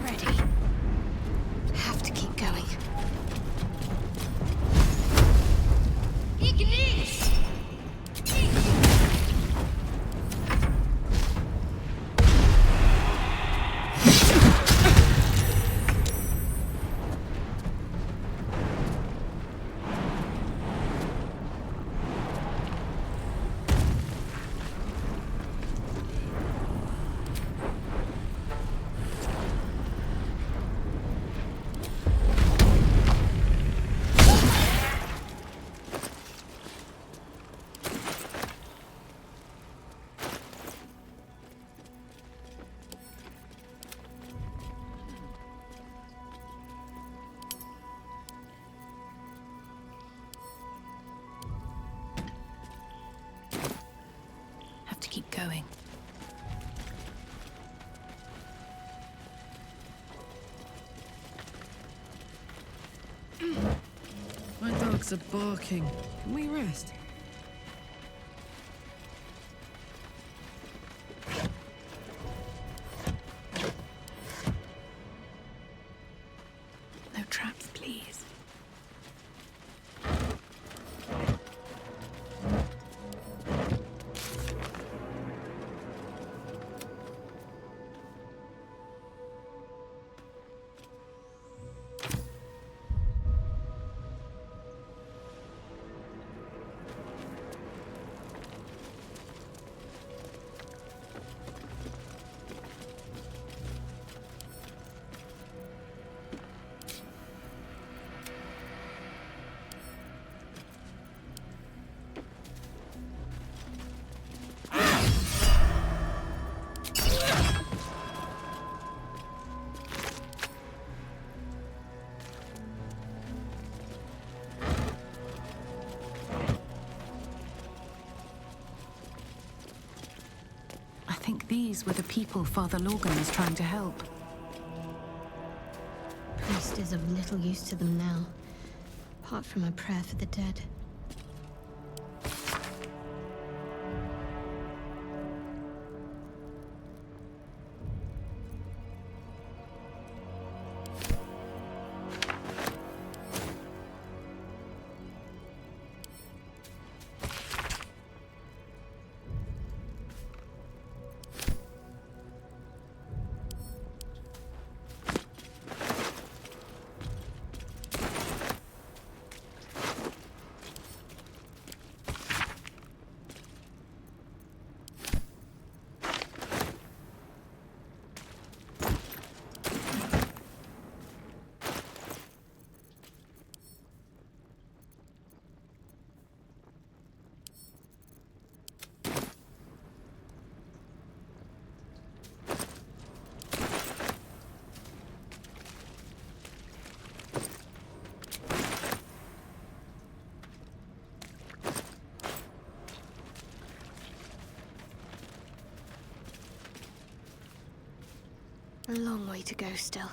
[SPEAKER 14] Ready. Have to keep going.
[SPEAKER 9] Have to keep going.
[SPEAKER 1] My dogs are barking. Can we rest?
[SPEAKER 9] No traps, please. I think these were the people Father Lorgan was trying to help.
[SPEAKER 14] Priest is of little use to them now, apart from a prayer for the dead. A long way to go still.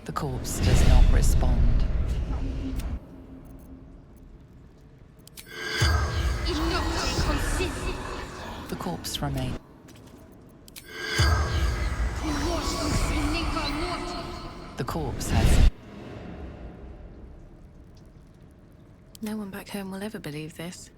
[SPEAKER 23] The corpse does not respond. The corpse remains. The corpse has...
[SPEAKER 1] No one back home will ever believe this.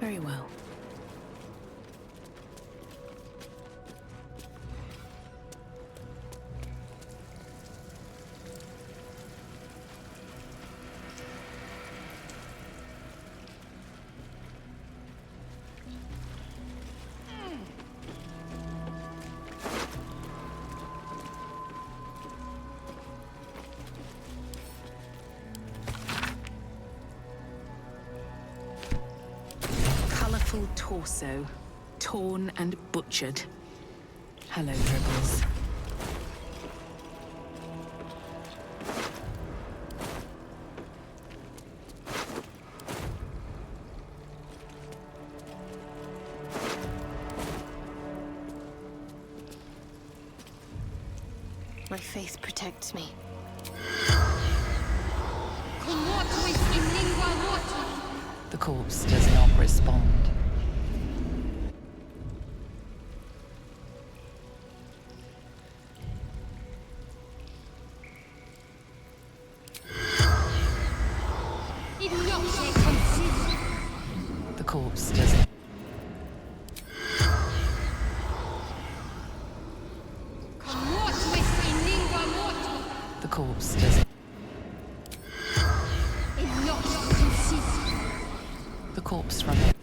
[SPEAKER 9] Very well. Colourful torso, torn and butchered. Hello, Dribbles.
[SPEAKER 14] My faith protects me.
[SPEAKER 23] The corpse does not respond. The corpse does not. The corpse does not. The corpse remains.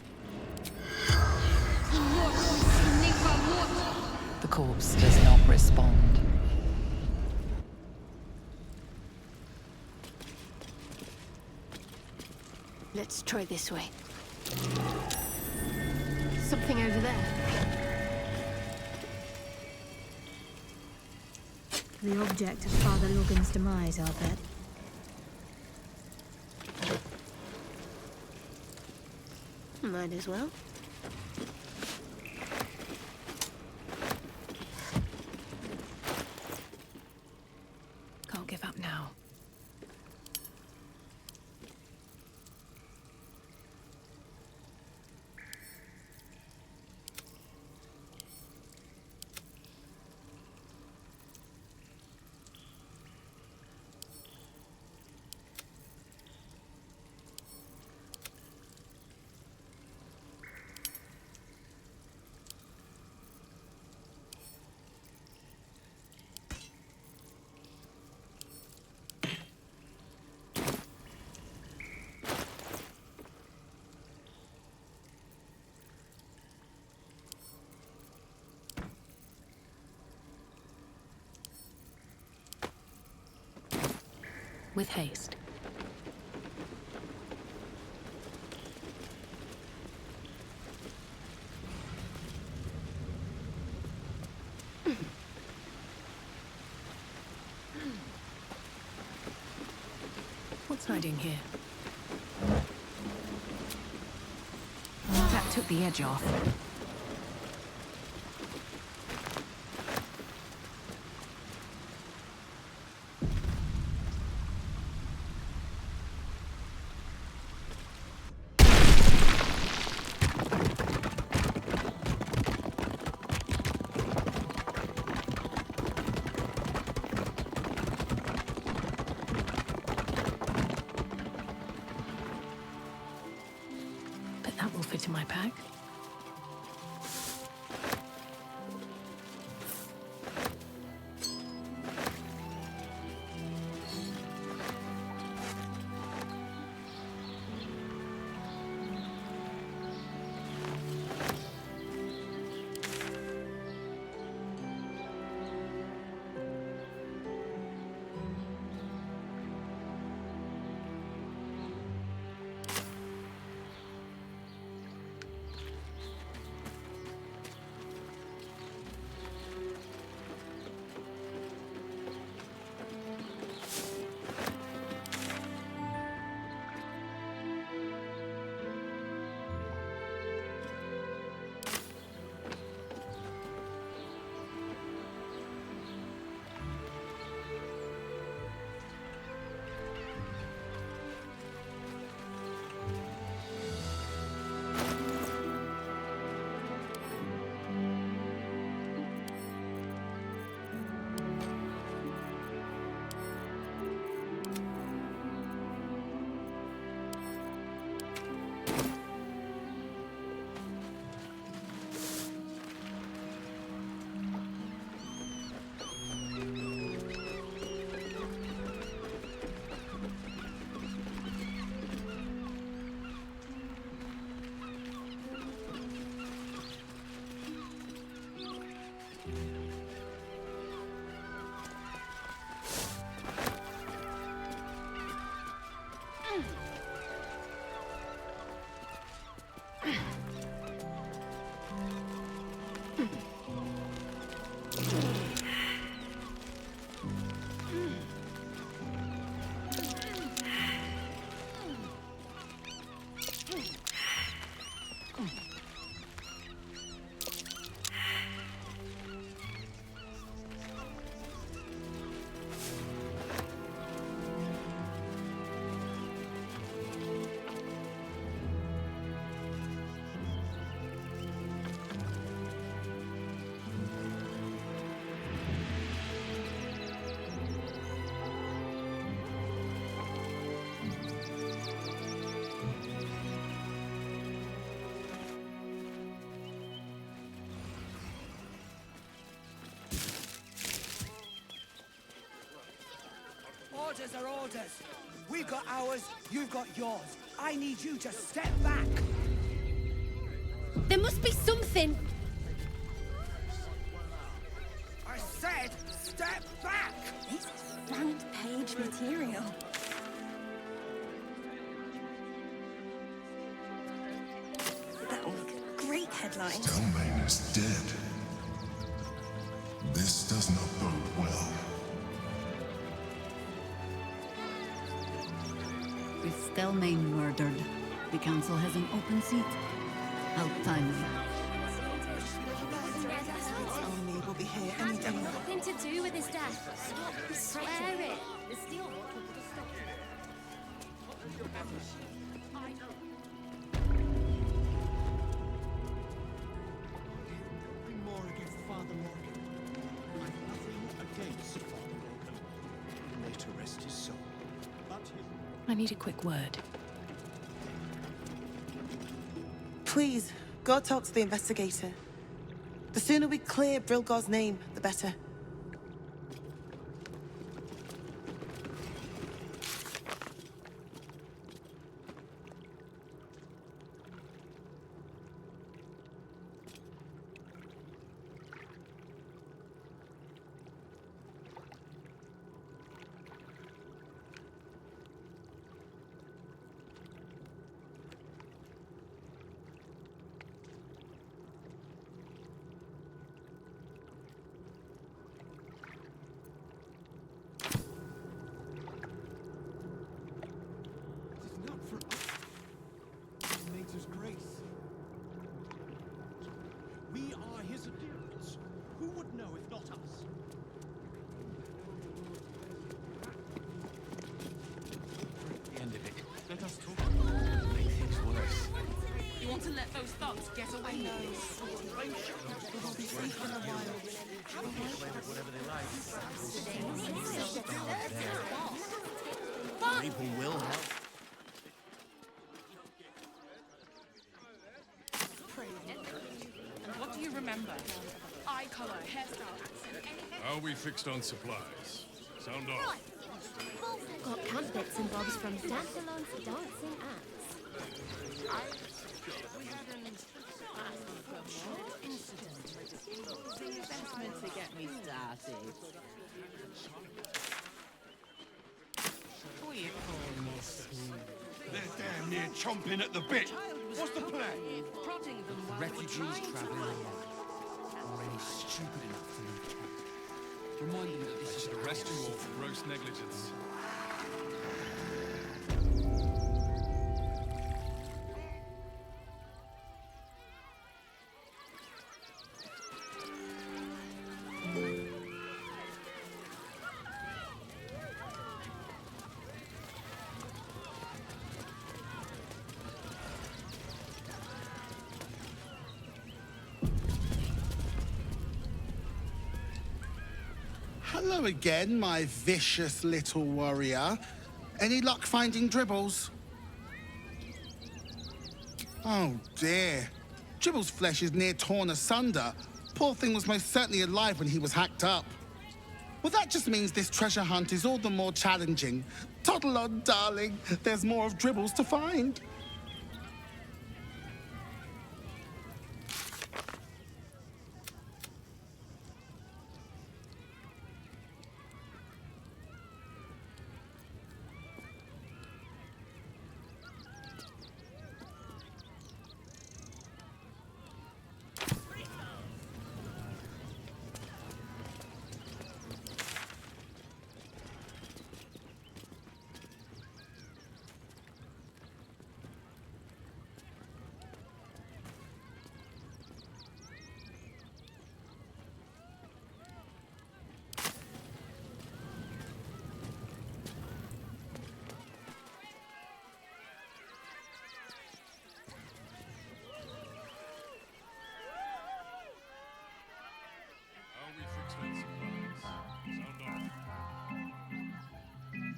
[SPEAKER 23] The corpse does not respond.
[SPEAKER 14] Let's try this way. Something over there.
[SPEAKER 4] The object of Father Logan's demise, I'll bet.
[SPEAKER 14] Might as well.
[SPEAKER 9] Can't give up now. With haste. What's hiding here? That took the edge off. That will fit in my pack.
[SPEAKER 16] Orders are orders. We've got ours, you've got yours. I need you to step back.
[SPEAKER 12] There must be something.
[SPEAKER 16] I said, step back!
[SPEAKER 7] This is front page material. That'll make a great headline.
[SPEAKER 11] Stelmane is dead. This does not bode well.
[SPEAKER 15] With Stelmane murdered, the council has an open seat. How timely.
[SPEAKER 24] Only will be here any day now.
[SPEAKER 7] Nothing to do with his death. I swear it. The steel told you to stop.
[SPEAKER 22] Nothing more against Father Morgan. I've nothing against Father Morgan. May to rest his soul. But
[SPEAKER 9] I need a quick word.
[SPEAKER 24] Please, go talk to the investigator. The sooner we clear Brilgor's name, the better.
[SPEAKER 22] Nature's grace. We are his adherents. Who would know if not us? The end of it. Let us talk. Make things worse.
[SPEAKER 1] You want to let those thugs get away with this?
[SPEAKER 24] We'll be safe in a while.
[SPEAKER 22] Whatever they like.
[SPEAKER 1] But
[SPEAKER 22] People will help.
[SPEAKER 1] and what do you remember? Eye colour, hairstyle, accent, anything?
[SPEAKER 18] How are we fixed on supplies? Sound off.
[SPEAKER 7] Got camp bits and bobs from Dandelon's dancing acts.
[SPEAKER 1] We had an unfortunate incident. The investment to get me started. What are you calling this?
[SPEAKER 10] They're damn near chomping at the bit. What's the plan?
[SPEAKER 1] Prodding them while
[SPEAKER 19] Refugees
[SPEAKER 1] they were trying to
[SPEAKER 19] travelling
[SPEAKER 1] hide.
[SPEAKER 19] along are any stupid enough to leave camp. Remind them that this is
[SPEAKER 18] Should arrest you all for gross negligence.
[SPEAKER 21] Hello again, my vicious little warrior. Any luck finding dribbles? Oh dear. Dribble's flesh is near torn asunder. Poor thing was most certainly alive when he was hacked up. Well, that just means this treasure hunt is all the more challenging. Toddle on, darling. There's more of Dribbles to find.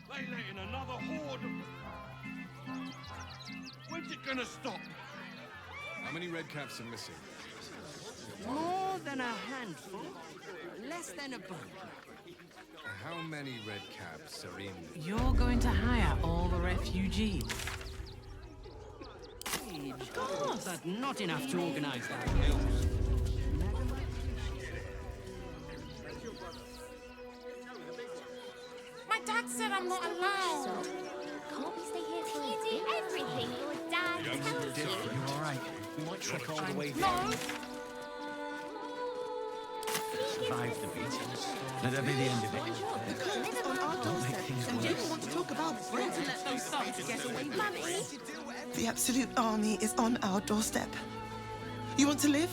[SPEAKER 10] They let in another horde of... When's it gonna stop?
[SPEAKER 18] How many red caps are missing?
[SPEAKER 16] More than a handful. Less than a bunch.
[SPEAKER 18] A How many red caps are in?
[SPEAKER 9] You're going to hire all the refugees?
[SPEAKER 2] Of course. But not enough to organize that.
[SPEAKER 5] My dad said I'm not allowed.
[SPEAKER 12] So, can't we stay here for you do everything your dad tells you?
[SPEAKER 19] You're all right. We might trek all the way
[SPEAKER 5] No.
[SPEAKER 19] Survive the beat. Let that be the end of it. Don't make things worse.
[SPEAKER 24] You want to talk about Brent?
[SPEAKER 1] Let those sons get away with
[SPEAKER 12] Mummy?
[SPEAKER 24] The Absolute Army is on our doorstep. You want to live?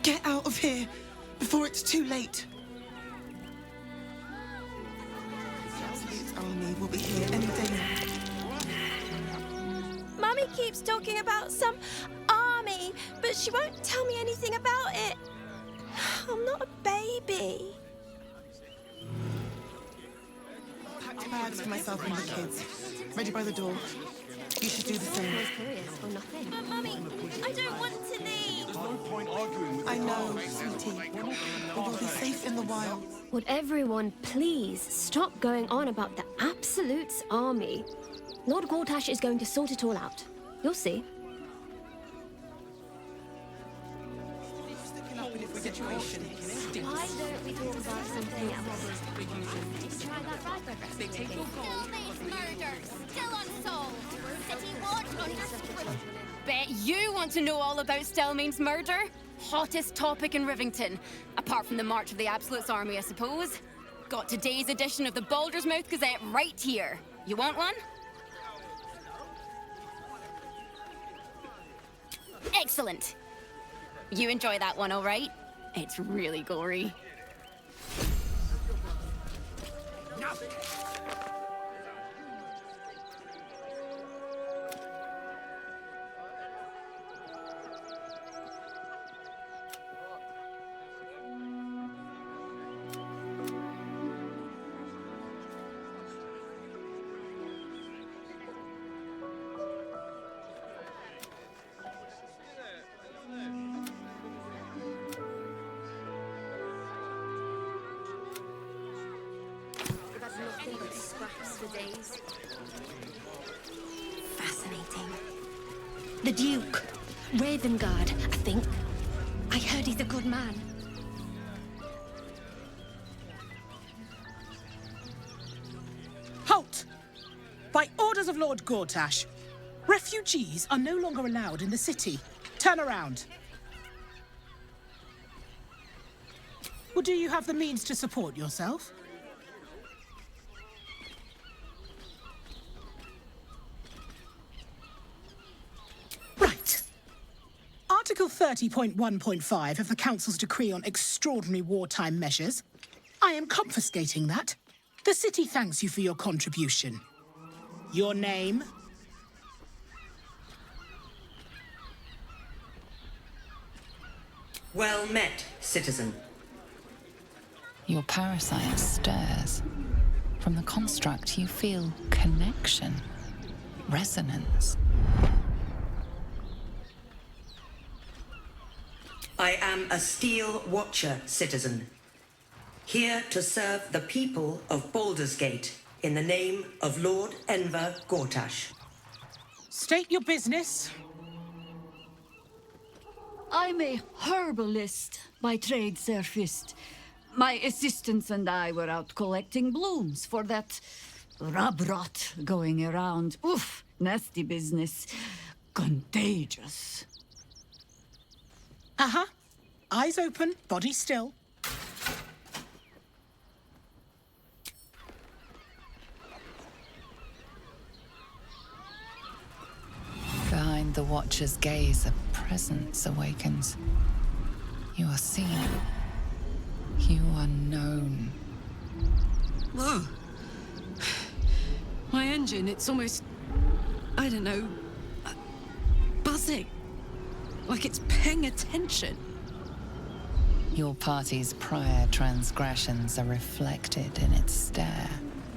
[SPEAKER 24] Get out of here before it's too late. The Absolute Army will be here any day now.
[SPEAKER 7] Mummy keeps talking about some army, but she won't tell me anything about it. I'm not a baby.
[SPEAKER 24] Packed bags for myself and the kids. Ready by the door. You should do the same.
[SPEAKER 12] Curious or nothing.
[SPEAKER 7] But Mummy, I don't want to leave.
[SPEAKER 10] There's no point arguing with
[SPEAKER 24] I know, sweetie. But we'll be safe in the wild.
[SPEAKER 7] Would everyone please stop going on about the Absolute's army? Lord Gortash is going to sort it all out. You'll see.
[SPEAKER 24] Situation.
[SPEAKER 12] Why don't we talk about something else? Try that raspberry recipe.
[SPEAKER 5] Still made murder. Still unsolved. City watch on your squid.
[SPEAKER 8] Bet you want to know all about Stillmain's murder? Hottest topic in Rivington. Apart from the March of the Absolute's army, I suppose. Got today's edition of the Baldur's Mouth Gazette right here. You want one? Excellent. You enjoy that one, all right? It's really gory.
[SPEAKER 7] Fascinating. The Duke. Ravengard, I think. I heard he's a good man.
[SPEAKER 9] Halt! By orders of Lord Gortash, refugees are no longer allowed in the city. Turn around. Well, do you have the means to support yourself? Right. Article 30.1.5 of the Council's Decree on Extraordinary Wartime Measures. I am confiscating that. The city thanks you for your contribution. Your name?
[SPEAKER 20] Well met, citizen.
[SPEAKER 23] Your parasite stirs. From the construct, you feel connection, resonance.
[SPEAKER 20] I am a Steel Watcher, citizen. Here to serve the people of Baldur's Gate in the name of Lord Enver Gortash.
[SPEAKER 9] State your business.
[SPEAKER 25] I'm a herbalist by trade, Sir Fist. My assistants and I were out collecting blooms for that rub rot going around. Oof, nasty business. Contagious.
[SPEAKER 9] Uh-huh. Eyes open, body still.
[SPEAKER 23] Behind the Watcher's gaze, a presence awakens. You are seen. You are known.
[SPEAKER 1] Whoa. My engine, it's almost, I don't know, buzzing. Like it's paying attention.
[SPEAKER 23] Your party's prior transgressions are reflected in its stare,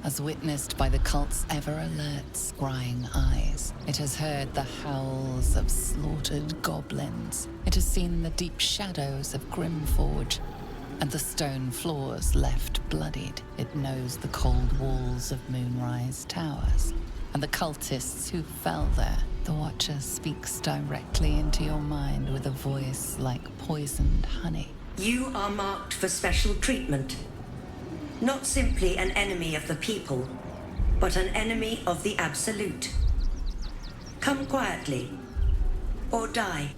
[SPEAKER 23] as witnessed by the cult's ever-alert, scrying eyes. It has heard the howls of slaughtered goblins. It has seen the deep shadows of Grimforge, and the stone floors left bloodied. It knows the cold walls of Moonrise Towers, and the cultists who fell there. The Watcher speaks directly into your mind with a voice like poisoned honey.
[SPEAKER 20] You are marked for special treatment. Not simply an enemy of the people, but an enemy of the Absolute. Come quietly, or die.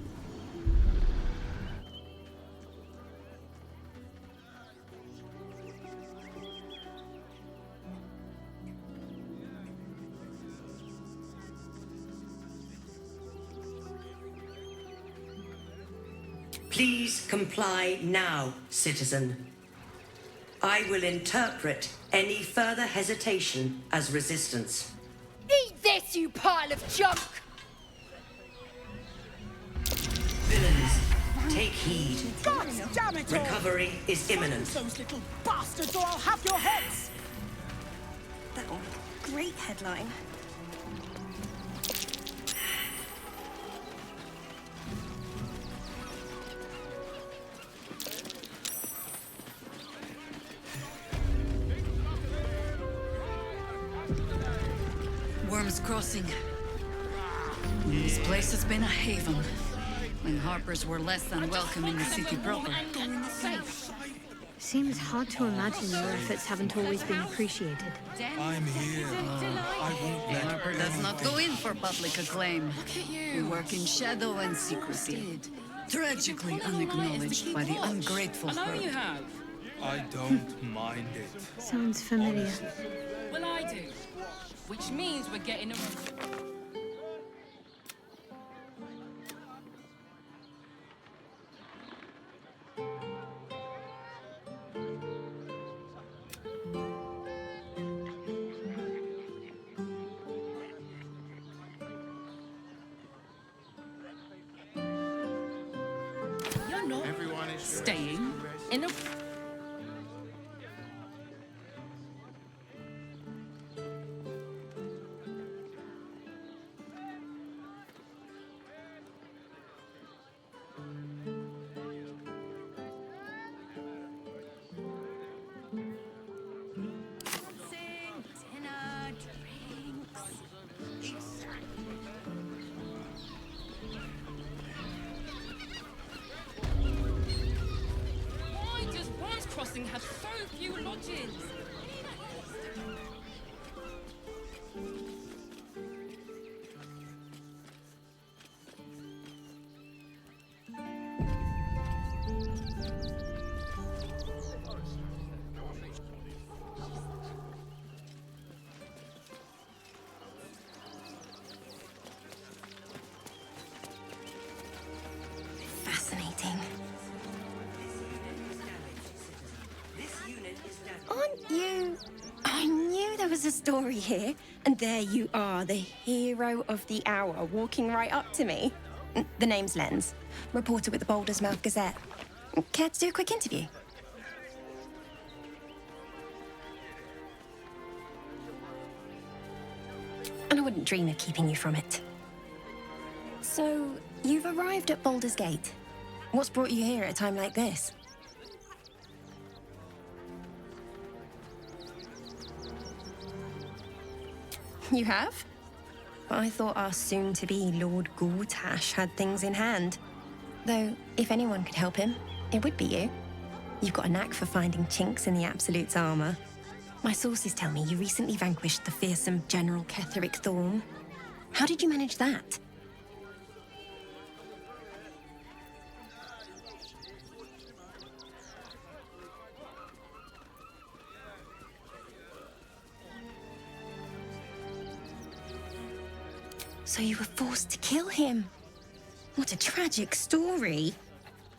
[SPEAKER 20] Please comply now, citizen. I will interpret any further hesitation as resistance.
[SPEAKER 5] Eat this, you pile of junk!
[SPEAKER 20] Villains, take heed.
[SPEAKER 9] God damn it all!
[SPEAKER 20] Recovery is imminent.
[SPEAKER 9] Those little bastards, or I'll have your heads!
[SPEAKER 3] Great headline.
[SPEAKER 25] Worm's Crossing. This place has been a haven, when Harpers were less than welcome in the city proper.
[SPEAKER 14] Seems hard to imagine your efforts haven't always been appreciated.
[SPEAKER 19] I'm here. I won't let
[SPEAKER 25] Harper does not go in for public acclaim. We work in shadow and secrecy, tragically unacknowledged by the ungrateful herd.
[SPEAKER 19] I don't mind it.
[SPEAKER 14] Sounds familiar.
[SPEAKER 1] Well, I do. Which means we're getting a... You're not staying in a... Why does Worm's Crossing have so few lodges?
[SPEAKER 3] Fascinating. Aren't you... I knew there was a story here. And there you are, the hero of the hour, walking right up to me. The name's Lens, reporter with the Baldur's Mouth Gazette. Care to do a quick interview? And I wouldn't dream of keeping you from it. So, you've arrived at Baldur's Gate. What's brought you here at a time like this? You have? I thought our soon-to-be Lord Gortash had things in hand. Though, if anyone could help him, it would be you. You've got a knack for finding chinks in the Absolute's armor. My sources tell me you recently vanquished the fearsome General Ketheric Thorn. How did you manage that? So you were forced to kill him. What a tragic story.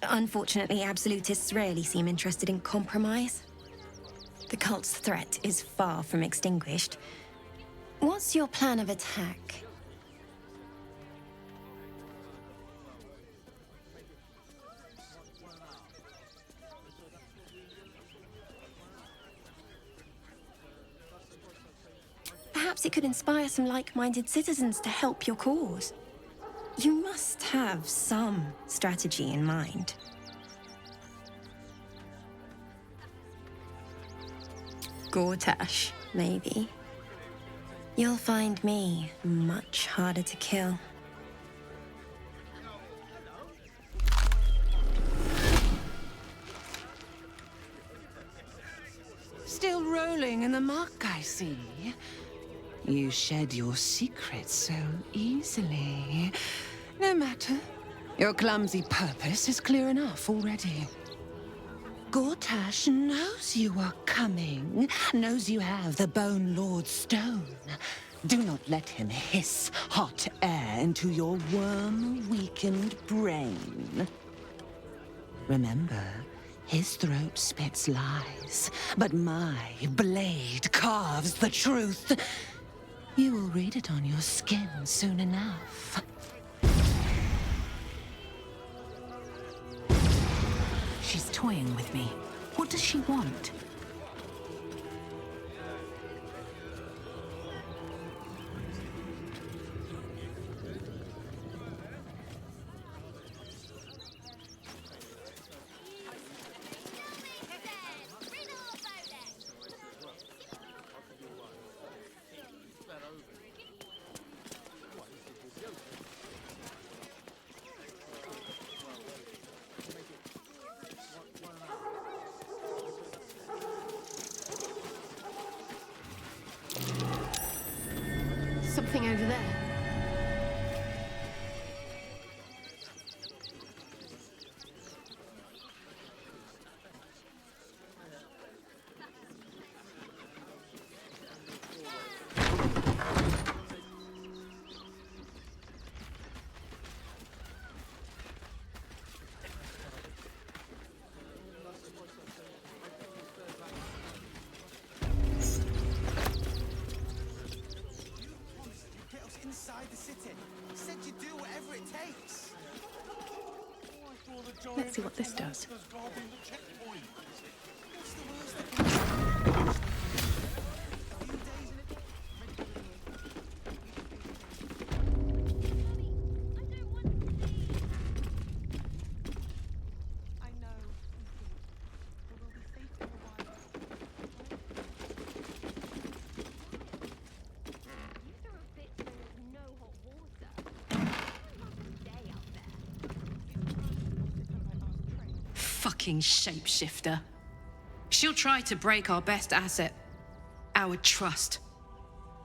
[SPEAKER 3] Unfortunately, Absolutists rarely seem interested in compromise. The cult's threat is far from extinguished. What's your plan of attack? Perhaps it could inspire some like-minded citizens to help your cause. You must have some strategy in mind. Gortash, maybe. You'll find me much harder to kill.
[SPEAKER 4] Still rolling in the muck, I see. You shed your secrets so easily. No matter. Your clumsy purpose is clear enough already. Gortash knows you are coming, knows you have the Bone Lord's stone. Do not let him hiss hot air into your worm-weakened brain. Remember, his throat spits lies, but my blade carves the truth. You will read it on your skin soon enough.
[SPEAKER 15] She's toying with me. What does she want?
[SPEAKER 7] Something over there.
[SPEAKER 16] Inside the city. Said you'd do whatever it takes.
[SPEAKER 6] Let's see what this does.
[SPEAKER 1] Fucking shapeshifter. She'll try to break our best asset, our trust.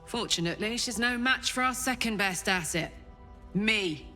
[SPEAKER 1] Fortunately, she's no match for our second best asset, me.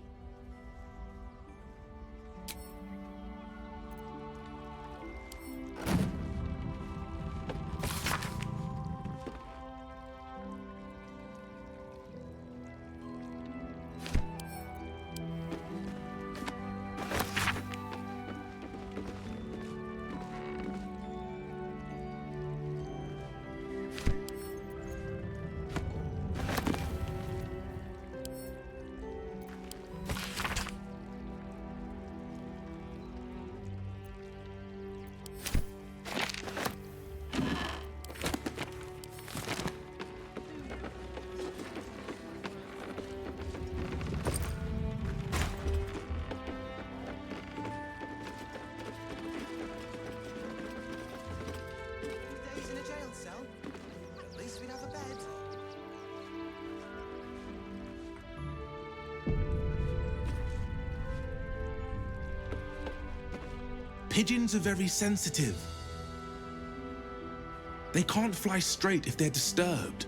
[SPEAKER 11] Pigeons are very sensitive. They can't fly straight if they're disturbed.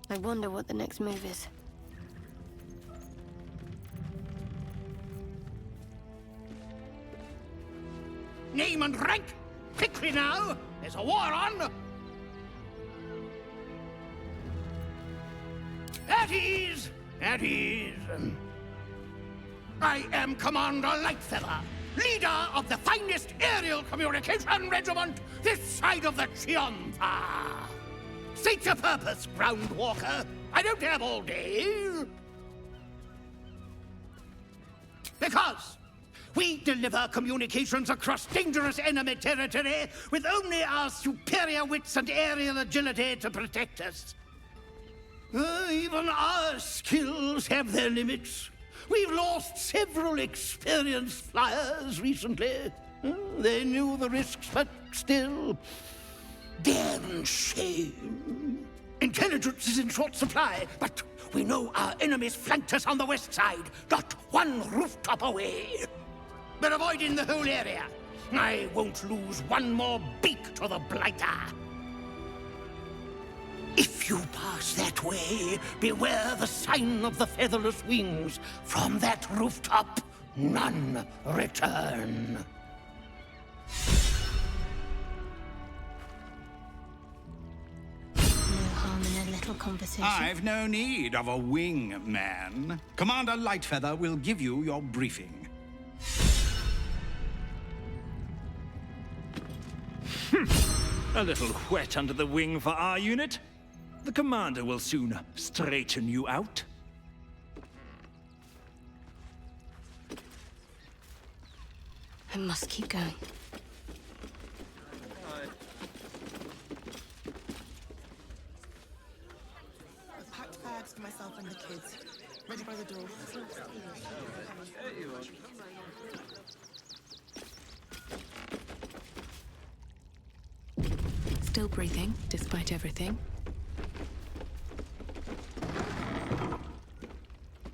[SPEAKER 7] I wonder what the next move is.
[SPEAKER 2] Name and rank? Quickly now! There's a war on! At ease! At ease! I am Commander Lightfeather, leader of the finest aerial communication regiment this side of the Chianfa. State your purpose, Groundwalker. I don't have all day. Because we deliver communications across dangerous enemy territory with only our superior wits and aerial agility to protect us. Even our skills have their limits. We've lost several experienced flyers recently. They knew the risks, but still, damn shame. Intelligence is in short supply, but we know our enemies flanked us on the west side, not one rooftop away. We're avoiding the whole area. I won't lose one more beak to the Blighter. If you pass that way, beware the sign of the featherless wings. From that rooftop, none return.
[SPEAKER 14] No harm in a little conversation.
[SPEAKER 19] I've no need of a wing man. Commander Lightfeather will give you your briefing.
[SPEAKER 6] A little wet under the wing for our unit. The commander will soon straighten you out.
[SPEAKER 14] I must keep going.
[SPEAKER 24] I've packed bags for myself and the kids. Ready by the door.
[SPEAKER 1] Still breathing, despite everything.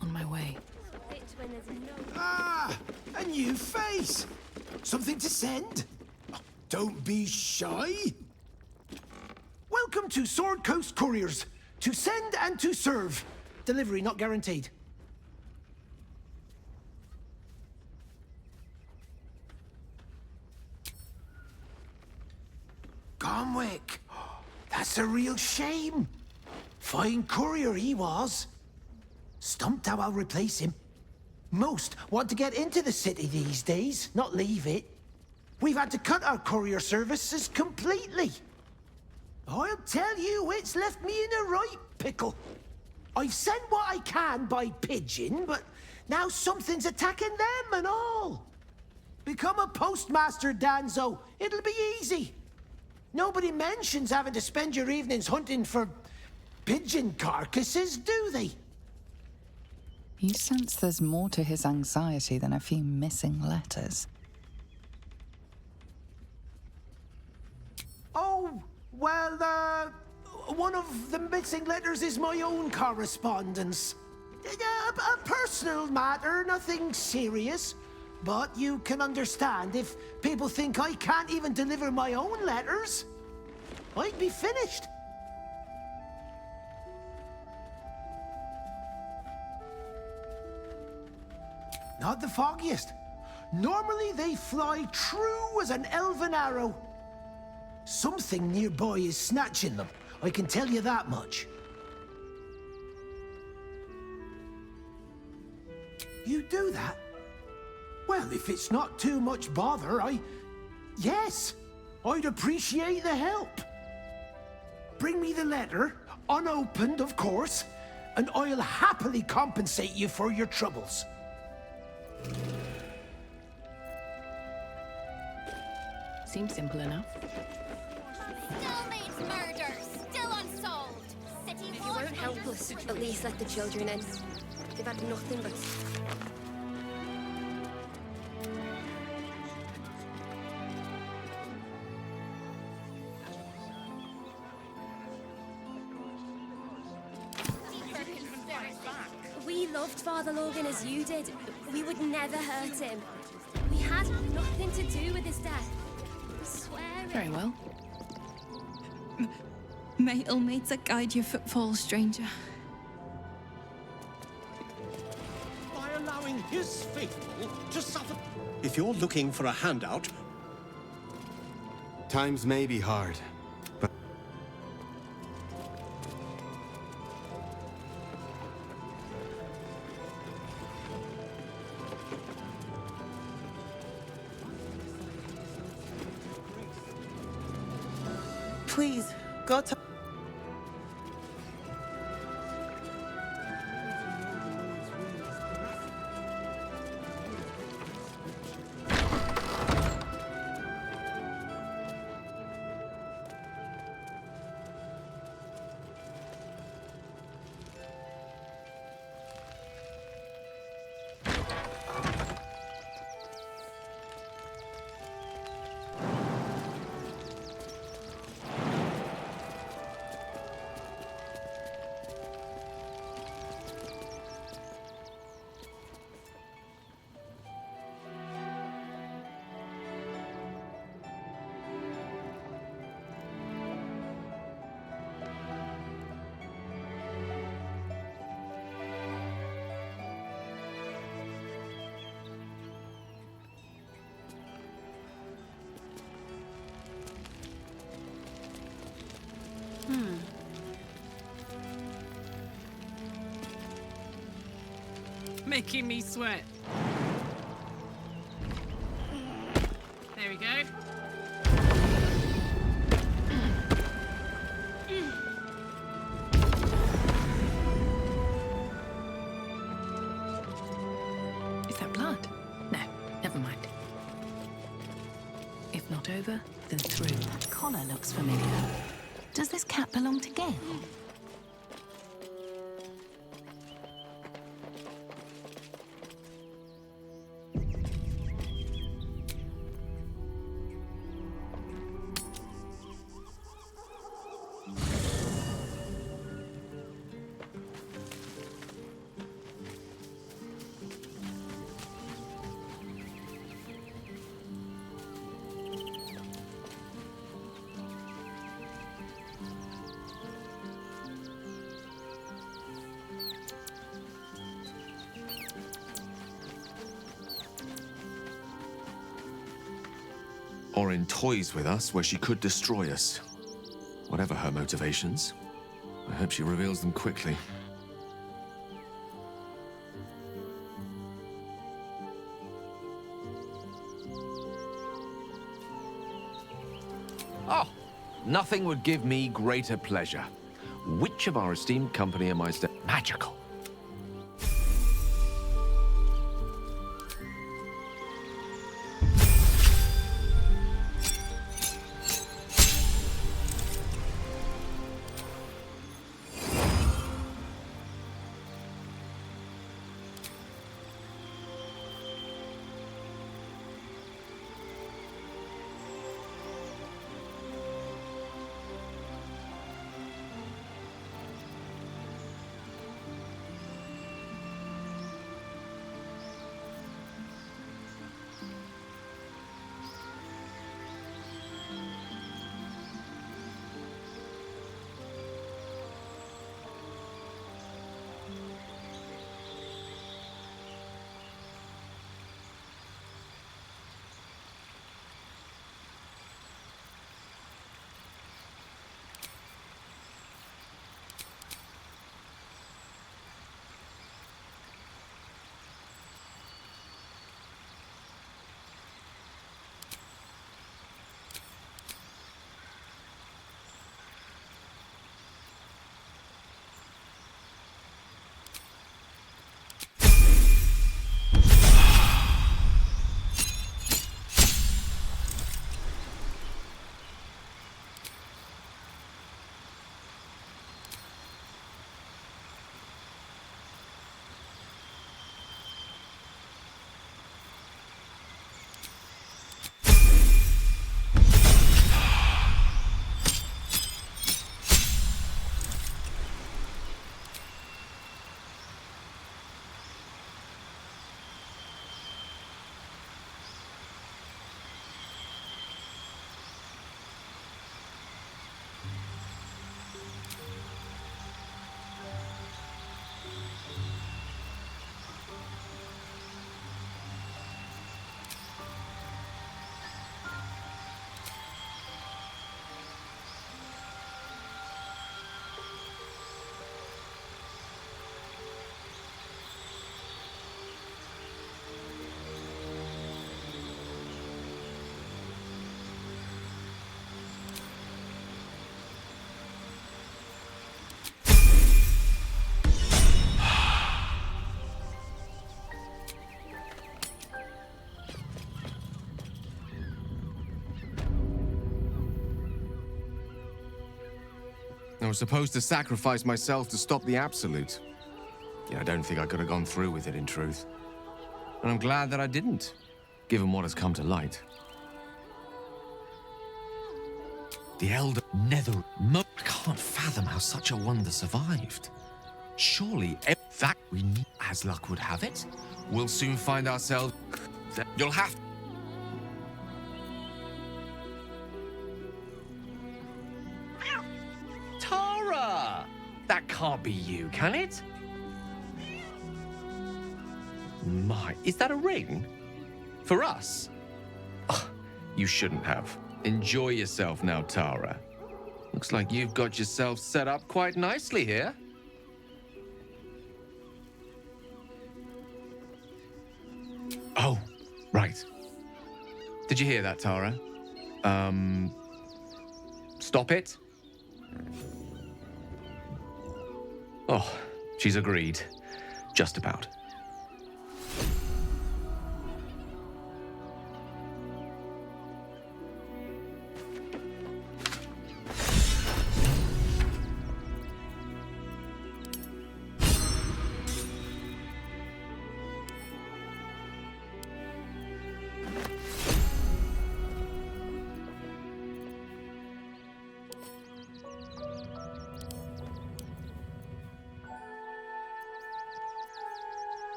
[SPEAKER 1] On my way.
[SPEAKER 16] Ah! A new face! Something to send? Don't be shy! Welcome to Sword Coast Couriers. To send and to serve. Delivery not guaranteed. Comwick! That's a real shame. Fine courier he was. Stumped how I'll replace him. Most want to get into the city these days, not leave it. We've had to cut our courier services completely. I'll tell you, it's left me in a right pickle. I've sent what I can by pigeon, but now something's attacking them and all. Become a postmaster, Danzo. It'll be easy. Nobody mentions having to spend your evenings hunting for pigeon carcasses, do they?
[SPEAKER 23] You sense there's more to his anxiety than a few missing letters.
[SPEAKER 24] Oh, well, one of the missing letters is my own correspondence. A personal matter, nothing serious. But you can understand if people think I can't even deliver my own letters, I'd be finished. Not the foggiest. Normally they fly true as an elven arrow. Something nearby is snatching them, I can tell you that much. You do that? Well, if it's not too much bother, yes, I'd appreciate the help. Bring me the letter, unopened, of course, and I'll happily compensate you for your troubles.
[SPEAKER 1] Seems simple enough.
[SPEAKER 5] Still means murder, still unsolved. City
[SPEAKER 7] If you won't help us, at least let the children in. They've had nothing but... We loved Father Logan as you did. We would never hurt him. We had nothing to do with his death. I swear it.
[SPEAKER 1] Very well.
[SPEAKER 13] May Ilmates guide your footfalls, stranger.
[SPEAKER 17] By allowing his faithful to suffer. If you're looking for a handout,
[SPEAKER 10] Times may be hard, but...
[SPEAKER 24] Please, go to...
[SPEAKER 1] Making me sweat. There we go.
[SPEAKER 17] Is that blood? No, never mind. If not over, then through. That collar looks familiar. Does this cat belong to Gale?
[SPEAKER 11] Or in toys with us where she could destroy us. Whatever her motivations, I hope she reveals them quickly.
[SPEAKER 18] Oh, nothing would give me greater pleasure. Which of our esteemed company am I still magical?
[SPEAKER 11] I was supposed to sacrifice myself to stop the Absolute. Yeah, I don't think I could have gone through with it, in truth. And I'm glad that I didn't, given what has come to light. The Elder Nether... I can't fathom how such a wonder survived. Surely, that we need, as luck would have it, we'll soon find ourselves... You'll have... Tara! That can't be you, can it? My, is that a ring? For us? Oh, you shouldn't have. Enjoy yourself now, Tara. Looks like you've got yourself set up quite nicely here. Oh, right. Did you hear that, Tara? Stop it? Oh, she's agreed. Just about.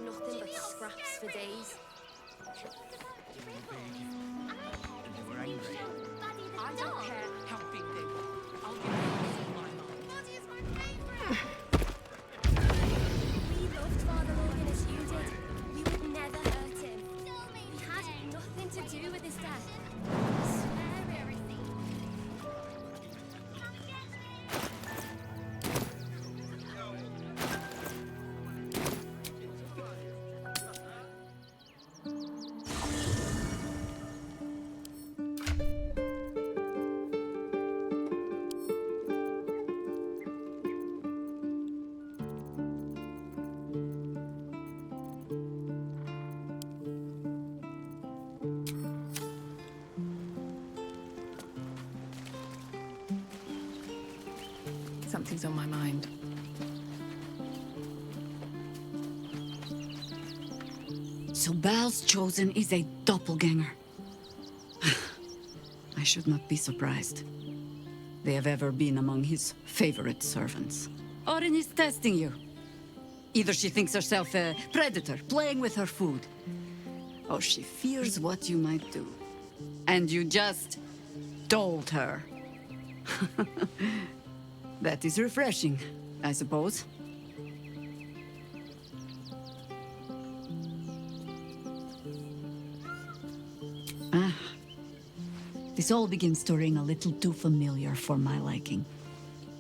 [SPEAKER 7] Nothing but scraps for days.
[SPEAKER 19] They were angry.
[SPEAKER 7] I don't care.
[SPEAKER 19] Helping them. I'll give you my mind.
[SPEAKER 7] We loved Father Logan as you did. We would never hurt him. We had nothing to do with his death. I swear everything.
[SPEAKER 1] Something's on my mind.
[SPEAKER 25] So Bal's chosen is a doppelganger. I should not be surprised. They have ever been among his favorite servants. Orin is testing you. Either she thinks herself a predator, playing with her food, or she fears what you might do. And you just told her. That is refreshing, I suppose. This all begins to ring a little too familiar for my liking.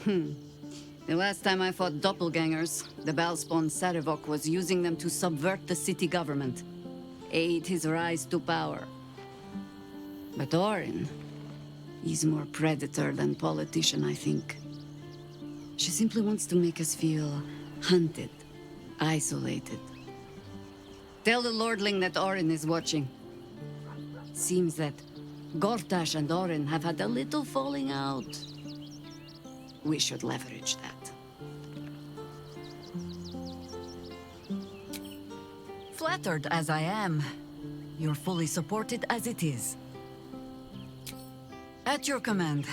[SPEAKER 25] The last time I fought doppelgangers, the Balspawn Sarevok was using them to subvert the city government, aid his rise to power. But Orin, he's more predator than politician, I think. She simply wants to make us feel hunted, isolated. Tell the Lordling that Orin is watching. Seems that Gortash and Orin have had a little falling out. We should leverage that. Flattered as I am, you're fully supported as it is. At your command.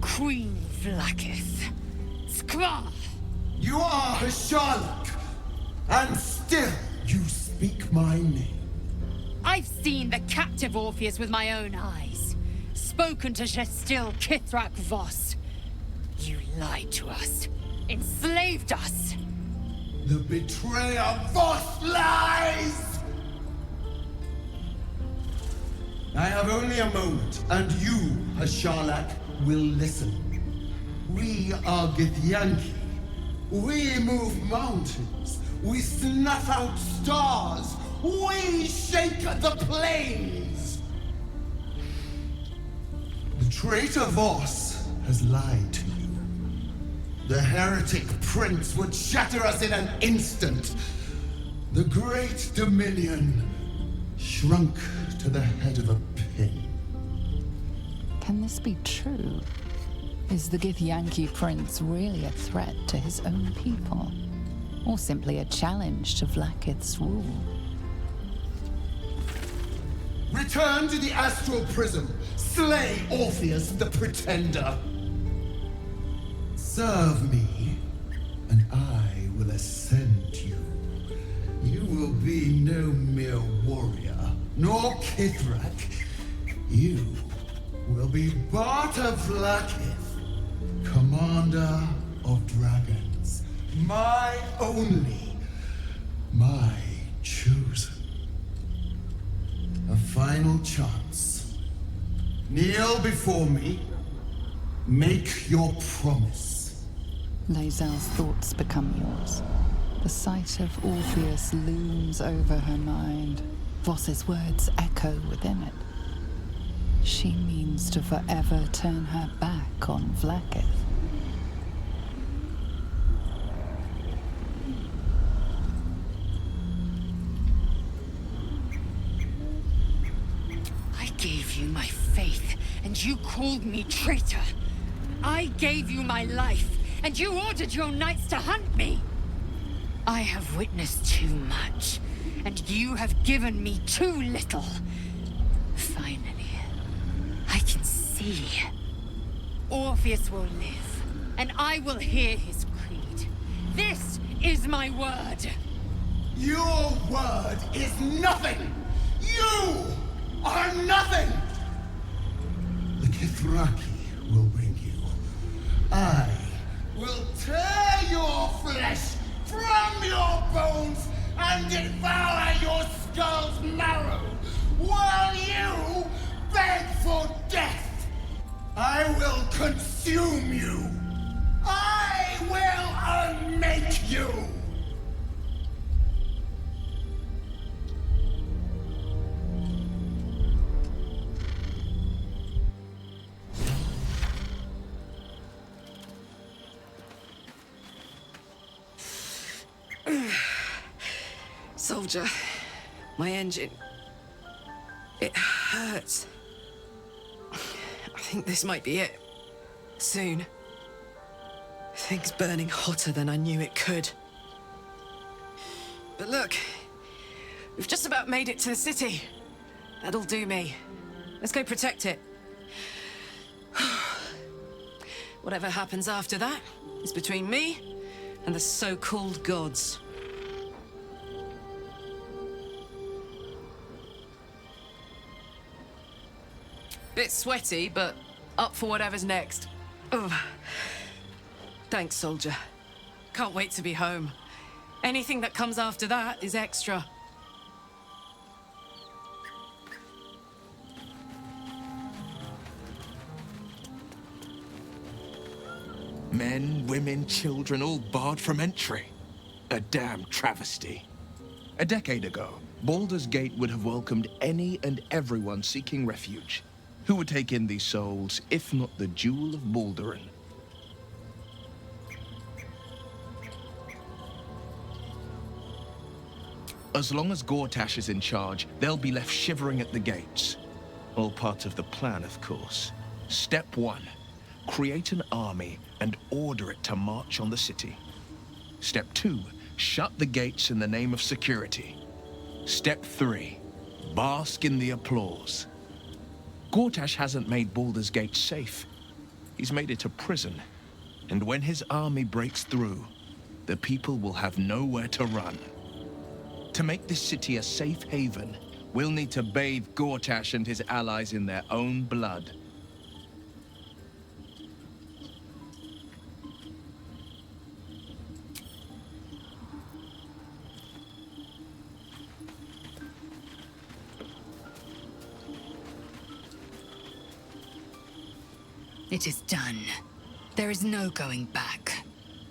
[SPEAKER 2] Queen Vlaakith. Skva!
[SPEAKER 8] You are a Sherlock, and still you speak my name.
[SPEAKER 2] I
[SPEAKER 9] I've seen the captive Orpheus with my own eyes. Spoken to Gestil Kithrak Voss. You lied to us. Enslaved us.
[SPEAKER 8] The betrayer Voss lies! I have only a moment, and you, Hashalak, will listen. We are Githyanki. We move mountains. We snuff out stars. We shake the plains. The traitor Voss has lied to you. The heretic prince would shatter us in an instant. The great Dominion shrunk to the head of a pin.
[SPEAKER 23] Can this be true? Is the Githyanki prince really a threat to his own people? Or simply a challenge to Vlaakith's rule?
[SPEAKER 8] Return to the astral prism. Slay Orpheus the Pretender. Serve me, and I will ascend you. You will be no mere warrior, nor Kithrak. You will be Barta Vlaakith, commander of dragons. My only, my chosen. A final chance. Kneel before me. Make your promise.
[SPEAKER 23] Lae'zel's thoughts become yours. The sight of Orpheus looms over her mind. Voss's words echo within it. She means to forever turn her back on Vlaakith.
[SPEAKER 9] I gave you my faith, and you called me traitor. I gave you my life, and you ordered your knights to hunt me. I have witnessed too much, and you have given me too little. Finally, I can see. Orpheus will live, and I will hear his creed. This is my word.
[SPEAKER 8] Your word is nothing! You are nothing! The Kithraki will bring you. I will tear your flesh from your bones and devour your skull's marrow, while you beg for death. I will consume you. I will unmake you.
[SPEAKER 1] Soldier, my engine. It hurts. I think this might be it. Soon. Things burning hotter than I knew it could. But look, we've just about made it to the city. That'll do me. Let's go protect it. Whatever happens after that is between me and the so-called gods. Bit sweaty, but up for whatever's next. Ugh. Thanks, soldier. Can't wait to be home. Anything that comes after that is extra.
[SPEAKER 18] Men, women, children, all barred from entry. A damn travesty. A decade ago, Baldur's Gate would have welcomed any and everyone seeking refuge. Who would take in these souls, if not the Jewel of Baldurin? As long as Gortash is in charge, they'll be left shivering at the gates. All part of the plan, of course. Step 1. Create an army and order it to march on the city. Step 2. Shut the gates in the name of security. Step 3. Bask in the applause. Gortash hasn't made Baldur's Gate safe. He's made it a prison. And when his army breaks through, the people will have nowhere to run. To make this city a safe haven, We'll need to bathe Gortash and his allies in their own blood.
[SPEAKER 9] It is done. There is no going back.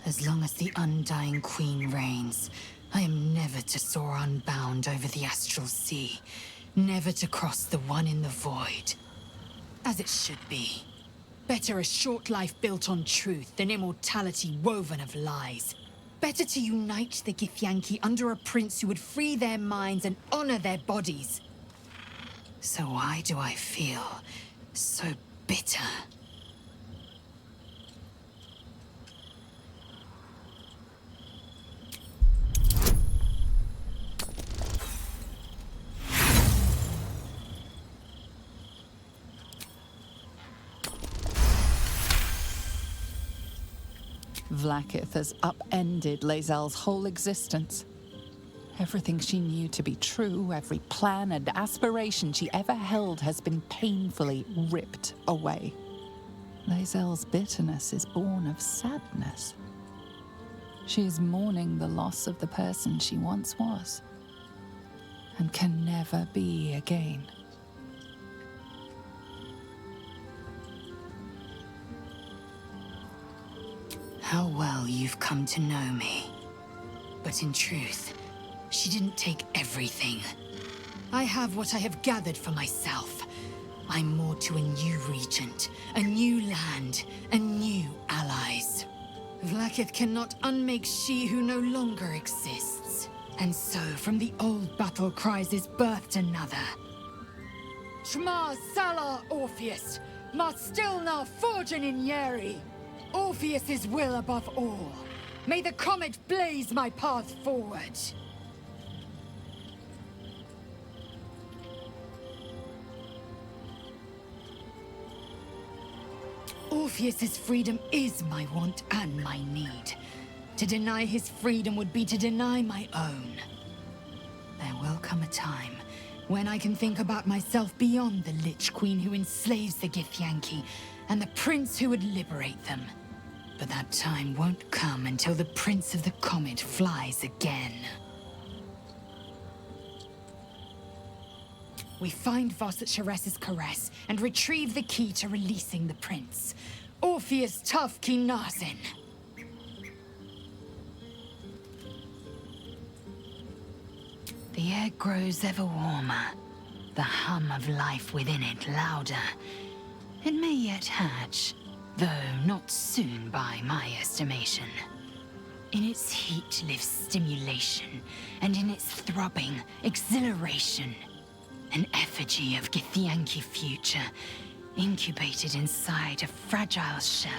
[SPEAKER 9] As long as the Undying Queen reigns, I am never to soar unbound over the astral sea, never to cross the one in the void. As it should be. Better a short life built on truth than immortality woven of lies. Better to unite the Githyanki under a prince who would free their minds and honor their bodies. So why do I feel so bitter?
[SPEAKER 23] Vlaakith has upended Lae'zel's whole existence. Everything she knew to be true, every plan and aspiration she ever held has been painfully ripped away. Lae'zel's bitterness is born of sadness. She is mourning the loss of the person she once was, and can never be again.
[SPEAKER 9] How well you've come to know me. But in truth, she didn't take everything. I have what I have gathered for myself. I'm moored to a new regent, a new land, and new allies. Vlaakith cannot unmake she who no longer exists. And so, from the old battle cries is birthed another. Shma Salah Orpheus, Ma Stilna Forgin in Yeri. Orpheus's will above all. May the comet blaze my path forward. Orpheus's freedom is my want and my need. To deny his freedom would be to deny my own. There will come a time when I can think about myself beyond the Lich Queen who enslaves the Githyanki and the prince who would liberate them. But that time won't come until the Prince of the Comet flies again. We find Voss at Sharess's caress and retrieve the key to releasing the prince. Orpheus Tough Kinazin. The air grows ever warmer, the hum of life within it louder. It may yet hatch, though not soon by my estimation. In its heat lives stimulation, and in its throbbing, exhilaration. An effigy of Githyanki future, incubated inside a fragile shell.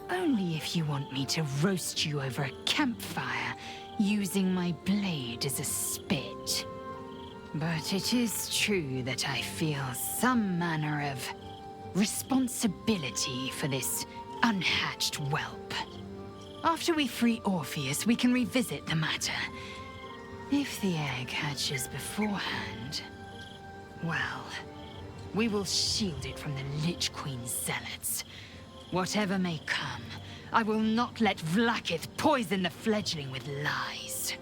[SPEAKER 9] Only if you want me to roast you over a campfire, using my blade as a spit. But it is true that I feel some manner of responsibility for this unhatched whelp. After we free Orpheus, we can revisit the matter. If the egg hatches beforehand, well, we will shield it from the Lich Queen's zealots. Whatever may come, I will not let Vlaakith poison the fledgling with lies.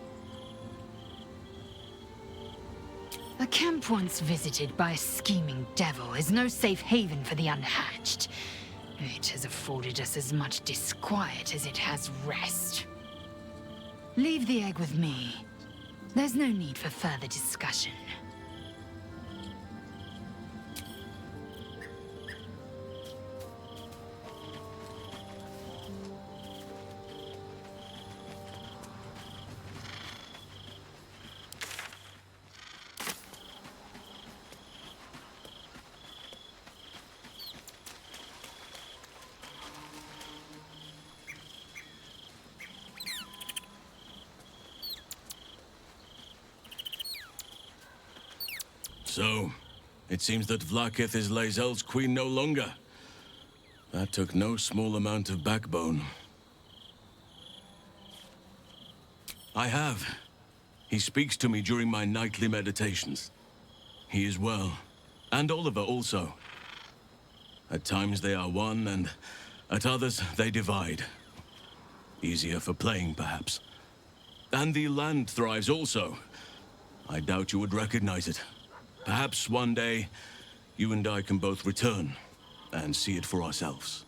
[SPEAKER 9] A camp once visited by a scheming devil is no safe haven for the unhatched. It has afforded us as much disquiet as it has rest. Leave the egg with me. There's no need for further discussion.
[SPEAKER 3] So, it seems that Vlaakith is Lae'zel's queen no longer. That took no small amount of backbone. I have. He speaks to me during my nightly meditations. He is well. And Oliver also. At times they are one, and at others they divide. Easier for playing, perhaps. And the land thrives also. I doubt you would recognize it. Perhaps one day, you and I can both return and see it for ourselves.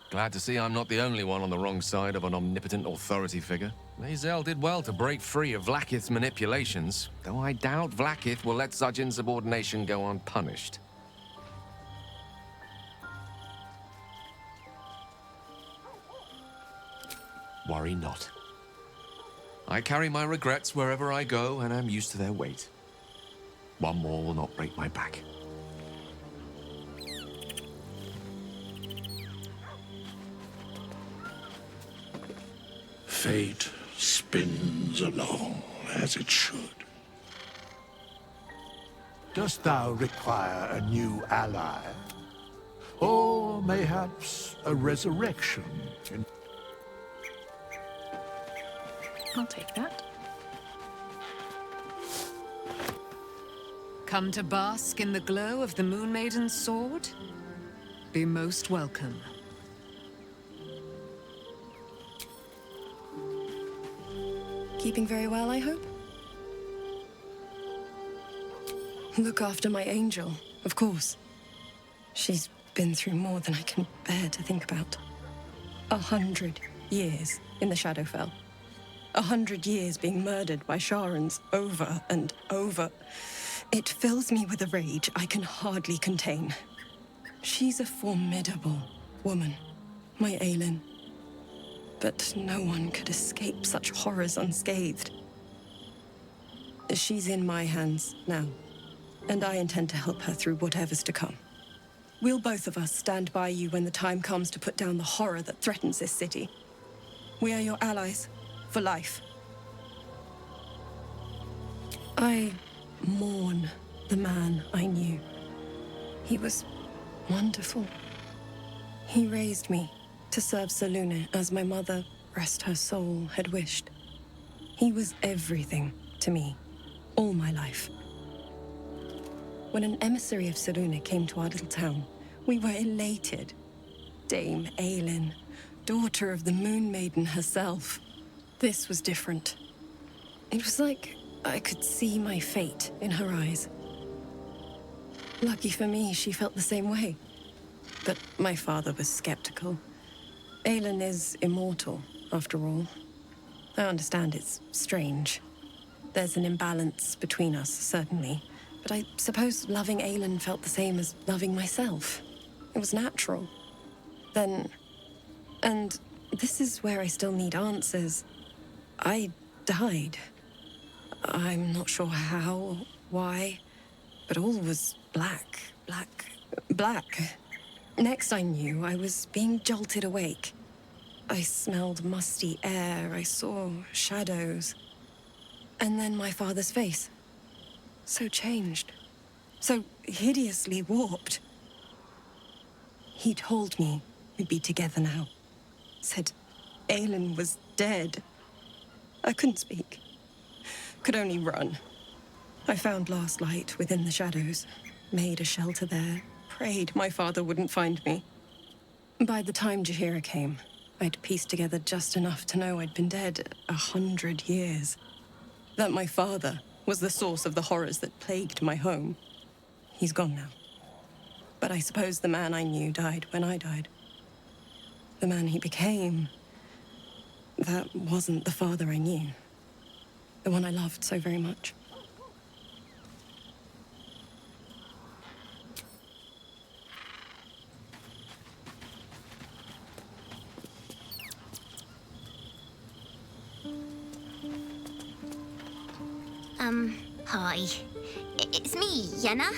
[SPEAKER 11] Glad to see I'm not the only one on the wrong side of an omnipotent authority figure. Lae'zel did well to break free of Vlaakith's manipulations, though I doubt Vlaakith will let such insubordination go unpunished. Worry not. I carry my regrets wherever I go, and am used to their weight. One more will not break my back.
[SPEAKER 4] Fate spins along as it should. Dost thou require a new ally? Or mayhaps a resurrection?
[SPEAKER 17] I'll take that.
[SPEAKER 1] Come to bask in the glow of the Moon Maiden's sword? Be most welcome.
[SPEAKER 12] Keeping very well, I hope? Look after my angel, of course. She's been through more than I can bear to think about. 100 years in the Shadowfell. 100 years being murdered by Sharans over and over. It fills me with a rage I can hardly contain. She's a formidable woman, my Aelin. But no one could escape such horrors unscathed. She's in my hands now, and I intend to help her through whatever's to come. We'll both of us stand by you when the time comes to put down the horror that threatens this city. We are your allies, for life. I mourn the man I knew. He was wonderful. He raised me to serve Selûne as my mother, rest her soul, had wished. He was everything to me, all my life. When an emissary of Selûne came to our little town, we were elated. Dame Aelin, daughter of the Moon Maiden herself. This was different. It was like I could see my fate in her eyes. Lucky for me, she felt the same way. But my father was skeptical. Aelin is immortal, after all. I understand it's strange. There's an imbalance between us, certainly. But I suppose loving Aelin felt the same as loving myself. It was natural. Then... And this is where I still need answers. I died. I'm not sure how, why, but all was black. Next I knew, I was being jolted awake. I smelled musty air, I saw shadows. And then my father's face. So changed. So hideously warped. He told me we'd be together now. Said Aelin was dead. I couldn't speak. Could only run. I found last light within the shadows. Made a shelter there. Prayed my father wouldn't find me. By the time Jaheira came, I'd pieced together just enough to know I'd been dead 100 years. That my father was the source of the horrors that plagued my home. He's gone now. But I suppose the man I knew died when I died. The man he became, that wasn't the father I knew. The one I loved so very much.
[SPEAKER 5] Hi. It's me, Yenna.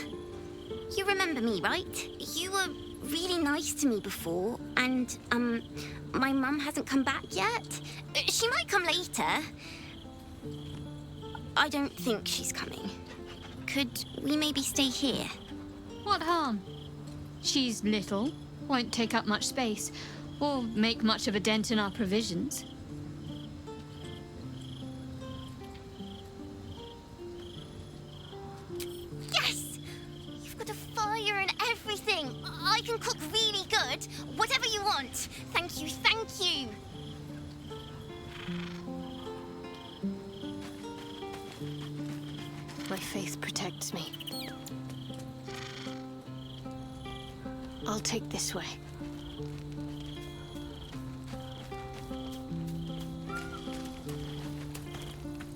[SPEAKER 5] You remember me, right? You were really nice to me before, and, my mum hasn't come back yet. She might come later. I don't think she's coming. Could we maybe stay here?
[SPEAKER 6] What harm? She's little, won't take up much space, or make much of a dent in our provisions.
[SPEAKER 5] Yes! You've got a fire and everything. I can cook really good. Whatever you want. Thank you, thank you.
[SPEAKER 14] My faith protects me. I'll take this way.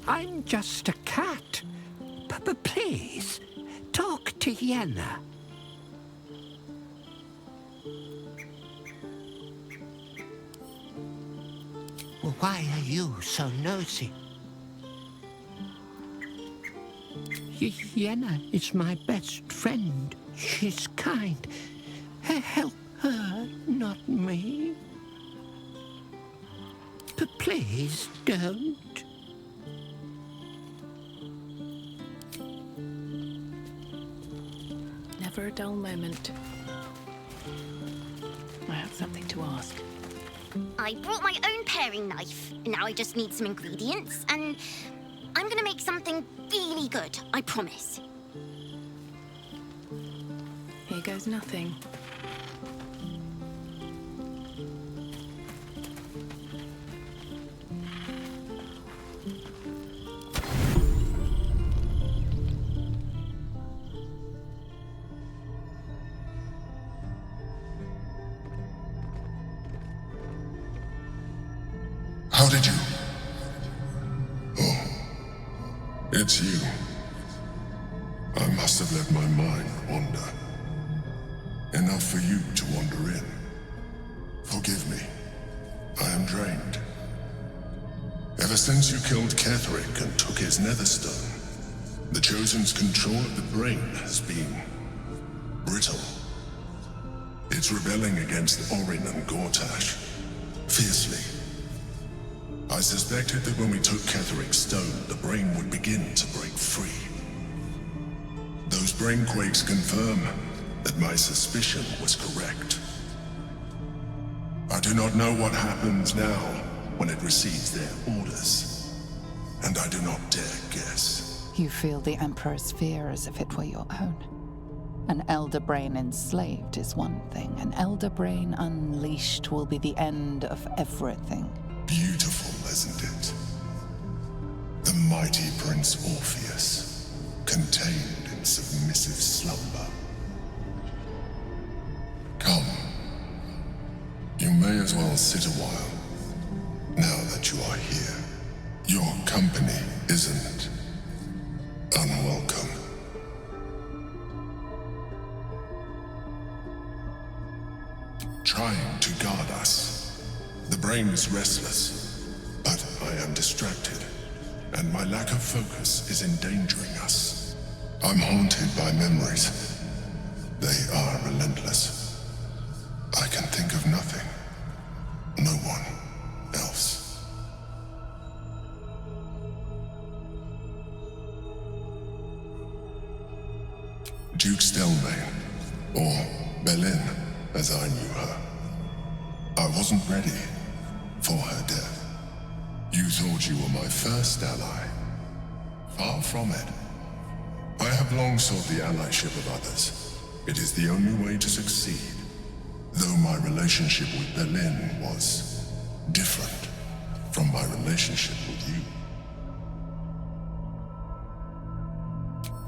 [SPEAKER 15] I'm just a cat. Please, talk to Yenna. Why are you so nosy? Yenna is my best friend. She's kind. Help her, not me. Please don't.
[SPEAKER 14] Never a dull moment.
[SPEAKER 17] I have something to ask.
[SPEAKER 5] I brought my own paring knife. Now I just need some ingredients, and I'm gonna make something really good, I promise.
[SPEAKER 14] Here goes nothing.
[SPEAKER 4] How did you? Oh, it's you. I must have let my mind wander. Enough for you to wander in. Forgive me. I am drained. Ever since you killed Ketherick and took his netherstone, the Chosen's control of the brain has been brittle. It's rebelling against Orin and Gortash fiercely. I suspected that when we took Ketherick's stone, the brain would begin to break free. Those brain quakes confirm that my suspicion was correct. I do not know what happens now when it receives their orders, and I do not dare guess.
[SPEAKER 23] You feel the Emperor's fear as if it were your own. An Elder Brain enslaved is one thing. An Elder Brain unleashed will be the end of everything.
[SPEAKER 4] Beautiful, isn't it? The mighty Prince Orpheus, contained in submissive slumber. Come. You may as well sit a while, now that you are here. Your company isn't unwelcome. Trying to guard us. The brain is restless, but I am distracted, and my lack of focus is endangering us. I'm haunted by memories. They are relentless. I can think of nothing. No one else. Duke Stelmane, or Belin, as I knew her. I wasn't ready for her death. You thought you were my first ally. Far from it. I have long sought the allyship of others. It is the only way to succeed. Though my relationship with Belin was different from my relationship with you.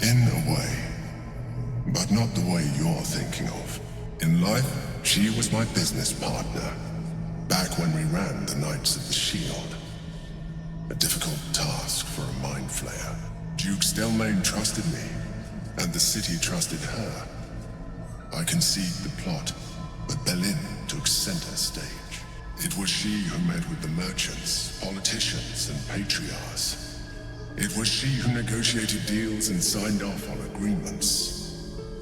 [SPEAKER 4] In a way, but not the way you're thinking of. In life, she was my business partner, back when we ran the Knights of the Shield. A difficult task for a mind flayer. Duke Stelmane trusted me, and the city trusted her. I conceived the plot, but Belin took center stage. It was she who met with the merchants, politicians, and patriarchs. It was she who negotiated deals and signed off on agreements.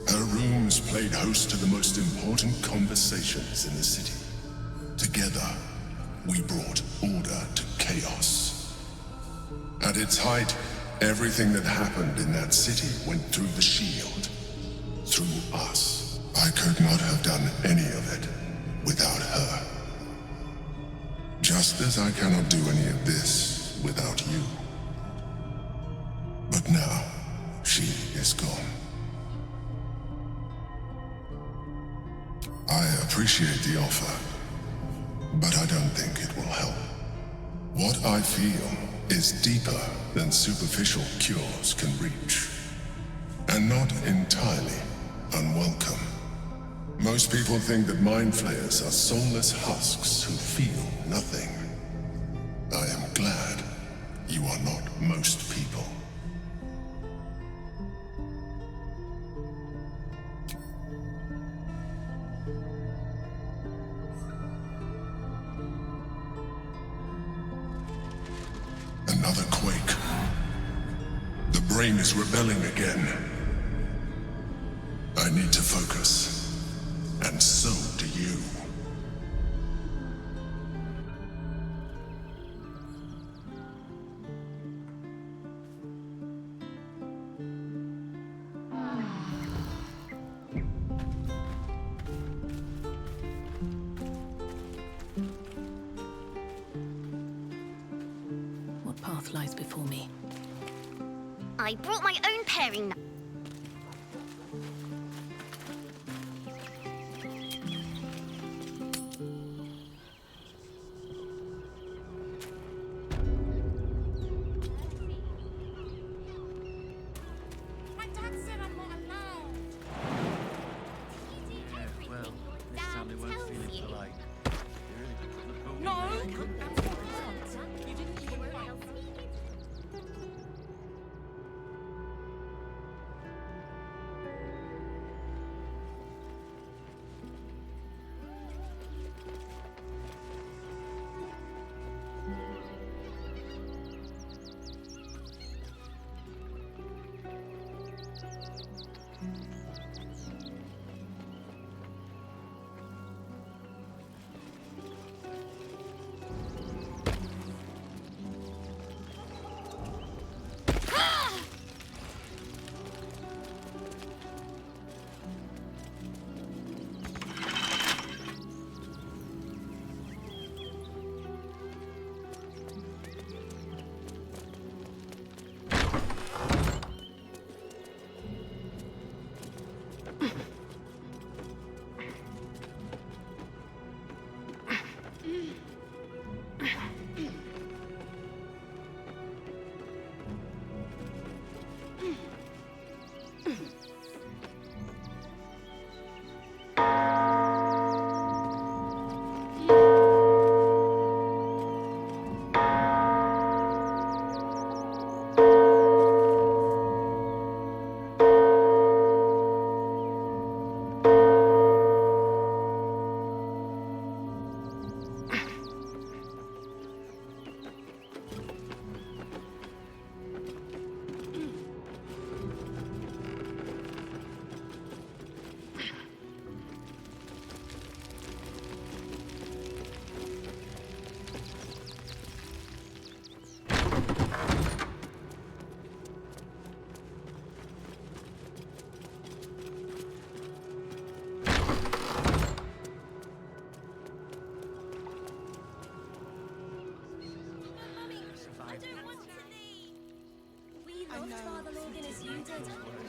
[SPEAKER 4] Her rooms played host to the most important conversations in the city. Together, we brought order to chaos. At its height, Everything that happened in that city went through the shield. Through us. I could not have done any of it without her. Just as I cannot do any of this without you. But now, she is gone. I appreciate the offer, but I don't think it will help. What I feel is deeper than superficial cures can reach, and not entirely unwelcome. Most people think that mind flayers are soulless husks who feel nothing. I am glad you are not most people. Another quake. The brain is rebelling again. I need to focus, and so do you.
[SPEAKER 17] What path lies before me?
[SPEAKER 5] I brought my own pairing knife.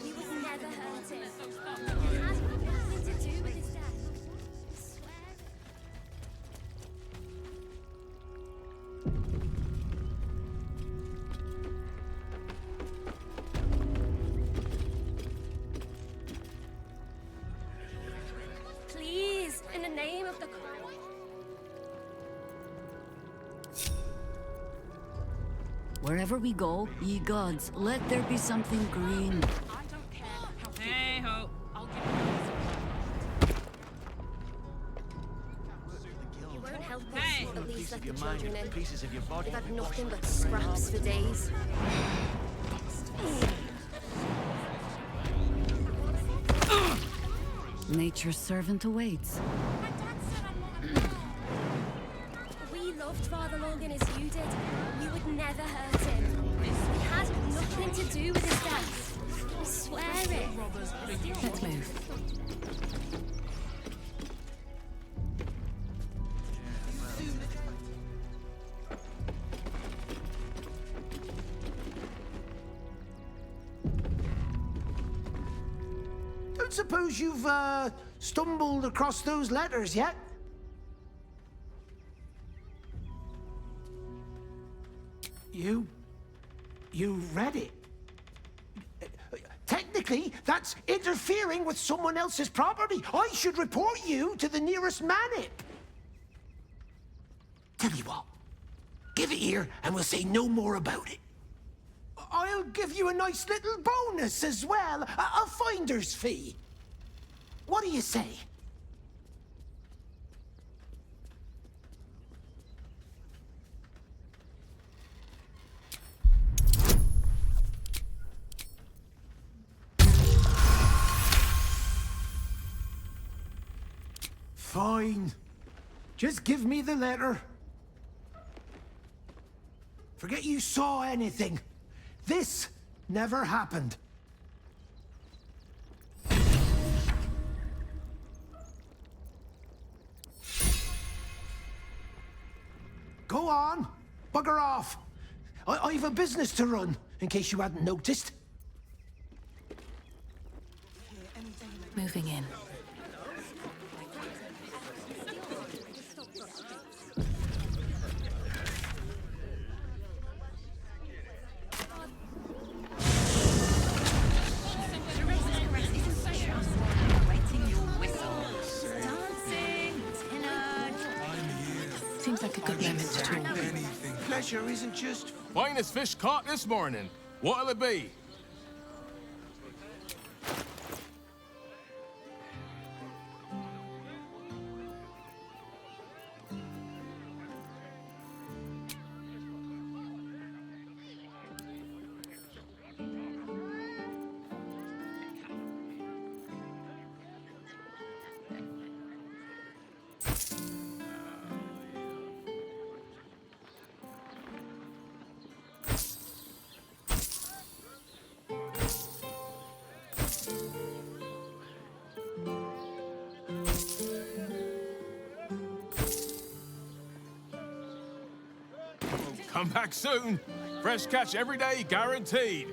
[SPEAKER 7] We would never hurt him. It has nothing to do with his death. I swear. Please, in the name of the crown.
[SPEAKER 25] Wherever we go, ye gods, let there be something green.
[SPEAKER 1] Hey ho.
[SPEAKER 7] You won't help us, at least let the children in. They've had nothing but scraps for days.
[SPEAKER 25] Nature's servant awaits.
[SPEAKER 7] We loved Father Logan as you did. We would never hurt him. We had nothing to do with his death. I swear it.
[SPEAKER 17] Let's move.
[SPEAKER 15] Don't suppose you've, stumbled across those letters yet? You read it? Technically, that's interfering with someone else's property. I should report you to the nearest manip. Tell you what, give it here and we'll say no more about it. I'll give you a nice little bonus as well, a finder's fee. What do you say? Fine. Just give me the letter. Forget you saw anything. This never happened. Go on. Bugger off. I've a business to run, in case you hadn't noticed.
[SPEAKER 17] Moving in. Seems like a good moment to talk.
[SPEAKER 15] Pleasure isn't just...
[SPEAKER 13] Finest fish caught this morning. What'll it be? Come back soon. Fresh catch every day, guaranteed.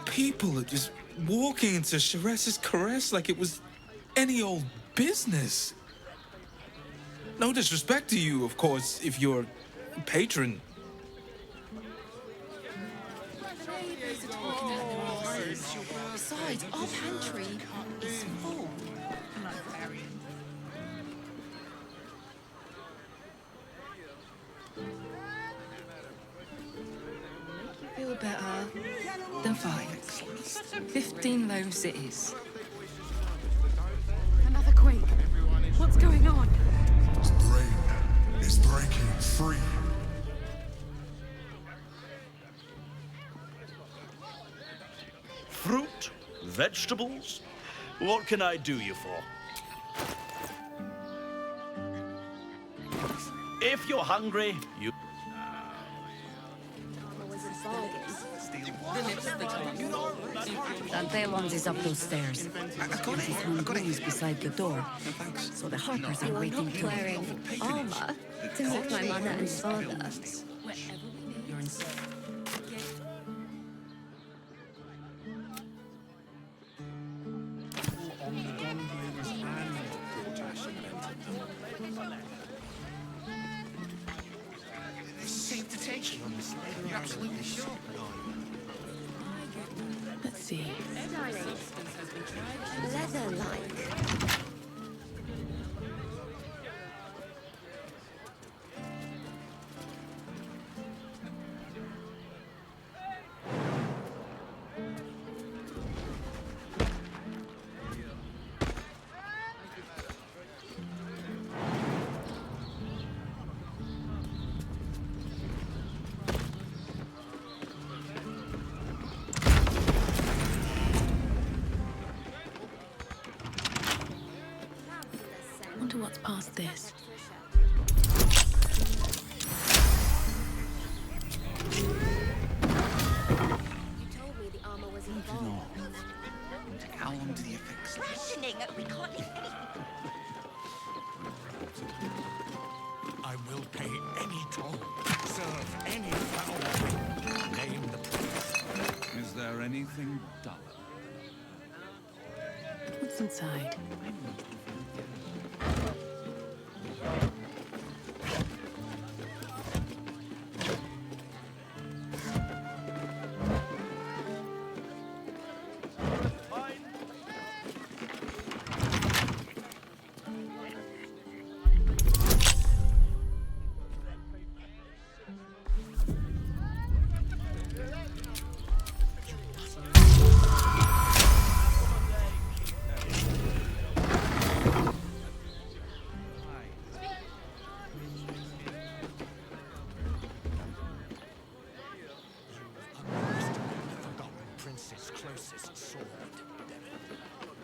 [SPEAKER 16] People are just walking into Sheres's caress like it was any old business. No disrespect to you, of course, if you're a patron.
[SPEAKER 17] Besides, our pantry is full.
[SPEAKER 20] Feel better than 5. 15 loaves it is.
[SPEAKER 1] Another quake. What's going on?
[SPEAKER 4] The brain is breaking free.
[SPEAKER 21] Fruit? Vegetables? What can I do you for? If you're hungry, you...
[SPEAKER 22] Dantelons is up those stairs. His room is beside the door. So the Harpers are waiting too.
[SPEAKER 7] Wearing armor to meet my mother and father.
[SPEAKER 15] Safe to take you on this. You're absolutely sure.
[SPEAKER 17] Let's see.
[SPEAKER 7] Leather-like.
[SPEAKER 17] Wonder what's past this.
[SPEAKER 7] was involved.
[SPEAKER 11] How long do you fix?
[SPEAKER 5] Rationing. We can't eat anything.
[SPEAKER 2] I will pay any toll, serve any foul, name the price.
[SPEAKER 8] Is there anything duller?
[SPEAKER 17] What's inside?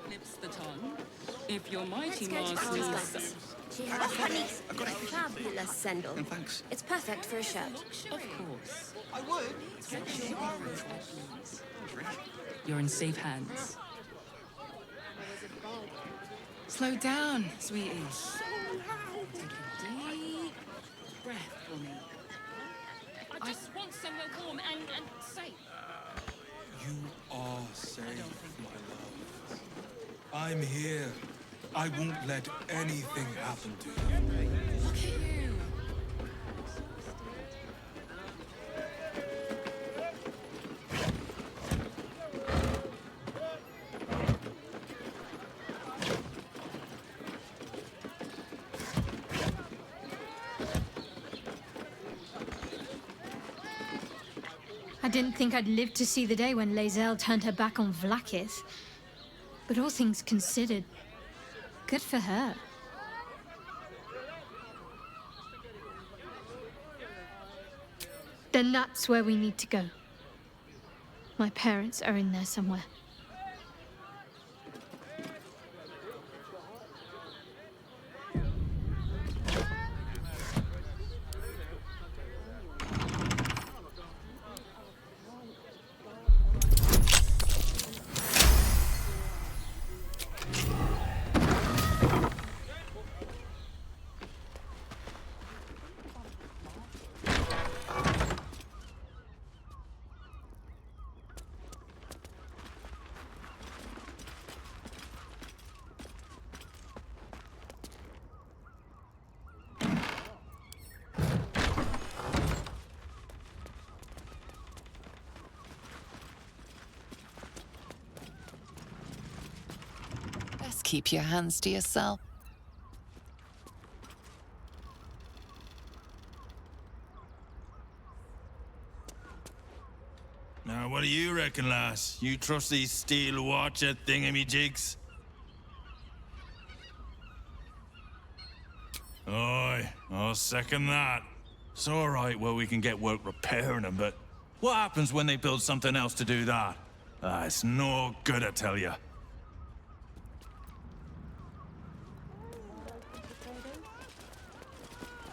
[SPEAKER 20] Clips the tongue. If your mighty
[SPEAKER 7] Let's go to
[SPEAKER 20] master
[SPEAKER 7] Carl's
[SPEAKER 20] needs
[SPEAKER 7] Guts. She has a fabulous sendal.
[SPEAKER 11] Thanks.
[SPEAKER 7] It's perfect for a shirt.
[SPEAKER 20] Of course.
[SPEAKER 15] I would.
[SPEAKER 20] You're in safe hands. Slow down, sweetie. Take a deep breath for me. I just want somewhere warm and safe.
[SPEAKER 16] You are safe, my love. I'm here. I won't let anything happen to you.
[SPEAKER 20] Look at you.
[SPEAKER 6] I didn't think I'd live to see the day when Lae'zel turned her back on Vlaakith. But all things considered, good for her. Then that's where we need to go. My parents are in there somewhere.
[SPEAKER 23] Best keep your hands to yourself.
[SPEAKER 13] Now, what do you reckon, lass? You trust these steel watcher thingamajigs? Aye, I'll second that. It's all right where we can get work repairing them, but what happens when they build something else to do that? Ah, it's no good, I tell you.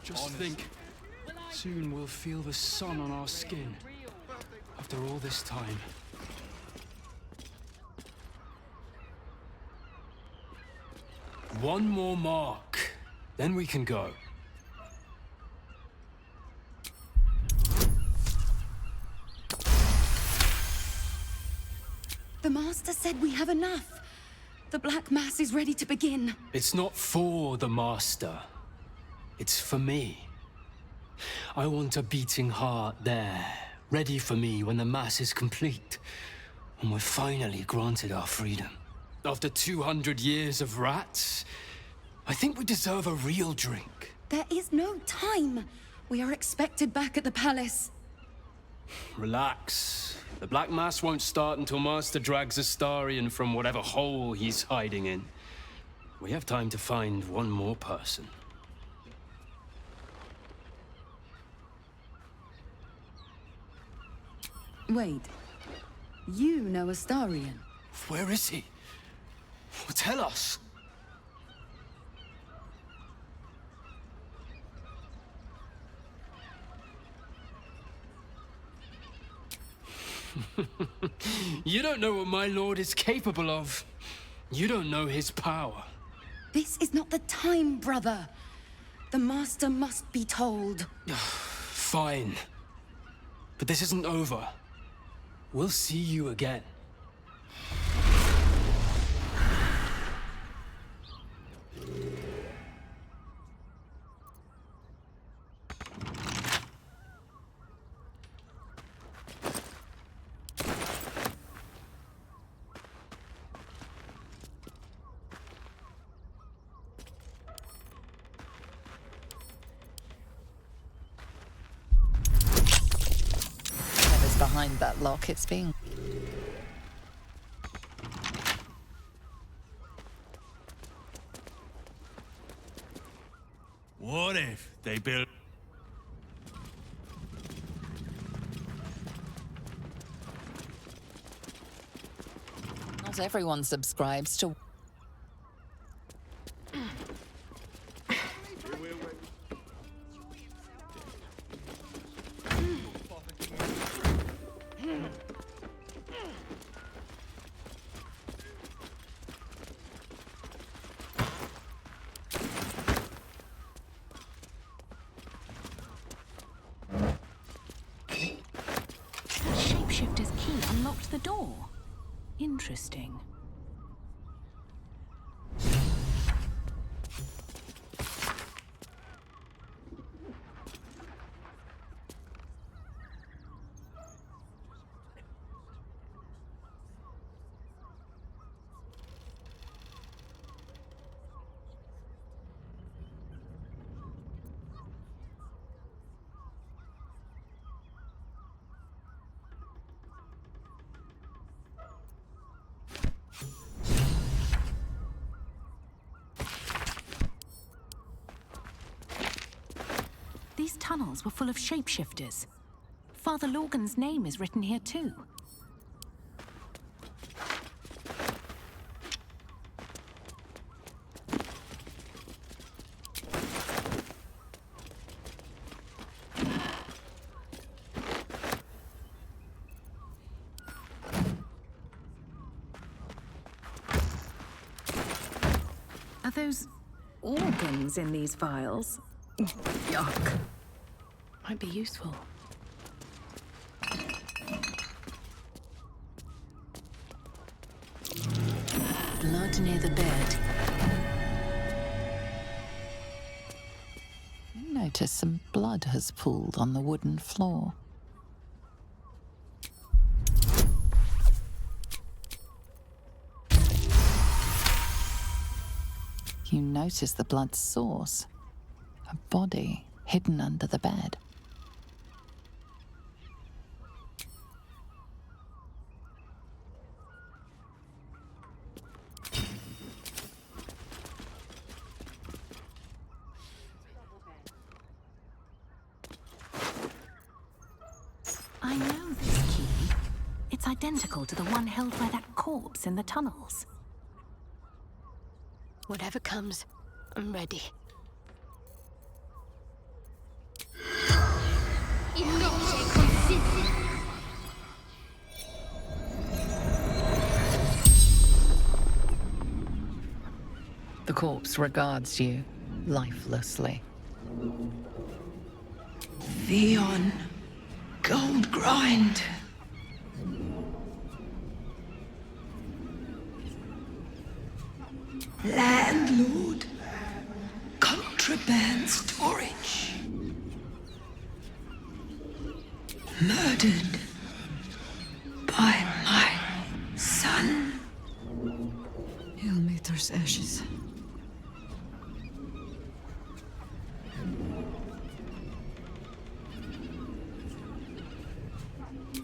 [SPEAKER 10] Just think, soon we'll feel the sun on our skin. After all this time. One more mark, then we can go.
[SPEAKER 20] The Master said we have enough. The Black Mass is ready to begin.
[SPEAKER 10] It's not for the Master. It's for me. I want a beating heart there, ready for me when the Mass is complete. And we're finally granted our freedom. After 200 years of rats, I think we deserve a real drink.
[SPEAKER 20] There is no time. We are expected back at the palace.
[SPEAKER 10] Relax. The Black Mass won't start until Master drags Astarion from whatever hole he's hiding in. We have time to find one more person.
[SPEAKER 20] Wait. You know Astarion?
[SPEAKER 10] Where is he? Well, tell us. You don't know what my lord is capable of. You don't know his power.
[SPEAKER 8] This is not the time, brother. The master must be told.
[SPEAKER 10] Fine. But this isn't over. We'll see you again.
[SPEAKER 23] Whatever's behind that lock, it's being...
[SPEAKER 13] What if they built...
[SPEAKER 23] Not everyone subscribes to...
[SPEAKER 17] That shapeshifter's key unlocked the door. Interesting. These tunnels were full of shapeshifters. Father Lorgan's name is written here too. Are those organs in these vials? Yuck. Might be useful. Blood near the bed.
[SPEAKER 23] You notice some blood has pooled on the wooden floor. You notice the blood's source. A body hidden under the bed.
[SPEAKER 17] I know this key. It's identical to the one held by that corpse in the tunnels.
[SPEAKER 14] Whatever comes, I'm ready.
[SPEAKER 23] The corpse regards you lifelessly.
[SPEAKER 9] Theon, gold grind. Landlord, contraband storage. Murdered by my son.
[SPEAKER 12] Ilmater's ashes.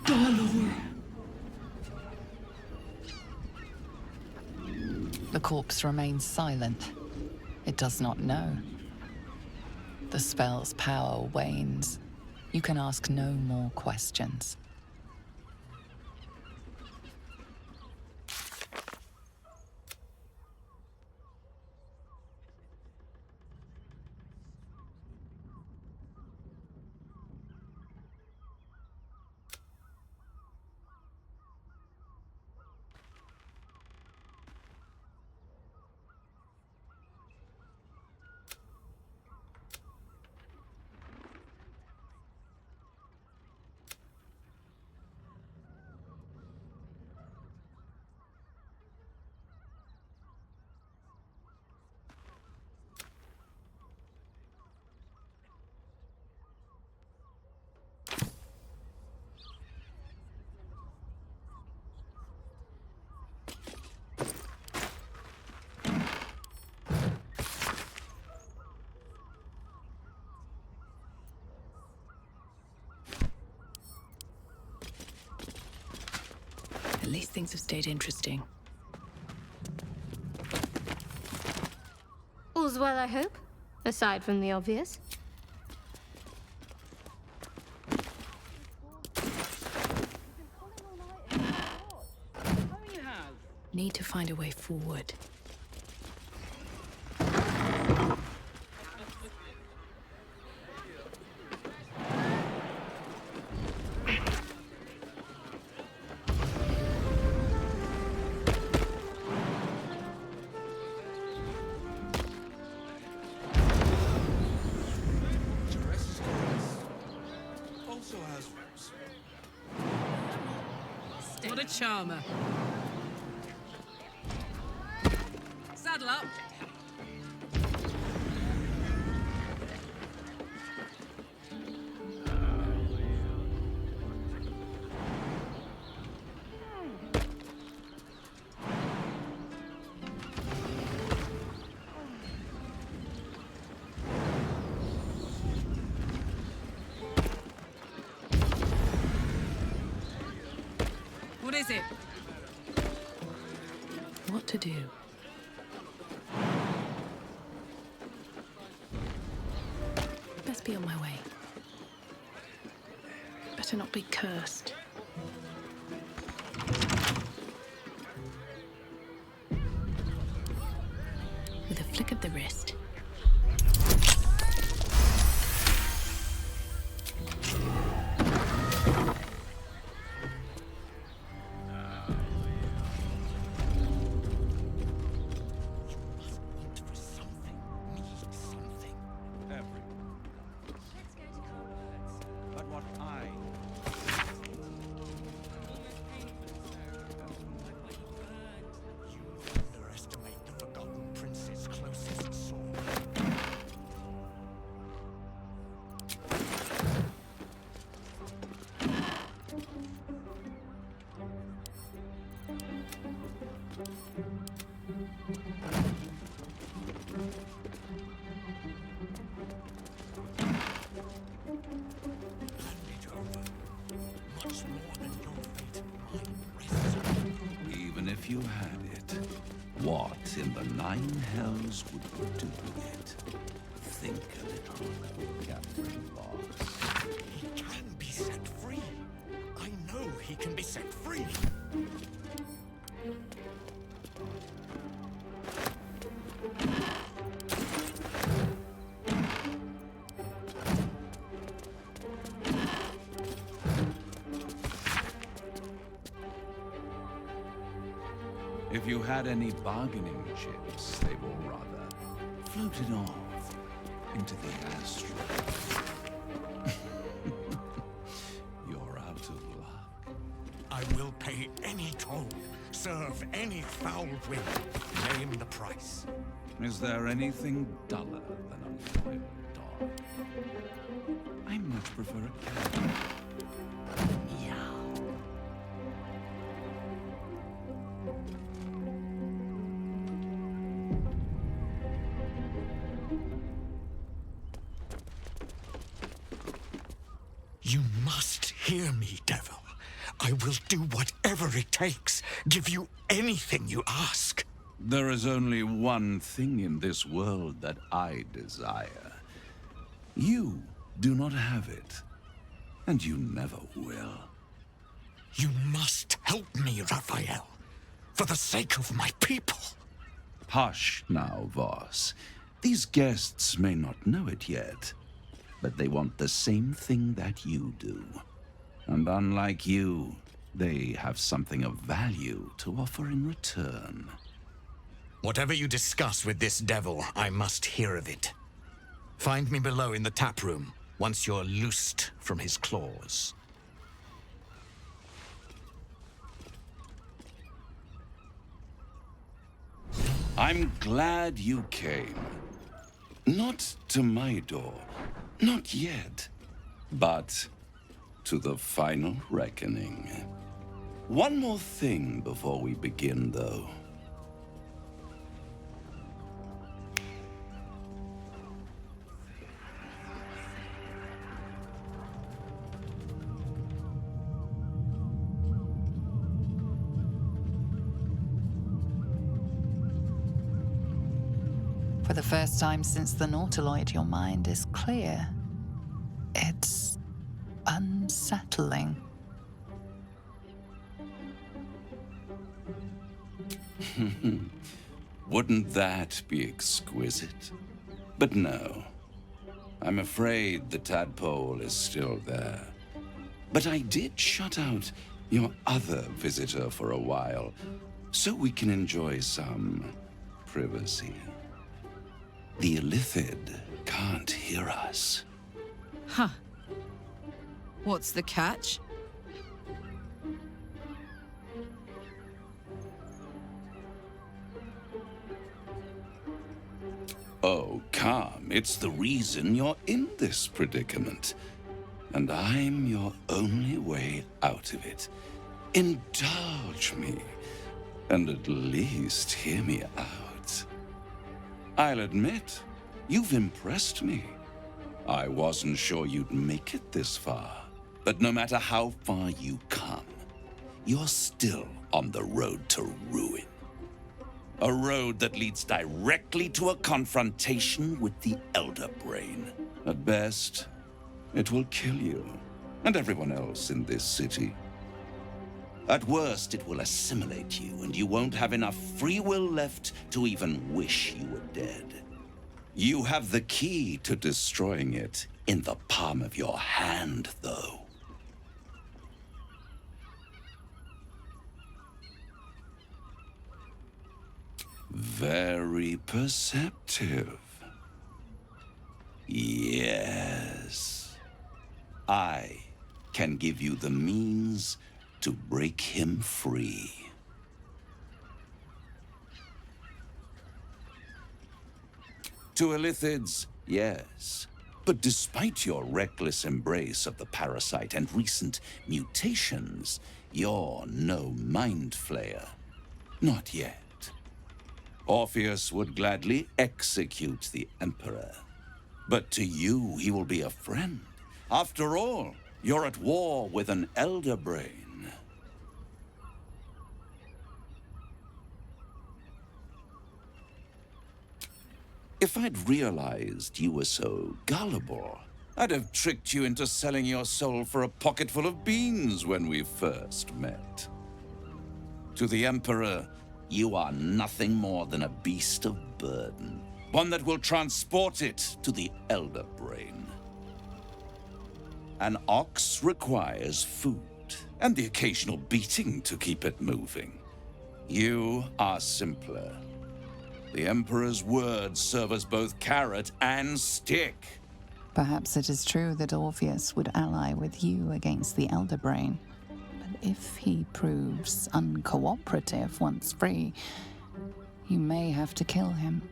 [SPEAKER 9] Baldur.
[SPEAKER 23] The corpse remains silent. It does not know. The spell's power wanes. You can ask no more questions.
[SPEAKER 17] At least things have stayed interesting.
[SPEAKER 6] All's well, I hope, aside from the obvious.
[SPEAKER 17] Need to find a way forward.
[SPEAKER 16] Also has roots.
[SPEAKER 1] What a charmer. Saddle up. What is it?
[SPEAKER 17] What to do? Best be on my way. Better not be cursed. With a flick of the wrist.
[SPEAKER 2] But what I you underestimate the Forgotten Prince's closest sword. Much more than your fate, mine rests.
[SPEAKER 3] Even if you had it, what in the nine hells would you do with it? Think a little, Captain Boss.
[SPEAKER 2] He can be set free. I know he can be set free.
[SPEAKER 3] If you had any bargaining chips, they will rather floated off into the astral. You're out of luck.
[SPEAKER 2] I will pay any toll, serve any foul whim, name the price.
[SPEAKER 3] Is there anything duller than a loyal dog? I much prefer a cat. Meow.
[SPEAKER 2] You must hear me, devil. I will do whatever it takes, give you anything you ask.
[SPEAKER 3] There is only one thing in this world that I desire. You do not have it, and you never will.
[SPEAKER 2] You must help me, Raphael, for the sake of my people.
[SPEAKER 3] Hush now, Voss. These guests may not know it yet, but they want the same thing that you do. And unlike you, they have something of value to offer in return.
[SPEAKER 2] Whatever you discuss with this devil, I must hear of it. Find me below in the tap room, once you're loosed from his claws.
[SPEAKER 3] I'm glad you came. Not to my door, not yet, but to the final reckoning. One more thing before we begin, though.
[SPEAKER 23] For the first time since the Nautiloid, your mind is clear. It's unsettling.
[SPEAKER 3] Wouldn't that be exquisite? But no. I'm afraid the tadpole is still there. But I did shut out your other visitor for a while, so we can enjoy some privacy. The Illithid can't hear us.
[SPEAKER 1] Huh. What's the catch?
[SPEAKER 3] Oh, come. It's the reason you're in this predicament. And I'm your only way out of it. Indulge me, and at least hear me out. I'll admit, you've impressed me. I wasn't sure you'd make it this far. But no matter how far you come, you're still on the road to ruin. A road that leads directly to a confrontation with the Elder Brain. At best, it will kill you, and everyone else in this city. At worst, it will assimilate you, and you won't have enough free will left to even wish you were dead. You have the key to destroying it in the palm of your hand, though. Very perceptive. Yes. I can give you the means to break him free. To Illithids, yes. But despite your reckless embrace of the parasite and recent mutations, you're no mind flayer. Not yet. Orpheus would gladly execute the Emperor. But to you, he will be a friend. After all, you're at war with an Elder Brain. If I'd realized you were so gullible, I'd have tricked you into selling your soul for a pocketful of beans when we first met. To the Emperor, you are nothing more than a beast of burden, one that will transport it to the Elder Brain. An ox requires food, and the occasional beating to keep it moving. You are simpler. The Emperor's words serve as both carrot and stick.
[SPEAKER 23] Perhaps it is true that Orpheus would ally with you against the Elder Brain. But if he proves uncooperative once free, you may have to kill him.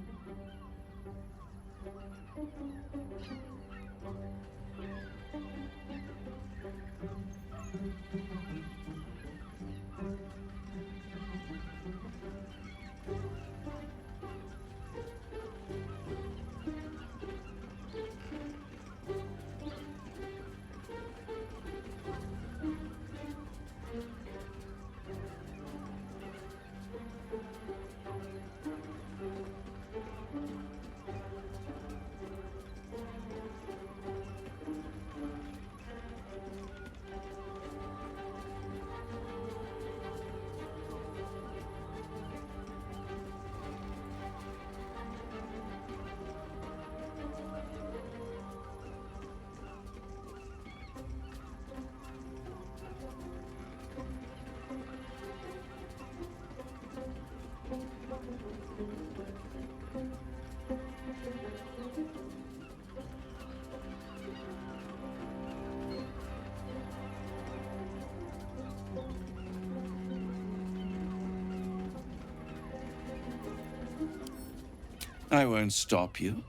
[SPEAKER 3] I won't stop you.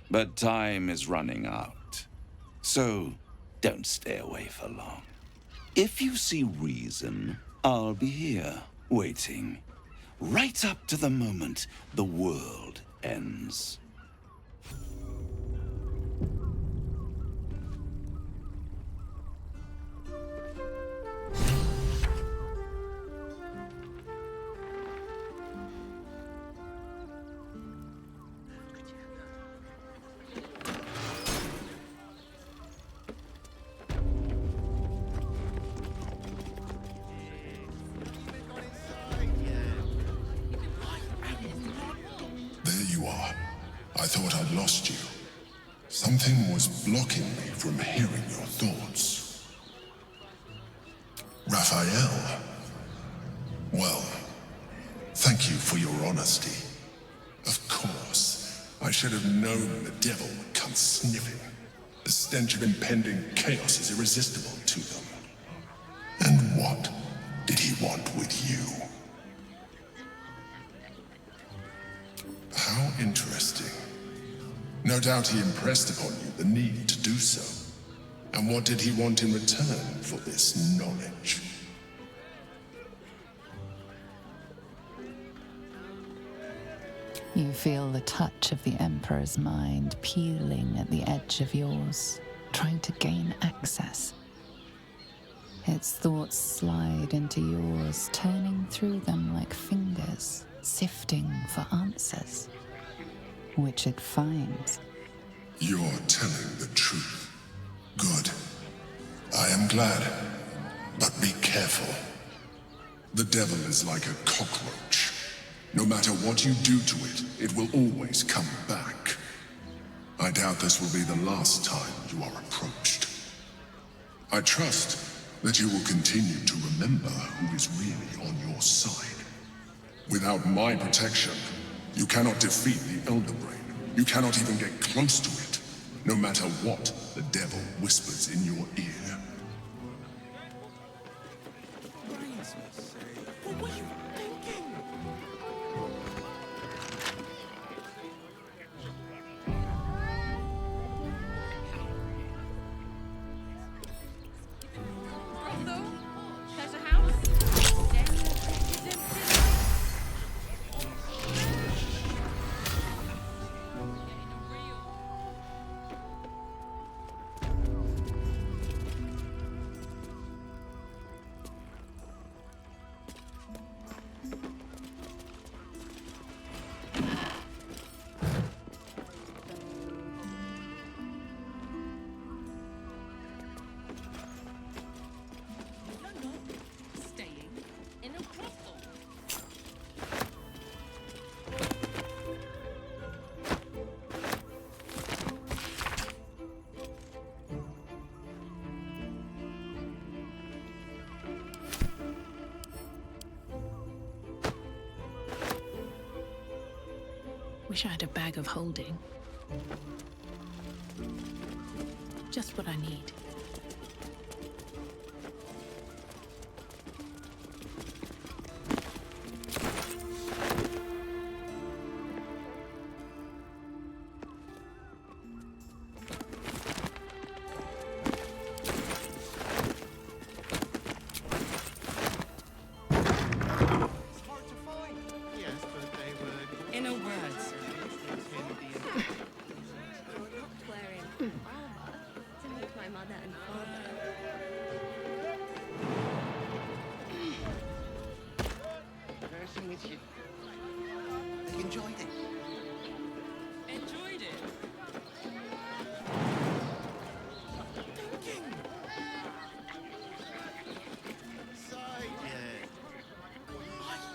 [SPEAKER 3] But time is running out. So don't stay away for long. If you see reason, I'll be here, waiting. Right up to the moment the world ends.
[SPEAKER 4] thought I'd lost you. Something was blocking me from hearing your thoughts. Raphael. Well, thank you for your honesty. Of course, I should have known the devil would come sniffing. The stench of impending chaos is irresistible to them. And what did he want with you? How interesting. No doubt he impressed upon you the need to do so. And what did he want in return for this knowledge?
[SPEAKER 23] You feel the touch of the Emperor's mind peeling at the edge of yours, trying to gain access. Its thoughts slide into yours, turning through them like fingers, sifting for answers, which it finds.
[SPEAKER 4] You're telling the truth. Good. I am glad. But be careful. The devil is like a cockroach. No matter what you do to it, it will always come back. I doubt this will be the last time you are approached. I trust that you will continue to remember who is really on your side. Without my protection, you cannot defeat the Elder Brain. You cannot even get close to it, no matter what the devil whispers in your ear.
[SPEAKER 15] What were you thinking?
[SPEAKER 20] There's a house.
[SPEAKER 17] Wish I had a bag of holding. Just what I need.
[SPEAKER 1] Inner words.
[SPEAKER 7] Wearing armor to meet my mother and father.
[SPEAKER 15] Nursing with you. I enjoyed it.
[SPEAKER 1] Enjoyed it?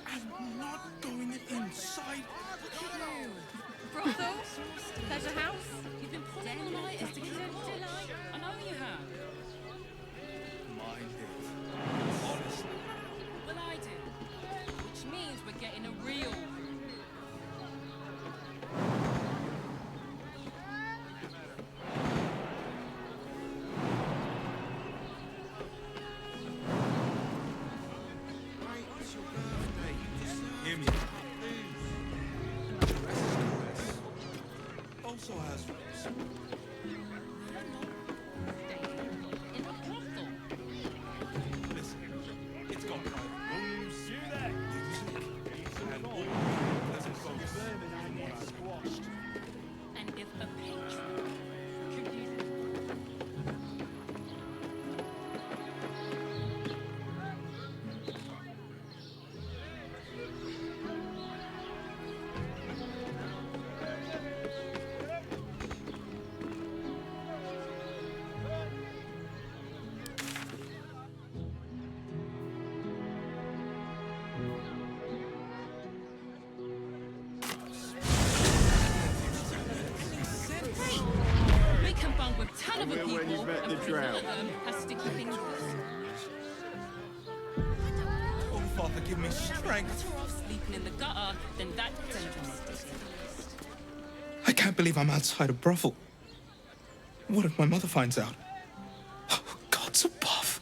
[SPEAKER 16] I am not going inside.
[SPEAKER 20] Brothel? Pleasure house? You've been pulling all nighters to get to delight. I know you have.
[SPEAKER 16] Mind it. Honestly.
[SPEAKER 20] Well, I do. Which means we're getting a real room.
[SPEAKER 16] Hear me. Also has rooms. Listen, it's got private rooms, and all pleasant folks.
[SPEAKER 20] Squashed. And if a patron could use
[SPEAKER 18] drow.
[SPEAKER 20] Has sticky fingers.
[SPEAKER 16] Oh, Father, give me strength.
[SPEAKER 20] Better off sleeping in the gutter than that gentleman.
[SPEAKER 16] I can't believe I'm outside a brothel. What if my mother finds out? Oh, God's above.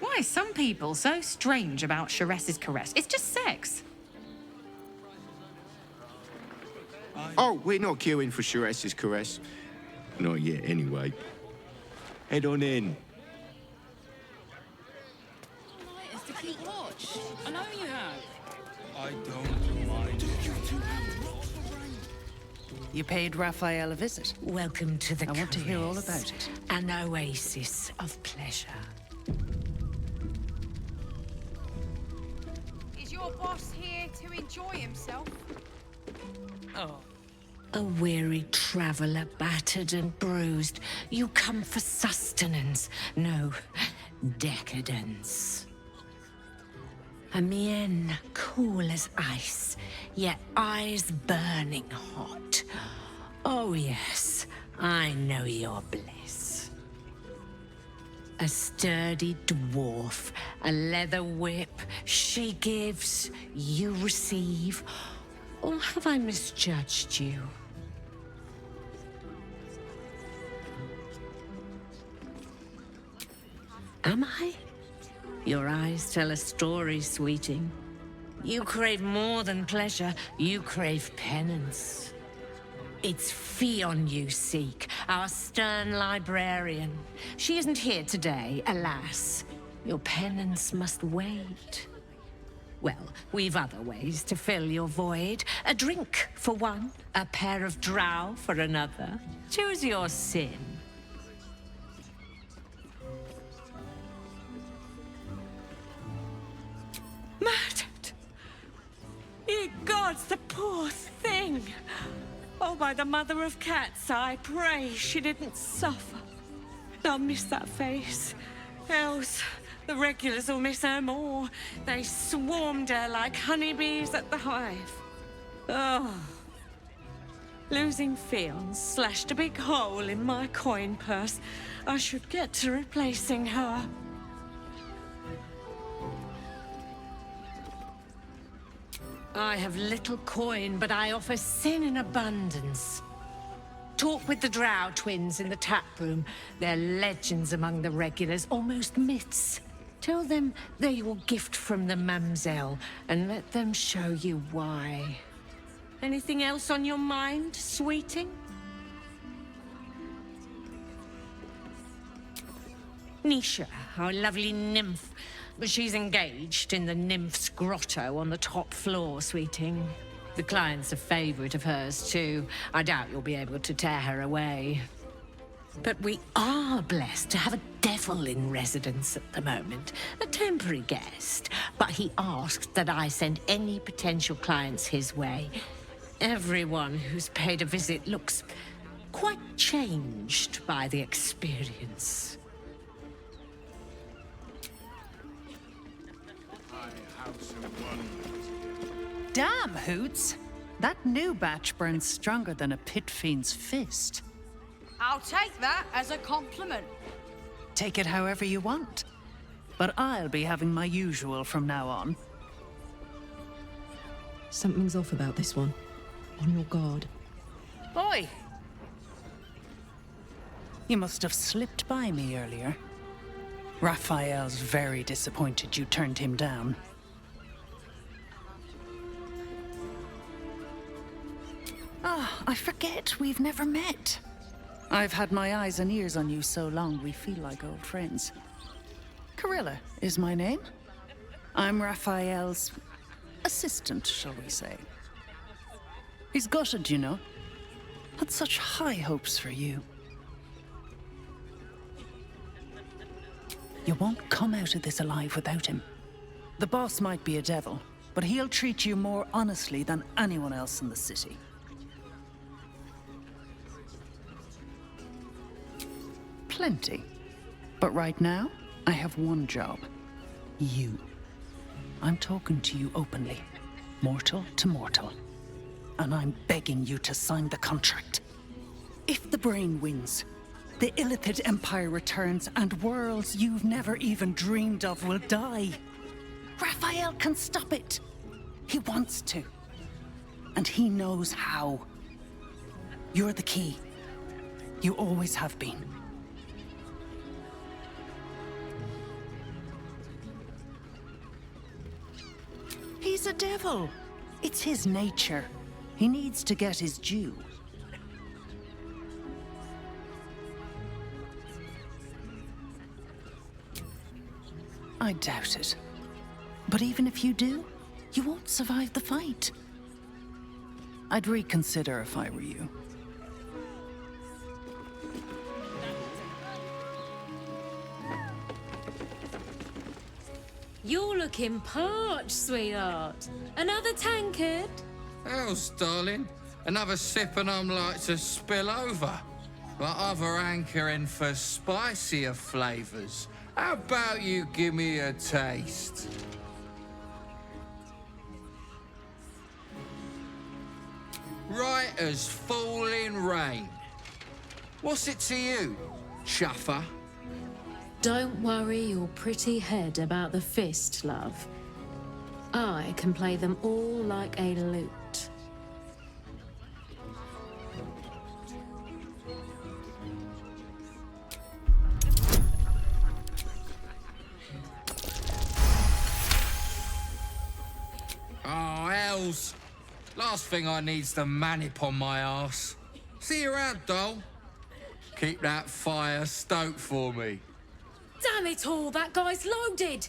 [SPEAKER 19] Why are some people so strange about Sharess's caress? It's just sex.
[SPEAKER 18] Oh, we're not queuing for Sharess's caress. Not yet, anyway. Head on in.
[SPEAKER 20] Is to keep watch. I know you have.
[SPEAKER 16] I don't mind.
[SPEAKER 21] You paid Raphael a visit.
[SPEAKER 24] Welcome to the
[SPEAKER 21] I want to hear all
[SPEAKER 24] caress.
[SPEAKER 21] about it.
[SPEAKER 24] An oasis of pleasure.
[SPEAKER 25] Is your boss here to enjoy himself?
[SPEAKER 21] Oh.
[SPEAKER 24] A weary traveller, battered and bruised. You come for sustenance, no decadence. A mien cool as ice, yet eyes burning hot. Oh yes, I know your bliss. A sturdy dwarf, a leather whip, she gives, you receive. Or have I misjudged you? Am I? Your eyes tell a story, sweeting. You crave more than pleasure, you crave penance. It's Fionn you seek, our stern librarian. She isn't here today, alas. Your penance must wait. Well, we've other ways to fill your void. A drink for one, a pair of drow for another. Choose your sin. Murdered! Ye gods, the poor thing! Oh, by the mother of cats, I pray she didn't suffer. I'll miss that face. Else, the regulars will miss her more. They swarmed her like honeybees at the hive. Oh. Losing Fionn slashed a big hole in my coin purse. I should get to replacing her. I have little coin, but I offer sin in abundance. Talk with the Drow twins in the tap room. They're legends among the regulars, almost myths. Tell them they're your gift from the Mamselle, and let them show you why. Anything else on your mind, sweeting? Nisha, our lovely nymph. But she's engaged in the nymph's grotto on the top floor, sweeting. The client's a favorite of hers, too. I doubt you'll be able to tear her away. But we are blessed to have a devil in residence at the moment. A temporary guest. But he asked that I send any potential clients his way. Everyone who's paid a visit looks quite changed by the experience.
[SPEAKER 21] Damn, Hoots! That new batch burns stronger than a pit fiend's fist.
[SPEAKER 25] I'll take that as a compliment.
[SPEAKER 21] Take it however you want. But I'll be having my usual from now on.
[SPEAKER 26] Something's off about this one. On your guard.
[SPEAKER 21] Oi! You must have slipped by me earlier. Raphael's very disappointed you turned him down. Ah, I forget we've never met. I've had my eyes and ears on you so long we feel like old friends. Carilla is my name. I'm Raphael's assistant, shall we say. He's gutted, you know. Had such high hopes for you. You won't come out of this alive without him. The boss might be a devil, but he'll treat you more honestly than anyone else in the city. Plenty. But right now, I have one job. You. I'm talking to you openly. Mortal to mortal. and I'm begging you to sign the contract. If the brain wins, the Illithid Empire returns and worlds you've never even dreamed of will die. Raphael can stop it. He wants to. And he knows how. You're the key. You always have been. He's a devil. It's his nature. He needs to get his due. I doubt it. But even if you do, you won't survive the fight. I'd reconsider if I were you.
[SPEAKER 24] You're looking parched, sweetheart. Another tankard?
[SPEAKER 5] Hells, darling. Another sip and I'm like to spill over. But other hankering for spicier flavours. How about you give me a taste? Right as falling rain. What's it to you, chuffer?
[SPEAKER 24] Don't worry your pretty head about the fist, love. I can play them all like a lute.
[SPEAKER 5] Oh, hells. Last thing I need's the manip on my arse. See you around, doll. Keep that fire stoked for me.
[SPEAKER 24] Damn it all, that guy's loaded!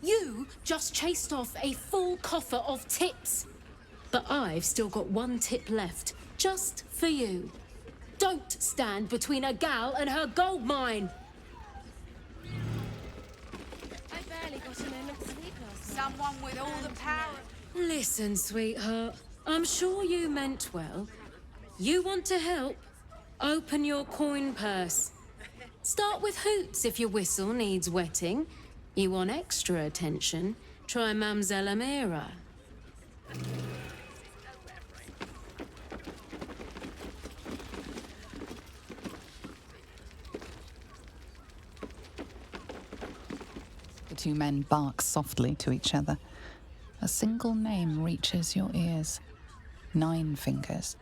[SPEAKER 24] You just chased off a full coffer of tips. But I've still got one tip left, just for you. Don't stand between a gal and her gold mine.
[SPEAKER 25] I barely got a moment's sleep last night. Someone with all the power.
[SPEAKER 24] Listen, sweetheart, I'm sure you meant well. You want to help? Open your coin purse. Start with hoots if your whistle needs wetting. You want extra attention? Try Mamselle Amira.
[SPEAKER 23] The two men bark softly to each other. A single name reaches your ears. Nine Fingers.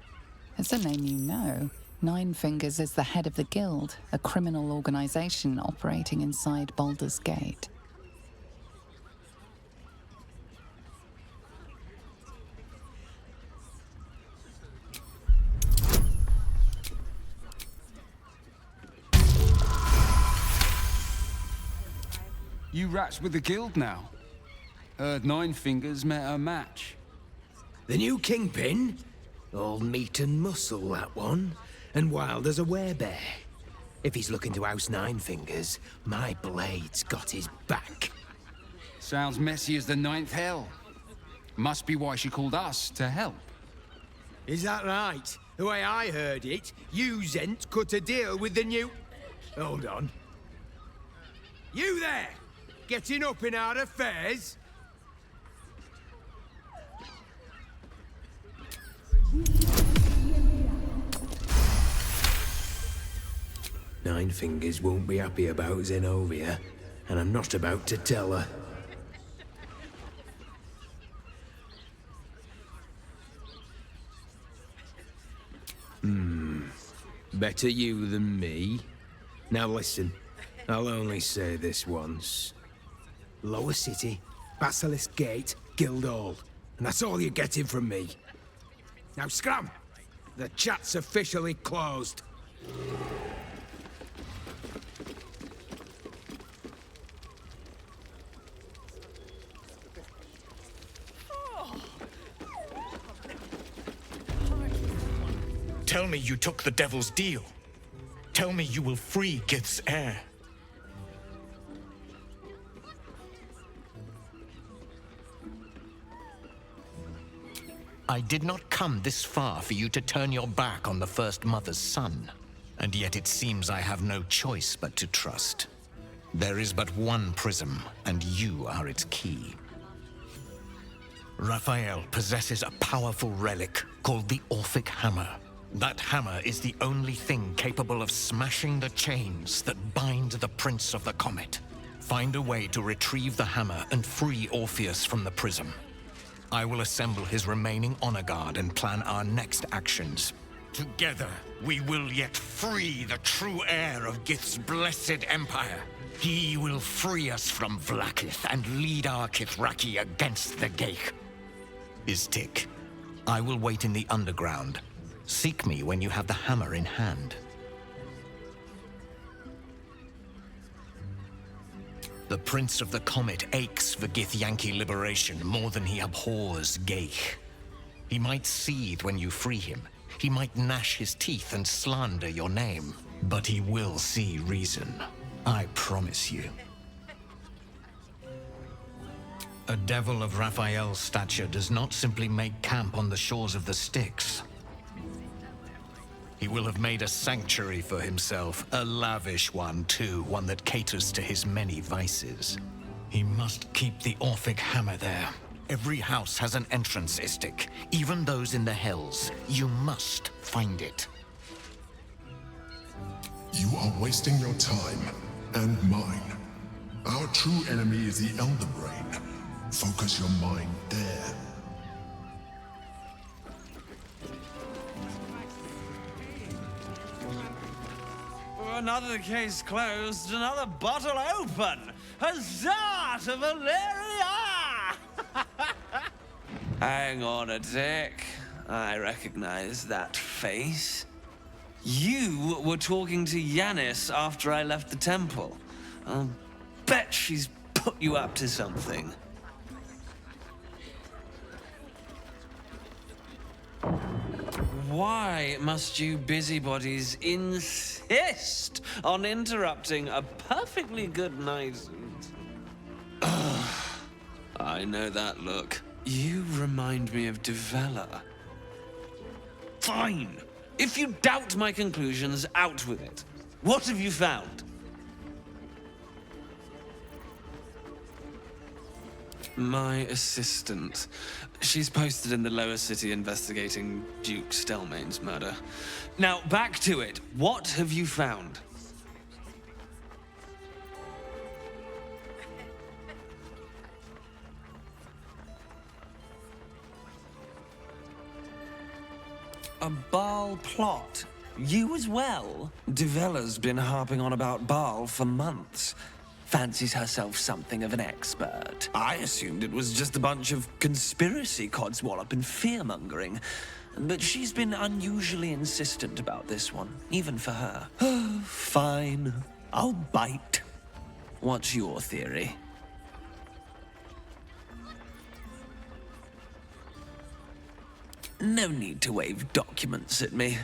[SPEAKER 23] It's a name you know. Nine Fingers is the head of the Guild, a criminal organization operating inside Baldur's Gate.
[SPEAKER 8] You rats with the Guild now? Heard Nine Fingers met her match.
[SPEAKER 15] The new kingpin? All meat and muscle, that one. And wild as a werebear. If he's looking to oust Nine Fingers, my blade's got his back.
[SPEAKER 8] Sounds messy as the ninth hell. Must be why she called us to help.
[SPEAKER 15] Is that right? The way I heard it, you Zent cut a deal with the new... Hold on. You there! Getting up in our affairs? Nine Fingers won't be happy about Zenobia, and I'm not about to tell her. Better you than me. Now listen, I'll only say this once. Lower City, Basilisk Gate, Guildhall. And that's all you're getting from me. Now scram! The chat's officially closed.
[SPEAKER 2] Tell me you took the devil's deal. Tell me you will free Gith's heir. I did not come this far for you to turn your back on the First Mother's son. And yet it seems I have no choice but to trust. There is but one prism, and you are its key. Raphael possesses a powerful relic, called the Orphic Hammer. That hammer is the only thing capable of smashing the chains that bind the Prince of the Comet. Find a way to retrieve the hammer and free Orpheus from the prism. I will assemble his remaining honor guard and plan our next actions. Together, we will yet free the true heir of Gith's blessed empire. He will free us from Vlaakith and lead our Kithraki against the Geich. Istik, I will wait in the underground. Seek me when you have the hammer in hand. The Prince of the Comet aches for Githyanki liberation more than he abhors Geich. He might seethe when you free him. He might gnash his teeth and slander your name. But he will see reason. I promise you. A devil of Raphael's stature does not simply make camp on the shores of the Styx. He will have made a sanctuary for himself, a lavish one too, one that caters to his many vices. He must keep the Orphic Hammer there. Every house has an entrance, Istik, even those in the Hells. You must find it.
[SPEAKER 4] You are wasting your time, and mine. Our true enemy is the Elder Brain. Focus your mind there.
[SPEAKER 10] Another case closed, another bottle open. Huzzah to Valeria! Hang on a tick. I recognize that face. You were talking to Yanis after I left the temple. I'll bet she's put you up to something. Why must you busybodies insist on interrupting a perfectly good night? I know that look. You remind me of Devella. Fine. If you doubt my conclusions, out with it. What have you found? My assistant. She's posted in the lower city investigating Duke Stelmane's murder. Now, back to it. What have you found? A Baal plot? You as well? Devella's been harping on about Baal for months. Fancies herself something of an expert. I assumed it was just a bunch of conspiracy codswallop and fear-mongering. But she's been unusually insistent about this one, even for her. Fine. I'll bite. What's your theory? No need to wave documents at me.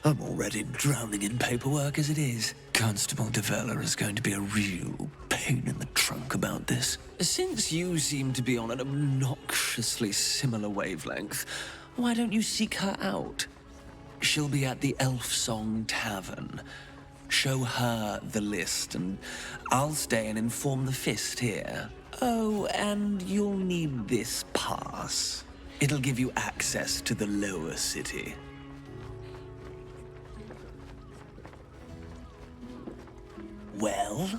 [SPEAKER 10] I'm already drowning in paperwork as it is. Constable Devella is going to be a real pain in the trunk about this. Since you seem to be on an obnoxiously similar wavelength, why don't you seek her out? She'll be at the Elf Song Tavern. Show her the list, and I'll stay and inform the Fist here. Oh, and you'll need this pass. It'll give you access to the lower city. Well,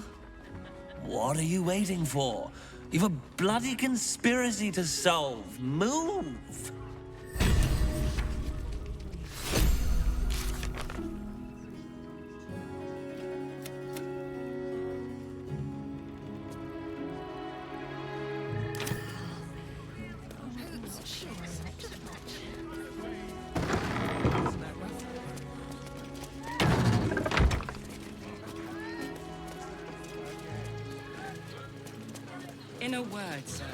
[SPEAKER 10] what are you waiting for? You've a bloody conspiracy to solve. Move!
[SPEAKER 1] In a word, sir.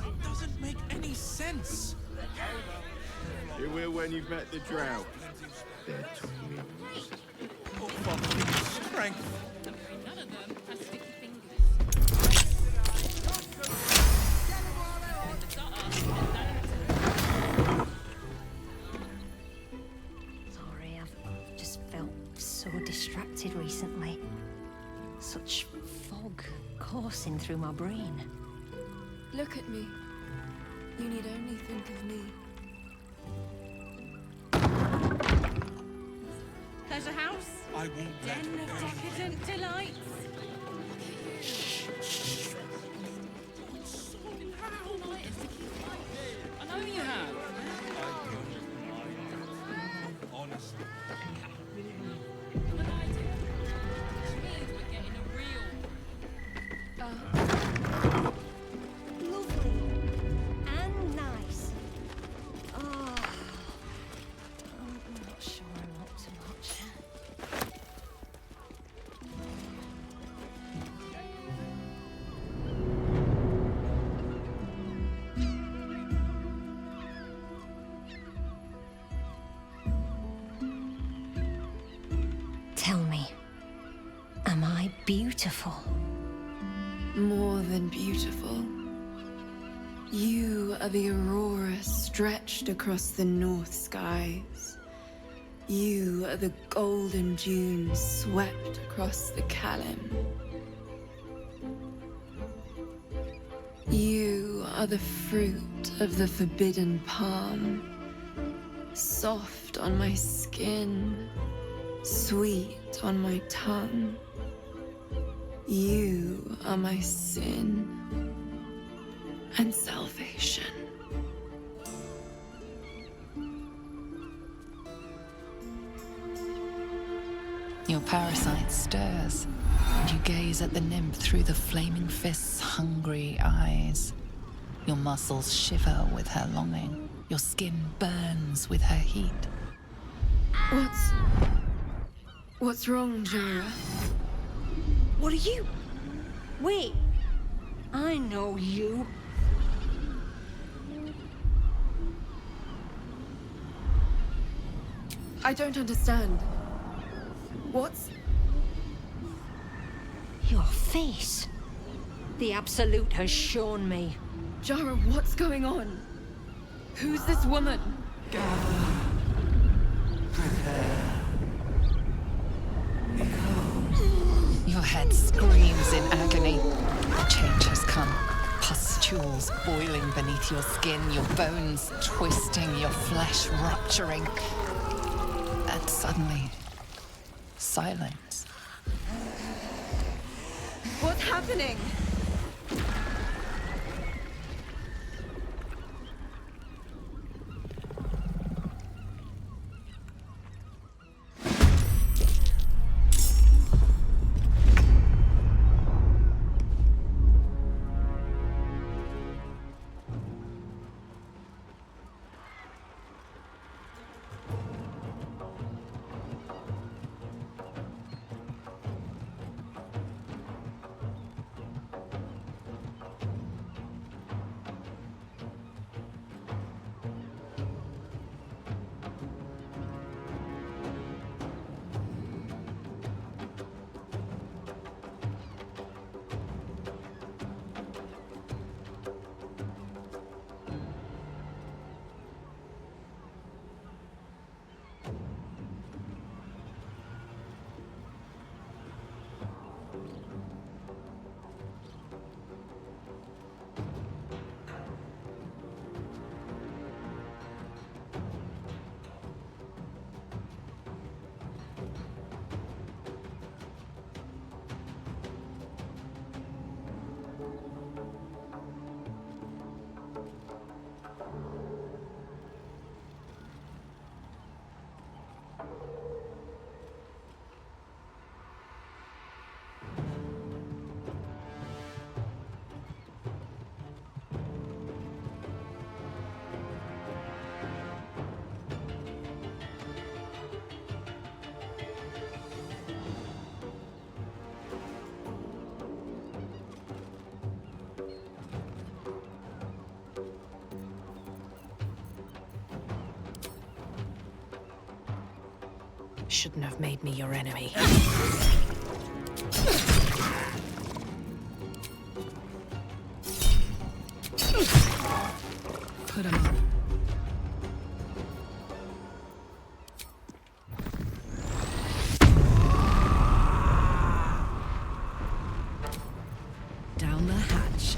[SPEAKER 16] It doesn't make any sense.
[SPEAKER 18] You will when you've met the drought. They're twins.
[SPEAKER 16] Oh, fuck. strength.
[SPEAKER 20] None of them has sticky fingers.
[SPEAKER 9] Sorry, I've just felt so distracted recently. Such fog coursing through my brain.
[SPEAKER 11] Look at me. You need only think of me.
[SPEAKER 20] Pleasure house.
[SPEAKER 16] I won't let
[SPEAKER 20] Den of decadent delights. I know you have.
[SPEAKER 16] Honestly.
[SPEAKER 20] But I do. Which means we're getting a real.
[SPEAKER 9] Lovely. And nice. Oh. I'm not sure I'm up to much. Tell me, am I beautiful?
[SPEAKER 11] More than beautiful. You are the aurora stretched across the north skies. You are the golden dunes swept across the Kalim. You are the fruit of the forbidden palm, soft on my skin, sweet on my tongue. You are my sin and salvation.
[SPEAKER 23] Your parasite stirs, and you gaze at the nymph through the flaming fist's hungry eyes. Your muscles shiver with her longing. Your skin burns with her heat.
[SPEAKER 11] What's wrong, Jara?
[SPEAKER 9] What are you? Wait, I know you.
[SPEAKER 11] I don't understand. What's...
[SPEAKER 9] Your face. The Absolute has shown me.
[SPEAKER 11] Jara, what's going on? Who's this woman?
[SPEAKER 23] Your head screams in agony. The change has come. Pustules boiling beneath your skin, your bones twisting, your flesh rupturing. And suddenly, silence.
[SPEAKER 11] What's happening?
[SPEAKER 1] Shouldn't have made me your enemy. Put him on. Down the hatch.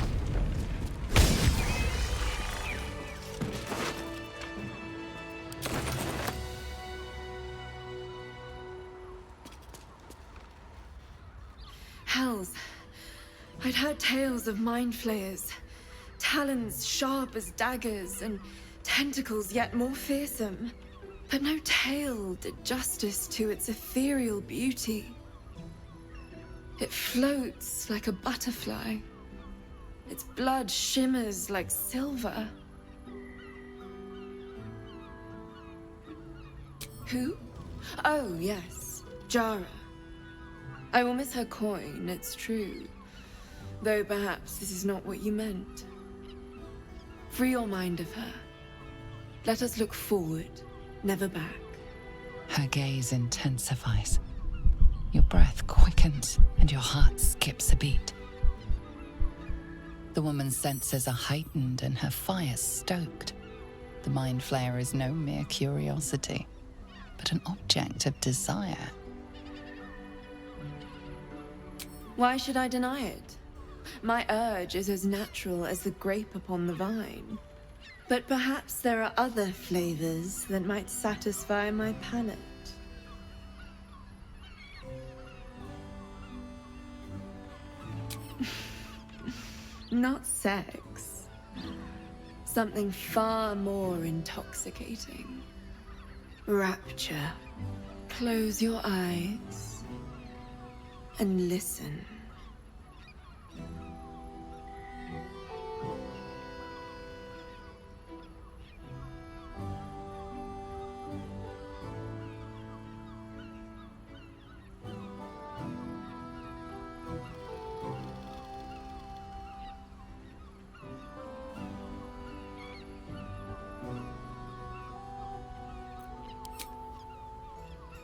[SPEAKER 11] Hells. I'd heard tales of mind flayers. Talons sharp as daggers, and tentacles yet more fearsome. But no tale did justice to its ethereal beauty. It floats like a butterfly. Its blood shimmers like silver. Who? Oh, yes, Jara. I will miss her coin, it's true. Though perhaps this is not what you meant. Free your mind of her. Let us look forward, never back.
[SPEAKER 23] Her gaze intensifies. Your breath quickens and your heart skips a beat. The woman's senses are heightened and her fire stoked. The mind flayer is no mere curiosity, but an object of desire.
[SPEAKER 11] Why should I deny it? My urge is as natural as the grape upon the vine. But perhaps there are other flavors that might satisfy my palate. Not sex. Something far more intoxicating. Rapture. Close your eyes and listen.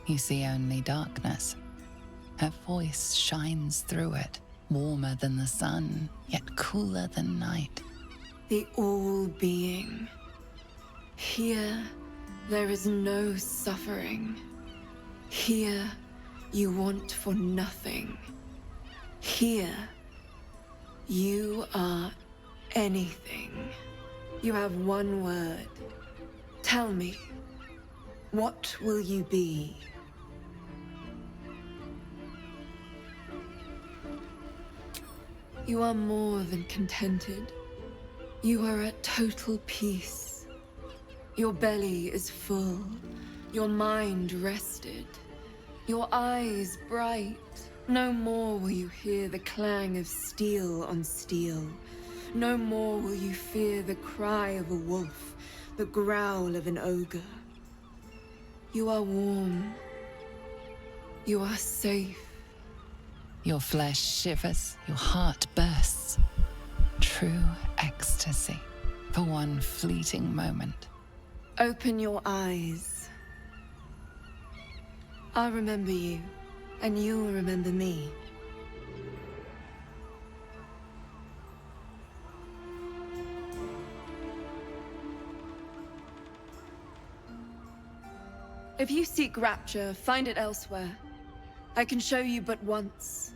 [SPEAKER 23] You see only darkness. Her voice shines through it, warmer than the sun, yet cooler than night.
[SPEAKER 11] The all-being. Here, there is no suffering. Here, you want for nothing. Here, you are anything. You have one word. Tell me, what will you be? You are more than contented. You are at total peace. Your belly is full, your mind rested, your eyes bright. No more will you hear the clang of steel on steel. No more will you fear the cry of a wolf, the growl of an ogre. You are warm. You are safe.
[SPEAKER 23] Your flesh shivers, your heart bursts. True ecstasy for one fleeting moment.
[SPEAKER 11] Open your eyes. I'll remember you, and you'll remember me. If you seek rapture, find it elsewhere. I can show you but once.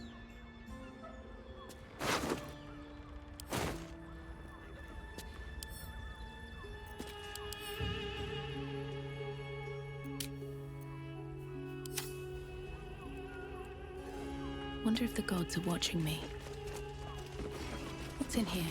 [SPEAKER 17] Wonder if the gods are watching me. What's in here?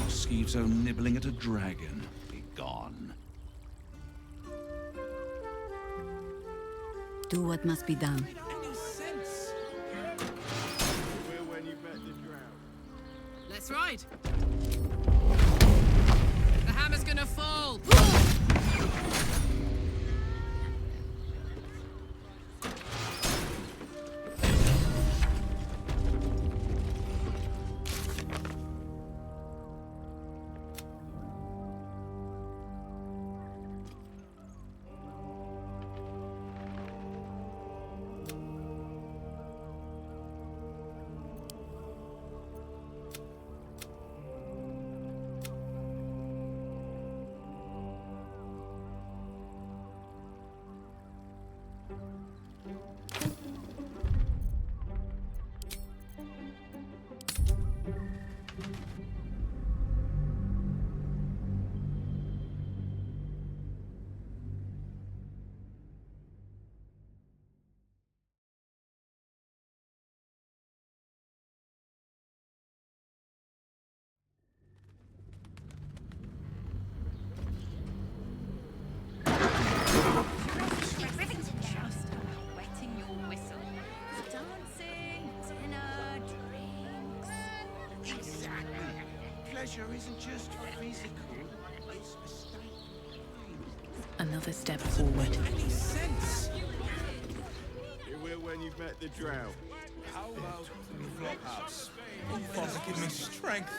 [SPEAKER 3] Skeeto nibbling at a dragon. Be gone.
[SPEAKER 26] Do what must be done.
[SPEAKER 1] Let's ride. The hammer's gonna fall.
[SPEAKER 6] Pleasure isn't just physical, it's a state of mind.
[SPEAKER 26] Another step forward.
[SPEAKER 6] Any sense? You will when you've met the drow.
[SPEAKER 16] How about the flophouse? Father, give me strength.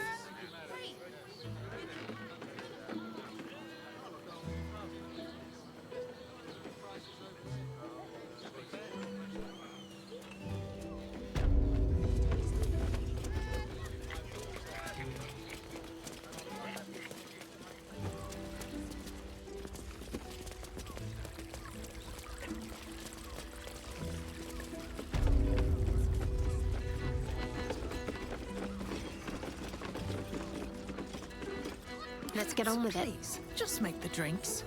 [SPEAKER 7] Let's get on with it.
[SPEAKER 21] Please, just make the drinks.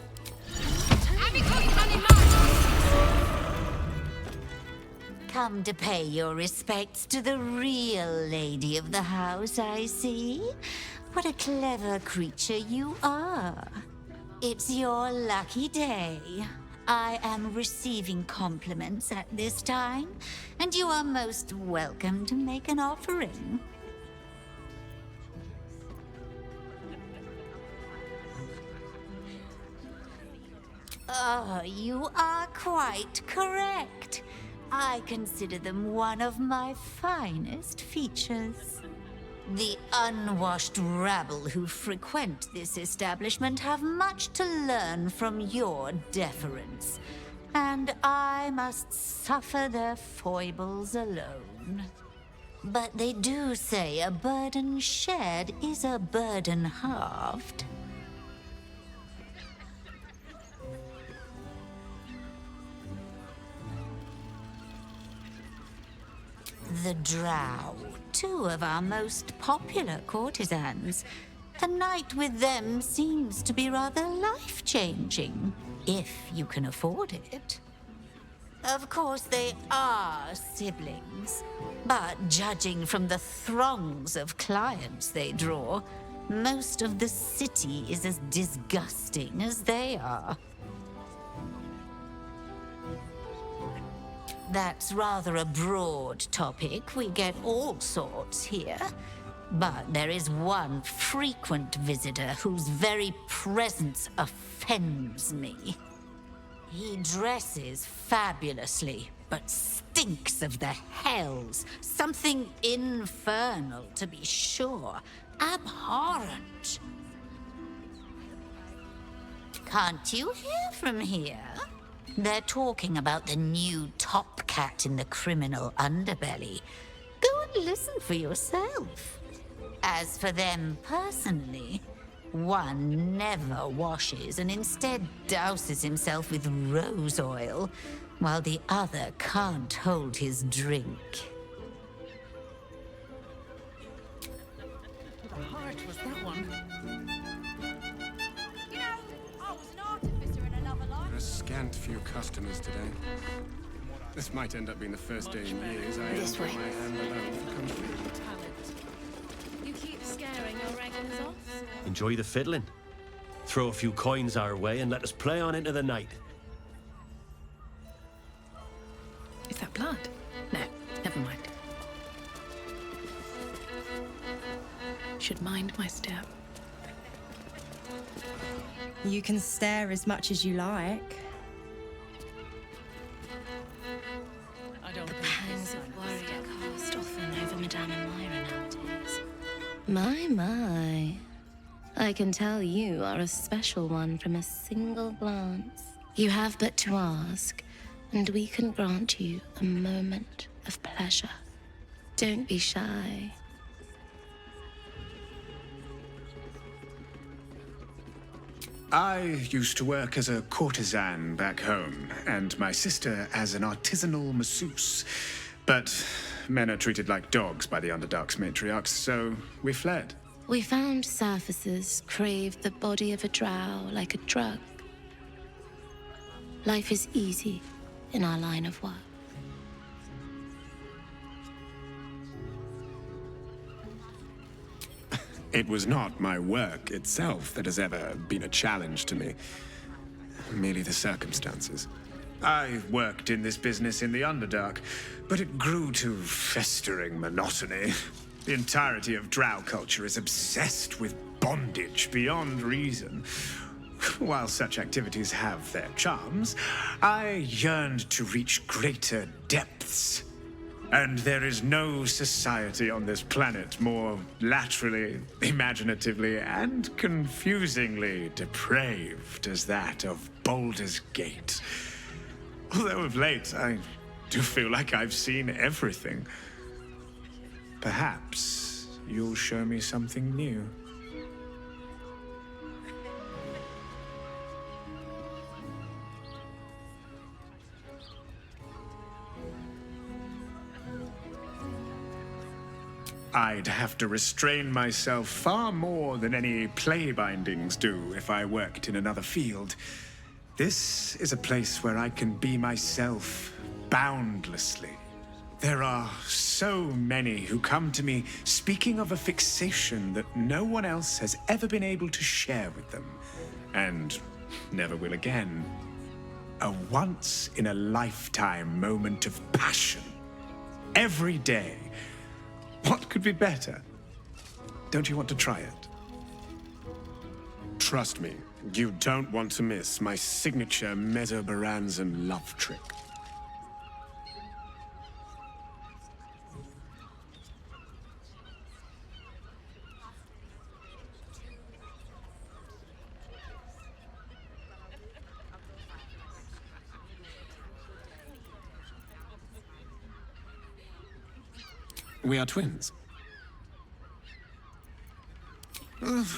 [SPEAKER 12] Come to pay your respects to the real lady of the house, I see. What a clever creature you are. It's your lucky day. I am receiving compliments at this time, and you are most welcome to make an offering. Oh, you are quite correct. I consider them one of my finest features. The unwashed rabble who frequent this establishment have much to learn from your deference, and I must suffer their foibles alone. But they do say a burden shared is a burden halved. The Drow, two of our most popular courtesans. A night with them seems to be rather life-changing, if you can afford it. Of course, they are siblings, but judging from the throngs of clients they draw, most of the city is as disgusting as they are. That's rather a broad topic. We get all sorts here. But there is one frequent visitor whose very presence offends me. He dresses fabulously, but stinks of the hells. Something infernal, to be sure. Abhorrent. Can't you hear from here? They're talking about the new top cat in the criminal underbelly. Go and listen for yourself. As for them personally, one never washes and instead douses himself with rose oil, while the other can't hold his drink.
[SPEAKER 21] What heart was that one?
[SPEAKER 5] You know, I was an artificer in another life.
[SPEAKER 13] There are a scant few customers today. This might end up being the first day in years I
[SPEAKER 7] This
[SPEAKER 13] haven't
[SPEAKER 7] way.
[SPEAKER 13] put my hand alone for company.
[SPEAKER 7] You keep scaring your regulars off?
[SPEAKER 14] Enjoy the fiddling. Throw a few coins our way and let us play on into the night.
[SPEAKER 17] Is that blood? No, never mind. Should mind my step.
[SPEAKER 19] You can stare as much as you like.
[SPEAKER 21] I don't
[SPEAKER 7] The
[SPEAKER 21] think
[SPEAKER 7] pangs of warrior cast often over Madame and Myra nowadays.
[SPEAKER 22] My. I can tell you are a special one from a single glance. You have but to ask, and we can grant you a moment of pleasure. Don't be shy.
[SPEAKER 18] I used to work as a courtesan back home, and my sister as an artisanal masseuse. But men are treated like dogs by the Underdark's matriarchs, so we fled.
[SPEAKER 22] We found surfacers craved the body of a drow like a drug. Life is easy in our line of work.
[SPEAKER 18] It was not my work itself that has ever been a challenge to me. Merely the circumstances. I worked in this business in the Underdark, but it grew to festering monotony. The entirety of drow culture is obsessed with bondage beyond reason. While such activities have their charms, I yearned to reach greater depths. And there is no society on this planet more laterally, imaginatively, and confusingly depraved as that of Baldur's Gate. Although of late, I do feel like I've seen everything. Perhaps you'll show me something new. I'd have to restrain myself far more than any play bindings do if I worked in another field. This is a place where I can be myself boundlessly. There are so many who come to me speaking of a fixation that no one else has ever been able to share with them, and never will again. A once-in-a-lifetime moment of passion. Every day. What could be better? Don't you want to try it? Trust me, you don't want to miss my signature Mesobaranzan love trick. We are twins.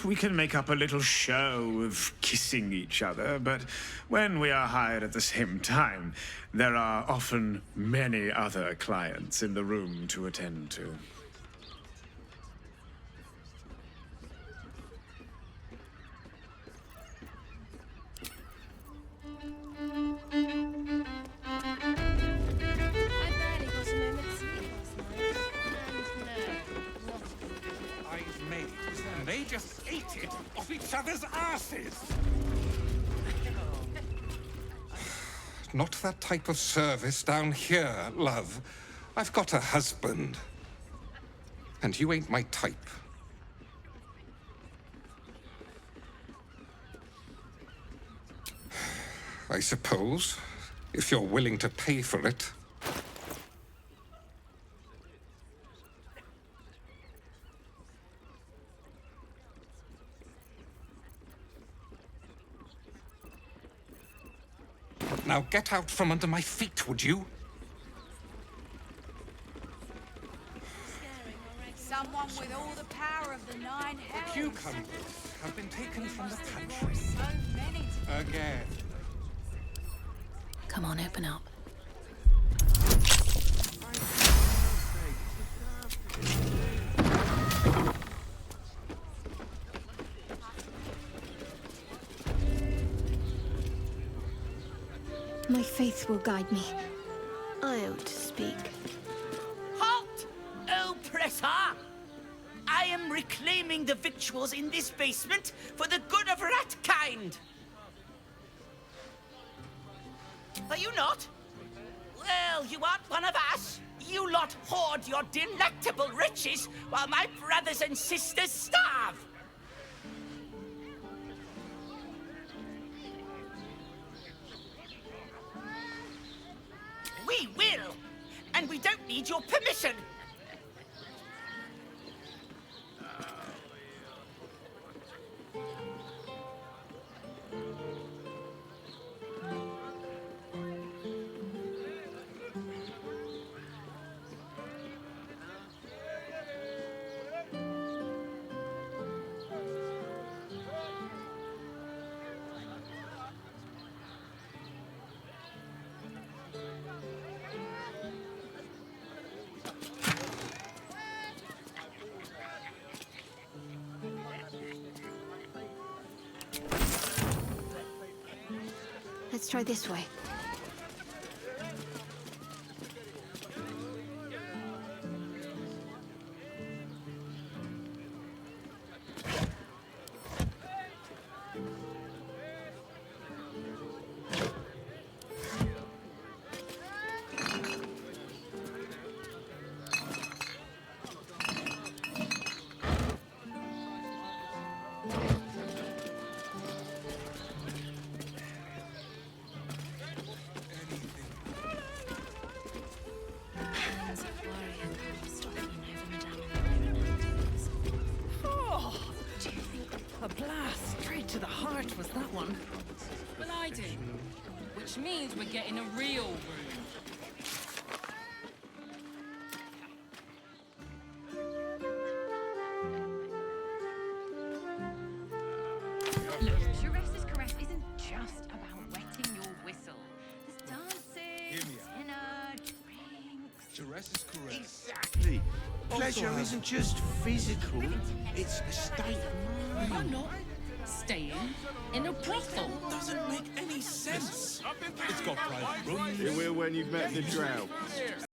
[SPEAKER 18] We can make up a little show of kissing each other, but when we are hired at the same time, there are often many other clients in the room to attend to.
[SPEAKER 6] And they just ate it off each other's asses. Not that type of service down here, love. I've got a husband. And you ain't my type. I suppose, if you're willing to pay for it. Now get out from under my feet, would you?
[SPEAKER 5] Someone with all the power of the nine hells.
[SPEAKER 6] Cucumbers have been taken from the pantry.
[SPEAKER 5] So many to
[SPEAKER 6] Again.
[SPEAKER 17] Come on, open up.
[SPEAKER 7] My faith will guide me. I am to speak.
[SPEAKER 2] Halt, oppressor! I am reclaiming the victuals in this basement for the good of ratkind. Are you not? Well, you aren't one of us. You lot hoard your delectable riches while my brothers and sisters starve. We will, and we don't need your permission.
[SPEAKER 7] Let's try this way.
[SPEAKER 21] A blast straight to the heart was that one.
[SPEAKER 20] Well, I do. Which means we're getting a real room. Look, Shures's caress isn't just about wetting your whistle. There's dancing, dinner, drinks.
[SPEAKER 3] Shures's caress.
[SPEAKER 4] Exactly. Pleasure
[SPEAKER 3] Also,
[SPEAKER 4] isn't just physical, it's a state of mind.
[SPEAKER 20] I'm not staying in a brothel.
[SPEAKER 16] Doesn't make any sense. It's got private rooms.
[SPEAKER 4] It will when you've met the drow.